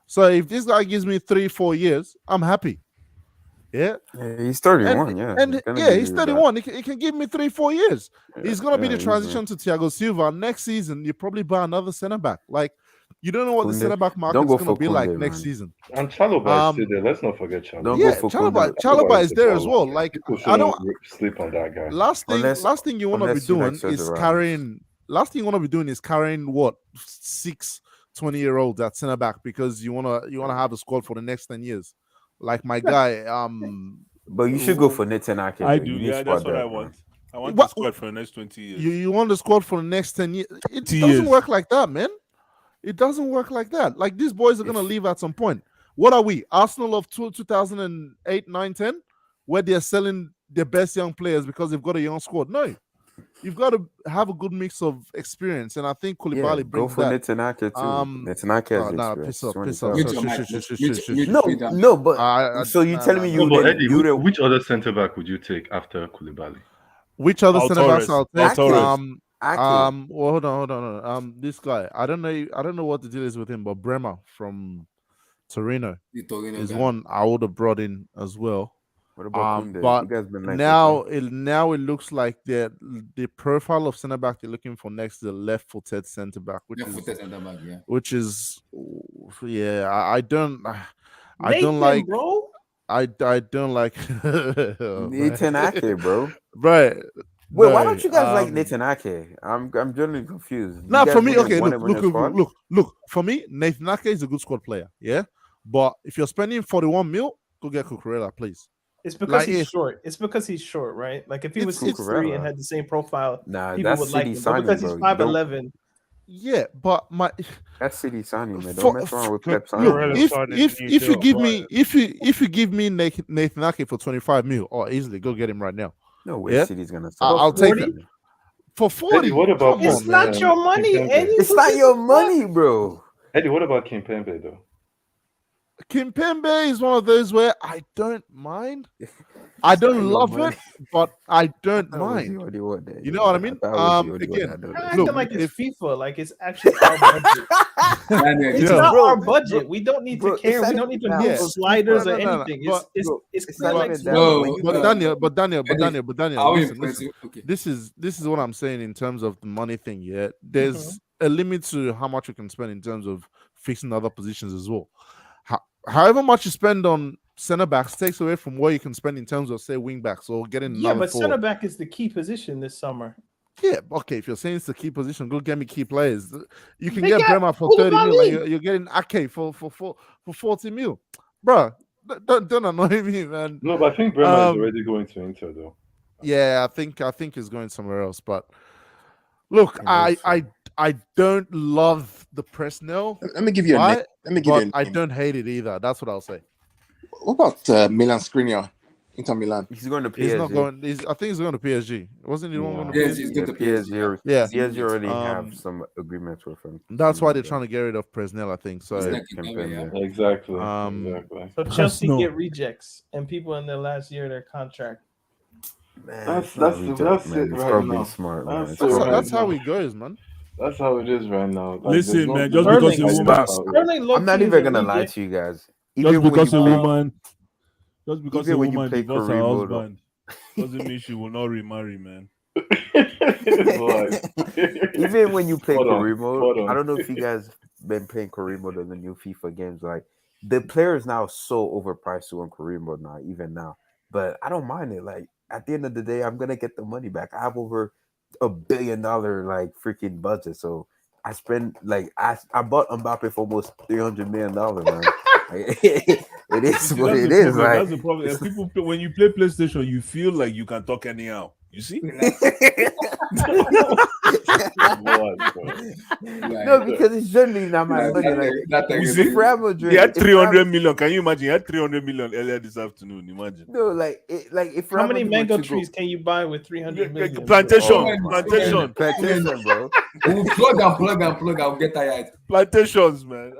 So if this guy gives me 3, 4 years, I'm happy. Yeah, he's 31. He's 31. He can give me 3, 4 years. He's gonna be the transition to Thiago Silva. Next season, you probably buy another center back. Like, you don't know what the center back market is gonna be like next season. And Chalobah is still there. Let's not forget Chalobah. Chalobah is there as well. Like, I don't sleep on that guy. Last thing you want to be doing is carrying. Last thing you want to be doing is carrying what 6 20-year-olds at center back because you wanna have a squad for the next 10 years. Like my guy, but you should go for Nathan Ake. I do, that's what I want. I want the squad for the next 20 years. You want the squad for the next 10 years? It doesn't work like that, man. It doesn't work like that. Like, these boys are gonna leave at some point. What are we? Arsenal of 2008, 9, 10, where they're selling their best young players because they've got a young squad. No, you've got to have a good mix of experience, and I think Koulibaly brings that. Go for Ake too. Ake has piss off. No, but so you telling me you but didn't? Eddie, which other centre back would you take after Koulibaly? Which other centre backs I'll take? Well, hold on. This guy, I don't know what the deal is with him, but Bremer from Torino is one I would have brought in as well. What about Koundé? But You guys been nice now it looks like the profile of centre back they're looking for next is a left-footed centre back, which is I don't like, bro. I don't like Nathan Ake, bro. Right. Wait, why don't you guys like Nathan Ake? I'm generally confused. Now for me, okay, look. For me, Nathan Ake is a good squad player, yeah. But if you're spending 41 mil, go get Cucurella, please. It's because he's short. It's because he's short, right? Like if he was 6'3" and had the same profile, people would like him. But because he's 5'11". Yeah, but that's City signing, man. Don't mess around with Pep signing. Look, if you give me Nathan Ake for 25 mil, easily go get him right now. No way, City's gonna sell. I'll take it for 40. Eddie, what about it's not your money, Eddie. It's not your money, bro. Eddie, what about Kimpembe though? Kimpembe is one of those where I don't mind. I don't love it, but I don't mind. You know what I mean? Again, look, like it's FIFA, like it's actually our budget. It's not our budget. We don't need to care. We don't need to move sliders or anything. It's like Daniel, listen. This is what I'm saying in terms of the money thing. Yeah, there's a limit to how much you can spend in terms of fixing other positions as well. However much you spend on center backs takes away from what you can spend in terms of, say, wing backs or getting another but center back is the key position this summer. Yeah, okay. If you're saying it's the key position, go get me key players. You can get Bremer for 30 mil. Like you're getting Ake for 40 mil, bro. Don't annoy me, man. No, but I think Bremer is already going to Inter, though. Yeah, I think he's going somewhere else. But look, I don't love the personnel. Let me give you a name. Let me give you a name. I don't hate it either. That's what I'll say. What about Milan Skriniar, Inter Milan? He's going to PSG. He's not going. I think he's going to PSG. Wasn't he going to PSG? Yes, he's going to PSG. Yeah, PSG already have some agreements with him. That's why they're trying to get rid of Presnel, I think. So exactly. So Chelsea get rejects and people in their last year of their contract. Man, that's it right now. Smart, that's how it goes, man. That's how it is right now. Like, listen, man, just because a woman, I'm not even gonna lie to you guys. Just because a woman divorces her husband doesn't mean she will not remarry, man. Even when you play career mode, I don't know if you guys been playing career mode in the new FIFA games. Like the players now so overpriced on career mode now, even now. But I don't mind it. Like at the end of the day, I'm gonna get the money back. I have over $1 billion like freaking budget, so I spend like I bought Mbappe for almost $300 million, man. It is what it is. Right? That's the problem. And people, when you play PlayStation, you feel like you can talk anyhow. You see? No, because it's generally not my money. Like, you see, he had 300 million. Can you imagine? He had 300 million earlier this afternoon. Imagine. No, like if how many mango trees can you buy with 300 million? Plantation, bro. We'll plug. I'll get tired. Plantations, man.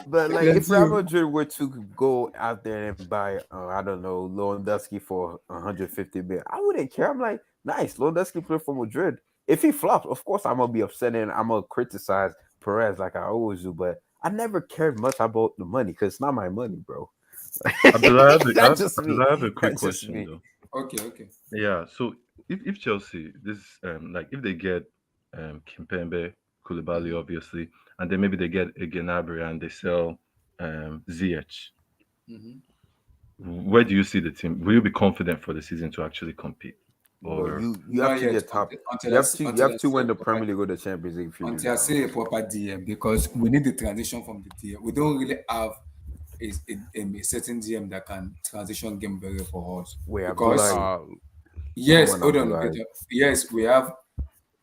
But like, if Real Madrid were to go out there and buy, I don't know, Lewandowski for 150 million, I wouldn't care. I'm like, nice, Lewandowski play for Madrid. If he flops, of course, I'm gonna be upset and I'm gonna criticize Perez like I always do. But I never cared much about the money because it's not my money, bro. I have a quick question though. Okay. Yeah. So if Chelsea, this like if they get Kimpembe, Koulibaly, obviously, and then maybe they get a Gnabry and they sell Ziyech. Where do you see the team? Will you be confident for the season to actually compete? Or you have to get top. You have to win the Premier League or the Champions League. Until I say a proper DM, because we need the transition from the DM. We don't really have a certain DM that can transition game very well for us. Yes, hold on. Yes, we have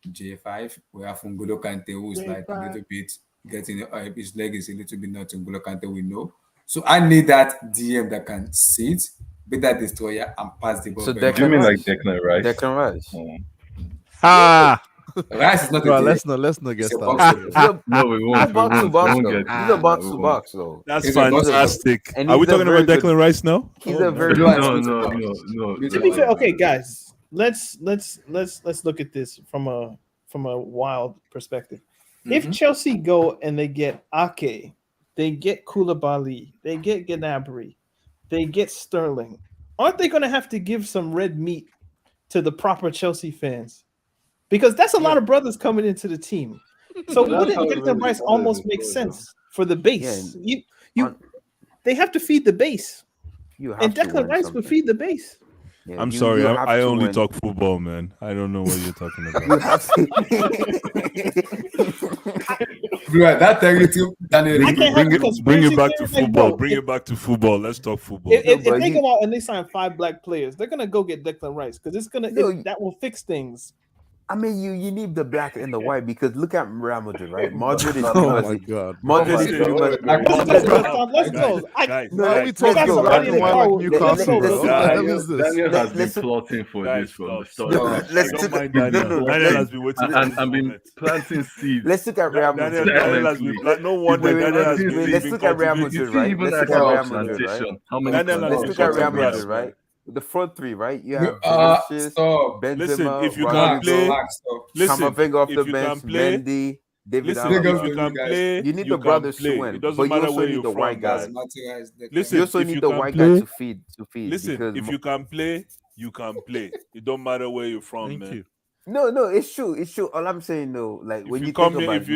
J5. We have N'Golo Kante, who's like a little bit getting his leg is a little bit not N'Golo Kante. We know. So I need that DM that can sit, be that destroyer, and pass the ball. So very Do you Declan mean well. like Rice. Declan Rice? Declan Rice. Ah, Rice is not a bro, DA. let's not get It's a started. box. No, we He's a won't. box to We box won't though. get He's to a that. box We to won't. box though. That's He's a box to box. fantastic. And Are we he's a talking very about Declan good. Rice now? He's Oh, a very no. good. No. To be fair, okay, guys, let's look at this from a wild perspective. If Chelsea go and they get Ake, they get Koulibaly, they get Gnabry, they get Sterling, aren't they going to have to give some red meat to the proper Chelsea fans? Because that's a lot of brothers coming into the team. So wouldn't Declan Rice almost make sense for the base? They have to feed the base, and Declan Rice would feed the base. Yeah, I'm sorry, I only talk football, man. I don't know what you're talking about. You have to. Bro, that territory, Daniel. Bring it back to football. Bring it back to football. Let's talk football. If they go out and they sign 5 black players, they're gonna go get Declan Rice because that will fix things. I mean, you need the black and the white because look at Real Madrid, right? Madrid is Oh my God. Madrid is pretty much. Let's go. We talking black and white like Newcastle, bro. Daniel has been plotting for this from the start. Daniel has been waiting. And I've been planting seeds. Let's look at Real Madrid. Daniel has been. No wonder Daniel has been. Let's look at Real Madrid, right? Let's look at Real Madrid, right? Let's look at Real Madrid, right? The front three, right? You have Vinicius, Benzema, listen, if you Ronaldo, can play, listen, Camavinga off the if you bench, can play, Mendy, David listen, Alaba. if you can play, you need you the brothers can play. to win, It doesn't but you matter also where need you're the from, white guys. Listen, you also if need you the can white play, guy to feed. Listen, if you can play, you can play. It don't matter where you're from, man. No, it's true. It's true. All I'm saying, though, like when you come think here, about if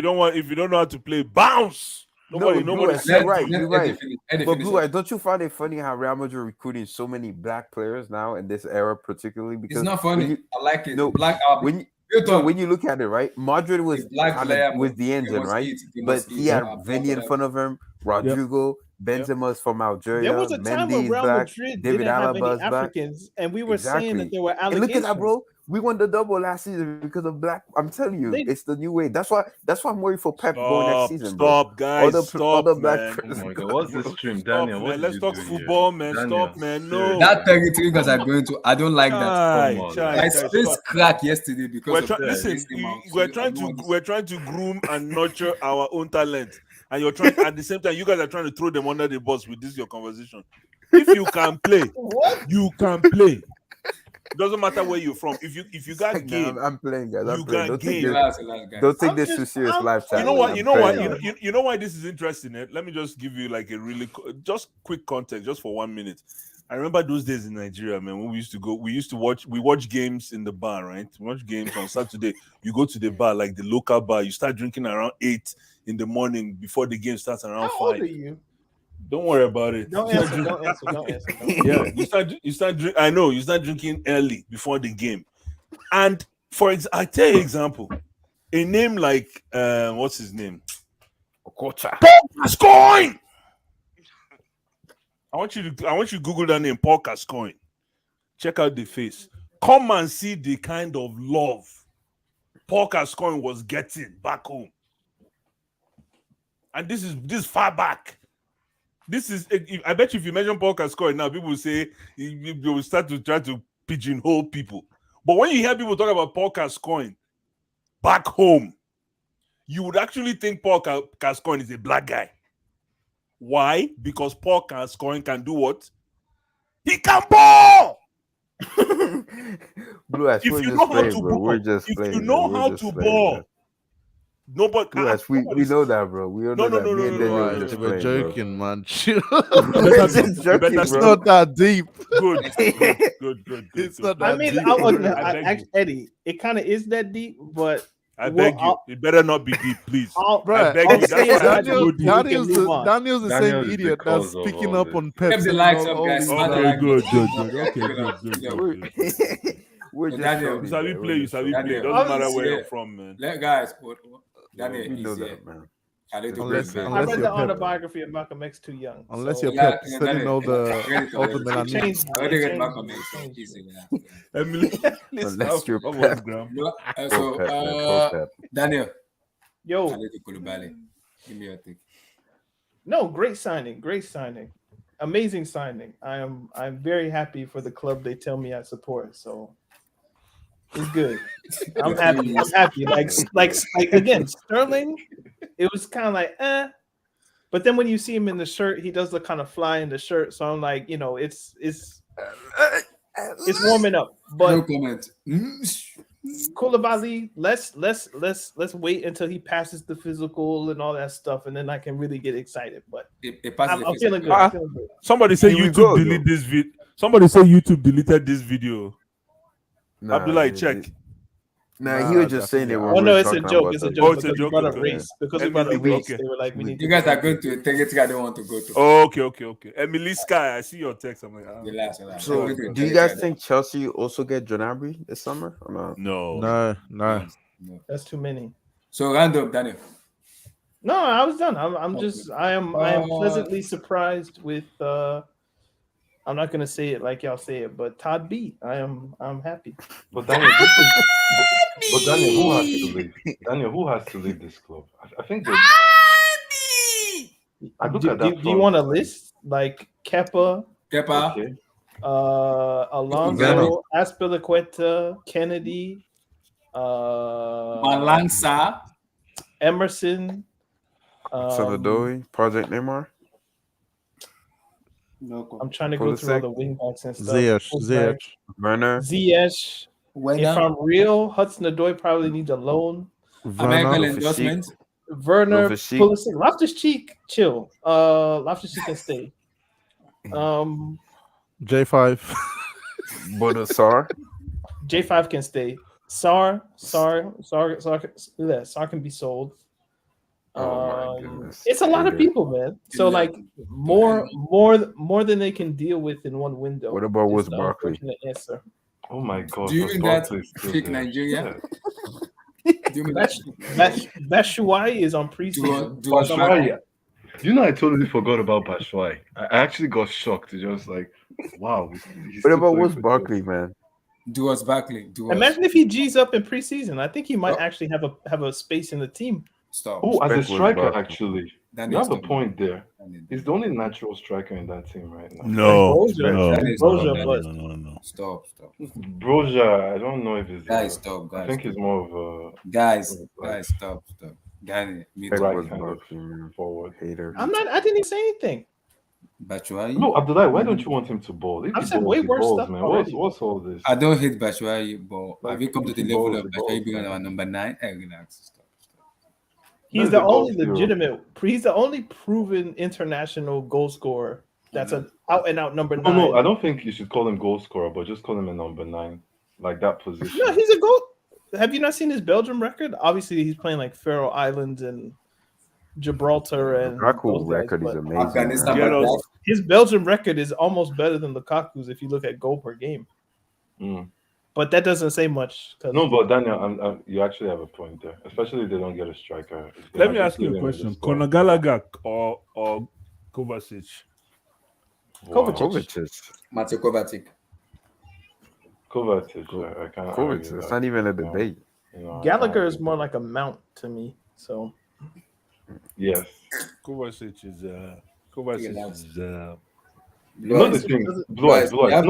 you don't know how to play, bounce. Nobody you're right. But Blue Eyes, don't you find it funny how Real Madrid are recruiting so many black players now in this era, particularly? Because it's not funny. I like it. No, black. When you look at it, right, Madrid was with the engine, right? But he had Vinny in front of him, Rodrigo, Benzema's from Algeria. There was a time when Real Madrid didn't have any Africans, and we were saying that there were allegations. And look at that, bro. We won the double last season because of black. I'm telling you, it's the new way. That's why I'm worried for Pep going next season, bro. Stop, guys. Stop, all the black man. Oh my God, what's this stream, Daniel? Man. Let's talk football, man. Daniel, stop, man. No. That territory guys are going to. I don't like that. My space crack yesterday because of listen. We're trying to groom and nurture our own talent, and you're trying at the same time. You guys are trying to throw them under the bus with this your conversation. If you can play, you can play. It doesn't matter where you're from. If you got game, I'm playing, guys. You got game. Don't take this too serious, lifestyle. You know why this is interesting. Let me just give you like a really just quick context, just for 1 minute. I remember those days in Nigeria, man. When we used to watch games in the bar, right? Watch games on Saturday. You go to the bar, like the local bar. You start drinking around 8 in the morning before the game starts around 5. How old are you? Don't worry about it. Don't answer. Yeah, you start drinking. I know you start drinking early before the game, and I tell you example, a name like what's his name? Okocha. Paul Gascoigne. I want you to Google that name, Paul Gascoigne. Check out the face. Come and see the kind of love Paul Gascoigne was getting back home, and this is far back. This is, I bet you if you mention Paul Gascoigne now, people will say, you will start to try to pigeonhole people. But when you hear people talk about Paul Gascoigne back home, you would actually think Paul Gascoigne is a black guy. Why? Because Paul Gascoigne can do what? He can ball! Blue Eyes, if you know how to ball, no, but we know that, bro. We don't know that. No. We're joking, man. Chill. It's not that deep. Good. It's not that deep. Eddie, it kind of is that deep, but I beg you, it better not be deep, please. I beg you. Daniel's the same idiot that's picking up on Pep. The likes of guys. Okay, good. We're just play. It doesn't matter where you're from, man. Guys, Daniel, we know that, man. I read the autobiography of Malcolm X too young. Unless you're Pep, studying all the Milanese. I already read Malcolm X. Unless you're Pep. So, Daniel. Yo. Kalidou Koullibally. Give me your take. No, great signing. amazing signing. I'm very happy for the club they tell me I support. So it's good. I'm happy. I'm happy. Like again, Sterling. It was kind of like but then when you see him in the shirt, he does look kind of fly in the shirt. So I'm like, it's warming up. But no comment. Koulibaly, let's wait until he passes the physical and all that stuff, and then I can really get excited. But I'm feeling good. I'm feeling good. Somebody say YouTube delete this video. Somebody say YouTube deleted this video. Nah, Abdullah, check. Nah, he was just saying it. Oh no, it's a joke. It's a joke. It's a joke. Because we brought up race. Because we brought up race, they were like, we need. You guys are going to take it. I don't want to go to. Oh, okay. Emily Sky, I see your text. I'm like, relax. So, do you guys think Chelsea also get Gnabry this summer or not? No. That's too many. So round up, Daniel. No, I was done. I am pleasantly surprised with. I'm not gonna say it like y'all say it, but Todd B. I'm happy. But Daniel, who has to leave? Daniel, who has to leave this club? I think. Do you want a list like Kepa, okay. Alonso, Azpilicueta, Kennedy, Malansa, Emerson, Saladoy, Project Neymar. I'm trying to go through all the wing backs and stuff. Ziyech, Werner, Ziyech. If I'm real, Hudson-Odoi probably needs a loan. American endorsement. Werner, Pulisic, Loftus-Cheek, chill. Loftus-Cheek can stay. J5, Bonasar. J5 can stay. Sar can be sold. Oh my goodness. It's a lot of people, man. So like more than they can deal with in one window. What about Wes Barkley? Answer. Oh my God! Do you mean that pick Nigeria? Batshuayi is on preseason. Batshuayi. You know, I totally forgot about Batshuayi. I actually got shocked. Just like, wow. What about Wes Barkley, man? Duas Barkley. Imagine if he G's up in preseason. I think he might actually have a space in the team. Stop. Oh, as a striker, actually, you have a point there. He's the only natural striker in that team right now. No. Stop. Broja, I don't know if he's. Guys, stop. I think he's more of a. Guys, stop. Right kind of forward. Hater. I didn't say anything. Batshuayi? No, Abdullah, why don't you want him to ball? I've said way worse stuff, man. already. What's all this? I don't hate Batshuayi, but Like, have you come to the he level balls, of he balls, Batshuayi being man. our number 9? Hey, relax. Stop. He's the only legitimate. He's the only proven international goal scorer that's an out and out number 9. No, I don't think you should call him goal scorer, but just call him a number 9, like that position. No, he's a goal. Have you not seen his Belgium record? Obviously, he's playing like Faroe Islands and Gibraltar and Lukaku's record is amazing. His Belgium record is almost better than Lukaku's if you look at goal per game. But that doesn't say much. No, but Daniel, you actually have a point there, especially if they don't get a striker. Let me ask you a question: Conor Gallagher or Kovacic? Mateo Kovacic. I can't. Kovacic. It's not even a debate. Gallagher is more like a mount to me. So. Yes. Kovacic is. You know the thing, Blue Eyes. You have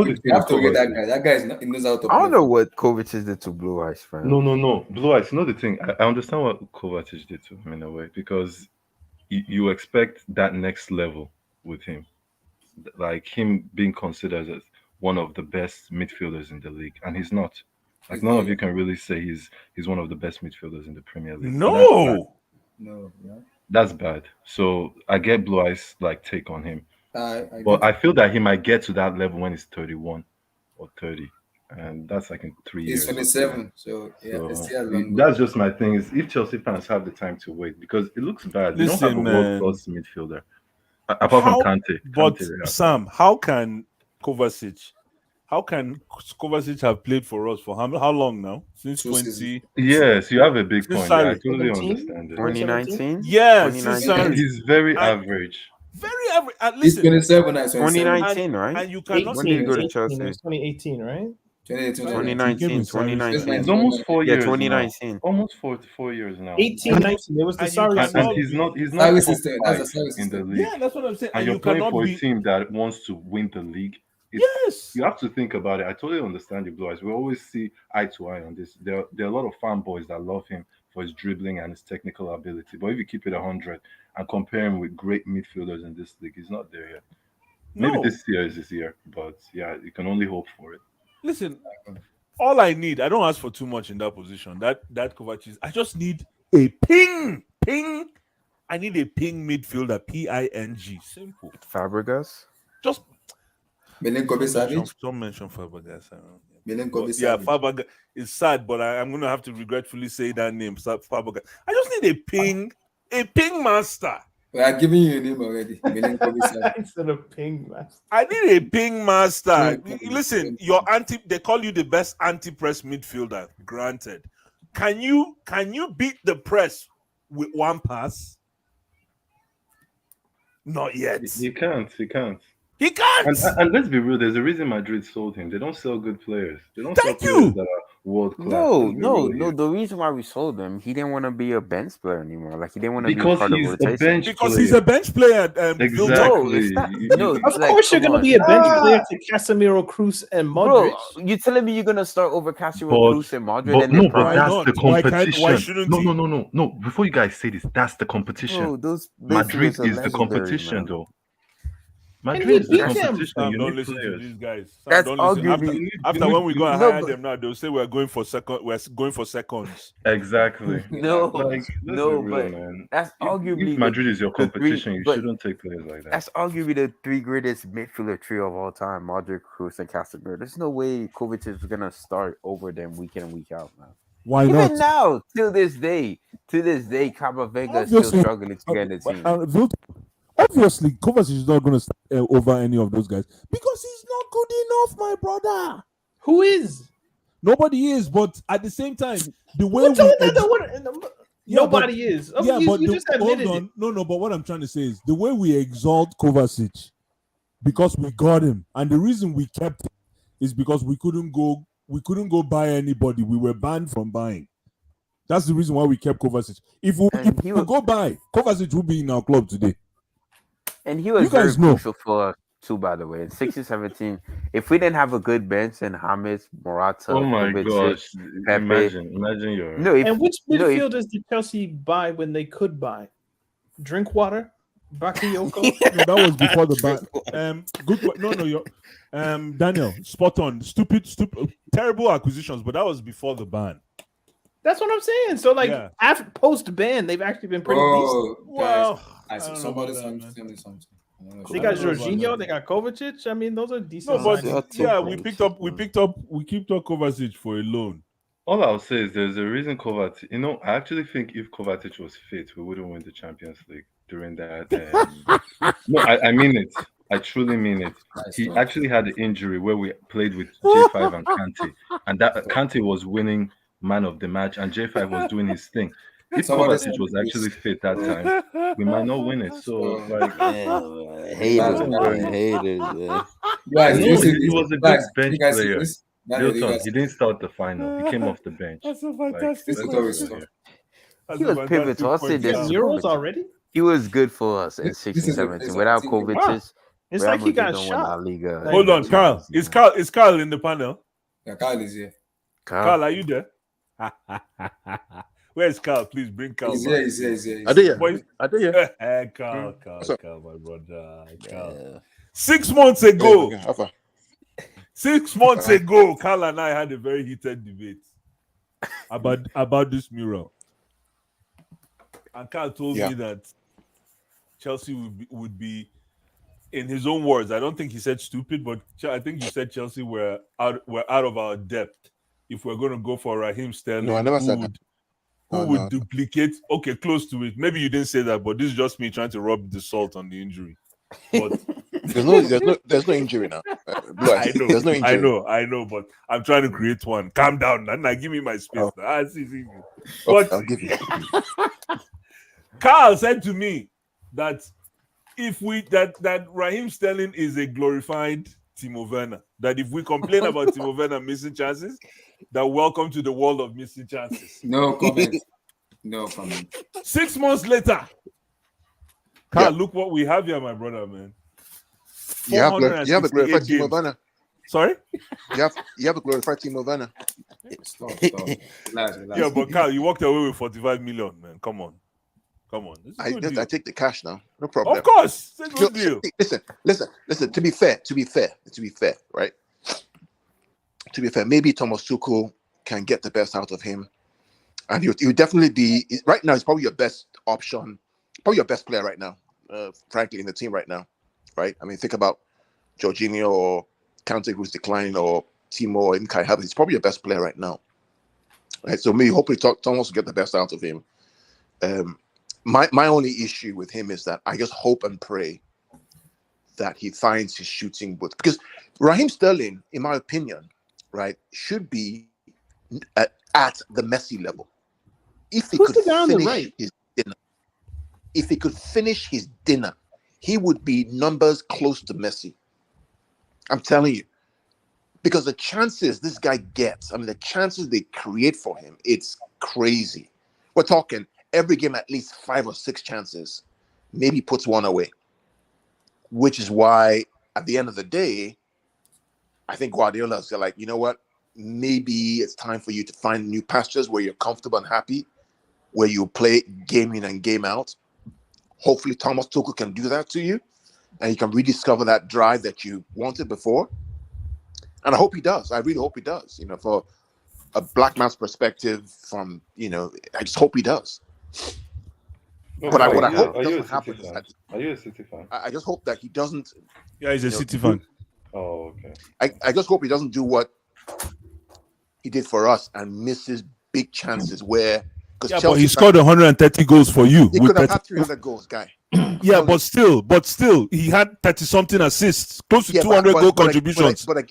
to get that guy. That guy he knows how to play. I don't know what Kovacic did to Blue Eyes, fam. No. Blue Eyes. You know the thing. I understand what Kovacic did to him in a way, because you expect that next level with him, like him being considered as one of the best midfielders in the league, and he's not. Like none of you can really say he's one of the best midfielders in the Premier League. No. That's bad. So I get Blue Eyes like take on him. But I feel that he might get to that level when he's 31 or 30, and that's like in 3 years. He's 27, so that's just my thing. Is if Chelsea fans have the time to wait, because it looks bad. You don't have a world-class midfielder apart from Kante. But Sam, how can Kovacic have played for us for how long now? Since 20? Yes, you have a big point. Yeah, I totally understand it. 2019? Yes, he's very average. Very average. He's 27. 2019, right? And you cannot. When did he go to Chelsea? 2018, right? 2019. It's almost 4 years. 2019. Almost 4 years now. 18-19. It was the sorry season. And he's not top five in the league. Yeah, that's what I'm saying. And you're playing for a team that wants to win the league. Yes. You have to think about it. I totally understand you, Blue Eyes. We always see eye to eye on this. There are a lot of fanboys that love him for his dribbling and his technical ability. But if you keep it 100 and compare him with great midfielders in this league, he's not there yet. Maybe this year is his year, but yeah, you can only hope for it. Listen, all I need, I don't ask for too much in that position. That Kovacic, I just need a ping. I need a ping midfielder, P-I-N-G. Simple. Fabregas? Just Milenkovic-Savic? Don't mention Fabregas. Milenkovic-Savic. Yeah, Fabregas is sad, but I'm going to have to regretfully say that name, Fabregas. I just need a ping master. We are giving you a name already. Milenkovic-Savic. Instead of ping master. I need a ping master. Listen, they call you the best anti-press midfielder. Granted. Can you beat the press with one pass? Not yet. He can't. He can't. And let's be real. There's a reason Madrid sold him. They don't sell good players. They don't sell Thank players you. that are world class. No. The reason why we sold him, he didn't want to be a bench player anymore. Like he didn't want to be Because part of he's a rotation. bench Because player. he's a bench player. Exactly. Of course, you're going to be a bench player to Casemiro, Cruz, and Modric. Bro, you telling me you're going to start over Casemiro, Cruz, and Modric? But that's the competition. Why shouldn't he? No. Before you guys say this, that's the competition. Bro, those Madrid midfielders are is the competition, legendary, man. though. Madrid is the competition. Sam, You don't need listen to players. these guys. Sam, That's don't listen. arguably- After when we go and No, hire but- them now, they'll say we're going for seconds. Exactly. No, Let's be no, real, but man. that's arguably If Madrid is your the three- competition, you but shouldn't take players like that. That's arguably the three greatest midfielder trio of all time: Modric, Cruz, and Casemiro. There's no way Kovacic is gonna start over them week in and week out, man. Why Even not? now, till this day, Camavinga is still Obviously- struggling to get in the team. Obviously, Kovacic is not going to start over any of those guys because he's not good enough, my brother. Who is? Nobody is, but at the same time, the way Nobody is. Oh, Yeah, you just admitted it. No, but what I'm trying to say is the way we exalt Kovacic because we got him, and the reason we kept him is because we couldn't go buy anybody. We were banned from buying. That's the reason why we kept Kovacic. If we go buy, Kovacic would be in our club today. And he was very crucial for us too, by the way. In 16-17, if we didn't have a good bench and James, Morata, Oh my Kovacic, gosh! Pepe, Imagine you're. And which midfielders did Chelsea buy when they could buy? Drinkwater, Bakayoko. No, that was before the ban. Good. No, you're. Daniel, spot on. Stupid, terrible acquisitions, but that was before the ban. That's what I'm saying. So, like, after post ban, they've actually been pretty decent. Well, somebody tell me something. They got Jorginho, they got Kovacic. I mean, those are decent. No, but we picked up Kovacic for a loan. All I'll say is there's a reason Kovacic. I actually think if Kovacic was fit, we wouldn't win the Champions League during that. No, I mean it. I truly mean it. He actually had an injury where we played with J5 and Kante, and that Kante was winning man of the match, and J5 was doing his thing. If Kovacic was actually fit that time, we might not win it. So, haters. He was a good bench player. Milton, he didn't start the final. He came off the bench. That's a fantastic. He was pivotal. I'll say this. Euros already? He was good for us in 16-17. Without Kovacic, it's Real like he got Madrid don't win shot. La Liga. Hold on, Carl. Is Carl in the panel? Yeah, Carl is here. Carl, are you there? Where's Carl? Please bring Carl. He's here. I did here. Carl, my brother. Carl. 6 months ago. Okay. 6 months ago, Carl and I had a very heated debate about this mural. And Carl told me that Chelsea would be, in his own words, I don't think he said stupid, but I think he said Chelsea were out of our depth if we're going to go for Raheem Sterling. No, I never said that. Who would duplicate? Okay, close to it. Maybe you didn't say that, but this is just me trying to rub the salt on the injury. But there's no injury now. I know, there's no injury. I know, but I'm trying to create one. Calm down, now give me my space. See. Okay, But I'll give you. Carl said to me that if that Raheem Sterling is a glorified Timo Werner. That if we complain about Timo Werner missing chances, that welcome to the world of missing chances. No comment. No comment. 6 months later, Carl, look what we have here, my brother, man. You have a glorified Timo Werner. Sorry? You have a glorified Timo Werner. Stop. Relax. Yeah, but Carl, you walked away with 45 million, man. Come on. I take the cash now. No problem. Of course. It's a good deal. Listen. To be fair, right? To be fair, maybe Thomas Tuchel can get the best out of him. And he'll definitely be, right now, he's probably your best option, probably your best player right now, frankly, in the team right now, right? I mean, think about Jorginho or Kante, who's declining, or Timo, or even Kai Havertz. He's probably your best player right now, right? So maybe hopefully Thomas will get the best out of him. My only issue with him is that I just hope and pray that he finds his shooting with, because Raheem Sterling, in my opinion, right, should be at the Messi level. If he could finish his dinner, he would be numbers close to Messi. I'm telling you, because the chances this guy gets, I mean, the chances they create for him, it's crazy. We're talking every game at least 5 or 6 chances, maybe puts one away, which is why at the end of the day, I think Guardiola's like, you know what? Maybe it's time for you to find new pastures where you're comfortable and happy, where you play game in and game out. Hopefully Thomas Tuchel can do that to you, and you can rediscover that drive that you wanted before. And I hope he does. I really hope he does. You know, for a black man's perspective, I just hope he does. But what I hope doesn't happen is that. Are you a City fan? I just hope that he doesn't. Yeah, he's a City fan. Oh, okay. I just hope he doesn't do what he did for us and misses big chances where. Yeah, but he scored 130 goals for you. He could have had 300 goals, guy. Yeah, but still, he had 30-something assists, close to 200 goal contributions. But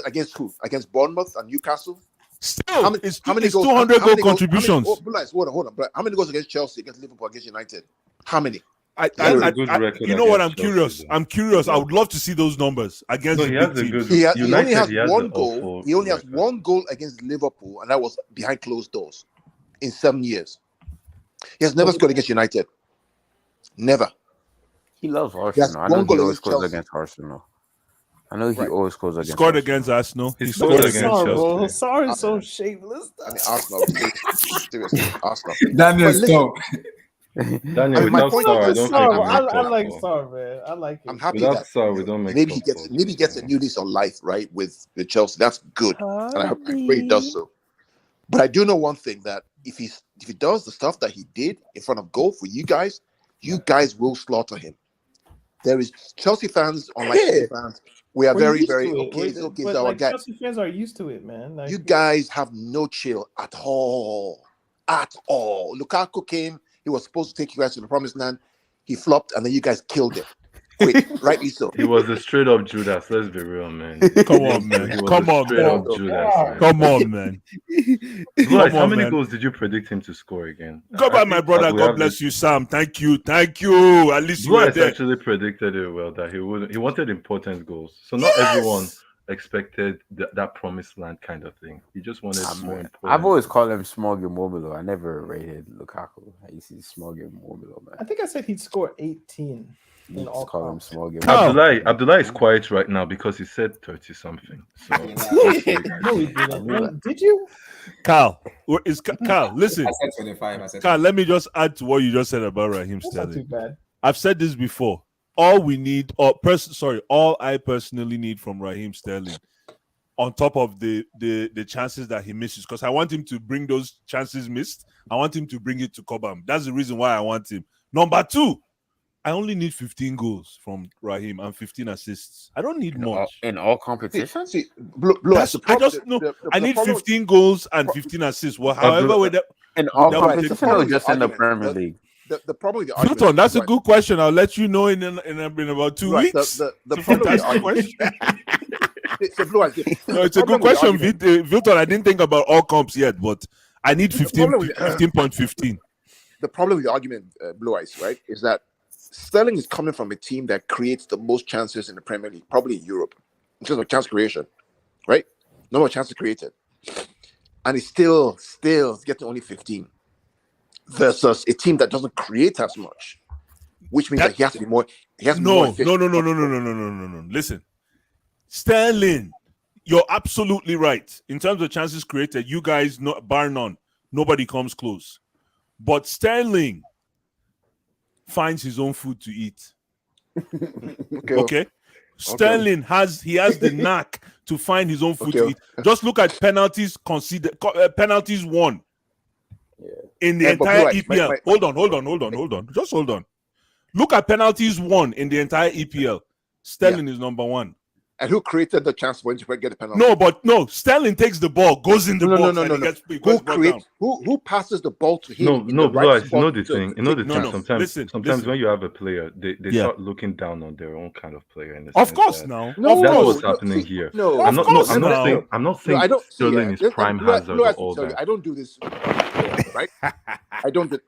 against who? Against Bournemouth and Newcastle? Still, how many goals? 200 goal contributions. Hold on. How many goals against Chelsea, against Liverpool, against United? How many? You know what? I'm curious. I would love to see those numbers against the big teams. He only has one goal. He only has one goal against Liverpool, and that was behind closed doors in 7 years. He has never scored against United. Never. He loves Arsenal. I know he always scores against Arsenal. I know he always scores against Scored against Arsenal. He scored against Chelsea. Sorry, so shameless. I mean, Arsenal. Seriously, Arsenal. Daniel, stop. Daniel, without Sar, I don't think I like Sar, man. I like him. I'm happy without that Sar, we don't make maybe he gets a new lease on life, right, with Chelsea. That's good, and I pray he does so. But I do know one thing, that if he does the stuff that he did in front of goal for you guys will slaughter him. There is Chelsea fans, unlike Chelsea fans, we are very, very okay. It's okay, our guy. Chelsea fans are used to it, man. You guys have no chill at all. Lukaku came. He was supposed to take you guys to the promised land. He flopped, and then you guys killed him. Quick, rightly so. He was a straight up Judas. Let's be real, man. Come on, man. Come on, man. Guys, how many goals did you predict him to score again? Go back, my brother. God bless you, Sam. Thank you. At least you were there. Actually predicted it well, that he wanted important goals. So not everyone expected that promised land kind of thing. He just wanted more important. I've always called him small game Mobilo. I never rated Lukaku. I used to see small game Mobilo, man. I think I said he'd score 18. In all call him small game. Abdullah is quiet right now because he said 30 something. So no, he didn't. Did you? Carl, listen. I said 25. Carl, let me just add to what you just said about Raheem Sterling. Not too bad. I've said this before. All I personally need from Raheem Sterling, on top of the chances that he misses, because I want him to bring those chances missed. I want him to bring it to Cobham. That's the reason why I want him. Number 2, I only need 15 goals from Raheem and 15 assists. I don't need much. In all competitions? I need 15 goals and 15 assists. Well, however, in all competitions or just in the Premier League? The problem with the argument, Hilton, that's a good question. I'll let you know in about 2 weeks. The problem with the question. It's a good question, Vilton. I didn't think about all comps yet, but I need 15.15. The problem with the argument, Blue Eyes, right, is that Sterling is coming from a team that creates the most chances in the Premier League, probably in Europe. in terms of chance creation, right? Number of chances created. And it's still getting only 15 versus a team that doesn't create as much, which means that he has to be more. He has to be more efficient. No. Listen, Sterling, you're absolutely right. In terms of chances created, you guys, bar none, nobody comes close. But Sterling finds his own food to eat. Okay? Sterling has the knack to find his own food to eat. Just look at penalties conceded, penalties won in the entire EPL. Hold on. Just hold on. Look at penalties won in the entire EPL. Sterling is number one. And who created the chance for him to get the penalty? No. Sterling takes the ball, goes in the box, and he gets who passes the ball to him? No, Bryce, you know the thing. Sometimes when you have a player, they start looking down on their own kind of player. Of course, now. That's what's happening here. I'm not saying Sterling is prime hazard all that. I don't do this, right? I don't do.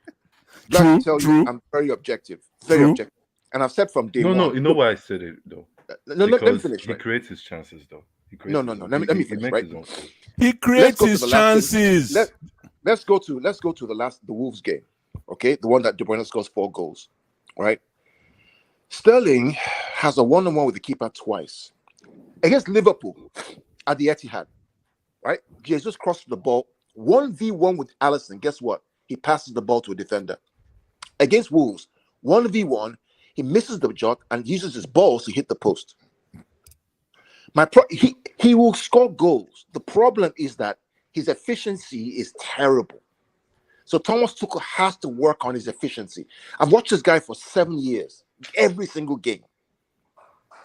Let me tell you, I'm very objective, objective, and I've said from day one. No, you know why I said it though. Let me finish. He creates his chances, though. No. Let me finish. Right? He creates his chances. Let's go to the Wolves game. Okay, the one that De Bruyne scores 4 goals. Right. Sterling has a 1-on-1 with the keeper twice against Liverpool at the Etihad. Right. Jesus crossed the ball 1v1 with Alisson. Guess what? He passes the ball to a defender. Against Wolves, 1v1. He misses the shot and uses his balls to hit the post. He will score goals. The problem is that his efficiency is terrible. So Thomas Tuchel has to work on his efficiency. I've watched this guy for 7 years. Every single game.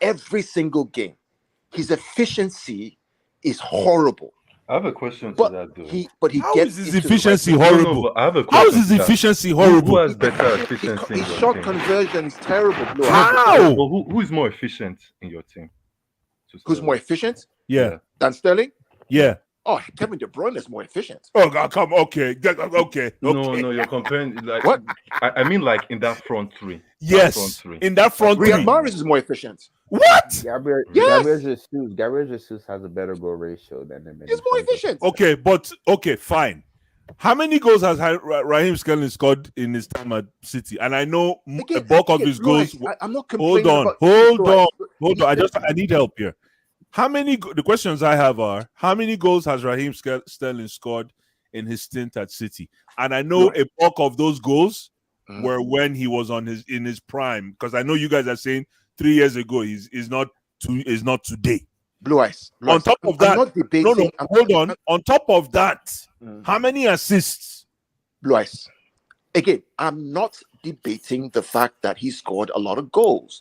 His efficiency is horrible. I have a question to that, though. How is his efficiency horrible? I have a How is his efficiency horrible? Who has better efficiency in your team? His shot conversion is terrible. How? Who is more efficient in your team? Who's more efficient? Yeah. Than Sterling? Yeah. Oh, Kevin De Bruyne is more efficient. Oh, God, come. Okay. No, you're comparing. Like, what? I mean, like in that front three. Yes. In that front three. Riyad Mahrez is more efficient. What? Gabriel Jesus has a better goal ratio than him. He's more efficient. Okay, fine. How many goals has Raheem Sterling scored in his time at City? And I know a bulk of his goals. I'm not Hold on. I need help here. The questions I have are: how many goals has Raheem Sterling scored in his stint at City? And I know a bulk of those goals were when he was in his prime. Because I know you guys are saying 3 years ago is not today. Blue eyes. On top of that, hold on. On top of that, how many assists? Blue eyes. Again, I'm not debating the fact that he scored a lot of goals.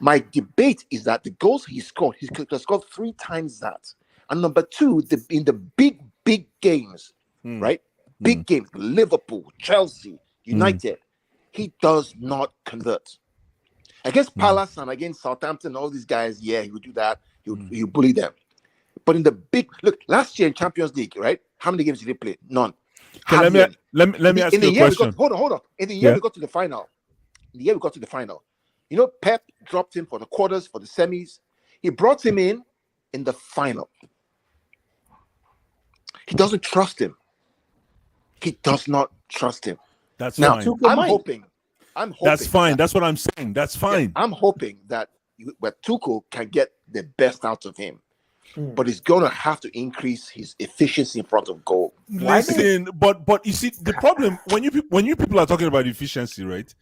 My debate is that the goals he scored, he could have scored 3 times that. And number 2, in the big games, right? Big games, Liverpool, Chelsea, United, he does not convert. Against Palace and against Southampton, all these guys, he would do that. He would bully them. But in the last year in Champions League, right? How many games did he play? None. Let me ask you a question. Hold on. In the year we got to the final. You know, Pep dropped him for the quarters, for the semis. He brought him in the final. He doesn't trust him. He does not trust him. That's fine. I'm hoping. That's fine. That's what I'm saying. That's fine. Yeah, I'm hoping that Tuchel can get the best out of him. But he's going to have to increase his efficiency in front of goal. Listen, but you see, the problem, when you people are talking about efficiency, right?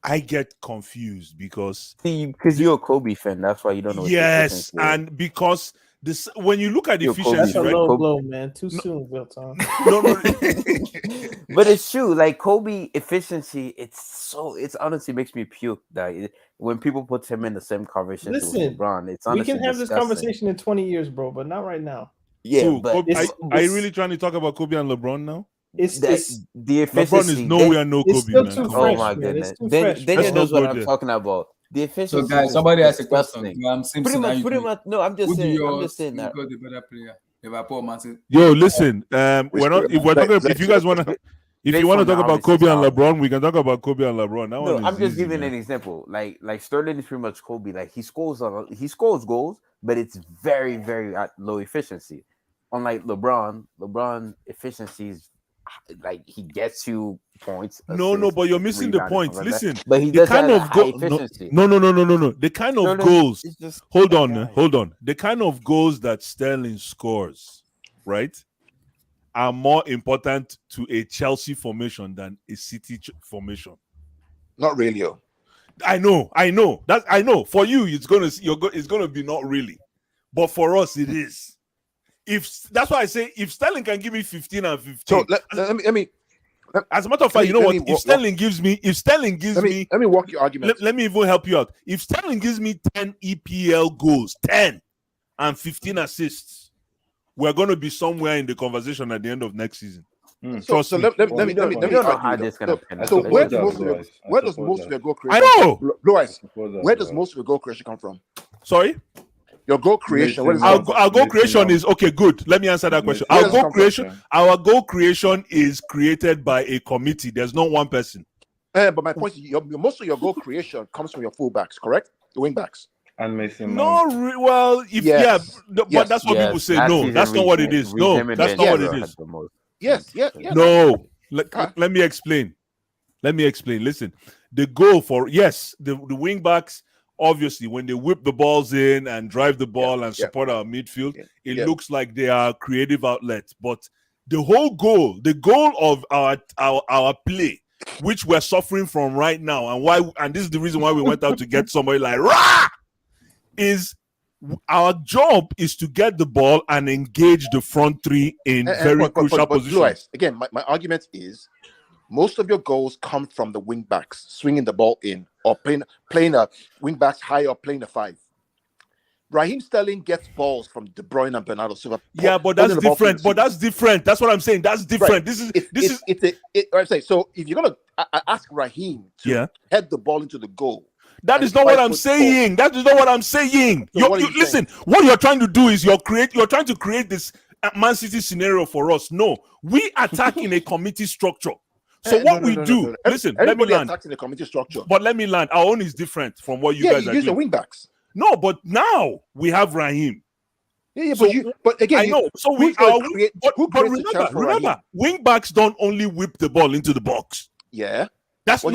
I get confused because you're a Kobe fan. That's why you don't know. Yes, and because when you look at efficiency, that's a right? low blow, man. Too soon, Wilton. No. But it's true. Like Kobe efficiency, it's honestly makes me puke. That when people put him in the same conversation with LeBron, it's honestly we can have disgusting. this conversation in 20 years, bro, but not right now. Yeah, but are you really trying to talk about Kobe and LeBron now? It's the efficiency. LeBron is nowhere no Kobe, man. Oh my goodness! Then you know what I'm talking about. The efficiency. So guys, somebody asked a question. Pretty much. No, I'm just saying that. The better player? Liverpool, Man City. Yo, listen. If you guys want If you want to talk about Kobe and LeBron, we can talk about Kobe and LeBron. That one is I'm just easy, giving man. an example. Like Sterling is pretty much Kobe. Like he scores goals, but it's very, very at low efficiency. Unlike LeBron efficiency is like he gets you points. No, but you're missing the point. Listen, but he the does kind have of high goal. efficiency. No. The kind of Sterling goals. is just Hold on. The kind of goals that Sterling scores, right, are more important to a Chelsea formation than a City formation. Not really. I know. That I know. For you, it's gonna be not really, but for us, it is. If that's why I say if Sterling can give me 15 and 15. So let me. As a matter of fact, you know what? If Sterling gives me, let me walk your argument. Let me even help you out. If Sterling gives me 10 EPL goals, 10 and 15 assists, we're going to be somewhere in the conversation at the end of next season. Trust me. Let me argue. So where does most of your goal creation? I know. Blue Eyes. Where does most of your goal creation come from? Sorry. Your goal creation. What is our goal creation is okay. Good. Let me answer that question. Our goal creation is created by a committee. There's not one person. But my point is, most of your goal creation comes from your fullbacks, correct? The wingbacks. And Mason. Well, but that's what people say. No, that's not what it is. No, that's not what it is. Yes. No. Let me explain. Listen, the goal for the wingbacks. Obviously, when they whip the balls in and drive the ball and support our midfield, it looks like they are creative outlets. But the goal of our play, which we're suffering from right now, and this is the reason why we went out to get somebody like Ra, is our job is to get the ball and engage the front three in very crucial positions. Again, my argument is most of your goals come from the wing backs swinging the ball in or playing a wing backs high or playing a 5. Raheem Sterling gets balls from De Bruyne and Bernardo Silva. Yeah, but that's different. That's what I'm saying. That's different. Right. I'm saying. So if you're gonna ask Raheem to head the ball into the goal, that is not what I'm saying. That is not what I'm saying. So listen. What you're trying to do is you're trying to create this Man City scenario for us. No, we attack in a committee structure. So what we do, listen, let me land. Attacks in the committee structure. But let me land. Our own is different from what you guys are doing. You use the wing backs. No, but now we have Raheem. But again, I know. So remember, wing backs don't only whip the ball into the box. Yeah. That's not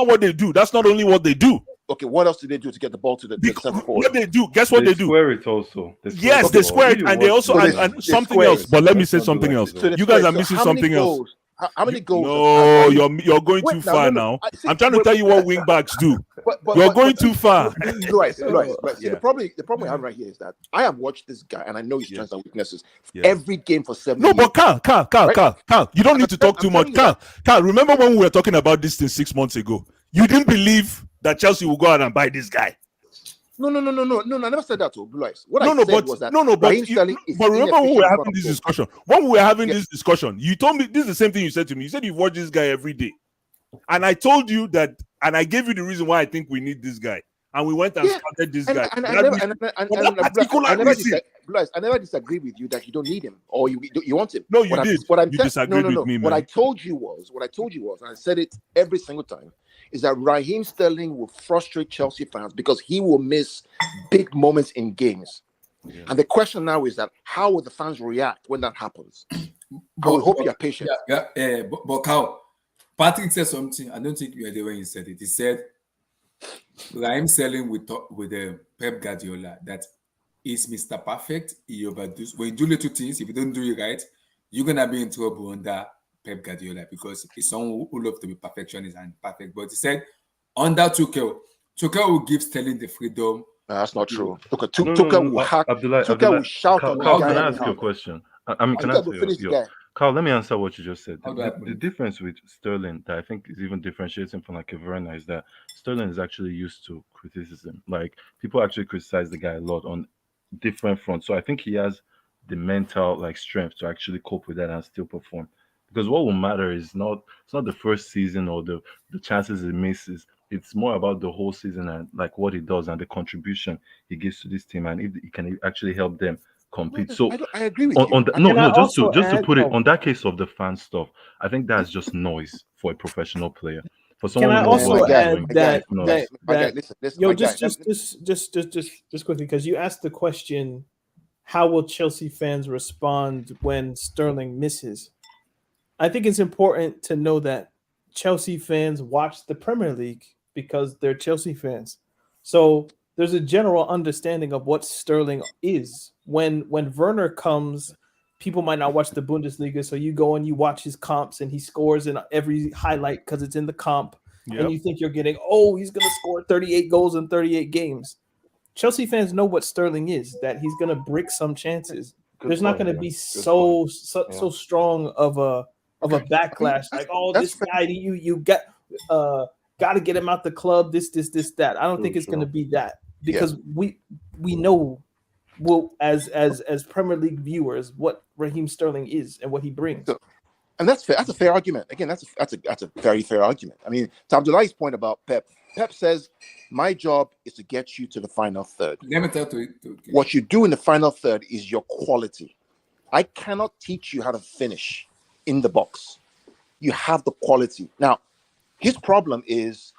what they do. That's not only what they do. Okay, what else do they do to get the ball to the center forward? What they do? Guess what they do? Square it also. They square it, and they also and something else. But let me say something else. You guys are missing something else. How many goals? No, you're going too far now. I'm trying to tell you what wing backs do. You're going too far. Right. The problem we have right here is that I have watched this guy and I know his strengths and weaknesses every game for 7 years. No, but Carl, you don't need to talk too much. Carl, remember when we were talking about this thing 6 months ago? You didn't believe that Chelsea will go out and buy this guy. No, I never said that to Blue Eyes. What I said was that but remember when we were having this discussion? When we were having this discussion, you told me this is the same thing you said to me. You said you watch this guy every day. And I told you that, and I gave you the reason why I think we need this guy. And we went and started this guy. I never disagree with you that you don't need him or you want him. No, you did. You disagreed with me, man. What I told you was, and I said it every single time, is that Raheem Sterling will frustrate Chelsea fans because he will miss big moments in games. Yeah. And the question now is that how will the fans react when that happens? I would hope you're patient. But Carl, Patrick said something. I don't think you were there when he said it. He said Raheem Sterling with Pep Guardiola that is Mr. Perfect. He overdoes. When you do little things, if you don't do it right, you're gonna be in trouble under Pep Guardiola because he's someone who loves to be perfectionist and perfect. But he said under Tuchel will give Sterling the freedom. That's not true. Tuchel will hack. Tuchel will shout on the guy. Can I ask you a question? Can I ask you? Carl, let me answer what you just said. The difference with Sterling that I think is even differentiating from like a Verna is that Sterling is actually used to criticism. Like people actually criticize the guy a lot on different fronts. So I think he has the mental strength to actually cope with that and still perform. Because what will matter is it's not the first season or the chances he misses. It's more about the whole season and what he does and the contribution he gives to this team and if he can actually help them compete. So I agree with on you. just to put it on that case of the fan stuff, I think that's just noise for a professional player. For someone Can I who knows also what they're add doing, that it's noise. Listen, yo, just quickly, because you asked the question, how will Chelsea fans respond when Sterling misses? I think it's important to know that Chelsea fans watch the Premier League because they're Chelsea fans. So there's a general understanding of what Sterling is. When Werner comes, people might not watch the Bundesliga, so you go and you watch his comps and he scores in every highlight because it's in the comp. Yep. And you think you're getting, oh, he's going to score 38 goals in 38 games. Chelsea fans know what Sterling is, that he's going to brick some chances. There's not going to be so strong of a backlash, like, oh, this guy, you got to get him out the club, this that. I don't think it's going to be that, because we know, well, as Premier League viewers, what Raheem Sterling is and what he brings. And that's fair. That's a fair argument. Again, that's a very fair argument. I mean, to Abdullahi's point about Pep says, my job is to get you to the final third. Let me tell you. What you do in the final third is your quality. I cannot teach you how to finish in the box. You have the quality. Now, his problem is,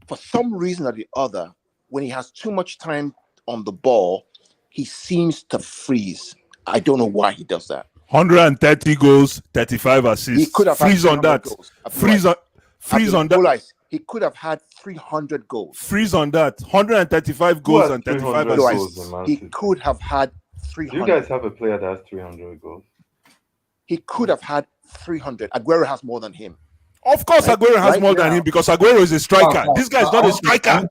for some reason or the other, when he has too much time on the ball, he seems to freeze. I don't know why he does that. 130 goals, 35 assists. He could have freeze on that. Goals. Freeze on that. He could have had 300 goals. Freeze on that. 135 goals and 35 assists. He could have had 300. Do you guys have a player that has 300 goals? He could have had 300. Aguero has more than him. Of course, Aguero has more than him, because Aguero is a striker. This guy is not a striker.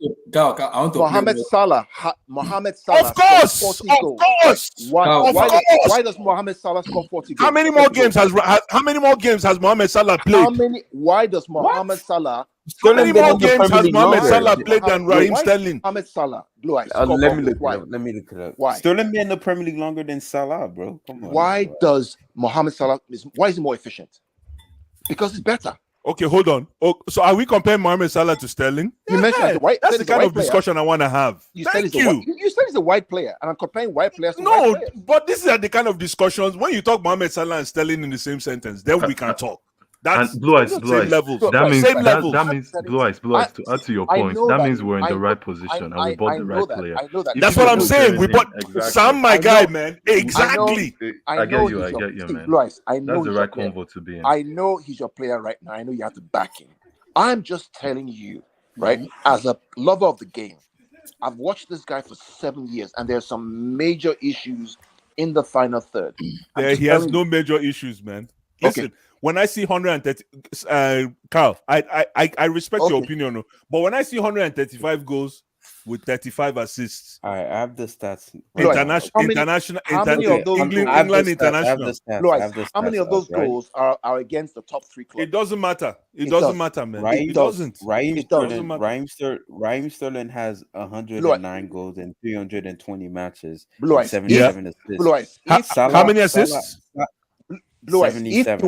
Mohamed Salah. Of course. Why does Mohamed Salah score 40 goals? How many more games has Mohamed Salah played? Why does Mohamed Salah? How many more games has Mohamed Salah played than Raheem Sterling? Mohamed Salah, Blue Eyes. Let me look it up. Why? Sterling been in the Premier League longer than Salah, bro. Come on. Why does Mohamed Salah? Why is he more efficient? Because he's better. Okay, hold on. So are we comparing Mohamed Salah to Sterling? You mentioned that's the kind of discussion I want to have. Thank you. You said he's a white player, and I'm comparing white players to no, white players. But this is the kind of discussions when you talk Mohamed Salah and Sterling in the same sentence, then we can talk. That's Blue Eyes. levels. That means same levels. That means Blue Eyes. To add to your point, that means we're in the right position and we bought the right player. That's what I'm saying. We bought Sam, my guy, man. Exactly. I get you. I get you, man. Blue Eyes, I know that's the right convo to be in. I know he's your player right now. I know you have to back him. I'm just telling you, right? As a lover of the game, I've watched this guy for 7 years, and there's some major issues in the final third. He has no major issues, man. Listen, when I see 130, Carl, I respect your opinion, but when I see 135 goals with 35 assists, I have the stats. International, England international. How many of those goals are against the top 3 clubs? It doesn't matter. It doesn't matter, man. It doesn't. Raheem Sterling has 109 goals in 320 matches. 77 assists. How many assists? Blue Eyes, if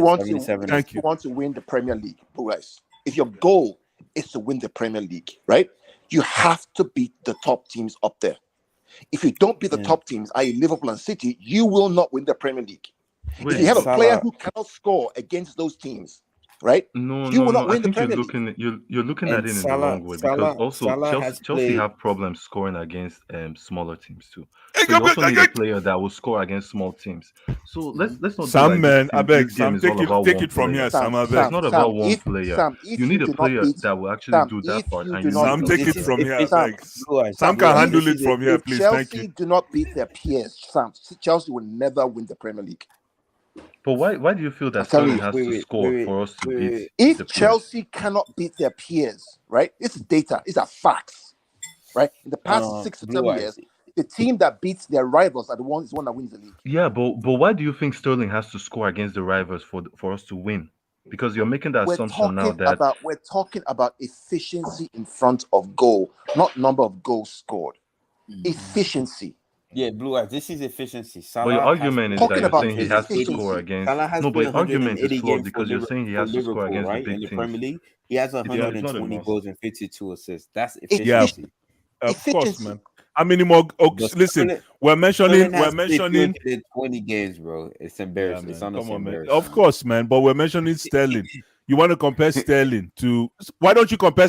you want to win the Premier League, Blue Eyes, if your goal is to win the Premier League, right, you have to beat the top teams up there. If you don't beat the top teams, i.e. Liverpool and City, you will not win the Premier League. If you have a player who cannot score against those teams, right, you will not win the Premier League. You're looking at it in the wrong way, because also Chelsea have problems scoring against smaller teams too. So you also need a player that will score against small teams. So let's not. Sam, man, I beg. Sam, take it from here. Sam, I beg. It's not about one player. You need a player that will actually do that part. Sam, take it from here. Sam can handle it from here, please. Thank you. Chelsea do not beat their peers. Sam, Chelsea will never win the Premier League. But why do you feel that Sterling has to score for us to beat? If Chelsea cannot beat their peers, right? This is data. These are facts, right? In the past 6 to 7 years, the team that beats their rivals are the one that wins the league. Yeah, but why do you think Sterling has to score against the rivals for us to win? Because you're making the assumption now that we're talking about efficiency in front of goal, not number of goals scored. Efficiency. Yeah, Blue Eyes. This is efficiency. But your argument is that you're saying he has to score against. No, but your argument is flawed because you're saying he has to score against the big teams. Premier League, he has 120 goals and 52 assists. That's efficiency. Yeah, of course, man. How many more? Listen, we're mentioning 20 games, bro. It's embarrassing. Yeah, it's honestly embarrassing. Of course, man. But we're mentioning Sterling. You want to compare Sterling to? Why don't you compare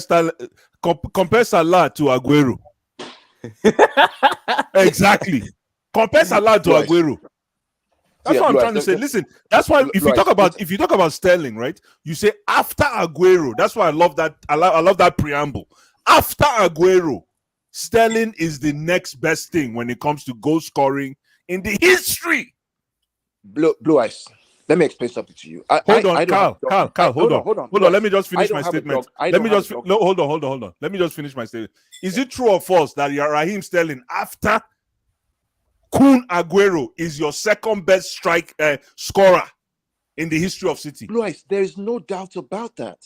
compare Salah to Aguero? Exactly. Compare Salah to Aguero. That's what I'm trying to say. Listen, that's why if you talk about Sterling, right? You say after Aguero. That's why I love that. I love that preamble. After Aguero, Sterling is the next best thing when it comes to goal scoring in the history. Blue Eyes. Let me explain something to you. Hold on. Hold on. Let me just finish my statement. Hold on. Let me just finish my statement. Is it true or false that Raheem Sterling, after Kun Aguero, is your second best scorer in the history of City? Blue Eyes, there is no doubt about that.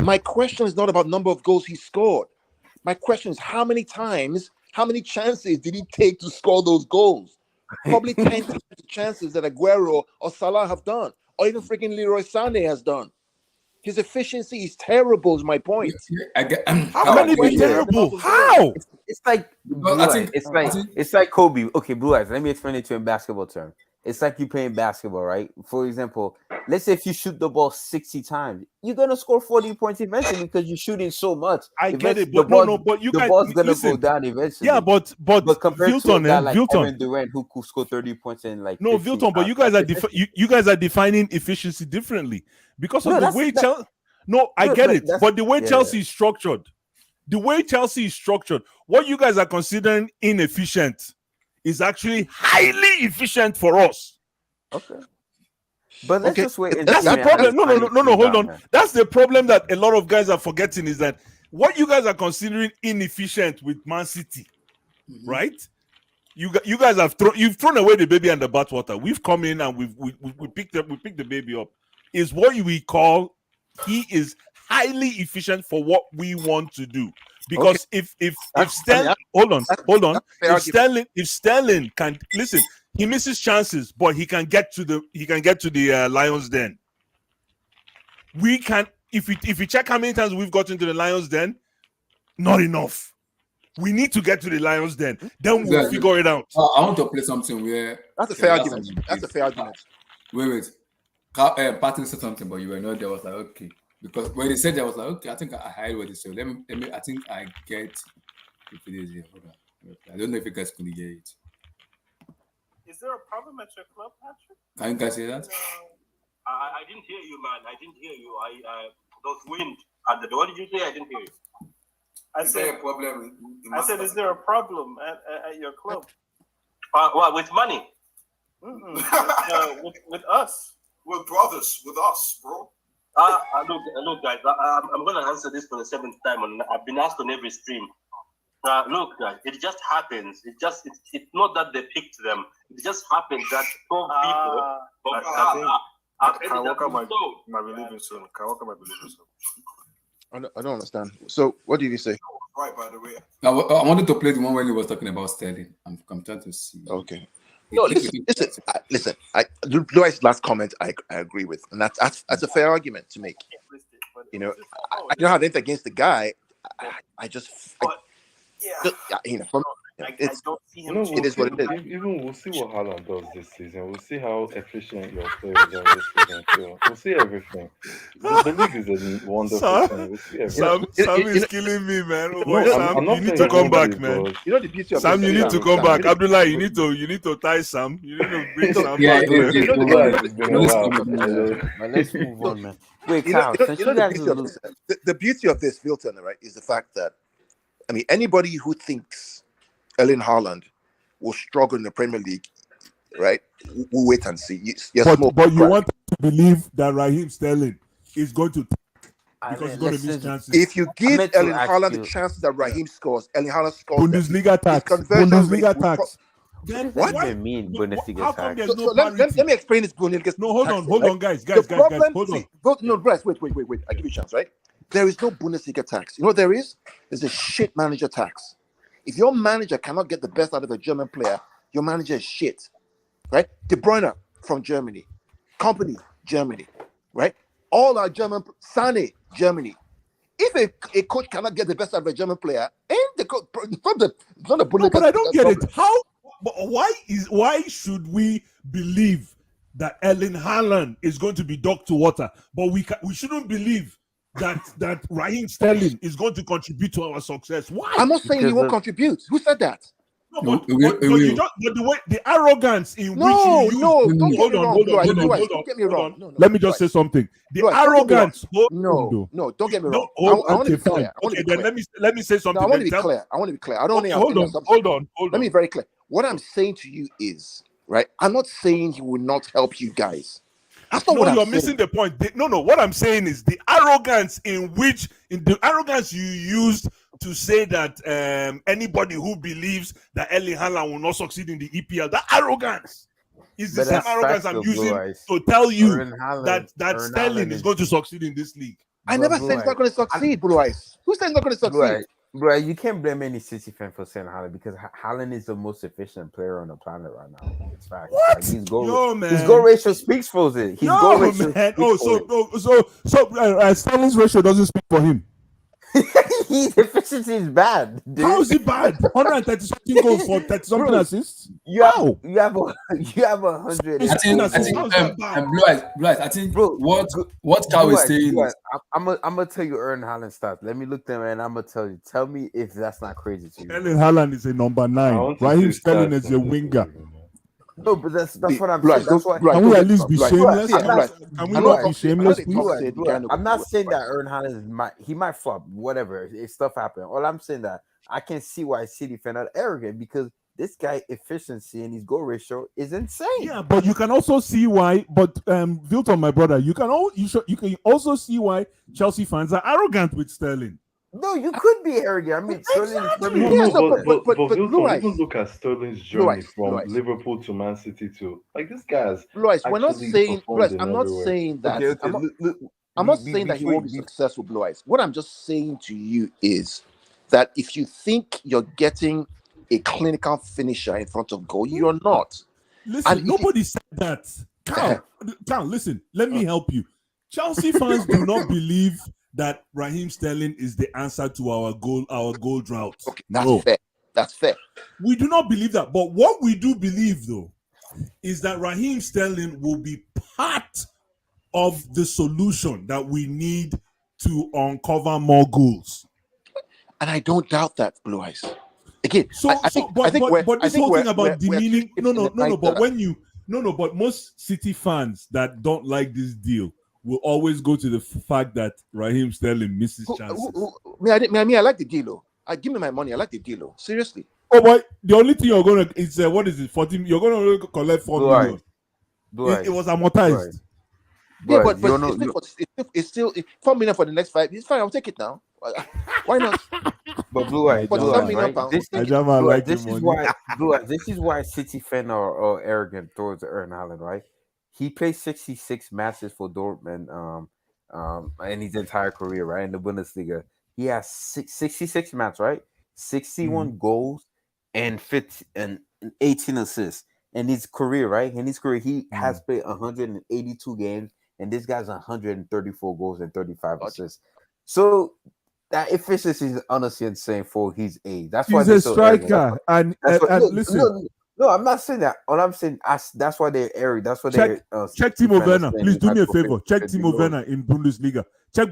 My question is not about number of goals he scored. My question is how many chances did he take to score those goals? Probably 10 times the chances that Aguero or Salah have done, or even freaking Leroy Sané has done. His efficiency is terrible, is my point. How many be terrible? How? It's like it's like Kobe. Okay, Blue Eyes. Let me explain it to you in basketball terms. It's like you playing basketball, right? For example, let's say if you shoot the ball 60 times, you're gonna score 40 points eventually because you're shooting so much. I get it, but but you the guys, ball's gonna listen, go down eventually. Yeah, but compared to a Vilton, guy like Vilton, Kevin Durant who could score 30 points in like no, 15 Vilton, but times. you guys are defining efficiency differently because of the way Chelsea. No, I get it, but the way Chelsea is structured, what you guys are considering inefficient is actually highly efficient for us. Okay. But let's just wait. That's the problem. No, hold on. That's the problem that a lot of guys are forgetting is that what you guys are considering inefficient with Man City, right? You guys have thrown away the baby and the bathwater. We've come in and we picked the baby up. Is what we call he is highly efficient for what we want to do. Because if Sterling, hold on. If Sterling can listen, he misses chances, but he can get to the Lions Den. We can if we check how many times we've got into the Lions Den, not enough. We need to get to the Lions Den. Then we'll figure it out. I want to play something where that's a fair argument. That's a fair argument. Wait. Patrick said something, but you were not there. I was like, okay. Because when he said that, I was like, okay, I think I heard what he said. Let me I think I get if it is here. Hold on. I don't know if you guys could hear it. Is there a problem at your club, Patrick? Can you guys hear that? I didn't hear you, man. I didn't hear you. Those wind at the door. What did you say? I didn't hear you. I said, is there a problem at your club? What, with money? With us. We're brothers. With us, bro. Look, guys. I'm going to answer this for the 7th time. And I've been asked on every stream. Look, guys. It just happens. It's not that they picked them. It just happens that 12 people. Kawaka might be leaving soon. I don't understand. So, what did he say? Right, by the way. I wanted to play the one when he was talking about Sterling. I'm trying to see. Okay. No, listen. Louis' last comment, I agree with, and that's a fair argument to make. You know, I don't have anything against the guy. I don't see him. It is what it is. Even we'll see what Haaland does this season. We'll see how efficient your players are this season. We'll see everything. The league is a wonderful thing. We'll see everything. Sam is killing me, man. Sam, you need to come back, man. You know the beauty of Sam, you need to come back. Abdullah, you need to tie Sam. You need to bring Sam back. Let's move on, man. Wait, Kyle, the beauty of this, Vilton, right, is the fact that anybody who thinks Erling Haaland will struggle in the Premier League, right? We'll wait and see. But you want to believe that Raheem Sterling is going to because he's going to miss chances. If you give Erling Haaland the chances that Raheem scores, Erling Haaland scores. Bundesliga tax. What do you mean Bundesliga tax? Let me explain this Bundesliga. No, hold on, guys. Hold on. No, Bryce, wait. I give you a chance, right? There is no Bundesliga tax. You know what there is? There's a shit manager tax. If your manager cannot get the best out of a German player, your manager is shit, right? De Bruyne from Germany, Company, Germany, right? All our German, Sané, Germany. If a coach cannot get the best out of a German player, and the coach, it's not the No, but I don't get it. How? Why should we believe that Erling Haaland is going to be dog to water, but we shouldn't believe that Raheem Sterling is going to contribute to our success? Why? I'm not saying he won't contribute. Who said that? No, but the way the arrogance in which you use. Don't get me wrong. Don't get me wrong. No, let me just say something. The arrogance. No, don't get me wrong. I want to be clear. Then let me say something. I want to be clear. I want to be clear. I don't hold on. Let me be very clear. What I'm saying to you is, right? I'm not saying he will not help you guys. That's not what I'm saying. You're missing the point. No. What I'm saying is the arrogance in the arrogance you used to say that anybody who believes that Erling Haaland will not succeed in the EPL, that arrogance is the same arrogance I'm using to tell you that Sterling is going to succeed in this league. I never said he's not going to succeed, Blue Eyes. Who said he's not going to succeed? Bro, you can't blame any City fan for saying Haaland because Haaland is the most efficient player on the planet right now. It's fact. What? Like, his goal ratio speaks for it. His goal ratio So Sterling's ratio doesn't speak for him. His efficiency is bad. Dude. How is it bad? 130 something goals for 30 something assists. You have 100. I think what Cow is saying is I'm gonna tell you Erling Haaland stats. Let me look them and I'm gonna tell you. Tell me if that's not crazy to you. Erling Haaland is a number 9. Raheem Sterling is a winger. No, but that's what I'm saying. That's why. Can we at least be shameless? Can we not be shameless, please? I'm not saying that Erling Haaland might flop, whatever. If stuff happen. All I'm saying that I can see why City fan are arrogant because this guy efficiency and his goal ratio is insane. Yeah, but you can also see why. But Vilton, my brother, you can also see why Chelsea fans are arrogant with Sterling. No, you could be arrogant. I mean, Sterling. But even look at Sterling's journey from Liverpool to Man City too. Like this guy's. We're not saying. I'm not saying that. Okay. I'm not saying that he won't be successful, Blue Eyes. What I'm just saying to you is that if you think you're getting a clinical finisher in front of goal, you're not. Listen, nobody said that. Carl, listen. Let me help you. Chelsea fans do not believe that Raheem Sterling is the answer to our goal drought. Okay, fair. That's fair. We do not believe that. But what we do believe, though, is that Raheem Sterling will be part of the solution that we need to uncover more goals. And I don't doubt that, Blue Eyes. Again, but this whole thing about demeaning. But most City fans that don't like this deal will always go to the fact that Raheem Sterling misses chances. I like the deal. Give me my money. I like the deal. Seriously. Oh, but the only thing you're gonna is what is it? 14. You're gonna collect 4 million. It was amortized. Yeah, but it's still 4 million for the next 5. It's fine. I'll take it now. Why not? But Blue Eyes, this is why City fans are arrogant towards Erling Haaland, right? He played 66 matches for Dortmund in his entire career, right? In the Bundesliga. He has 66 matches, right? 61 goals and 18 assists. In his career, right? In his career, he has played 182 games, and this guy's 134 goals and 35 assists. So that efficiency is honestly insane for his age. That's why he's a striker. Listen. No, I'm not saying that. All I'm saying, that's why they're airy. That's why check Timo Werner. Please do me a favor. Check Timo Werner in Bundesliga. Check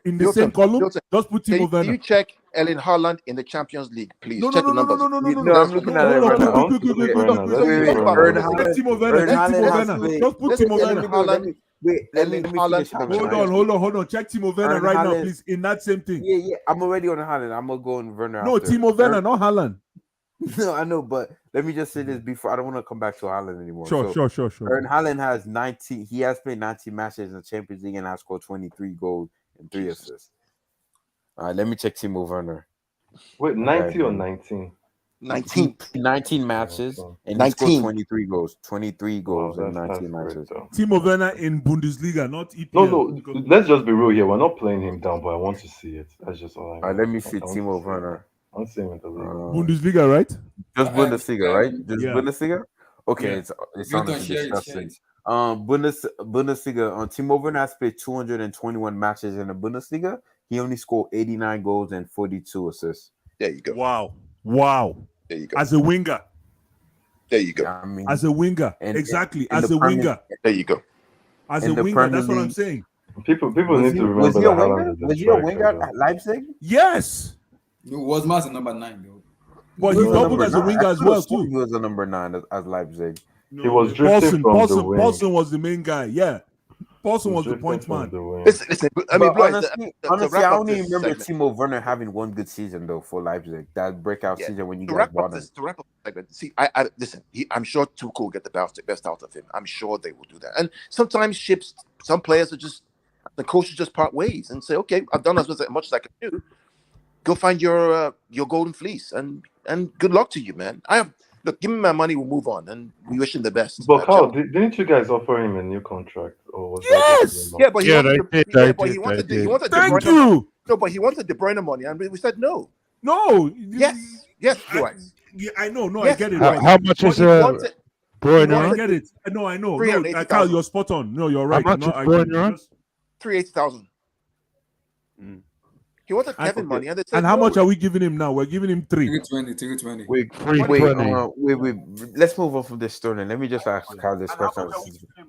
in the same column. Just put Timo Werner. Can you check Erling Haaland in the Champions League, please? No. Check the numbers. No, I'm looking at it right now. Timo Werner. Just put Timo Werner. Hold on. Check Timo Werner right now, please. In that same thing. Yeah. I'm already on Haaland. I'm gonna go on Werner. No, Timo Werner, not Haaland. No, I know, but let me just say this before I don't want to come back to Haaland anymore. Sure. Erling Haaland has 19. He has played 19 matches in the Champions League and has scored 23 goals and 3 assists. All right, let me check Timo Werner. Wait, 90 or 19? 19 matches and he scored 23 goals. 23 goals in 19 matches. Timo Werner in Bundesliga, not EPL. No. Let's just be real here. We're not playing him down, but I want to see it. That's just all I. All right, let me see Timo Werner. I'm saying with the league. Bundesliga, right? Just Bundesliga, right? Just Bundesliga. Okay, it's honestly disgusting. Bundesliga. Timo Werner has played 221 matches in the Bundesliga He only scored 89 goals and 42 assists. There you go. Wow. There you go. As a winger. There you go. I mean, as a winger. Exactly. As a winger. There you go. As a winger, that's what I'm saying. People need to remember was he a that winger? Was he a winger at Leipzig? Yes. He was Mars at number 9 though. But he doubled as a winger as well too. He was a number 9 as Leipzig. No, he was drifting from the wing. Paulson was the main guy. Yeah. Paulson was the point man. Listen, I mean, honestly, I only remember Timo Werner having one good season though for Leipzig. That breakout season when you guys brought him. To wrap up the segment, see, listen. I'm sure Tuchel will get the best out of him. I'm sure they will do that. And sometimes some players are just the coaches just part ways and say, okay, I've done as much as I can do. Go find your golden fleece and good luck to you, man. Look, give me my money, we'll move on, and we wish him the best. But Carl, didn't you guys offer him a new contract? Or was yeah, but he wanted Thank you. No, but he wanted De Bruyne money, and we said no. No. Yes, I know. No, yes, I get it. How much is Bruyne? I get it. No, I know. No, Carl, you're spot on. No, you're right. How much is Bruyne? 380,000. He wanted Kevin money, and they said and how no. much are we giving him now? We're giving him 3. 320. Wait. Let's move on from this story. Let me just ask Carl this question.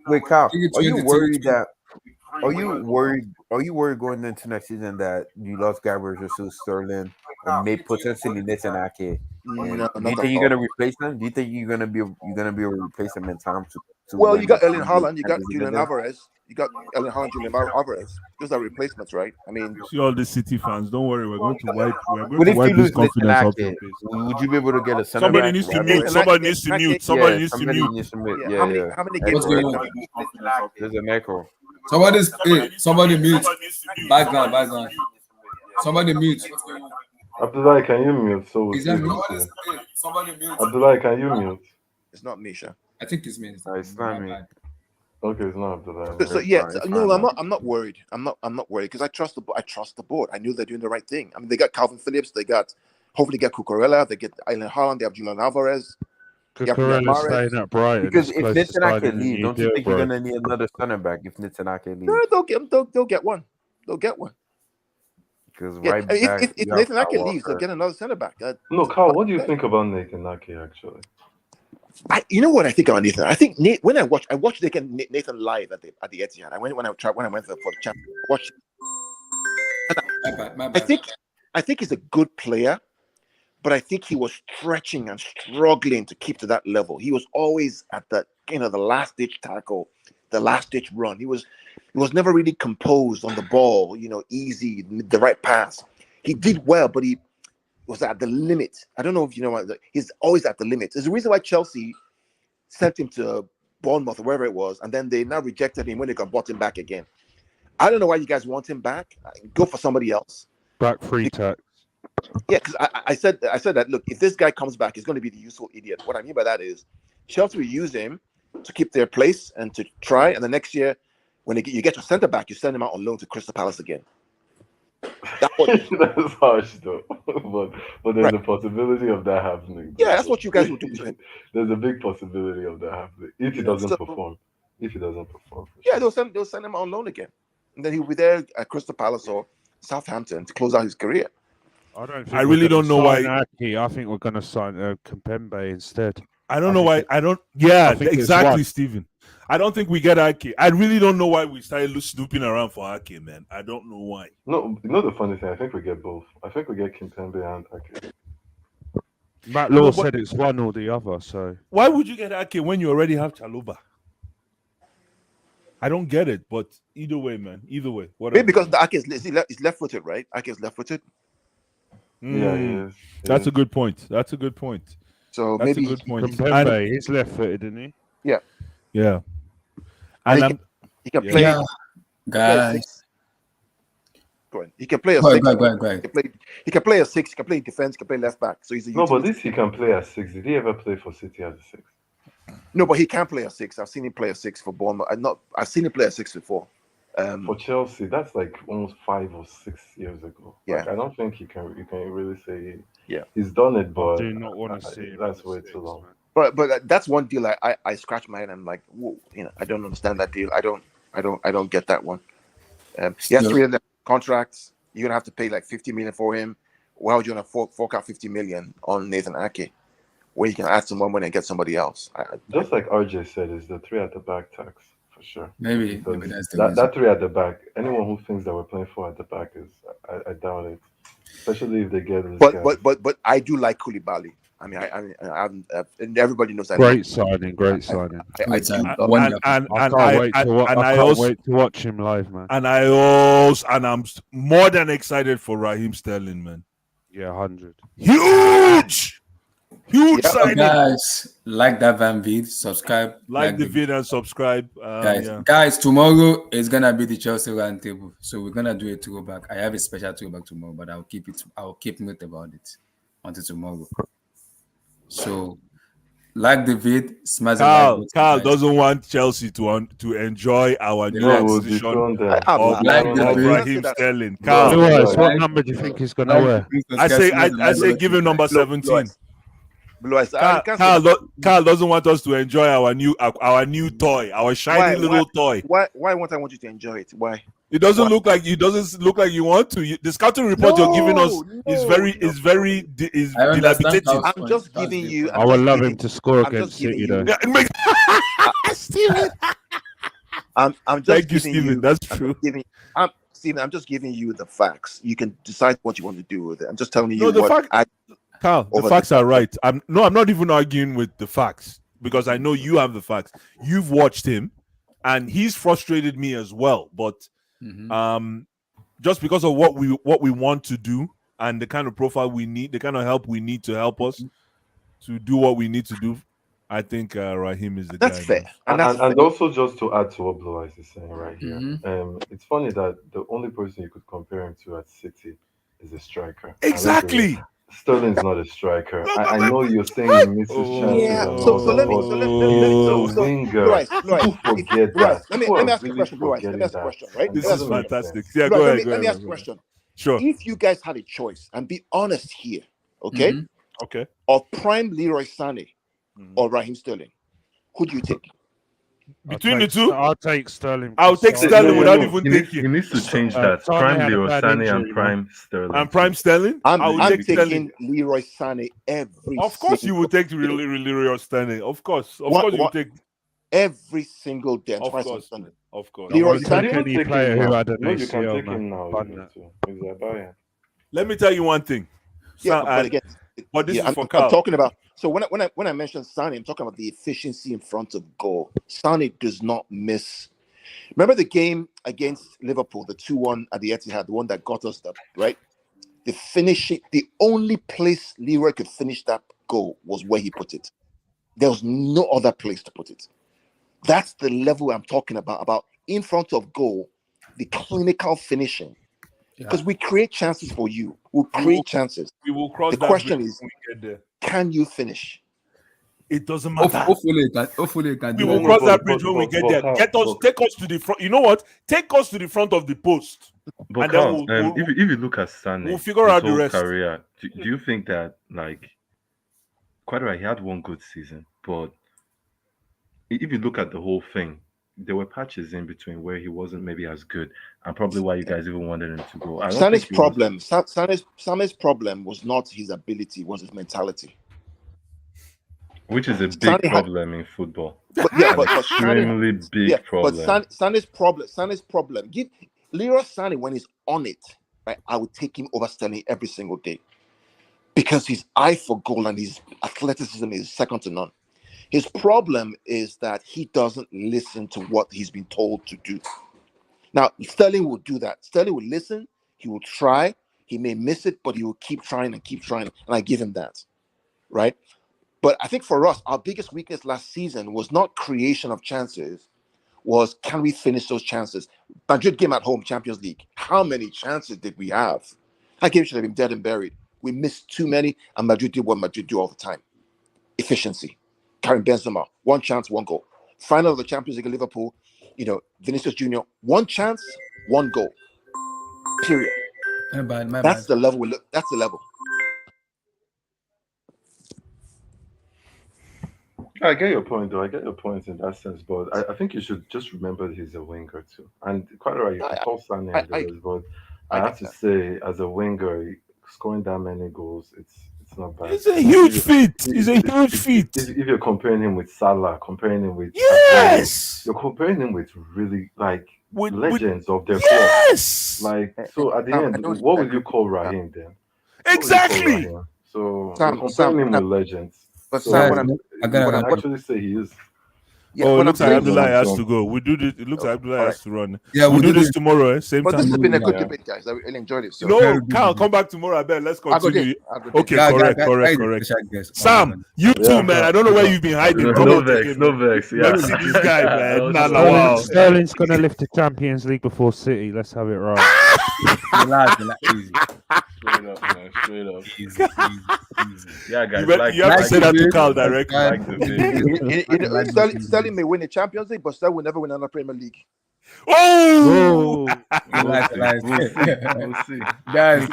Wait, Carl, are you worried that? Are you worried going into next season that you lost Gabriel Jesus, Sterling, and may potentially Nathan Ake? Do you think you're gonna replace them? Do you think you're gonna be able to replace them in time to Well, you got Erling Haaland, you got Julian Alvarez. You got Erling Haaland, Julian Alvarez. Those are replacements, right? I mean, see all the City fans. Don't worry, we're going to wipe. But if you lose confidence off your face, would you be able to get a center Somebody back? needs to mute. Somebody needs to mute. Somebody needs to mute. Yeah. How many games? There's an echo. Somebody mute. Background. Somebody mute. Abdullah, can you mute? So somebody mute. Abdullah, can you mute? It's not Misha. I think it's me. It's not me. Okay, it's not Abdullah. So I'm not worried. I'm not worried because I trust the board. I knew they're doing the right thing. I mean, they got Calvin Phillips. They got hopefully get Cucurella. They get Erling Haaland. They have Julian Alvarez. Cucurella's staying at Brighton. Because if Nathan Ake leaves, don't you think you're gonna need another center back if Nathan Ake leaves? No, they'll get one. They'll get one. Because if Nathan Ake leaves, they'll get another center back. No, Carl, what do you think about Nathan Ake actually? You know what I think about Nathan? I think when I watched Nathan live at the Etihad. When I went for the champion. Watch. I think he's a good player, but I think he was stretching and struggling to keep to that level. He was always at the the last ditch tackle, the last ditch run. He was never really composed on the ball. Easy, the right pass. He did well, but he was at the limit. I don't know if you know what. He's always at the limit. There's a reason why Chelsea sent him to Bournemouth or wherever it was, and then they now rejected him when they bought him back again. I don't know why you guys want him back. Go for somebody else. Back free tax. Yeah, because I said that. Look, if this guy comes back, he's going to be the useful idiot. What I mean by that is Chelsea will use him to keep their place and to try. And the next year, when you get your centre back, you send him out on loan to Crystal Palace again. That's harsh though, but there's a possibility of that happening. Yeah, that's what you guys will do to him. There's a big possibility of that happening if he doesn't perform. Yeah, they'll send him on loan again, and then he'll be there at Crystal Palace or Southampton to close out his career. I really don't know why. I think we're going to sign Kimbempe instead. I don't know why. Yeah, exactly, Stephen. I don't think we get Ake. I really don't know why we started snooping around for Ake, man. I don't know why. No, the funny thing, I think we get both. I think we get Kimpembe and Ake. Matt Law said it's one or the other, so... Why would you get Ake when you already have Chalobah? I don't get it, but either way, man. Either way. Maybe because the Ake is left-footed, right? Ake is left-footed. Yeah, he is. That's a good point. So that's maybe a good point. Kimpembe, he's left-footed, isn't he? Yeah. Yeah. And he can play. Yeah. Guys. Go ahead. He can play a Go six. ahead. He can play a six. He can play defense. He can play left back. So he's a but this he can play as 6. Did he ever play for City as a 6? No, but he can play a 6. I've seen him play a 6 for Bournemouth. I've seen him play a 6 before. For Chelsea, that's like almost 5 or 6 years ago. Yeah, I don't think you can really say yeah he's done it, but I do not want to see that's way too long. But that's one deal I scratch my head and I'm like, whoa, I don't understand that deal. I don't get that one. He has 3 of the contracts. you're gonna have to pay like 50 million for him. Why would you want to fork out 50 million on Nathan Ake, where you can add some more money and get somebody else? Just like RJ said, is the three at the back tax for sure. Maybe Because that's the that three at the back. Anyone who thinks that we're playing four at the back is, I doubt it. Especially if they get this guy. But I do like Koulibaly. I mean, and everybody knows I Great signing. And I also wait to watch him live, man. And I'm more than excited for Raheem Sterling, man. Yeah, 100. Huge signing. Guys, like that Van vid, subscribe, like the vid and subscribe. Guys, tomorrow is gonna be the Chelsea round table, so we're gonna do a throwback. I have a special throwback tomorrow, but I'll keep mute about it until tomorrow. So, like the vid, smash the like button. Carl doesn't want Chelsea to enjoy our new acquisition of Raheem Sterling. Carl, what number do you think he's gonna wear? I say give him number 17. Carl doesn't want us to enjoy our new toy, our shiny little toy. Why won't I want you to enjoy it? Why? It doesn't look like you want to. The scouting report you're giving us is dilapidated. I'm just giving you. I would love him to score against City, though. Steven. I'm just Thank you, Steven. That's true. Steven, I'm just giving you the facts. You can decide what you want to do with it. I'm just telling you Carl, the facts are right. I'm not even arguing with the facts because I know you have the facts. You've watched him, and he's frustrated me as well. But just because of what we want to do and the kind of profile we need, the kind of help we need to help us to do what we need to do, I think Raheem is the guy. That's fair. And also just to add to what Blue Eyes is saying right here, it's funny that the only person you could compare him to at City is a striker. Exactly. Sterling's not a striker. I know you're saying he misses chances. Yeah. So let me forget that. Let me ask you a question, Blue Eyes. Let me ask a question, right? This is fantastic. Yeah, go ahead. Let me ask a question. Sure. If you guys had a choice, and be honest here, okay? Okay. Of prime Leroy Sané or Raheem Sterling, who do you take? Between the two, I'll take Sterling. I'll take Sterling without even thinking. He needs to change that. Prime Leroy Sané and Prime Sterling. And Prime Sterling? I'm taking Leroy Sané every. Of course, you will take Leroy Sané. Of course, you will take every single day. Of course. Leroy Sané. Any player who had an you can ACL, take man. him now. Let me tell you one thing. But this is for Carl. I'm talking about. So when I mention Sané, I'm talking about the efficiency in front of goal. Sané does not miss. Remember the game against Liverpool, the 2-1 at the Etihad, the one that got us that, right? The only place Leroy could finish that goal was where he put it. There was no other place to put it. That's the level I'm talking about in front of goal, the clinical finishing. Because we create chances for you. We'll create chances. We will cross. The question is, when we get there. Can you finish? It doesn't matter. Hopefully, you can. We will cross that bridge when we get there. Take us to the front. You know what? Take us to the front of the post. But Carl, if you look at Sané, we'll figure out the rest. Career, do you think that, like, quite right, he had one good season, but if you look at the whole thing, there were patches in between where he wasn't maybe as good, and probably why you guys even wanted him to go. Sané's problem was not his ability, it was his mentality. Which is a big problem in football. But extremely big problem. But Sané's problem. Give Leroy Sané when he's on it, right? I would take him over Sterling every single day. Because his eye for goal and his athleticism is second to none. His problem is that he doesn't listen to what he's been told to do. Now, Sterling will do that. Sterling will listen. He will try. He may miss it, but he will keep trying. And I give him that, right? But I think for us, our biggest weakness last season was not creation of chances, was can we finish those chances? Madrid game at home, Champions League. How many chances did we have? That game should have been dead and buried. We missed too many, and Madrid did what Madrid do all the time. Efficiency. Karim Benzema, one chance, one goal. Final of the Champions League, Liverpool, Vinicius Jr., one chance, one goal. Period. That's the level. That's the level. I get your point, though. I get your point in that sense, but I think you should just remember he's a winger too. And quite right, you can call Sané and others, but I have to say, as a winger, scoring that many goals, it's not bad. It's a huge feat. It's a huge feat. If you're comparing him with Salah, comparing him with yes, you're comparing him with really with legends of their yes. club. So at the end, what would you call Raheem then? Exactly. So Sam, you're comparing him Sam, with legends. But so Sam, I can actually say he is. Yeah, it looks like Abdullah has to go. We do this. It looks like Abdullah has to run. Yeah, we'll do this tomorrow, same but time. This has been a good debate, guys. I really enjoyed it. So. No, Carl, come back tomorrow. I bet. Let's continue. Okay, correct. Sam, you too, man. I don't know where you've been hiding. No vex. Yeah, see this guy, man. Wow. Sterling's gonna lift the Champions League before City. Let's have it right. Relax, easy. Straight up, man. Straight up. Easy. Yeah, guys. You have to say that to Carl directly. Sterling may win the Champions League, but Sterling will never win another Premier League. Oh! We'll see. Guys,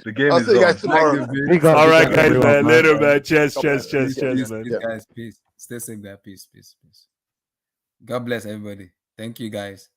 the game I'll is see you guys tomorrow. All right, guys, man. Later, man. Cheers, man. Guys, peace. Stay safe, guys. Peace. God bless everybody. Thank you, guys.